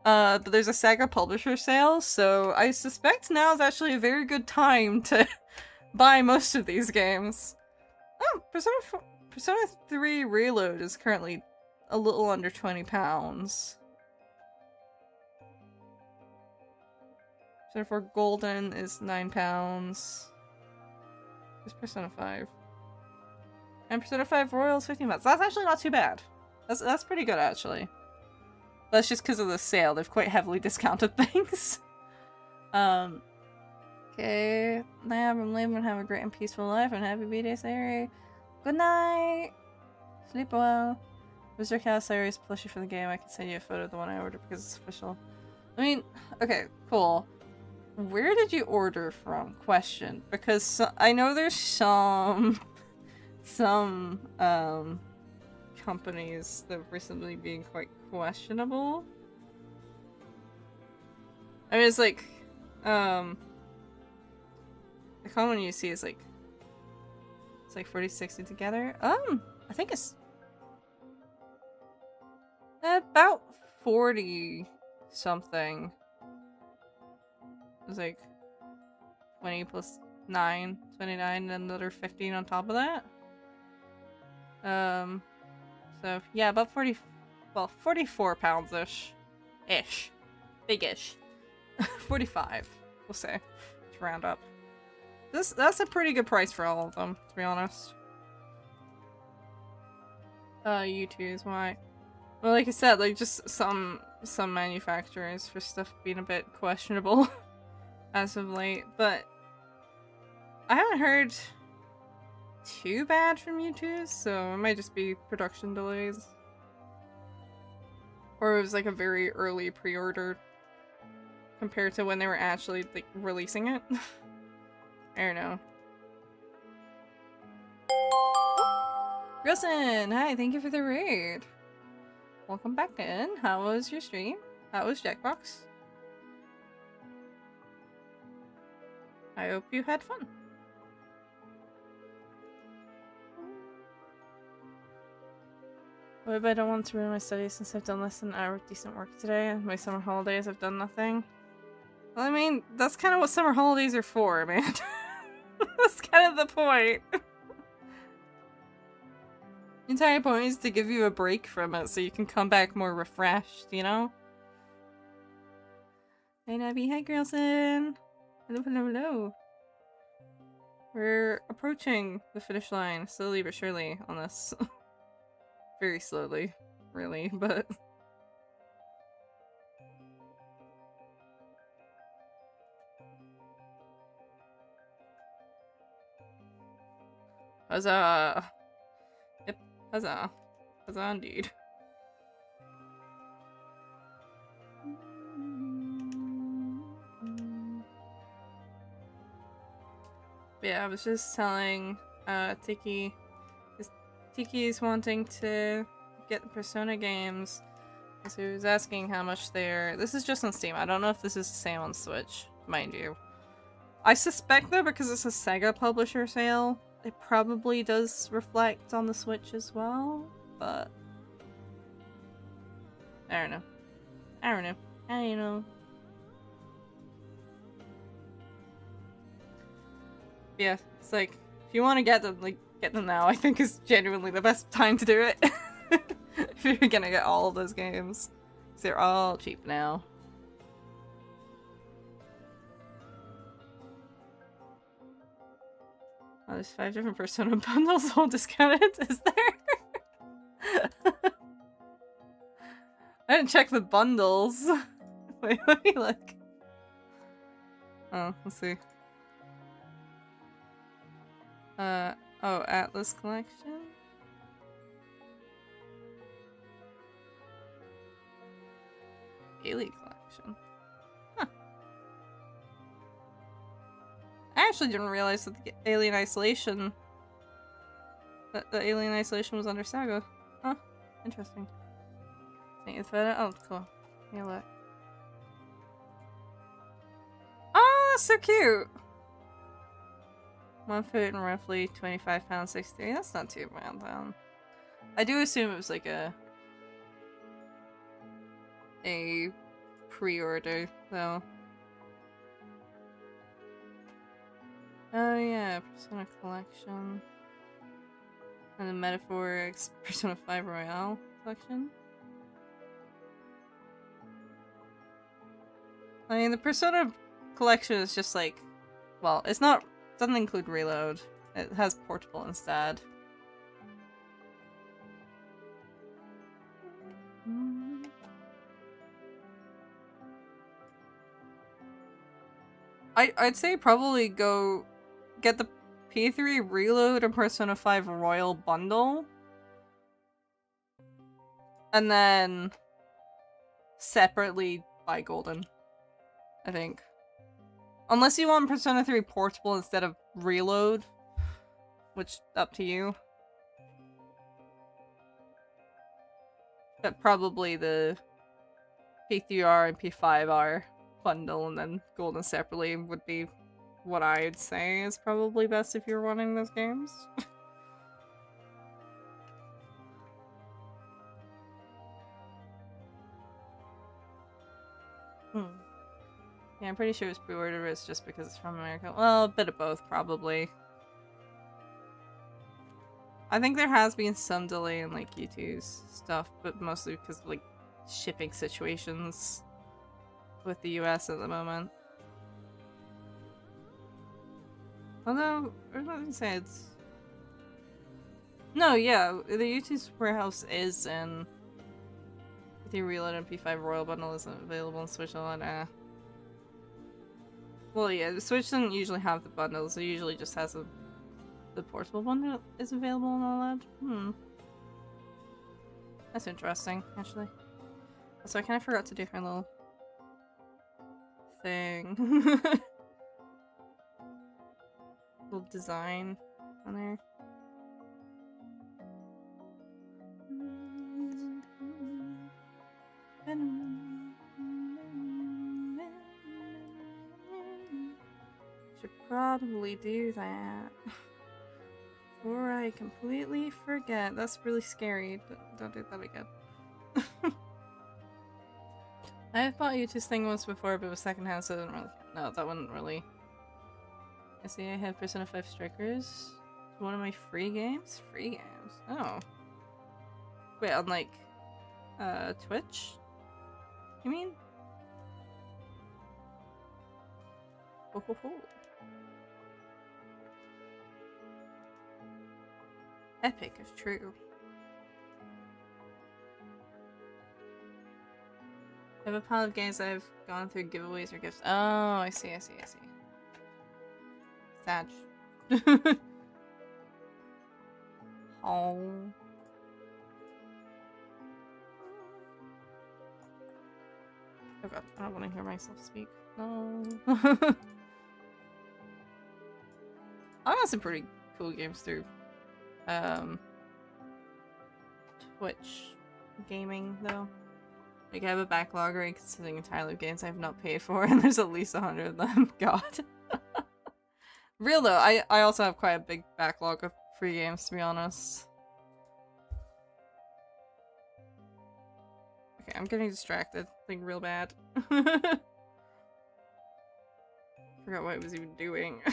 But there's a Sega publisher sale, so I suspect now is actually a very good time to buy most of these games. Oh, Persona 3 Reload is currently a little under £20. Persona 4 Golden is £9. There's Persona 5. And Persona 5 Royal is £15. That's actually not too bad. That's pretty good, actually. That's just because of the sale. They've quite heavily discounted things. Okay. Now I'm leaving and have a great and peaceful life and happy B-Day, Sayori. Good night! Sleep well. Mr. Cow Sayori's plushie for the game. I can send you a photo of the one I ordered because it's official. I mean, okay, cool. Where did you order from? Question. Because I know there's some companies that have recently been quite questionable. I mean, it's like, the common one you see is like, it's like 40-60 together. I think it's about 40 something. It's like 20 plus 9, 29, and another 15 on top of that. So yeah, about 44 pounds-ish. Big-ish. 45, we'll say. To round up. That's a pretty good price for all of them, to be honest. U2s, why? Well, like I said, like just some manufacturers for stuff being a bit questionable as of late, but I haven't heard too bad from U2s, so it might just be production delays. Or it was like a very early pre-order compared to when they were actually like releasing it. I don't know. Wilson, hi, thank you for the raid. Welcome back in. How was your stream? How was Jackbox? I hope you had fun. But I don't want to ruin my studies since I've done less than an hour of decent work today, and my summer holidays I've done nothing. Well, I mean, that's kind of what summer holidays are for, man. That's kind of the point. The entire point is to give you a break from it so you can come back more refreshed, you know? Hey Nabby, hi Grayson! Hello, hello, hello. We're approaching the finish line, slowly but surely, on this. Very slowly, really, but... Huzzah! Yep, huzzah. Huzzah indeed. Yeah, I was just telling Tiki, because Tiki's wanting to get the Persona games, so he was asking how much they're... This is just on Steam, I don't know if this is the same on Switch, mind you. I suspect though, because it's a Sega publisher sale, it probably does reflect on the Switch as well, but... I don't know. I don't know. I don't know. Yeah, it's like, if you want to get them, like, get them now, I think is genuinely the best time to do it. If you're gonna get all of those games. Because they're all cheap now. Oh, there's 5 different Persona bundles all discounted, is there? I didn't check the bundles. Wait, let me look. Oh, let's see. Oh, Atlas Collection? Alien Collection. Huh. I actually didn't realize that the Alien Isolation... That the Alien Isolation was under Saga. Huh. Interesting. Oh, cool. Yeah, look. Oh, that's so cute! 1 foot and roughly £25.63. That's not too bad then. I do assume it was like a pre-order though. Oh yeah, Persona Collection. And the Metaphorics Persona 5 Royale Collection. I mean, the Persona Collection is just like, well, it's not, doesn't include reload. It has portable instead. I'd say probably go get the P3 Reload and Persona 5 Royal bundle. And then separately buy Golden, I think. Unless you want Persona 3 Portable instead of Reload, which, up to you. But probably the P3R and P5R bundle and then Golden separately would be what I'd say is probably best if you're wanting those games. Yeah, I'm pretty sure it's pre-order, it's just because it's from America. Well, a bit of both, probably. I think there has been some delay in, like, U2's stuff, but mostly because of, like, shipping situations with the US at the moment. Although, I was gonna say it's... No, yeah, the U2's warehouse is in... The Reload and P5 Royal bundle isn't available on Switch Online, Well, yeah, the Switch doesn't usually have the bundles. It usually just has the portable bundle is available on OLED. That's interesting, actually. Also, I kind of forgot to do her little thing. Little design on there. Should probably do that. Before I completely forget. That's really scary. Don't do that again. I've bought you this thing once before, but it was secondhand, so I didn't really. No, that wouldn't really. I see I have Persona 5 Strikers. One of my free games? Free games? Oh. Wait, on like, Twitch? You mean? Ho ho ho. Epic if true. I have a pile of games I've gone through giveaways or gifts. Oh, I see. Sad. Oh. Oh god, I don't want to hear myself speak. No. I got some pretty cool games through Twitch gaming though. Like I have a backlog already consisting entirely of games I have not paid for, and there's at least 100 of them. God. Real though, I also have quite a big backlog of free games, to be honest. Okay, I'm getting distracted, like real bad. Forgot what I was even doing.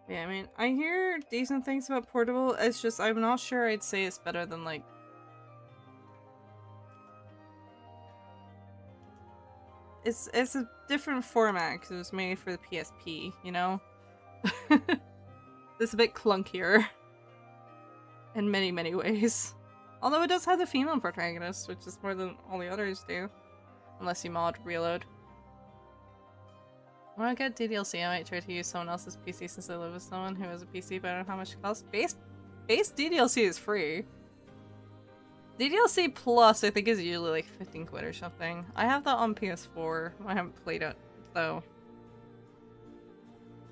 Yeah, I mean, I hear decent things about Portable. It's just, I'm not sure I'd say it's better than, like... It's a different format, because it was made for the PSP, you know? It's a bit clunkier. In many, many ways. Although it does have the female protagonist, which is more than all the others do. Unless you mod Reload. When I get DDLC, I might try to use someone else's PC since I live with someone who has a PC, but I don't know how much it costs. Base DDLC is free. DDLC Plus, I think, is usually like 15 quid or something. I have that on PS4. I haven't played it, though.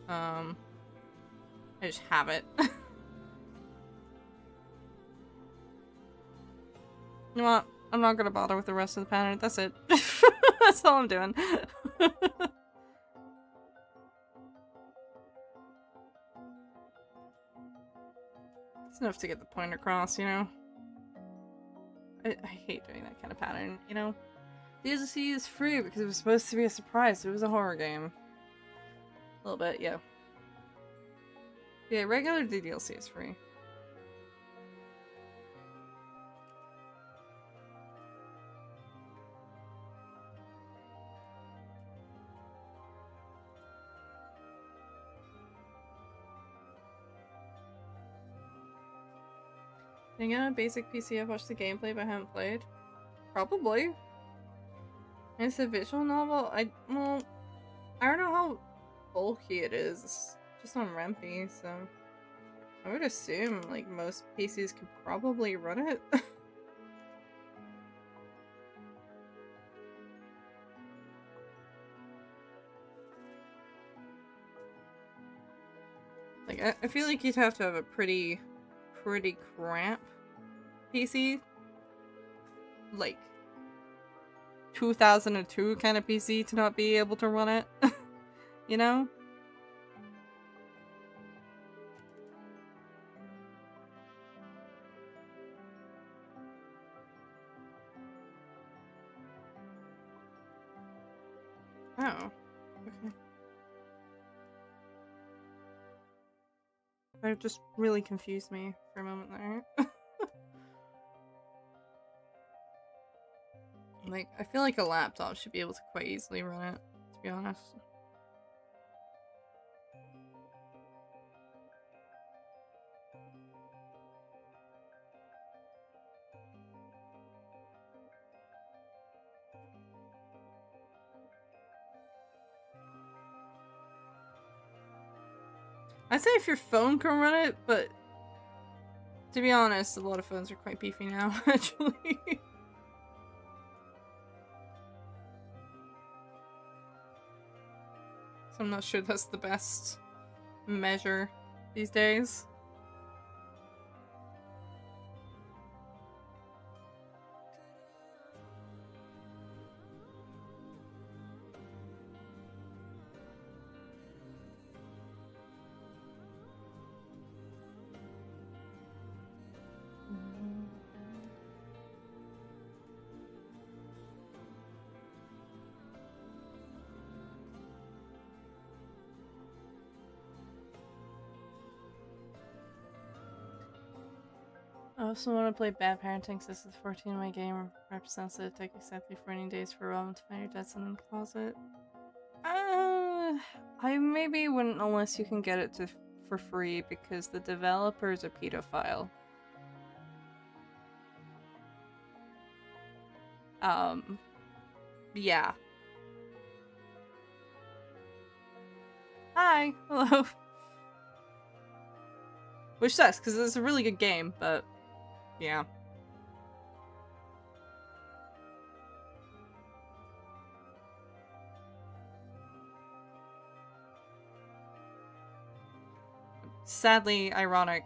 I just have it. You know what? I'm not gonna bother with the rest of the pattern. That's it. That's all I'm doing. It's enough to get the point across, you know? I hate doing that kind of pattern, you know? DLC is free because it was supposed to be a surprise. It was a horror game. A little bit, yeah. Yeah, regular DLC is free. Can I get on a basic PC? I've watched the gameplay but I haven't played. Probably. It's a visual novel? Well, I don't know how bulky it is. It's just on Rempy, so I would assume like most PCs could probably run it. Like I feel like you'd have to have a pretty cramped PC, like 2002 kind of PC to not be able to run it. You know? Oh. Okay. That just really confused me for a moment there. Like, I feel like a laptop should be able to quite easily run it, to be honest. I'd say if your phone can run it, but to be honest, a lot of phones are quite beefy now, actually. So I'm not sure that's the best measure these days. I also want to play Bad Parenting since it's 14 in my game represents it. Take exactly 40 days for a woman to find your dead son in the closet. I maybe wouldn't unless you can get it for free because the developer is a pedophile. Yeah. Hi, hello. Which sucks because it's a really good game, but yeah. Sadly ironic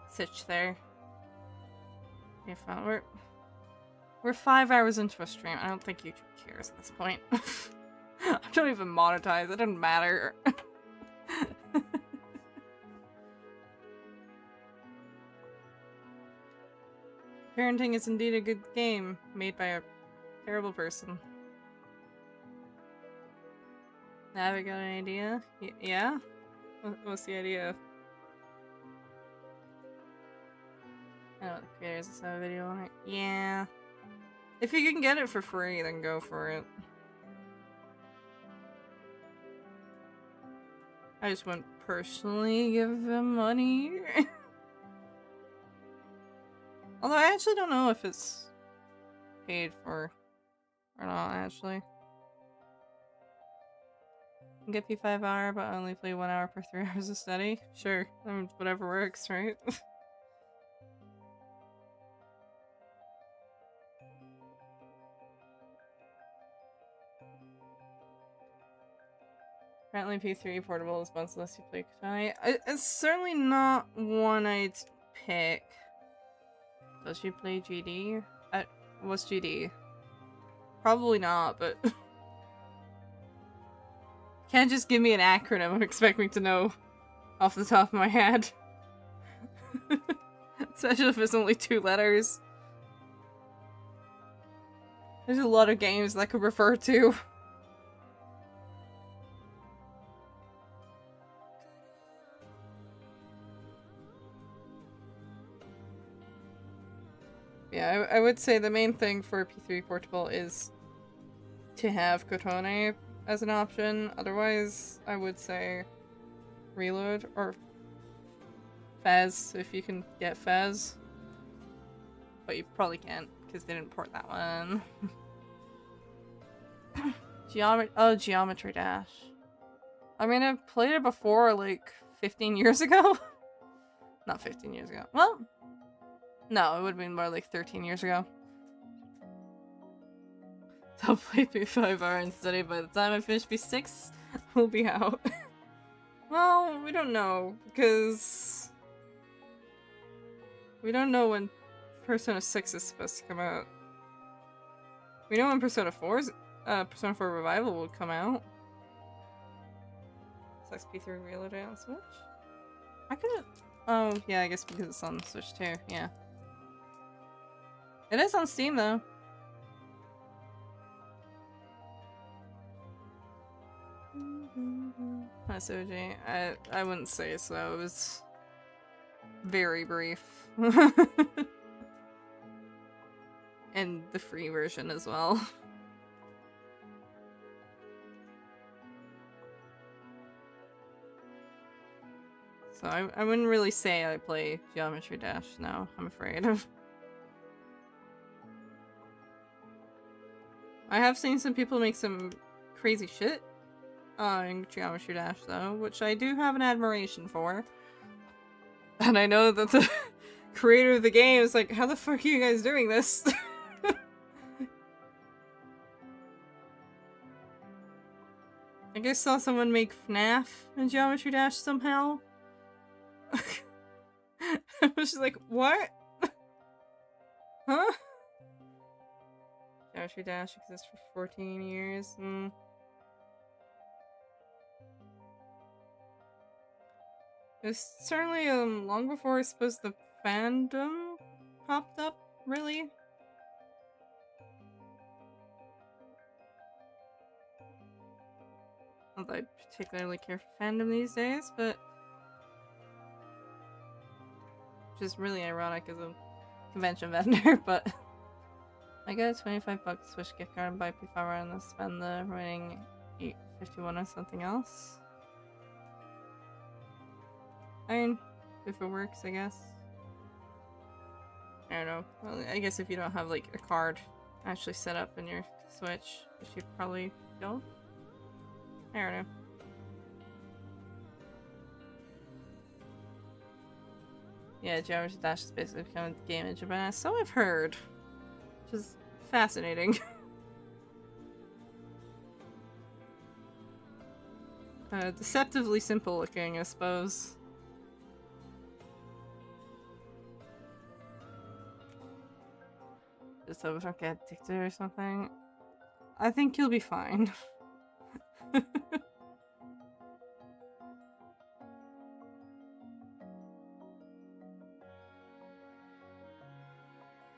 sitch there. If we're 5 hours into a stream. I don't think YouTube cares at this point. I don't even monetize. It doesn't matter. Parenting is indeed a good game made by a terrible person. Have I got an idea? Yeah? What's the idea? I know the creators just have a video on it. Yeah. If you can get it for free, then go for it. I just wouldn't personally give them money. Although I actually don't know if it's paid for or not, actually. Get you 5 hours, but only play 1 hour per 3 hours of study? Sure. I mean, whatever works, right? Apparently P3 portable is once unless you play Katana. It's certainly not one I'd pick. Does she play GD? What's GD? Probably not, but... Can't just give me an acronym and expect me to know off the top of my head. Especially if it's only 2 letters. There's a lot of games that I could refer to. Yeah, I would say the main thing for P3 Portable is to have Kotone as an option. Otherwise, I would say Reload or Fez if you can get Fez. But you probably can't because they didn't port that one. Geometry Dash. I mean, I've played it before like 15 years ago. Not 15 years ago. Well, no, it would have been more like 13 years ago. I'll play through 5 hours and study. By the time I finish B6, we'll be out. Well, we don't know, because we don't know when Persona 6 is supposed to come out. We know when Persona 4's Persona 4 Revival will come out. Sucks P3 Reload on Switch? I could've... Oh, yeah, I guess because it's on Switch too, yeah. It is on Steam, though. That's OG. I wouldn't say so. It was very brief. And the free version as well. So I wouldn't really say I play Geometry Dash now, I'm afraid. I have seen some people make some crazy shit in Geometry Dash though, which I do have an admiration for. And I know that the creator of the game is like, how the fuck are you guys doing this? I guess saw someone make FNAF in Geometry Dash somehow. I was just like, what? Huh? Geometry Dash exists for 14 years. It was certainly long before I suppose the fandom popped up, really. Not that I particularly care for fandom these days, but which is really ironic as a convention vendor, but I got a 25 bucks Swish gift card and buy P5 and then spend the remaining 8.51 on something else. I mean, if it works, I guess. I don't know. Well, I guess if you don't have like a card actually set up in your Switch, which you probably don't. I don't know. Yeah, Geometry Dash is basically becoming the game engine, but so I've heard. Which is fascinating. Deceptively simple looking, I suppose. Just so we don't get addicted or something. I think you'll be fine.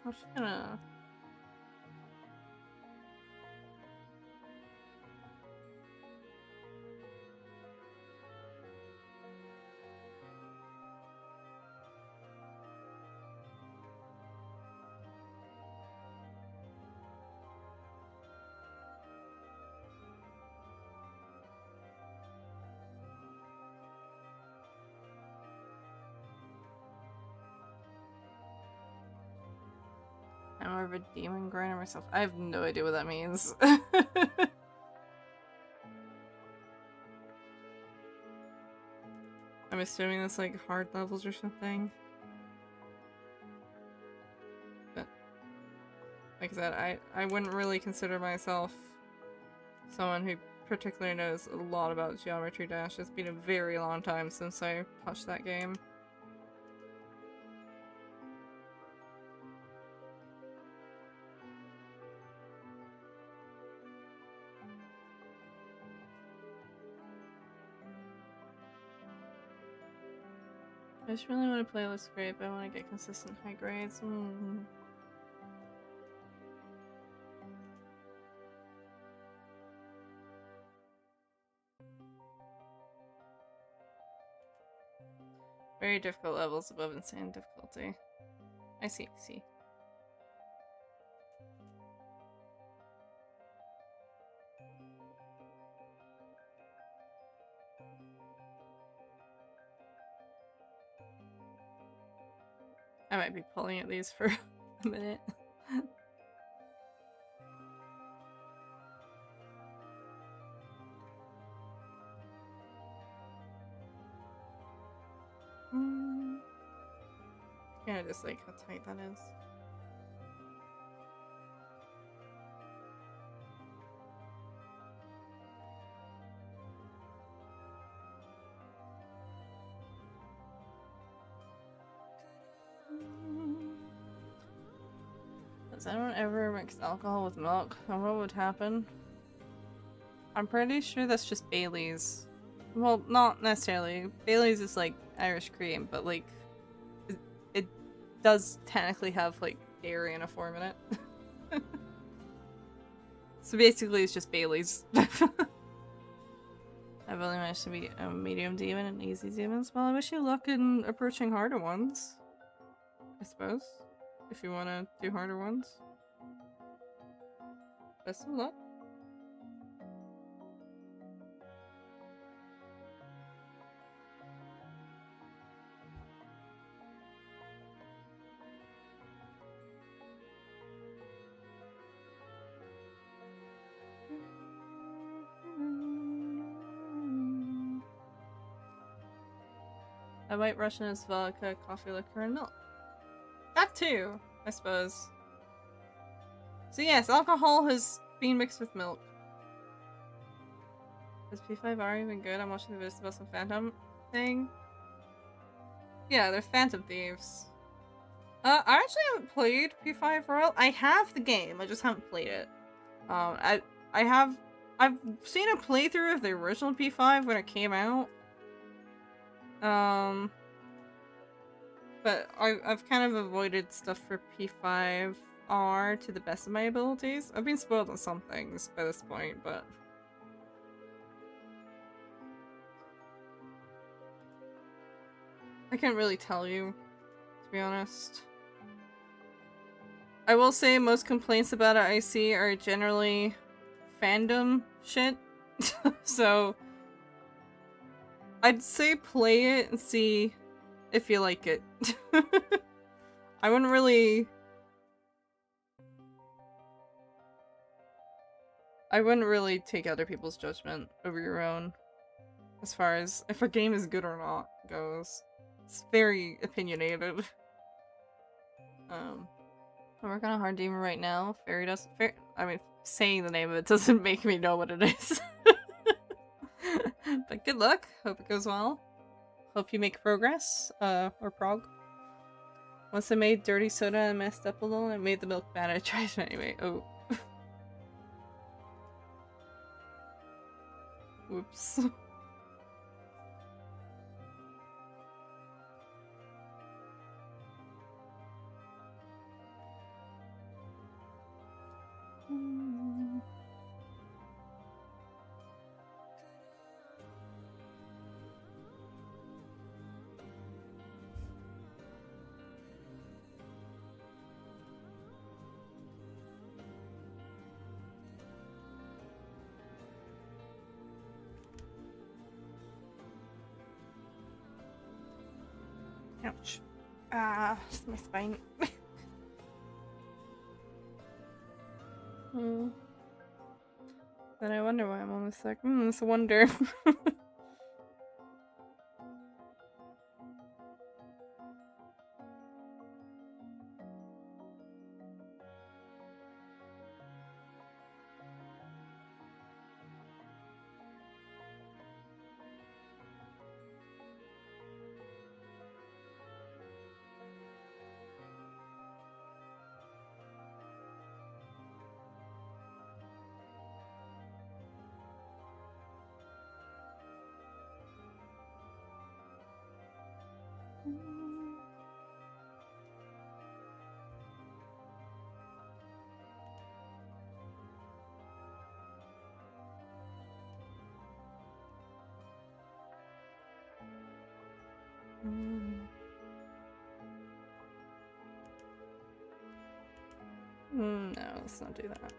I'm just gonna... I'm more of a demon grinder myself. I have no idea what that means. I'm assuming that's like hard levels or something. But like I said, I wouldn't really consider myself someone who particularly knows a lot about Geometry Dash. It's been a very long time since I touched that game. I just really want to play this great, but I want to get consistent high grades. Very difficult levels above insane difficulty. I see. I might be pulling at these for a minute. Yeah, just like how tight that is. Does anyone ever mix alcohol with milk? What would happen? I'm pretty sure that's just Bailey's. Well, not necessarily. Bailey's is like Irish cream, but like it does technically have like dairy in a form in it. So basically it's just Bailey's. I've only managed to be a medium demon and easy demons. Well, I wish you luck in approaching harder ones. I suppose. If you want to do harder ones. Best of luck. A white Russian is vodka, coffee, liquor, and milk. That too, I suppose. So yes, alcohol has been mixed with milk. Is P5R even good? I'm watching the videos about some Phantom thing. Yeah, they're Phantom Thieves. I actually haven't played P5 Royal. I have the game, I just haven't played it. I've seen a playthrough of the original P5 when it came out. But I've kind of avoided stuff for P5R to the best of my abilities. I've been spoiled on some things by this point, but... I can't really tell you, to be honest. I will say most complaints about it I see are generally fandom shit. So I'd say play it and see if you like it. I wouldn't really take other people's judgment over your own as far as if a game is good or not goes. It's very opinionated. I'm working on a hard demon right now. I mean, saying the name of it doesn't make me know what it is. But good luck. Hope it goes well. Hope you make progress. Or prog. Once I made dirty soda and messed up a little, I made the milk bad. I tried it anyway. Oh. Whoops. Ouch. Ah, it's my spine. Then I wonder why I'm almost like, it's a wonder. No, let's not do that.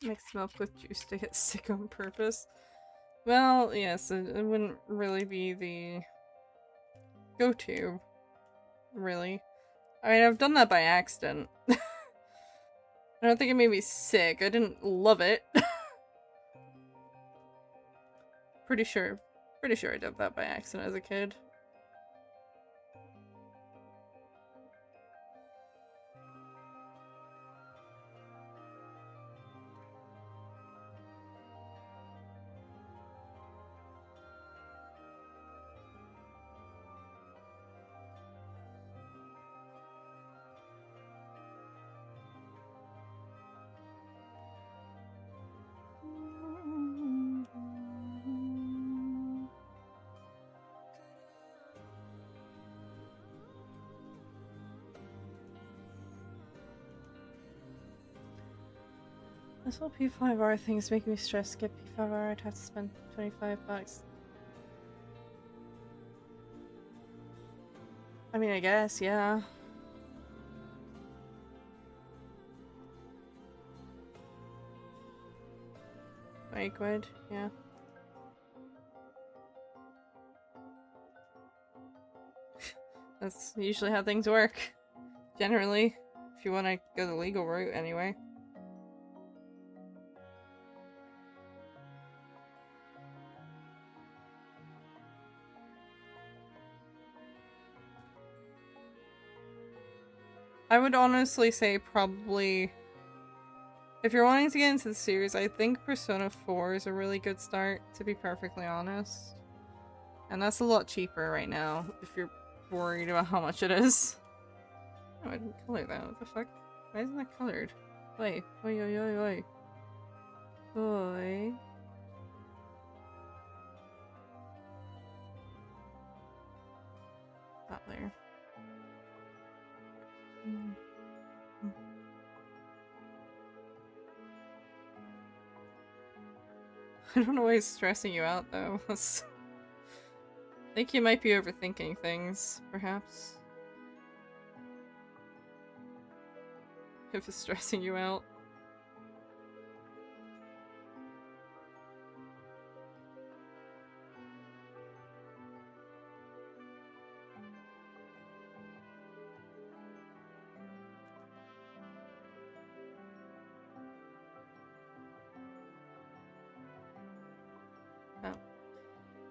Mix milk with juice to get sick on purpose. Well, yes, it wouldn't really be the go-to, really. I mean, I've done that by accident. I don't think it made me sick. I didn't love it. Pretty sure I did that by accident as a kid. This whole P5R thing is making me stressed. Get P5R, I'd have to spend $25. I mean, I guess, yeah. $20, yeah. That's usually how things work. Generally. If you want to go the legal route, anyway. I would honestly say probably If you're wanting to get into the series, I think Persona 4 is a really good start, to be perfectly honest. And that's a lot cheaper right now, if you're worried about how much it is. Oh, I didn't color that. What the fuck? Why isn't that colored? Wait. Oi, oi, oi, oi. Oi. That there. I don't know why it's stressing you out, though. I think you might be overthinking things, perhaps. If it's stressing you out.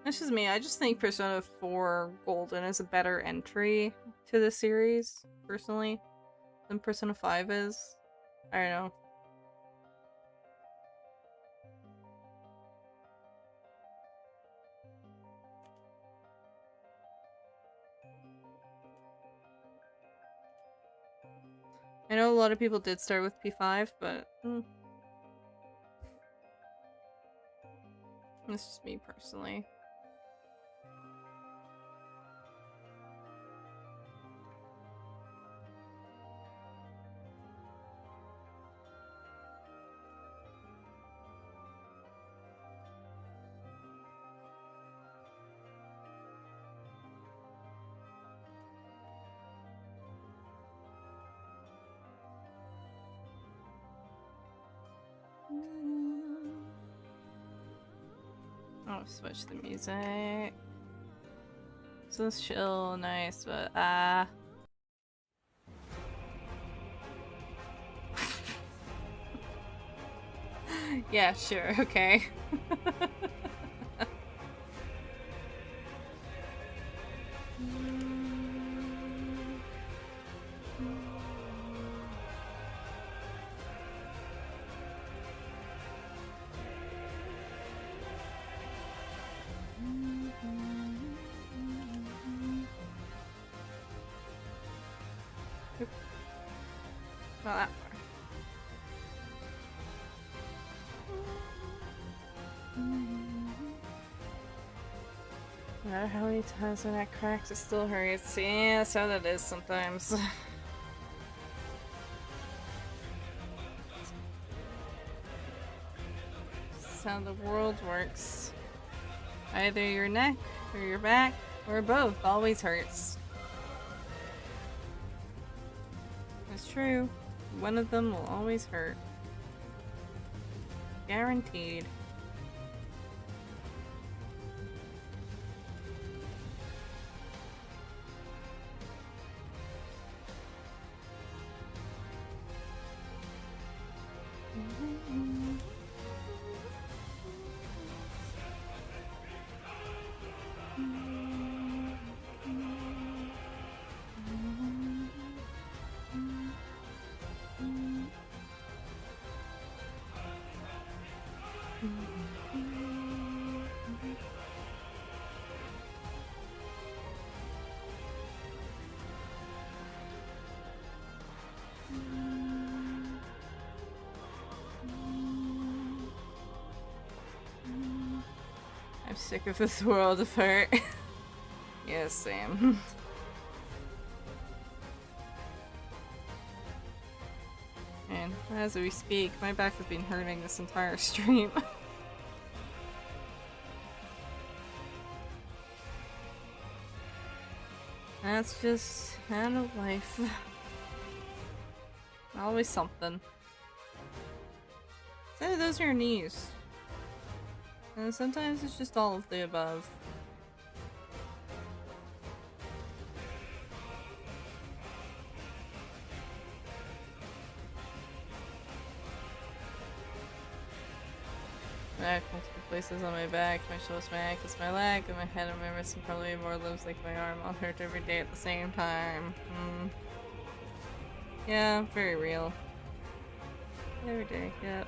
That's just me. I just think Persona 4 Golden is a better entry to the series, personally, than Persona 5 is. I don't know. I know a lot of people did start with P5, but that's just me personally. I'll switch the music. So it's chill, nice, but yeah, sure, okay. Not that far. No matter how many times when that cracks, it still hurts. Yeah, that's how that is sometimes. That's how the world works. Either your neck, or your back, or both always hurts. It's true. One of them will always hurt. Guaranteed. I'm sick of this world of hurt. Yeah, same. And as we speak, my back has been hurting this entire stream. That's just kind of life. Always something. So those are your knees. And sometimes it's just all of the above. Back, multiple places on my back, my shoulders, my ankles, my leg, and my head and my wrists, and probably more limbs like my arm all hurt every day at the same time. Yeah, very real. Every day, yep.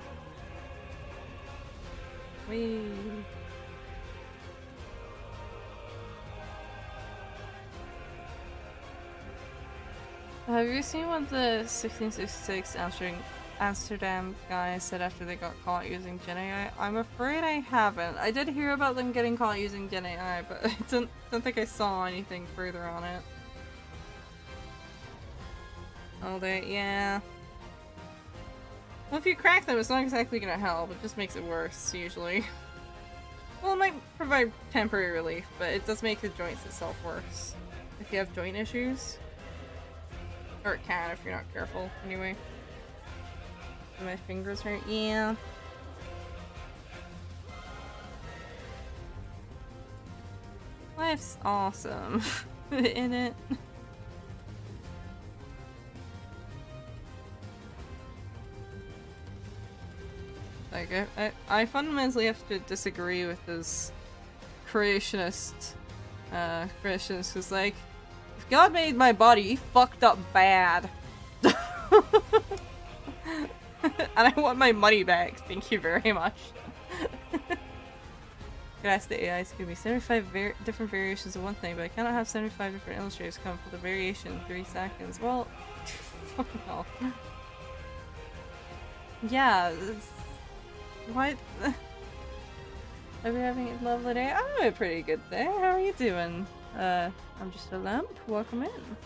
Whee! Have you seen what the 1666 Amsterdam guy said after they got caught using Gen AI? I'm afraid I haven't. I did hear about them getting caught using Gen AI, but I don't think I saw anything further on it. Oh, yeah. Well, if you crack them, it's not exactly gonna help. It just makes it worse, usually. Well, it might provide temporary relief, but it does make the joints itself worse. If you have joint issues. Or it can if you're not careful, anyway. My fingers hurt? Yeah. Life's awesome. In it. Like, I fundamentally have to disagree with this creationist, who's like, if God made my body, he fucked up bad. And I want my money back, thank you very much. Could ask the AI, it's gonna be 75 different variations of one thing, but I cannot have 75 different illustrators come up with a variation in 3 seconds. Well, no. Yeah, what? Are we having a lovely day? I'm having a pretty good day. How are you doing? I'm just a lamp. Welcome in.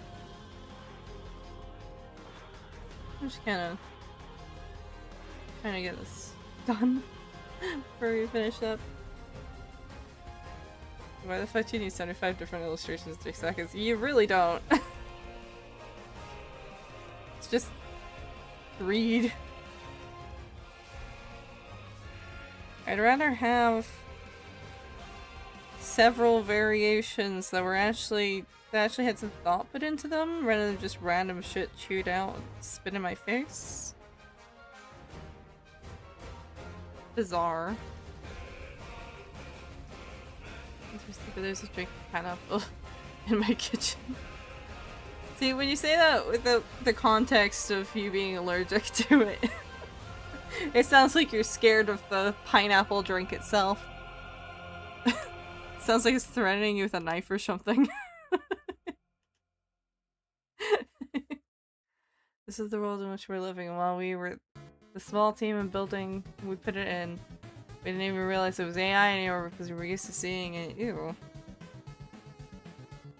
I'm just kinda trying to get this done before we finish up. Why the fuck do you need 75 different illustrations in 3 seconds? You really don't. It's just read. I'd rather have several variations that actually had some thought put into them rather than just random shit chewed out and spit in my face. Bizarre. There's a drink of pineapple in my kitchen. See, when you say that with the context of you being allergic to it, it sounds like you're scared of the pineapple drink itself. Sounds like it's threatening you with a knife or something. This is the world in which we're living. While we were the small team and building we put it in, we didn't even realize it was AI anymore because we were used to seeing it. Ew.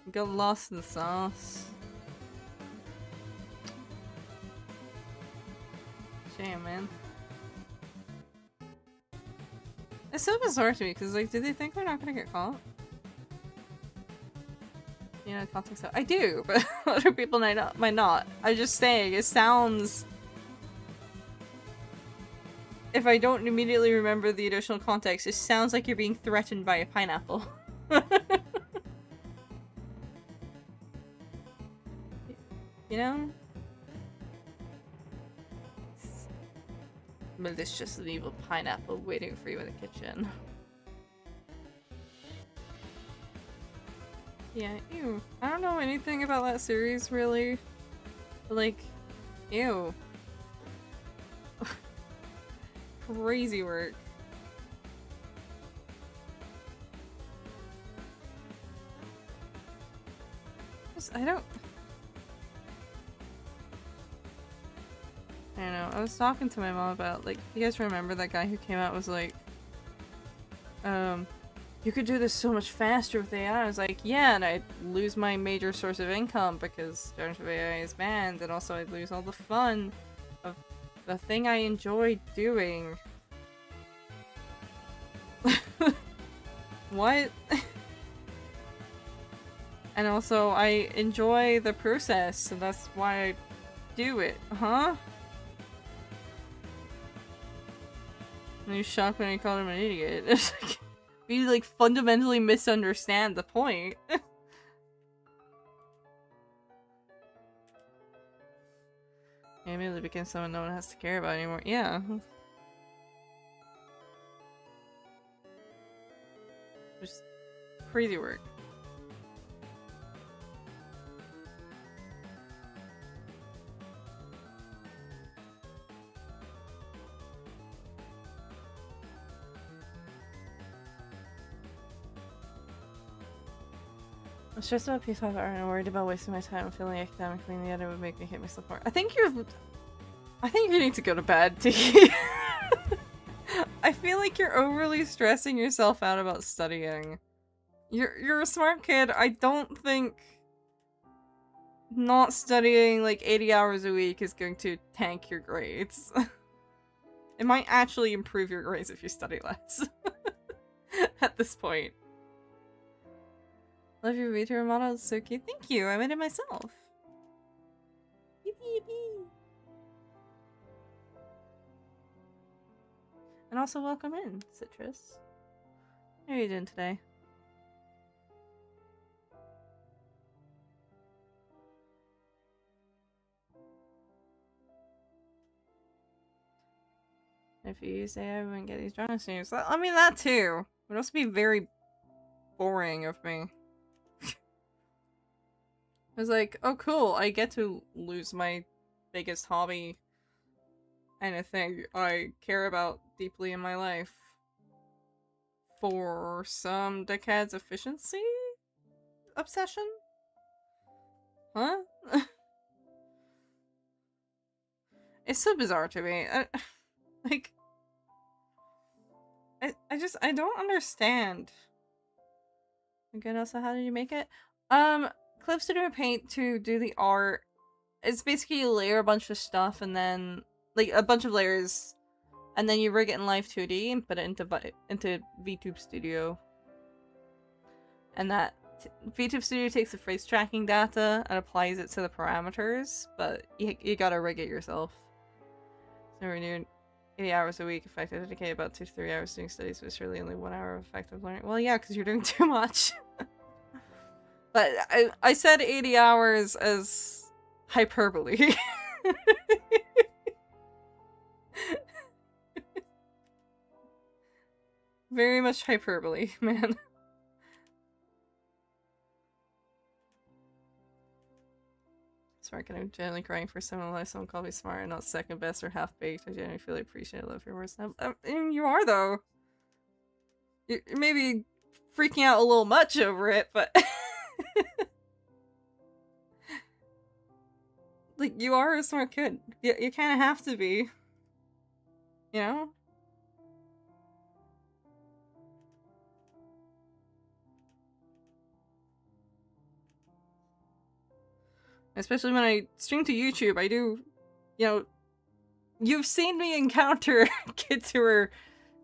We got lost in the sauce. Shame, man. It's so bizarre to me because, like, do they think they're not gonna get caught? You know, context. I do, but other people might not. I'm just saying, it sounds. If I don't immediately remember the additional context, it sounds like you're being threatened by a pineapple. You know? Malicious and evil pineapple waiting for you in the kitchen. Yeah, ew. I don't know anything about that series, really. But, like, ew. Crazy work. I don't know. I was talking to my mom about, like, you guys remember that guy who came out was like, you could do this so much faster with AI. I was like, yeah, and I'd lose my major source of income because generative AI is banned, and also I'd lose all the fun of the thing I enjoy doing. What? And also, I enjoy the process, and that's why I do it. Huh? And he's shocked when I called him an idiot. It's like, you like fundamentally misunderstand the point. Maybe they became someone no one has to care about anymore. Yeah. Just crazy work. I'm stressed about P5 and I'm worried about wasting my time and feeling academically in the end it would make me hate myself more. I think you need to go to bed, Tiki. I feel like you're overly stressing yourself out about studying. You're a smart kid. I don't think not studying like 80 hours a week is going to tank your grades. It might actually improve your grades if you study less. At this point. Love your VTuber model, it's so cute. Thank you, I made it myself. Yippee yippee. And also welcome in, Citrus. How are you doing today? If you use AI, I wouldn't get these drama streams. I mean, that too. It would also be very boring of me. I was like, oh cool, I get to lose my biggest hobby and a thing I care about deeply in my life for some dickhead's efficiency obsession? Huh? It's so bizarre to me. I don't understand. Again, also, how did you make it? Clips to do a paint to do the art. It's basically you layer a bunch of stuff and then, like, a bunch of layers, and then you rig it in Live 2D and put it into VTube Studio. And that VTube Studio takes the phrase tracking data and applies it to the parameters, but you gotta rig it yourself. So we're doing 80 hours a week, effective dedicate about 2 to 3 hours doing studies, but it's really only 1 hour of effective learning. Well, yeah, because you're doing too much. But I said 80 hours as hyperbole. Very much hyperbole, man. Smart, I'm generally crying for someone like someone called me smart and not second best or half baked. I genuinely feel appreciated. Love your words. You are though. You're maybe freaking out a little much over it, but like you are a smart kid. You kind of have to be. You know? Especially when I stream to YouTube, I do, you know, you've seen me encounter kids who are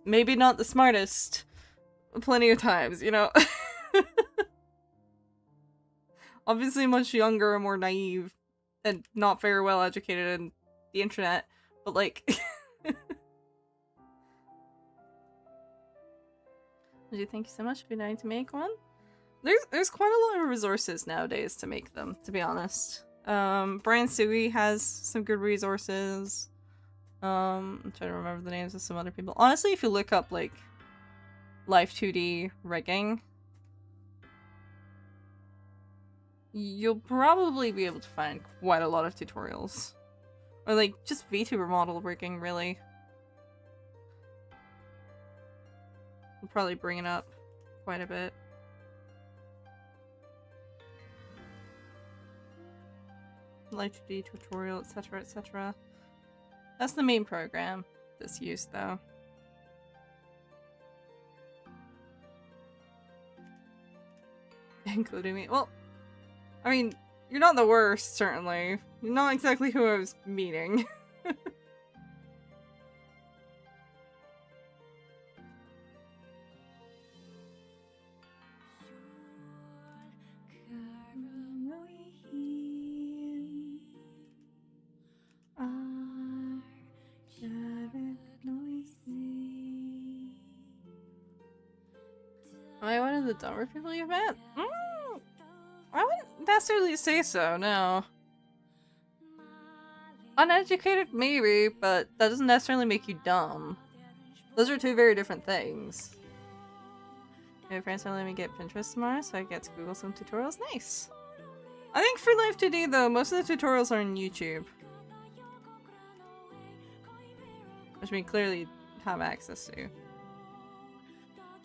maybe not the smartest plenty of times, you know? Obviously much younger and more naive and not very well educated in the internet, but like... Thank you so much for being to make one. There's quite a lot of resources nowadays to make them, to be honest. Brian Sui has some good resources. I'm trying to remember the names of some other people. Honestly, if you look up, like, Live 2D rigging, you'll probably be able to find quite a lot of tutorials. Or, like, just VTuber model rigging, really. We'll probably bring it up quite a bit. Live 2D tutorial, etc, etc. That's the main program that's used, though. Including me. Well, I mean, you're not the worst, certainly. You're not exactly who I was meaning. Am I one of the dumber people you've met? I wouldn't necessarily say so, no. Uneducated, maybe, but that doesn't necessarily make you dumb. Those are two very different things. My friends are letting me get Pinterest tomorrow, so I get to Google some tutorials. Nice! I think for Live 2D, though, most of the tutorials are on YouTube. Which we clearly have access to.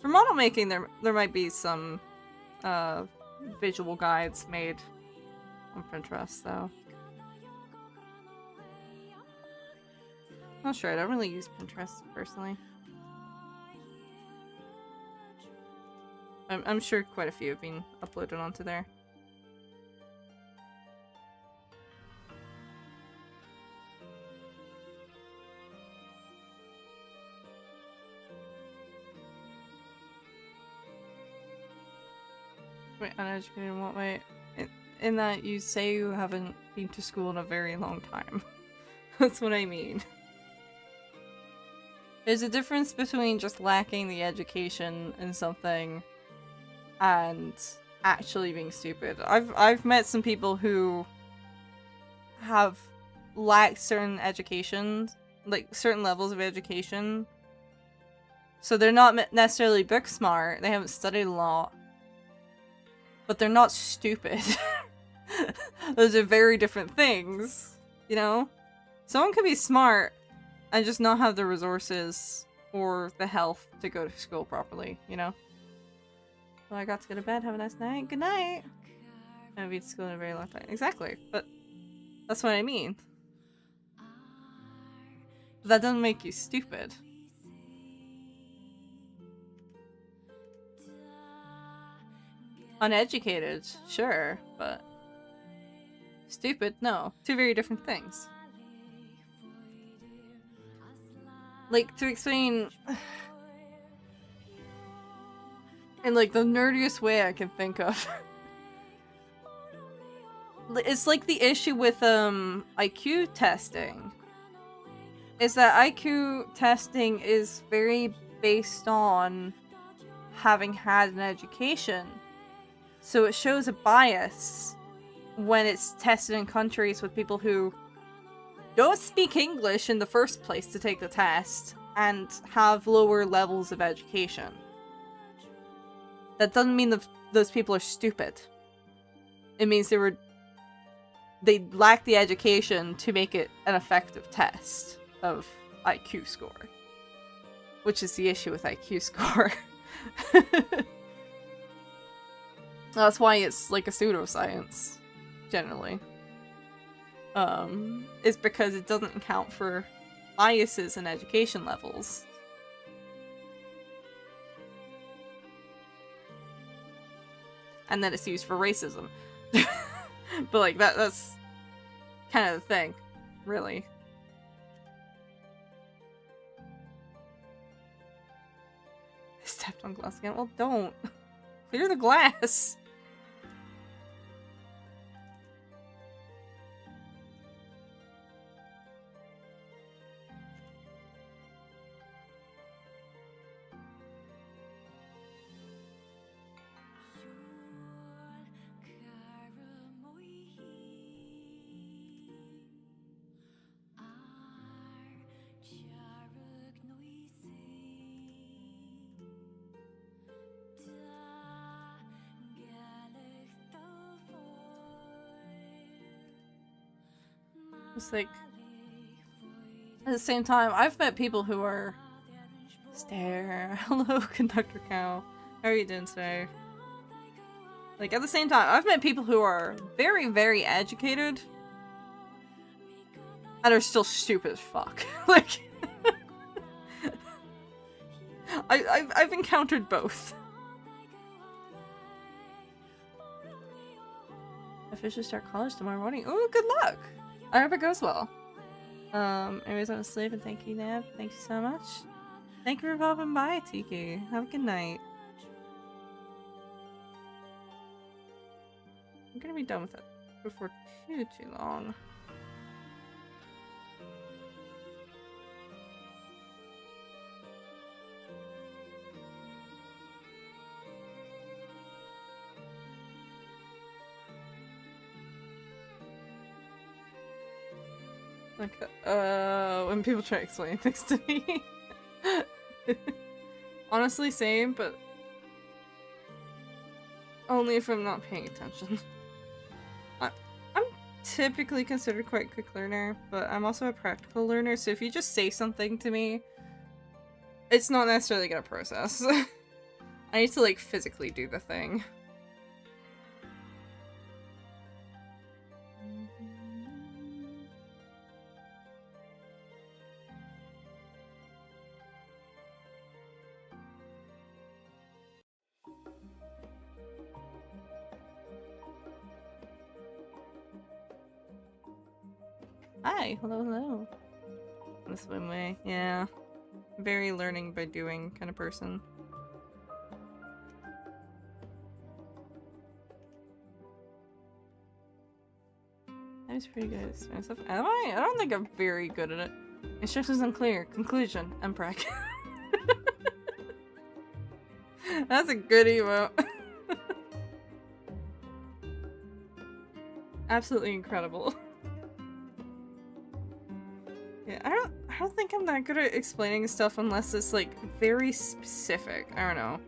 For model making, there might be some visual guides made on Pinterest, though. Not sure, I don't really use Pinterest personally. I'm sure quite a few have been uploaded onto there. Wait, uneducated in what way? In that you say you haven't been to school in a very long time. That's what I mean. There's a difference between just lacking the education in something and actually being stupid. I've met some people who have lacked certain education, like certain levels of education. So they're not necessarily book smart, they haven't studied a lot. But they're not stupid. Those are very different things, you know? Someone could be smart and just not have the resources or the health to go to school properly, you know? Well, I got to go to bed. Have a nice night. Good night. I haven't been to school in a very long time. Exactly. But that's what I mean. But that doesn't make you stupid. Uneducated, sure, but stupid, no. Two very different things. Like, to explain in like the nerdiest way I can think of. It's like the issue with IQ testing. Is that IQ testing is very based on having had an education. So it shows a bias when it's tested in countries with people who don't speak English in the first place to take the test and have lower levels of education. That doesn't mean that those people are stupid. It means they lack the education to make it an effective test of IQ score. Which is the issue with IQ score. That's why it's like a pseudoscience, generally. It's because it doesn't account for biases in education levels. And then it's used for racism. But like, that's kind of the thing, really. I stepped on glass again. Well, don't. Clear the glass. It's like, at the same time, I've met people who are stare. Hello, Conductor Cow. How are you doing today? Like, at the same time, I've met people who are very, very educated and are still stupid as fuck. Like, I've encountered both. I officially start college tomorrow morning. Ooh, good luck! I hope it goes well. Anyways, I'm asleep, and thank you, Nab. Thank you so much. Thank you for popping by, Tiki. Have a good night. I'm gonna be done with it before too long. Like, when people try to explain things to me. Honestly, same, but only if I'm not paying attention. I'm typically considered quite a quick learner, but I'm also a practical learner, so if you just say something to me, it's not necessarily gonna process. I need to, like, physically do the thing. Hi, hello, hello. The swimway, yeah. Very learning by doing kind of person. I was pretty good at explaining stuff. Am I? I don't think I'm very good at it. Instructions unclear. Conclusion. Unprac. That's a good emote. Absolutely incredible. Yeah, I don't think I'm that good at explaining stuff unless it's like very specific. I don't know.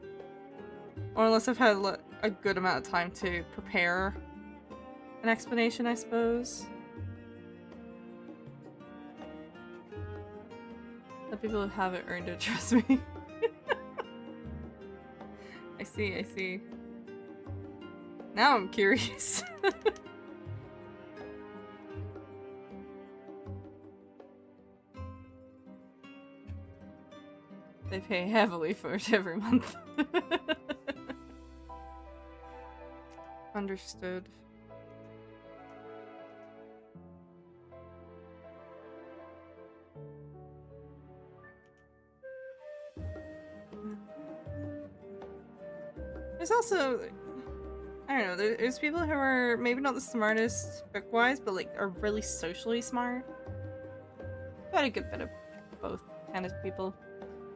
Or unless I've had a good amount of time to prepare an explanation, I suppose. The people who haven't earned it, trust me. I see, I see. Now I'm curious. They pay heavily for it every month. Understood. There's also, I don't know, there's people who are maybe not the smartest book-wise, but like are really socially smart. Got a good bit of both kind of people.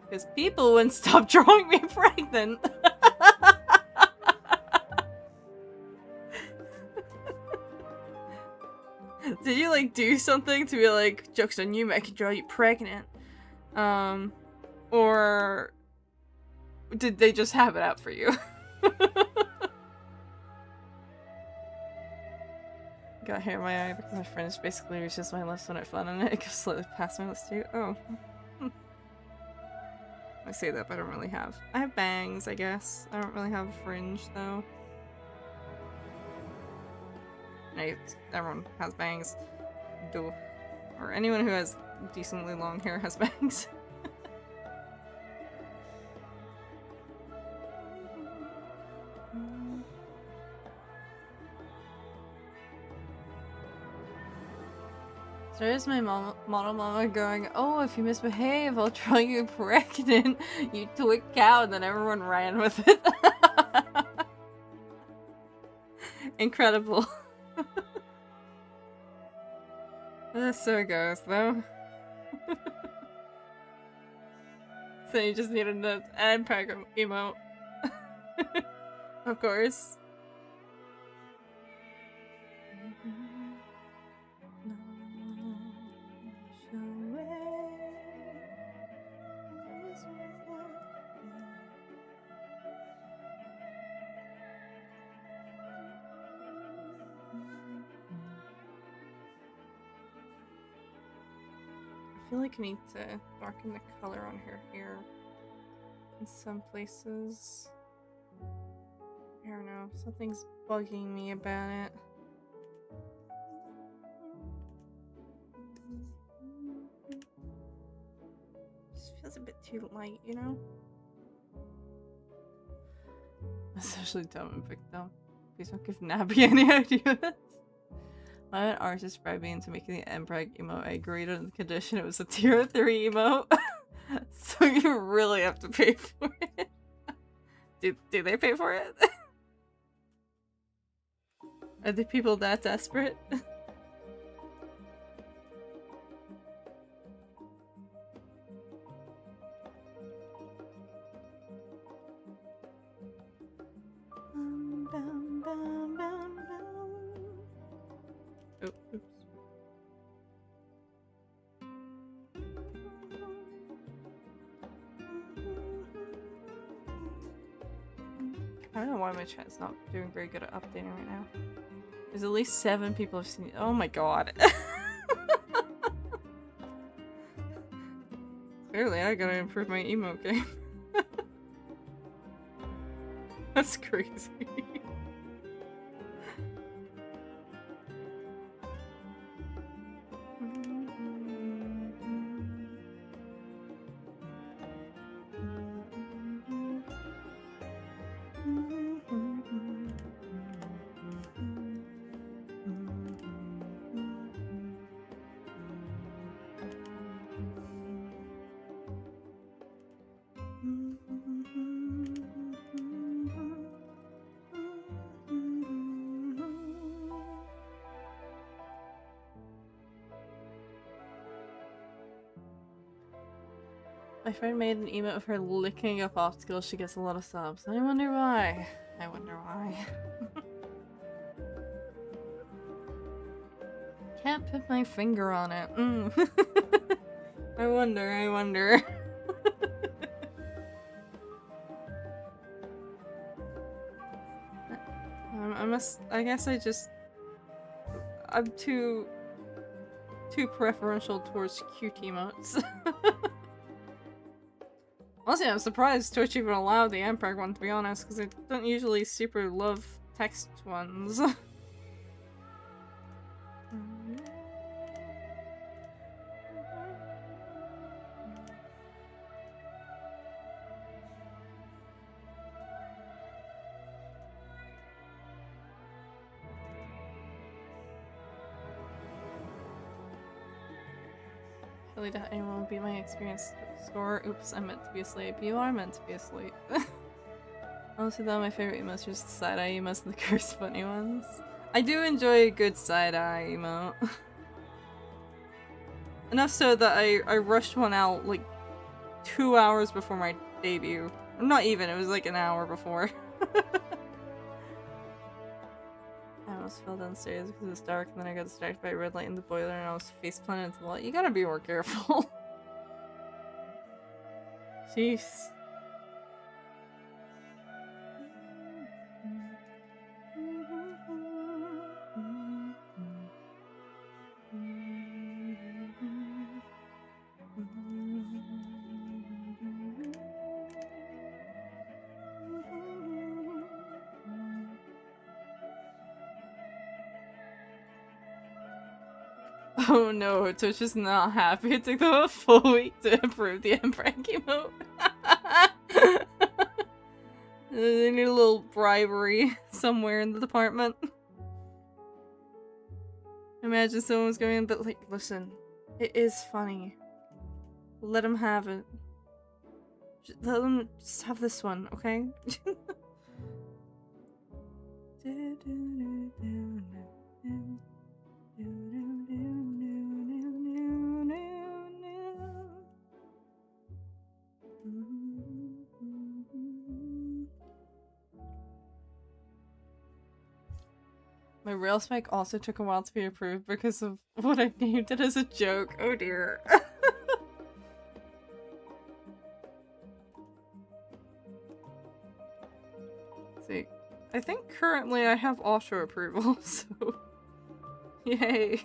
Because people wouldn't stop drawing me pregnant. Did you like do something to be like, joke's on you, I can draw you pregnant? Or did they just have it out for you? Got hair in my eye because my friend just basically reaches my lips when I fun on it. It goes slightly past my lips too. Oh. I say that, but I don't really have. I have bangs, I guess. I don't really have a fringe, though. Everyone has bangs. Duh. Or anyone who has decently long hair has bangs. So there's my model mama going, oh, if you misbehave, I'll draw you pregnant. You twig cow, and then everyone ran with it. Incredible. So it goes, though. So you just needed an unpack emote. Of course. I feel like I need to darken the color on her hair in some places. I don't know, something's bugging me about it. Just feels a bit too light, you know? Especially dumb and victim. Please don't give Nabby any ideas. My artist bribed me into making the Empreg emote. I agreed on the condition it was a tier 3 emote. So you really have to pay for it. Do they pay for it? Are the people that desperate? Oh, oops. I don't know why my chat's not doing very good at updating right now. There's at least 7 people have seen it. Oh my god. Clearly, I gotta improve my emote game. That's crazy. My friend made an emote of her licking a popsicle. She gets a lot of subs. I wonder why. I wonder why. Can't put my finger on it. I wonder, I wonder. I guess I'm too preferential towards cute emotes. Honestly, I'm surprised Twitch even allowed the Emperor one, to be honest, because I don't usually super love text ones. Really doubt anyone will beat my experience score. Oops, I'm meant to be asleep. You are meant to be asleep. Honestly though, my favorite emotes are just the side-eye emotes and the cursed funny ones. I do enjoy a good side-eye emote. Enough so that I rushed one out like 2 hours before my debut. Not even, it was like an hour before. I almost fell downstairs because it was dark and then I got distracted by a red light in the boiler and I was face planted into the wall. You gotta be more careful. Jeez. Oh no, Twitch is not happy. It took them a full week to improve the prank emote. They need a little bribery somewhere in the department. Imagine someone was going in, but like, listen, it is funny. Let them have it. Let them just have this one, okay? My rail spike also took a while to be approved because of what I named it as a joke. Oh dear. See, I think currently I have auto approval, so yay.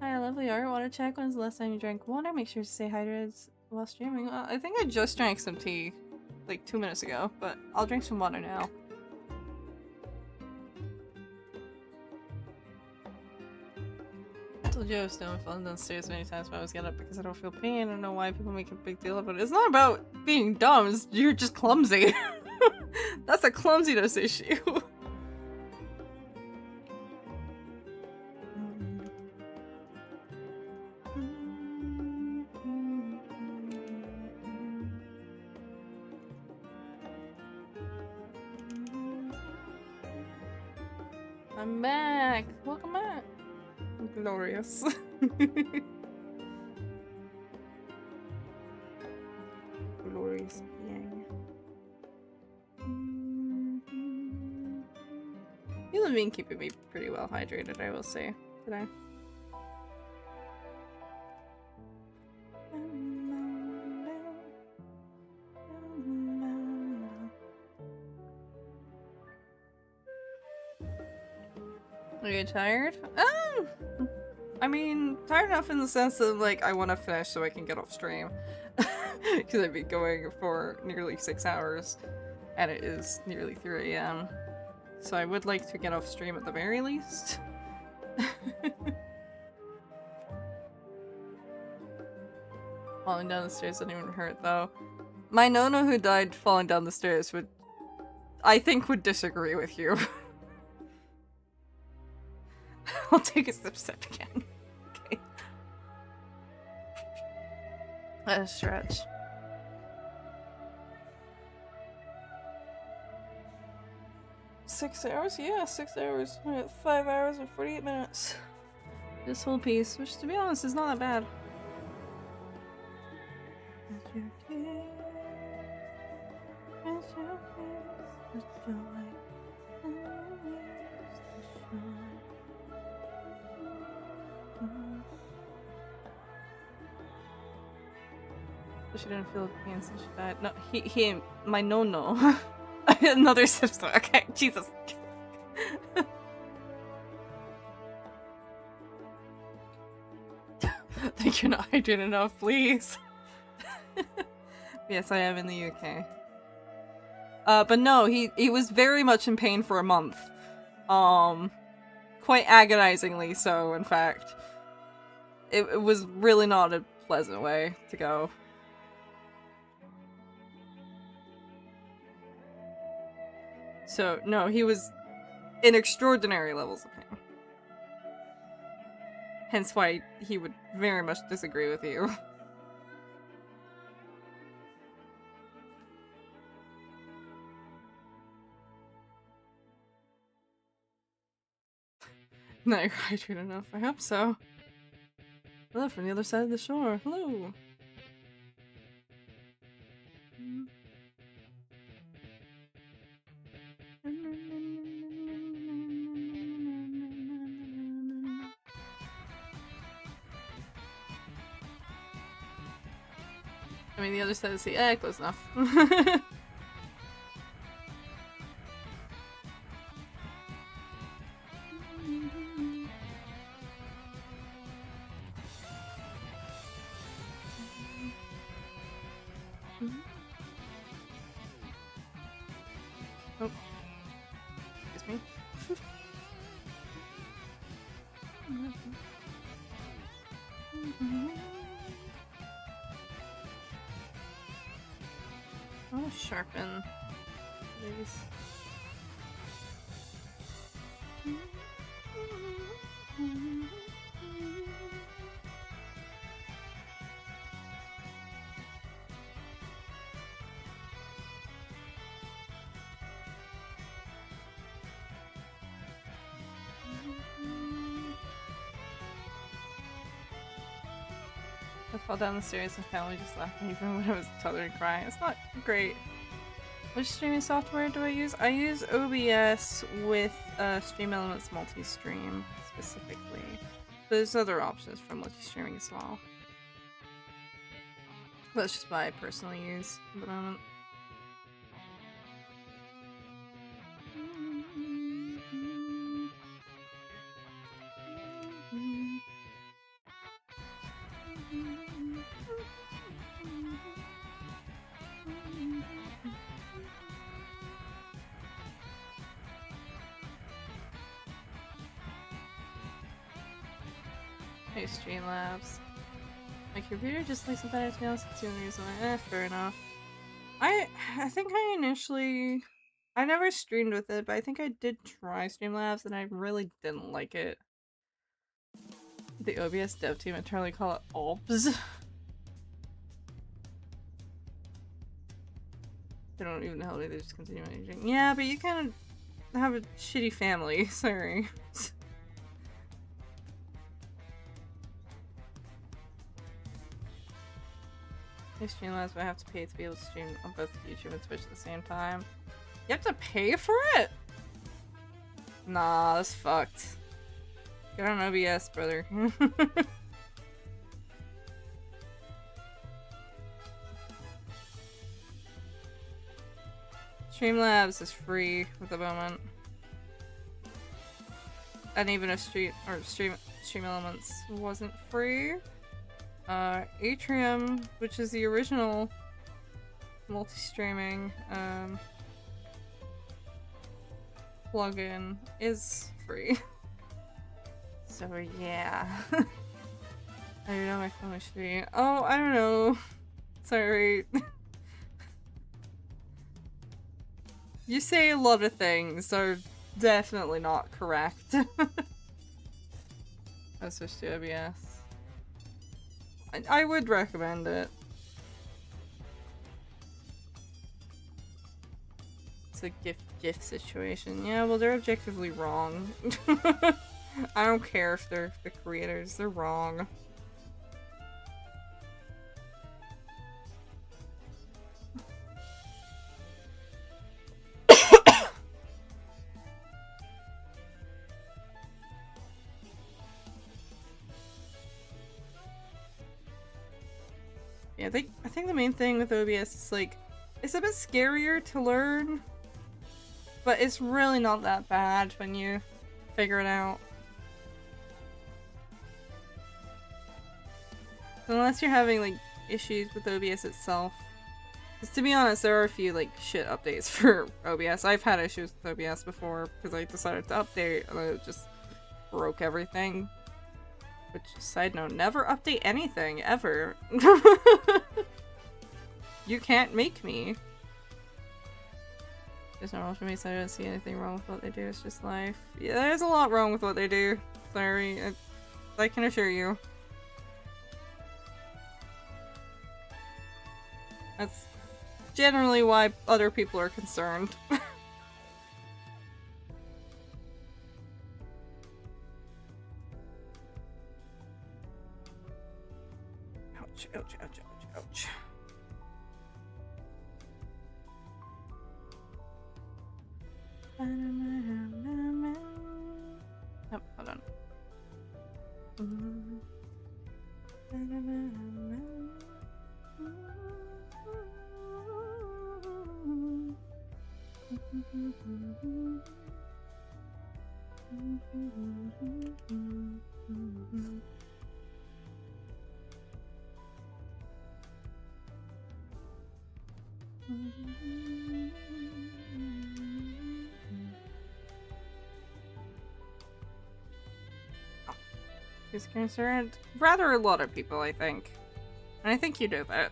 Hi, lovely art. Water check. When's the last time you drank water? Make sure to stay hydrated while streaming. I think I just drank some tea like 2 minutes ago, but I'll drink some water now. I told you I was still falling downstairs many times when I was getting up because I don't feel pain. I don't know why people make a big deal of it. It's not about being dumb, you're just clumsy. That's a clumsiness issue. I'm back! Welcome back! Glorious. Glorious being. You have been keeping me pretty well hydrated, I will say, today. Are you tired? I mean, tired enough in the sense that, like, I want to finish so I can get off stream. Because I've been going for nearly 6 hours, and it is nearly 3 AM. So I would like to get off stream at the very least. Falling down the stairs didn't even hurt, though. My Nona who died falling down the stairs would, I think, would disagree with you. I'll take a sip again. Okay. Let us stretch. Six hours? Yeah, 6 hours. I got 5 hours and 48 minutes. This whole piece, which to be honest is not that bad. your kiss, as your kiss, the joy, and you use the shine. So she didn't feel pain since she died. No, he, my no. Another sister. Okay, Jesus. Think you're not hydrated enough, please. Yes, I am in the UK. But no, he was very much in pain for a month. Quite agonizingly so, in fact. It was really not a pleasant way to go. So, no, he was in extraordinary levels of pain. Hence why he would very much disagree with you. Not hydrated enough, I hope so. Hello from the other side of the shore. Hello! I mean, the other side of the sea. Close enough. Oh. Excuse me. I want to sharpen these. I fell down the stairs and family just laughed even when I was a toddler and crying. It's not great. Which streaming software do I use? I use OBS with Stream Elements Multi-Stream specifically. But there's other options for multi-streaming as well. That's just what I personally use at the moment. Hey, Streamlabs. My computer just likes better to be honest. It's the only reason why. Fair enough. I think I initially... I never streamed with it, but I think I did try Streamlabs and I really didn't like it. The OBS dev team internally call it OBS. They don't even help me, they just continue managing. Yeah, but you kind of have a shitty family, sorry. I Streamlabs, but I have to pay to be able to stream on both YouTube and Twitch at the same time. You have to pay for it? Nah, that's fucked. Get on OBS, brother. Streamlabs is free at the moment. And even if Stream Elements wasn't free, Atrium, which is the original multi-streaming plugin, is free. So yeah. I don't know my phone should be. Oh, I don't know. Sorry. You say a lot of things are definitely not correct. I switched to OBS. I would recommend it. It's a gift situation. Yeah, well, they're objectively wrong. I don't care if they're the creators, they're wrong. Yeah, I think the main thing with OBS is like, it's a bit scarier to learn, but it's really not that bad when you figure it out. Unless you're having like issues with OBS itself. Because to be honest, there are a few like shit updates for OBS. I've had issues with OBS before because I decided to update and it just broke everything. Which, side note, never update anything, ever. You can't make me. There's no wrong for me, so I don't see anything wrong with what they do, it's just life. Yeah, there's a lot wrong with what they do. Sorry, I can assure you. That's generally why other people are concerned. Ouch, ouch, ouch, ouch, ouch. Oh, hold on. Who's concerned? Rather a lot of people, I think. And I think you know that.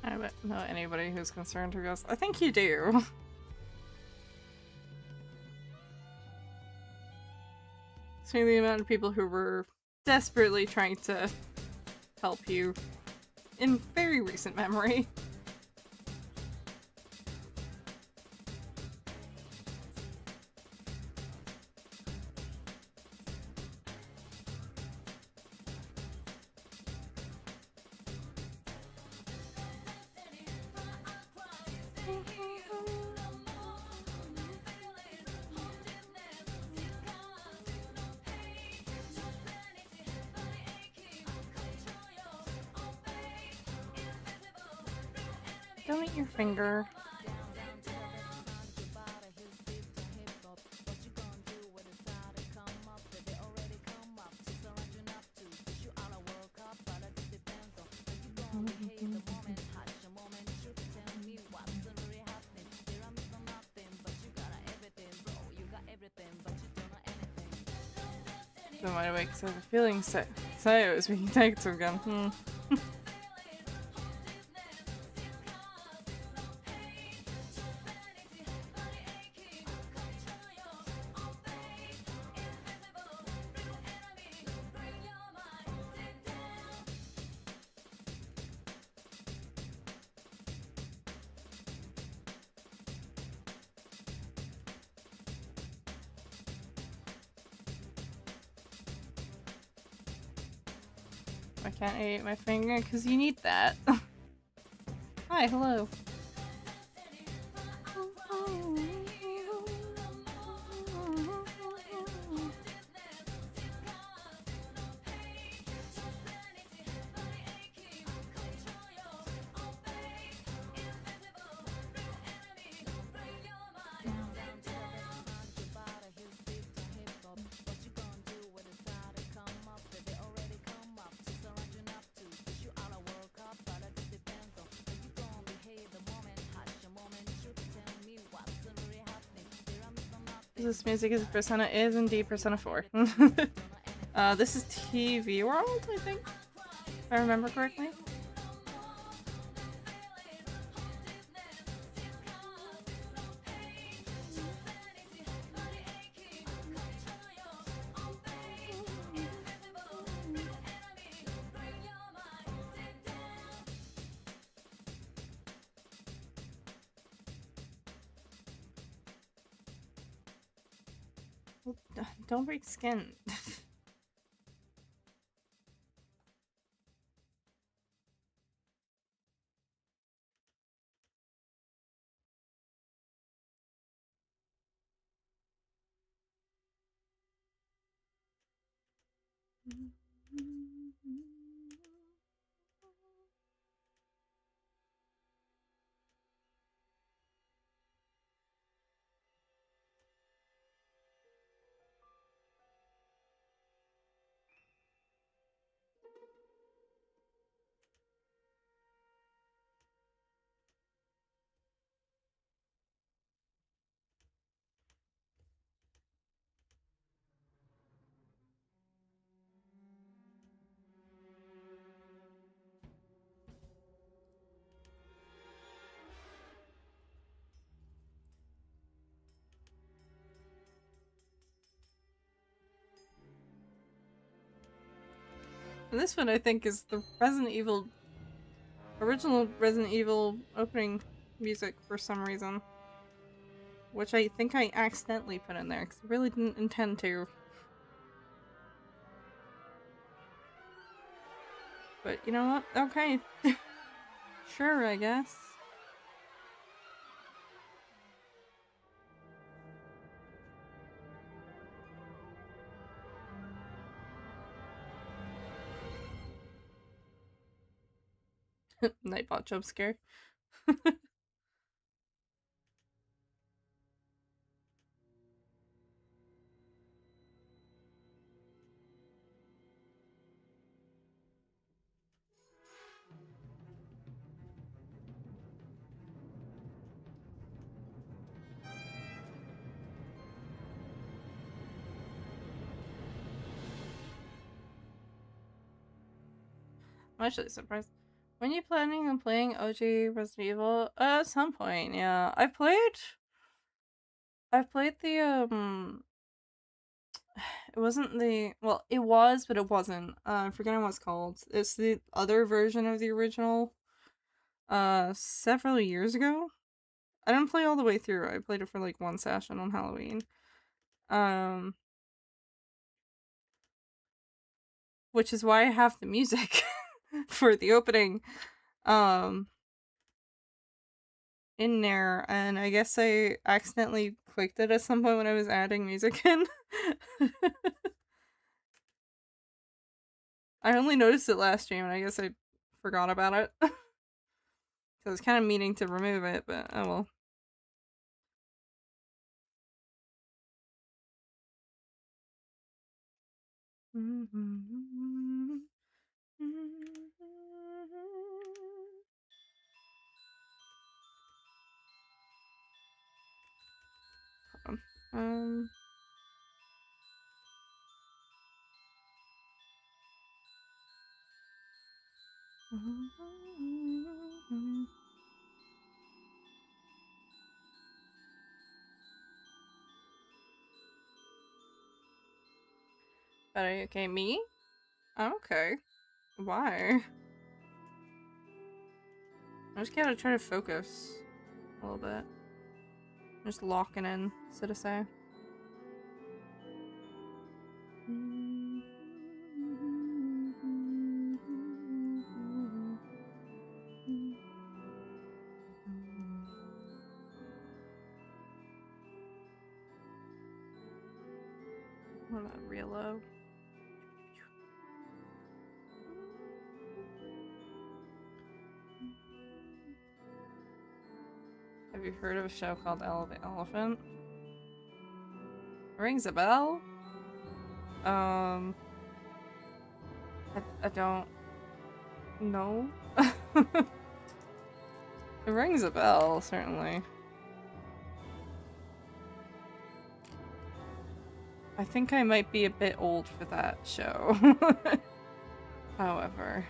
I don't know anybody who's concerned who goes, I think you do. So the amount of people who were desperately trying to help you in very recent memory. Don't eat your finger. Don't mind away because I have a feeling Sayo is being tagged again. I can't eat my finger because you need that. Hi, hello. This music is Persona is indeed Persona 4. This is TV World, I think, if I remember correctly. Don't break skin. And this one, I think, is the original Resident Evil opening music for some reason. Which I think I accidentally put in there, because I really didn't intend to. But you know what? Okay. Sure, I guess. Nightbot jump scare. I'm actually surprised. When are you planning on playing OG Resident Evil? At some point, yeah. I've played the it wasn't the, well, it was, but it wasn't. I'm forgetting what it's called. It's the other version of the original several years ago. I didn't play all the way through. I played it for like one session on Halloween. Which is why I have the music for the opening in there, and I guess I accidentally clicked it at some point when I was adding music in. I only noticed it last stream, and I guess I forgot about it. I was kind of meaning to remove it, but oh well. Um. But are you okay? Me? Okay. Why? I just gotta try to focus a little bit. Just locking in, so to say. What about real low? Have you heard of a show called Elephant? Rings a bell? I don't know. It rings a bell, certainly. I think I might be a bit old for that show. However.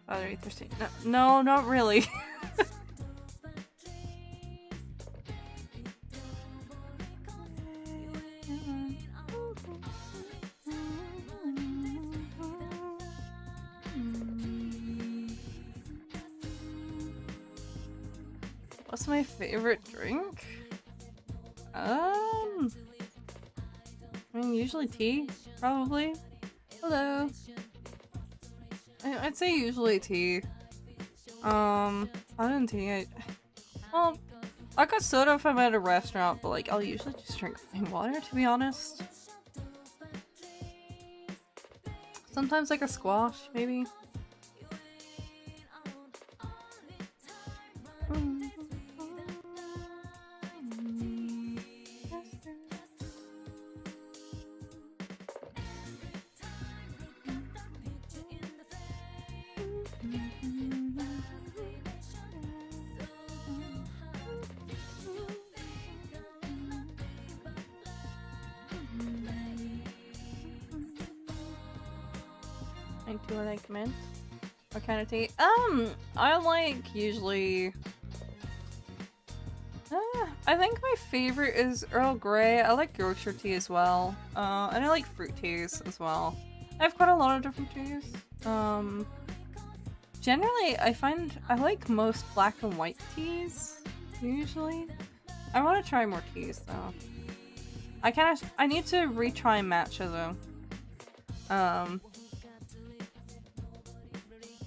Father 13. No, not really. What's my favorite drink? I mean, usually tea, probably. Hello. I'd say usually tea. Other than tea, well, I got soda if I'm at a restaurant, but like, I'll usually just drink plain water, to be honest. Sometimes like a squash, maybe. Do I like mint? What kind of tea? I like usually... I think my favorite is Earl Grey. I like grocer tea as well. And I like fruit teas as well. I have quite a lot of different teas. Generally, I find I like most black and white teas, usually. I want to try more teas, though. I need to retry matcha, though.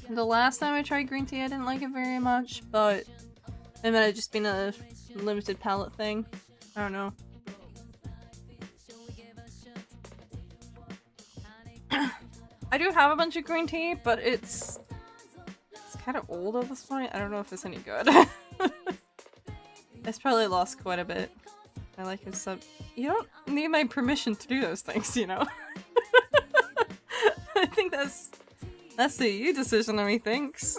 The last time I tried green tea, I didn't like it very much, but it might have just been a limited palette thing. I don't know. I do have a bunch of green tea, but it's kind of old at this point. I don't know if it's any good. It's probably lost quite a bit. I like it so. You don't need my permission to do those things, you know? I think that's a you decision, I mean, thanks.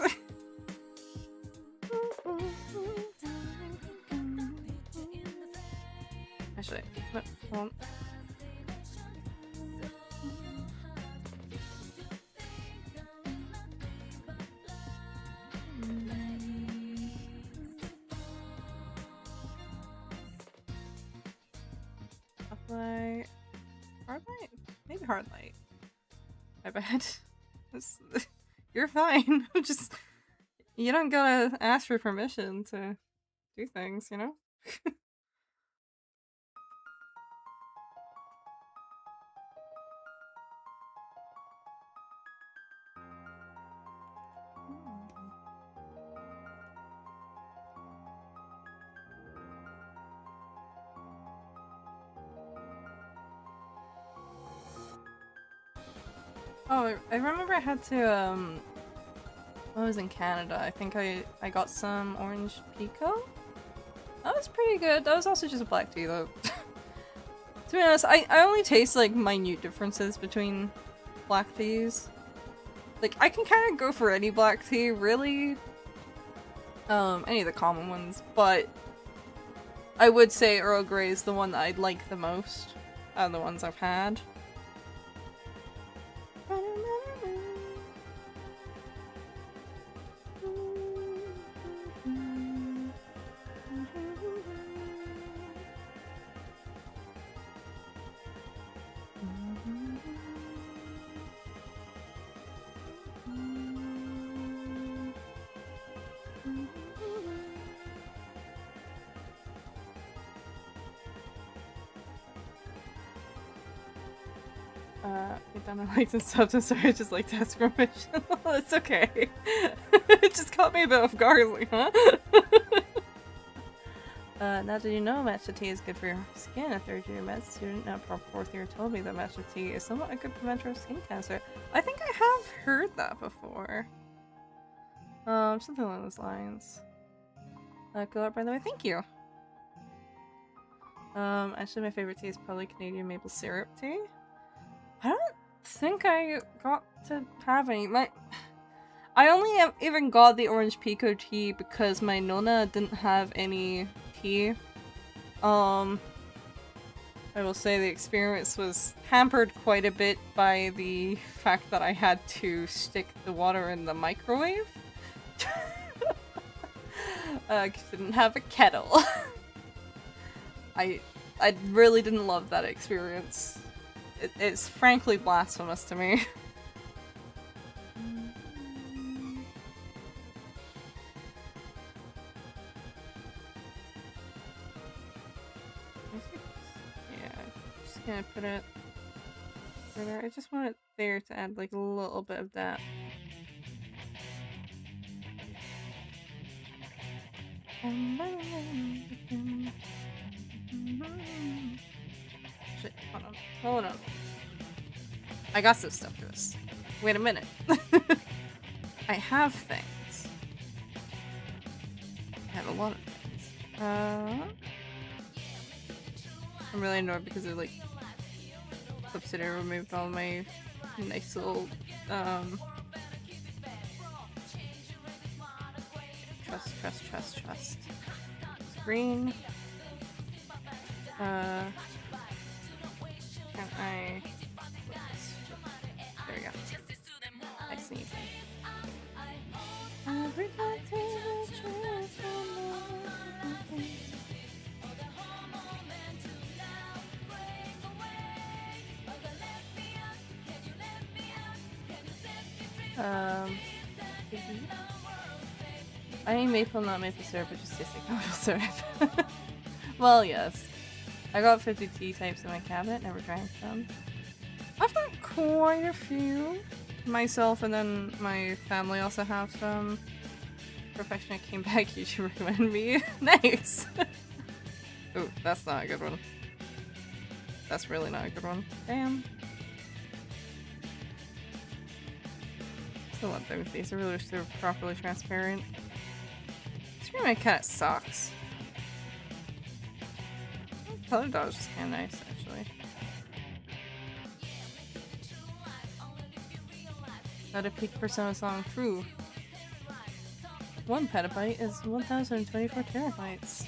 Actually, but hold on. Light. Hard light? Maybe hard light. My bad. You're fine. Just you don't gotta ask for permission to do things, you know? Oh, I remember I had to, when I was in Canada, I think I got some orange pico? That was pretty good. That was also just a black tea, though. To be honest, I only taste, like, minute differences between black teas. Like, I can kind of go for any black tea, really. Any of the common ones, but I would say Earl Grey is the one that I like the most out of the ones I've had. We've done a liked and subbed. I'm sorry, I just like to ask permission. It's okay. It just caught me a bit off guard, like, huh? Now did you know matcha tea is good for your skin? A third-year med student now from 4th year told me that matcha tea is somewhat a good preventer of skin cancer. I think I have heard that before. Something along those lines. Good luck, by the way. Thank you. Actually my favorite tea is probably Canadian maple syrup tea. I don't think I got to have any. I only even got the orange pico tea because my nonna didn't have any tea. I will say the experience was hampered quite a bit by the fact that I had to stick the water in the microwave. I didn't have a kettle. I really didn't love that experience. It's frankly blasphemous to me. Yeah, just gonna put it there. I just want it there to add like a little bit of that. Shit, hold on. I got some stuff to this. Wait a minute. I have things. I have a lot of things. I'm really annoyed because it like subsidiary removed all my nice little trust. Green. Can I? There we go. Nice and easy. I mean maple, not maple syrup, but just tastes like maple syrup. Well, yes. I got 50 tea types in my cabinet, never drank them. I've got quite a few. Myself and then my family also have some. Perfectionist came back, you should recommend me. Nice! Ooh, that's not a good one. That's really not a good one. Damn. Still love them with these. I really wish they were properly transparent. Screaming kind of sucks. Color dodge is kind of nice, actually. Not a peak Persona song. True. 1 petabyte is 1024 terabytes.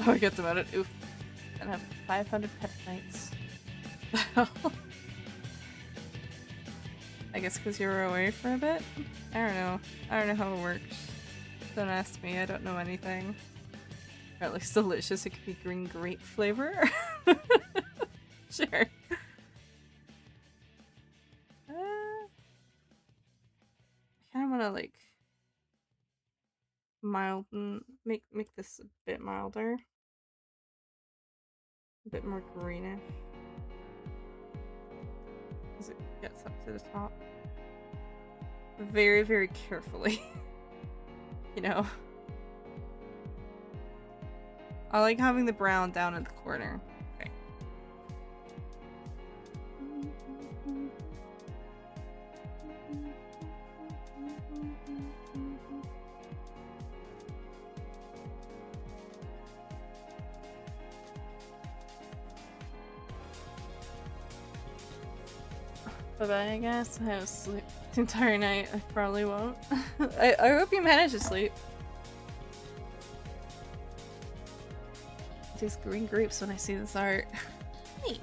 Oh, I get them at it. Oof. And I have 500 petabytes. I guess because you were away for a bit? I don't know. I don't know how it works. Don't ask me. I don't know anything. Or it looks delicious. It could be green grape flavor. Sure. I kind of want to like make this a bit milder. A bit more greenish. As it gets up to the top. Very, very carefully. You know? I like having the brown down in the corner. Okay. Bye-bye, I guess. I have sleep the entire night. I probably won't. I hope you manage to sleep. taste green grapes when I see this art. Neat.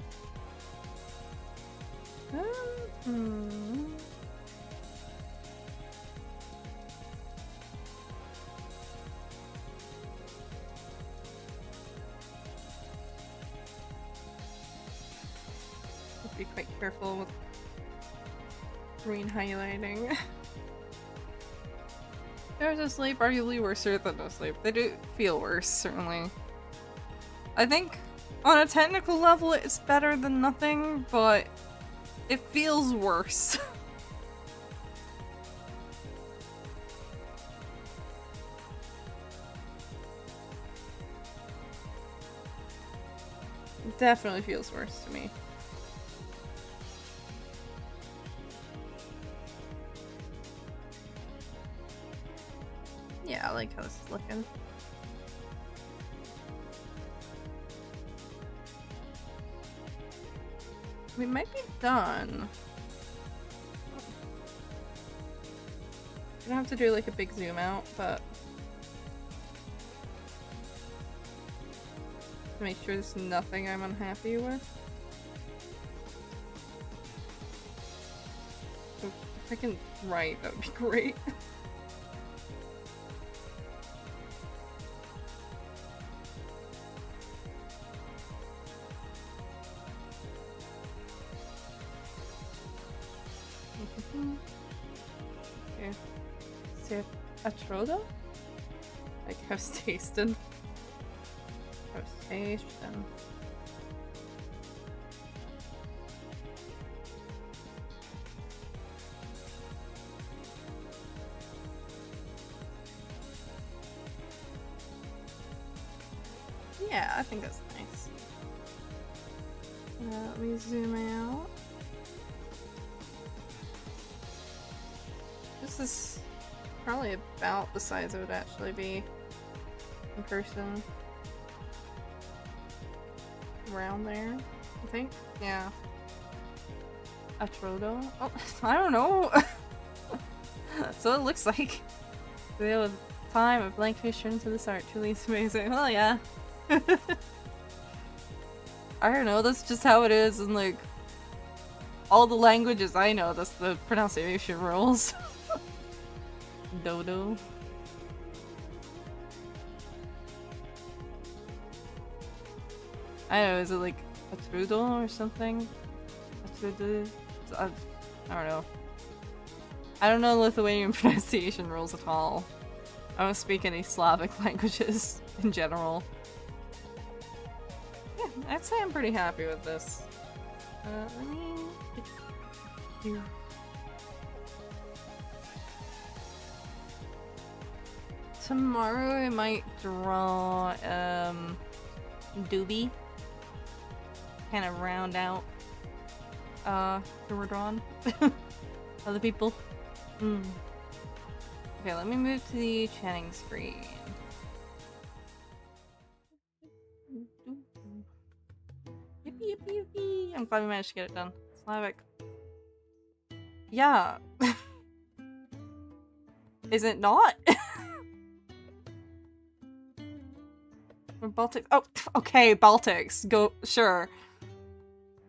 Be quite careful with green highlighting. There's a sleep arguably worse than no sleep. They do feel worse, certainly. I think on a technical level it's better than nothing, but it feels worse. It definitely feels worse to me. Yeah, I like how this is looking. We might be done. We don't have to do like a big zoom out, but to make sure there's nothing I'm unhappy with. If I can write, that would be great. Atrodo? Like how's tasting? How's tasting? Yeah, I think that's nice. Let me zoom out. This is probably about the size it would actually be in person. Around there, I think. Yeah. Atrodo? Oh, I don't know. That's what it looks like. The time a blank face turned into this art truly is amazing. Well, yeah. I don't know, that's just how it is in like all the languages I know, that's the pronunciation rules. Dodo. I don't know, is it like a Trudo or something? A Trudo? I don't know. I don't know Lithuanian pronunciation rules at all. I don't speak any Slavic languages in general. Yeah, I'd say I'm pretty happy with this. Let me... Tomorrow I might draw Doobie. Kind of round out who we're drawing. Other people. Okay, let me move to the chatting screen. Yippee yippee yippee! I'm glad we managed to get it done. Slavic. Yeah. Is it not? Or Baltics? Oh, okay, Baltics. Go, sure.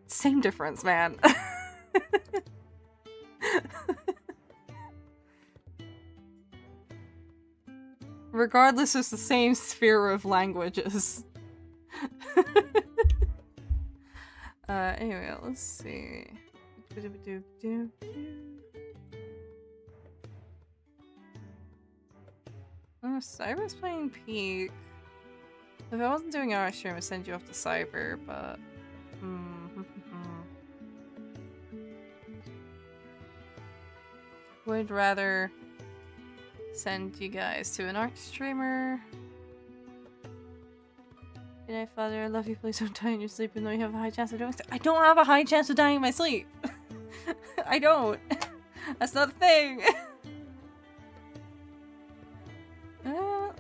Same difference, man. Regardless, it's the same sphere of languages. Anyway, let's see. Oh, Cyber's playing Peak. If I wasn't doing our stream, I'd send you off to Cyber, but... Would rather send you guys to an art streamer. Good night, Father. I love you. Please don't die in your sleep, even though you have a high chance of doing so. I don't have a high chance of dying in my sleep! I don't! That's not a thing!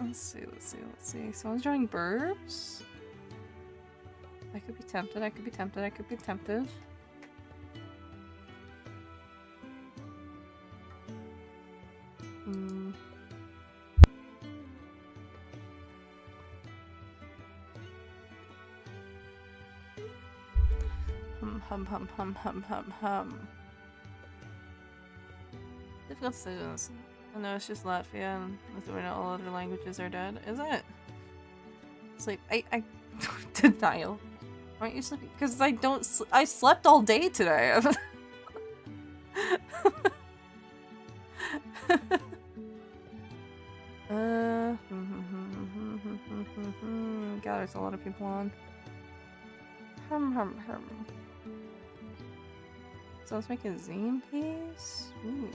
Let's see. Someone's drawing birds? I could be tempted, I could be tempted. Difficult decisions. I know it's just Latvian. Lithuanian, all other languages are dead. Is it? Sleep. I denial. Aren't you sleeping? Because I don't. I slept all day today. God, there's a lot of people on. So let's make a zine piece. Ooh.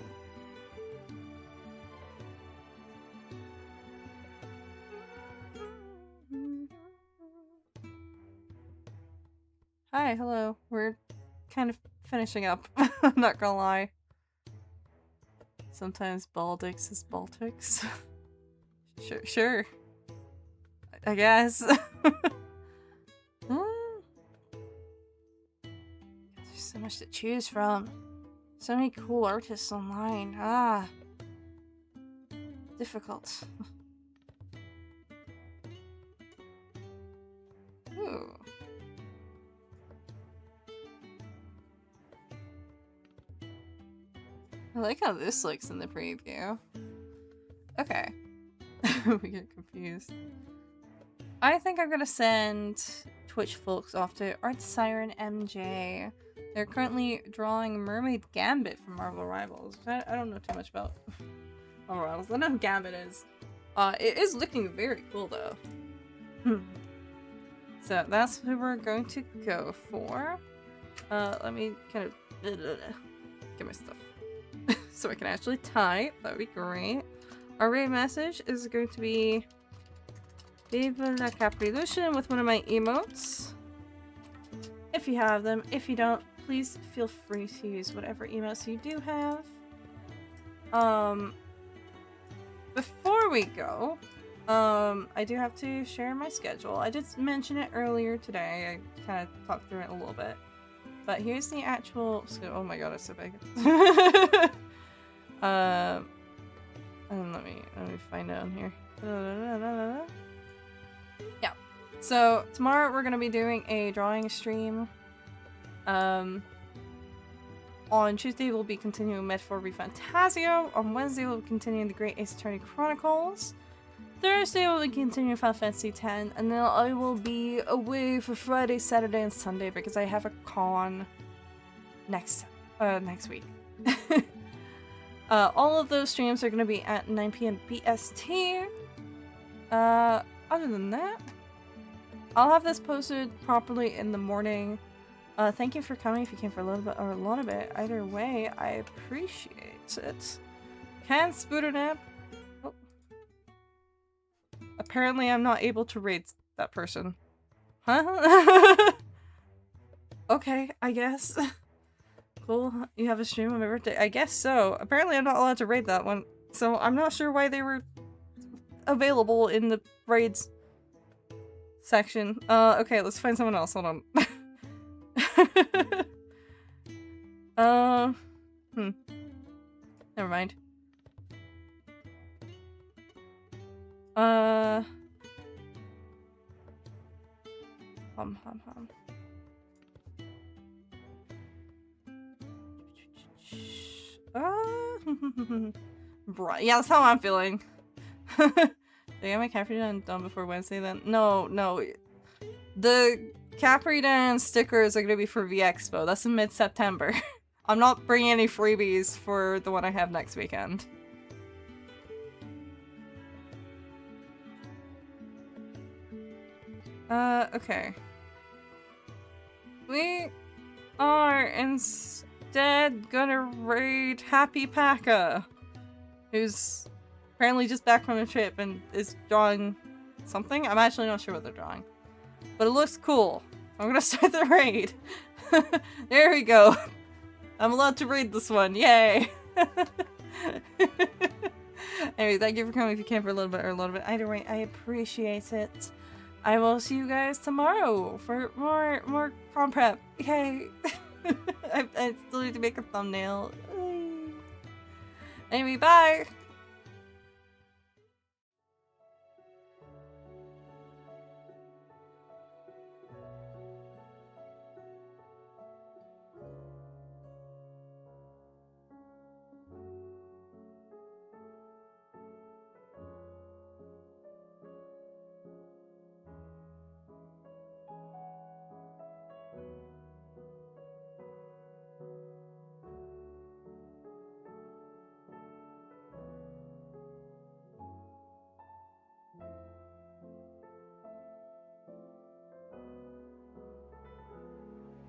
Hi, hello. We're kind of finishing up. I'm not gonna lie. Sometimes Baltics is Baltics. Sure. I guess. There's so much to choose from. So many cool artists online. Difficult. Ooh. I like how this looks in the preview. Okay. We get confused. I think I'm gonna send Twitch folks off to Art Siren MJ. They're currently drawing Mermaid Gambit from Marvel Rivals. I don't know too much about Marvel Rivals. I know who Gambit is. It is looking very cool though. So that's who we're going to go for. Let me kind of get my stuff so I can actually type. That would be great. Our raid message is going to be Vive la Caprilution with one of my emotes. If you have them. If you don't, please feel free to use whatever emotes you do have. Before we go, I do have to share my schedule. I did mention it earlier today. I kind of talked through it a little bit. But here's the actual schedule. Oh my god, it's so big. And let me find out here. Yeah. So tomorrow we're gonna be doing a drawing stream. On Tuesday we'll be continuing Metaphor Refantasio. On Wednesday we'll be continuing the Great Ace Attorney Chronicles. Thursday we'll be continuing Final Fantasy X, and then I will be away for Friday, Saturday, and Sunday because I have a con next week. All of those streams are going to be at 9 PM BST. Other than that, I'll have this posted properly in the morning. Thank you for coming if you came for a little bit or a lot of it. Either way, I appreciate it. Can Spooternap? Oh. Apparently I'm not able to raid that person. Huh? Okay, I guess. Cool. You have a stream on my birthday? I guess so. Apparently I'm not allowed to raid that one, so I'm not sure why they were available in the raids section. Okay, let's find someone else. Hold on. Never mind. Bruh. Yeah, that's how I'm feeling. Did I get my Capri done before Wednesday then? No. The Capri Dan stickers are gonna be for V-Expo. That's in mid-September. I'm not bringing any freebies for the one I have next weekend. Okay. We are instead gonna raid Happy Paka, who's apparently just back from a trip and is drawing something. I'm actually not sure what they're drawing, but it looks cool. I'm gonna start the raid. There we go. I'm allowed to raid this one. Yay! Anyway, thank you for coming if you came for a little bit or a little bit. Either way, I appreciate it. I will see you guys tomorrow for more prom prep. Yay! I still need to make a thumbnail. Anyway, bye!